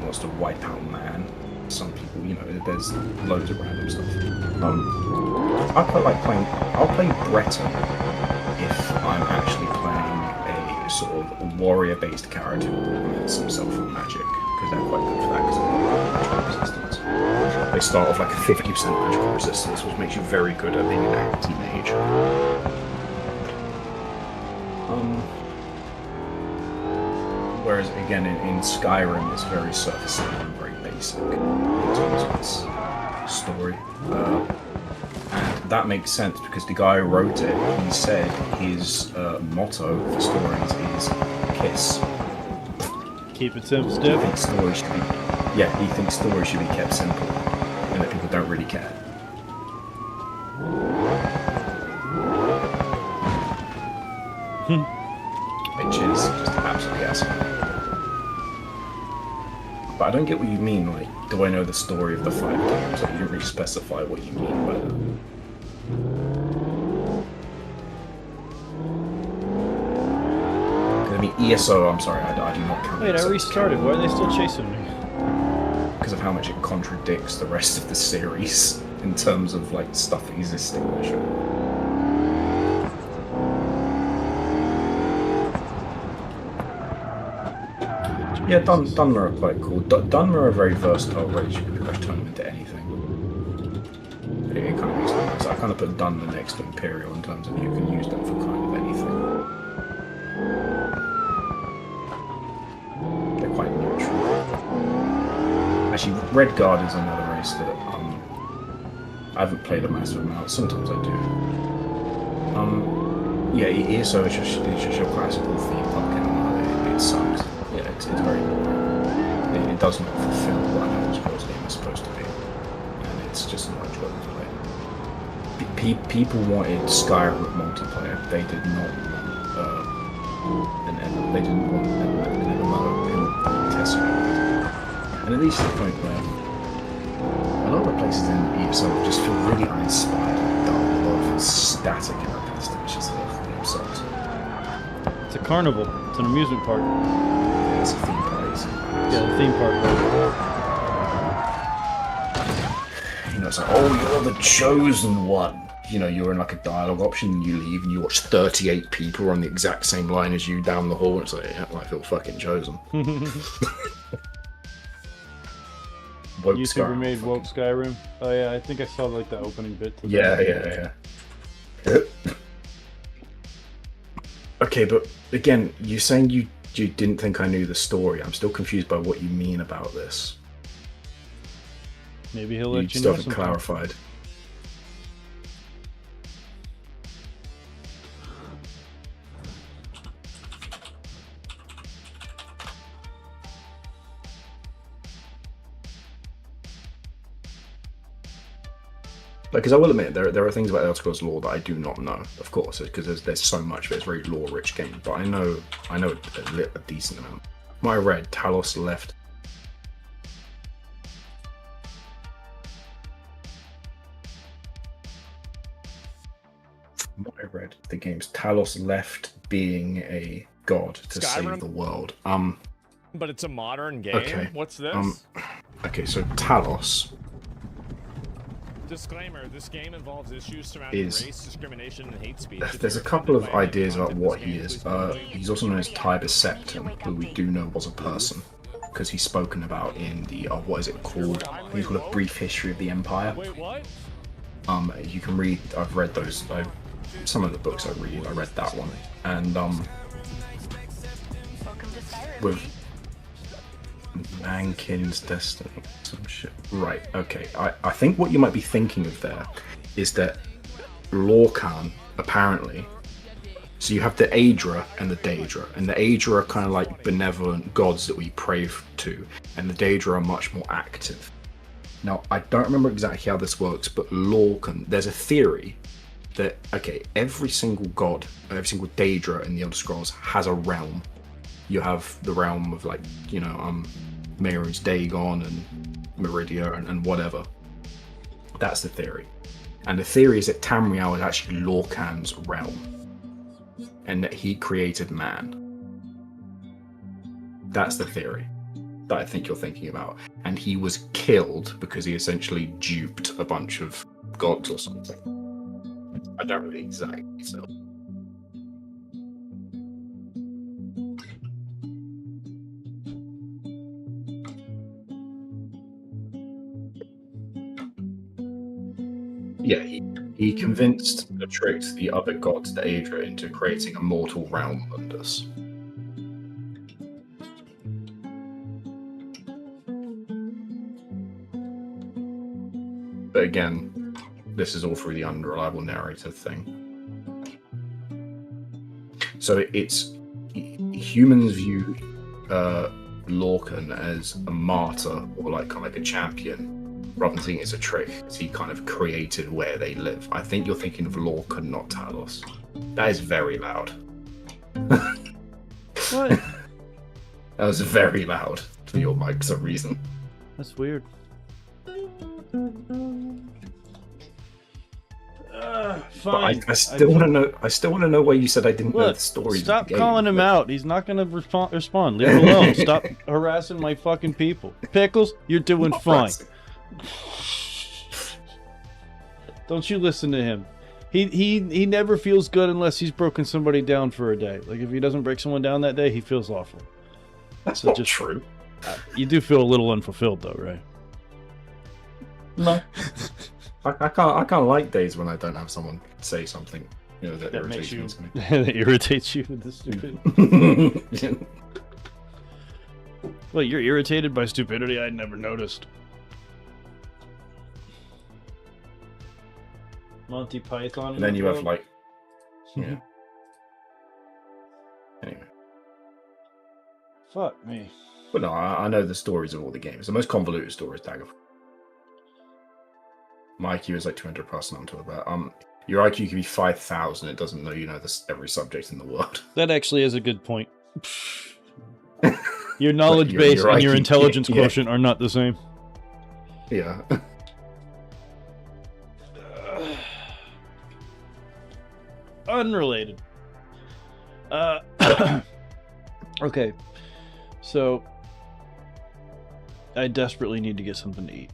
wants to wipe out man. Some people, there's loads of random stuff. I'll play Breton if I'm actually playing a sort of warrior-based character who augments himself with magic, because they're quite good for that, because they have magical resistance. They start off like a 50% magical resistance, which makes you very good at being an anti-mage. Whereas again in Skyrim it's very surface level and very basic in terms of its story. And that makes sense because the guy who wrote it, he said his motto for stories is KISS. Keep it simple, He Steve. thinks stories should be, he thinks stories should be kept simple and that people don't really care. Which is just absolutely awesome. But I don't get what you mean, like, do I know the story of the 5 games? Like, you didn't really specify what you mean by that. I mean, ESO, I'm sorry, I do not count. Wait, I restarted. Why are they still chasing me? Because of how much it contradicts the rest of the series in terms of, like, stuff existing in the show. Yeah, Dunmer are quite cool. Dunmer are very versatile race. You can pretty much turn them into anything. It kind of makes sense. I kind of put Dunmer next to Imperial in terms of you can use them for kind of anything. They're quite neutral. Actually, Red Guard is another race that I haven't played a massive amount. Sometimes I do. Yeah, ESO is just your classical theme Pokemon. It sucks. Yeah, it's very boring. It does not fulfill what an Elder Scrolls game is supposed to be. And it's just not enjoyable to play. People wanted Skyrim multiplayer. They did not want they didn't want an MMO in Tesla. And at least to the point where A lot of the places in ESO just feel really uninspired and dull. A lot of static and repetitive. It's just it sucks. It's a carnival. It's an amusement park. It's a theme park. Yeah, the theme park. You know, it's like, oh, you're the chosen one. You know, you're in like a dialogue option, and you leave, and you watch 38 people on the exact same line as you down the hall. And it's like, yeah, I feel fucking chosen. Woke YouTuber Skyrim, made fucking- Woke Skyrim. Oh yeah, I think I saw like the opening bit. To Yeah, that. yeah. Okay, but again, you're saying you didn't think I knew the story. I'm still confused by what you mean about this. Maybe he'll You let you still know haven't sometime. clarified. Because I will admit, there are things about Elder Scrolls lore that I do not know, of course, because there's so much of it. It's a very lore-rich game. But I know a decent amount. From what I read, Talos left. From what I read, the game's Talos left being a god to Skyrim? save the world. But it's a modern game. Okay. What's this? Okay, so Talos Disclaimer: this game involves issues surrounding is- race, discrimination, and hate speech. If there's a you're couple of offended by any ideas about content what in he this is. game, He's also known as Tiber Septim, who we do know was a person, because he's spoken about in the what is it called? He's got a brief history of the Empire. Wait, what? You can read. I've read those. Some of the books I read. I read that one, and with Mankin's Destiny, some shit. Right. Okay. I think what you might be thinking of there is that Lorcan apparently. So you have the Aedra and the Daedra, and the Aedra are kind of like benevolent gods that we pray to, and the Daedra are much more active. Now, I don't remember exactly how this works, but Lorcan, there's a theory that, okay, every single god, every single Daedra in the Elder Scrolls has a realm. You have the realm of, like, you know, Mehrunes Dagon and Meridia and whatever. That's the theory. And the theory is that Tamriel is actually Lorcan's realm, and that he created man. That's the theory that I think you're thinking about. And he was killed because he essentially duped a bunch of gods or something. I don't really exactly so. Yeah, he convinced and tricked the other gods, the Aedra, into creating a mortal realm under us. But again, this is all through the unreliable narrator thing. So it's humans view Lorcan as a martyr, or like kind of like a champion, rather than seeing it as a trick, because he kind of created where they live. I think you're thinking of Lorcan, not Talos. That is very loud. What? That was very loud for your mic for some reason. That's weird. Fine. But I still want to know. I still want to know why you said I didn't know Look, the story. stop calling him out. He's not going to respond. Leave him alone. Stop harassing my fucking people. Pickles, you're doing fine. Don't you listen to him. He never feels good unless he's broken somebody down for a day. Like, if he doesn't break someone down that day, he feels awful. That's So not just- true. You do feel a little unfulfilled, though, right? No, I can't like days when I don't have someone say something, you know, that That makes irritates you me. that irritates you with this stupid. Well, you're irritated by stupidity. I'd never noticed. Monty Python. And then you have club? like, yeah. Anyway, Fuck me. but no, I know the stories of all the games. The most convoluted story is Daggerfall. My IQ is like 200 plus, and I'm talking about. Your IQ can be 5,000. It doesn't know you know this every subject in the world. That actually is a good point. Your knowledge Your base and your IQ intelligence yeah. quotient are not the same. Yeah. Unrelated. Okay. So I desperately need to get something to eat,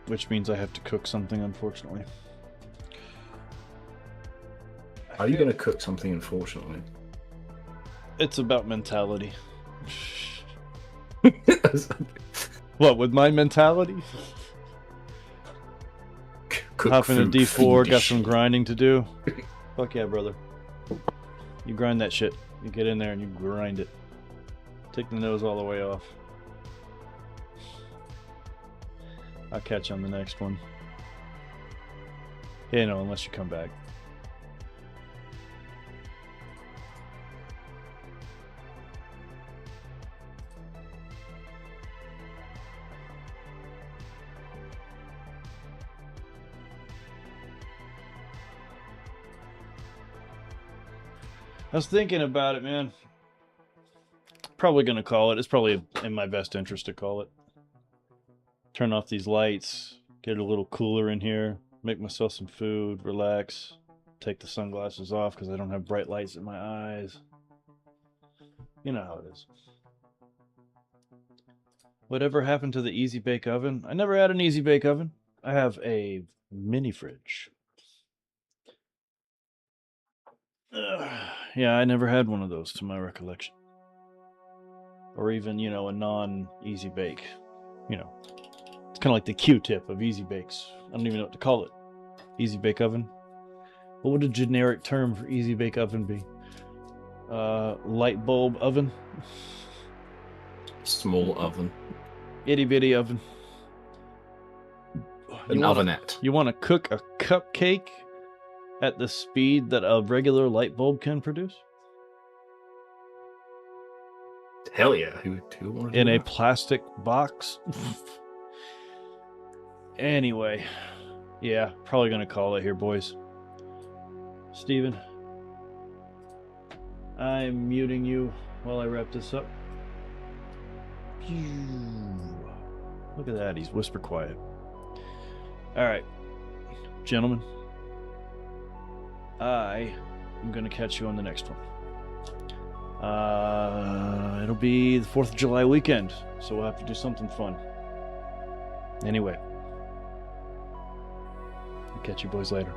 which means I have to cook something, unfortunately. How are you going to cook something, unfortunately? It's about mentality. What, with my mentality? Cook Hop in a food, D4, feed got shit. some grinding to do. Fuck yeah, brother. You grind that shit. You get in there and you grind it. Take the nose all the way off. I'll catch you on the next one. Yeah, no, unless you come back. I was thinking about it, man. Probably gonna call it. It's probably in my best interest to call it. Turn off these lights, get it a little cooler in here, make myself some food, relax, take the sunglasses off because I don't have bright lights in my eyes. You know how it is. Whatever happened to the Easy Bake Oven? I never had an Easy Bake Oven. I have a mini fridge. Yeah, I never had one of those to my recollection. Or even, you know, a non-Easy Bake. You know, it's kind of like the Q-tip of Easy Bakes. I don't even know what to call it. Easy Bake Oven? What would a generic term for Easy Bake Oven be? Light bulb oven? Small oven. Itty bitty oven. An ovenette. You want to cook a cupcake at the speed that a regular light bulb can produce? Hell yeah. Who wanted to In do a that? plastic box? Anyway. Yeah, probably going to call it here, boys. Steven, I'm muting you while I wrap this up. Look at that, he's whisper quiet. Alright, gentlemen, I am going to catch you on the next one. It'll be the 4th of July weekend, so we'll have to do something fun. Anyway, I'll catch you boys later.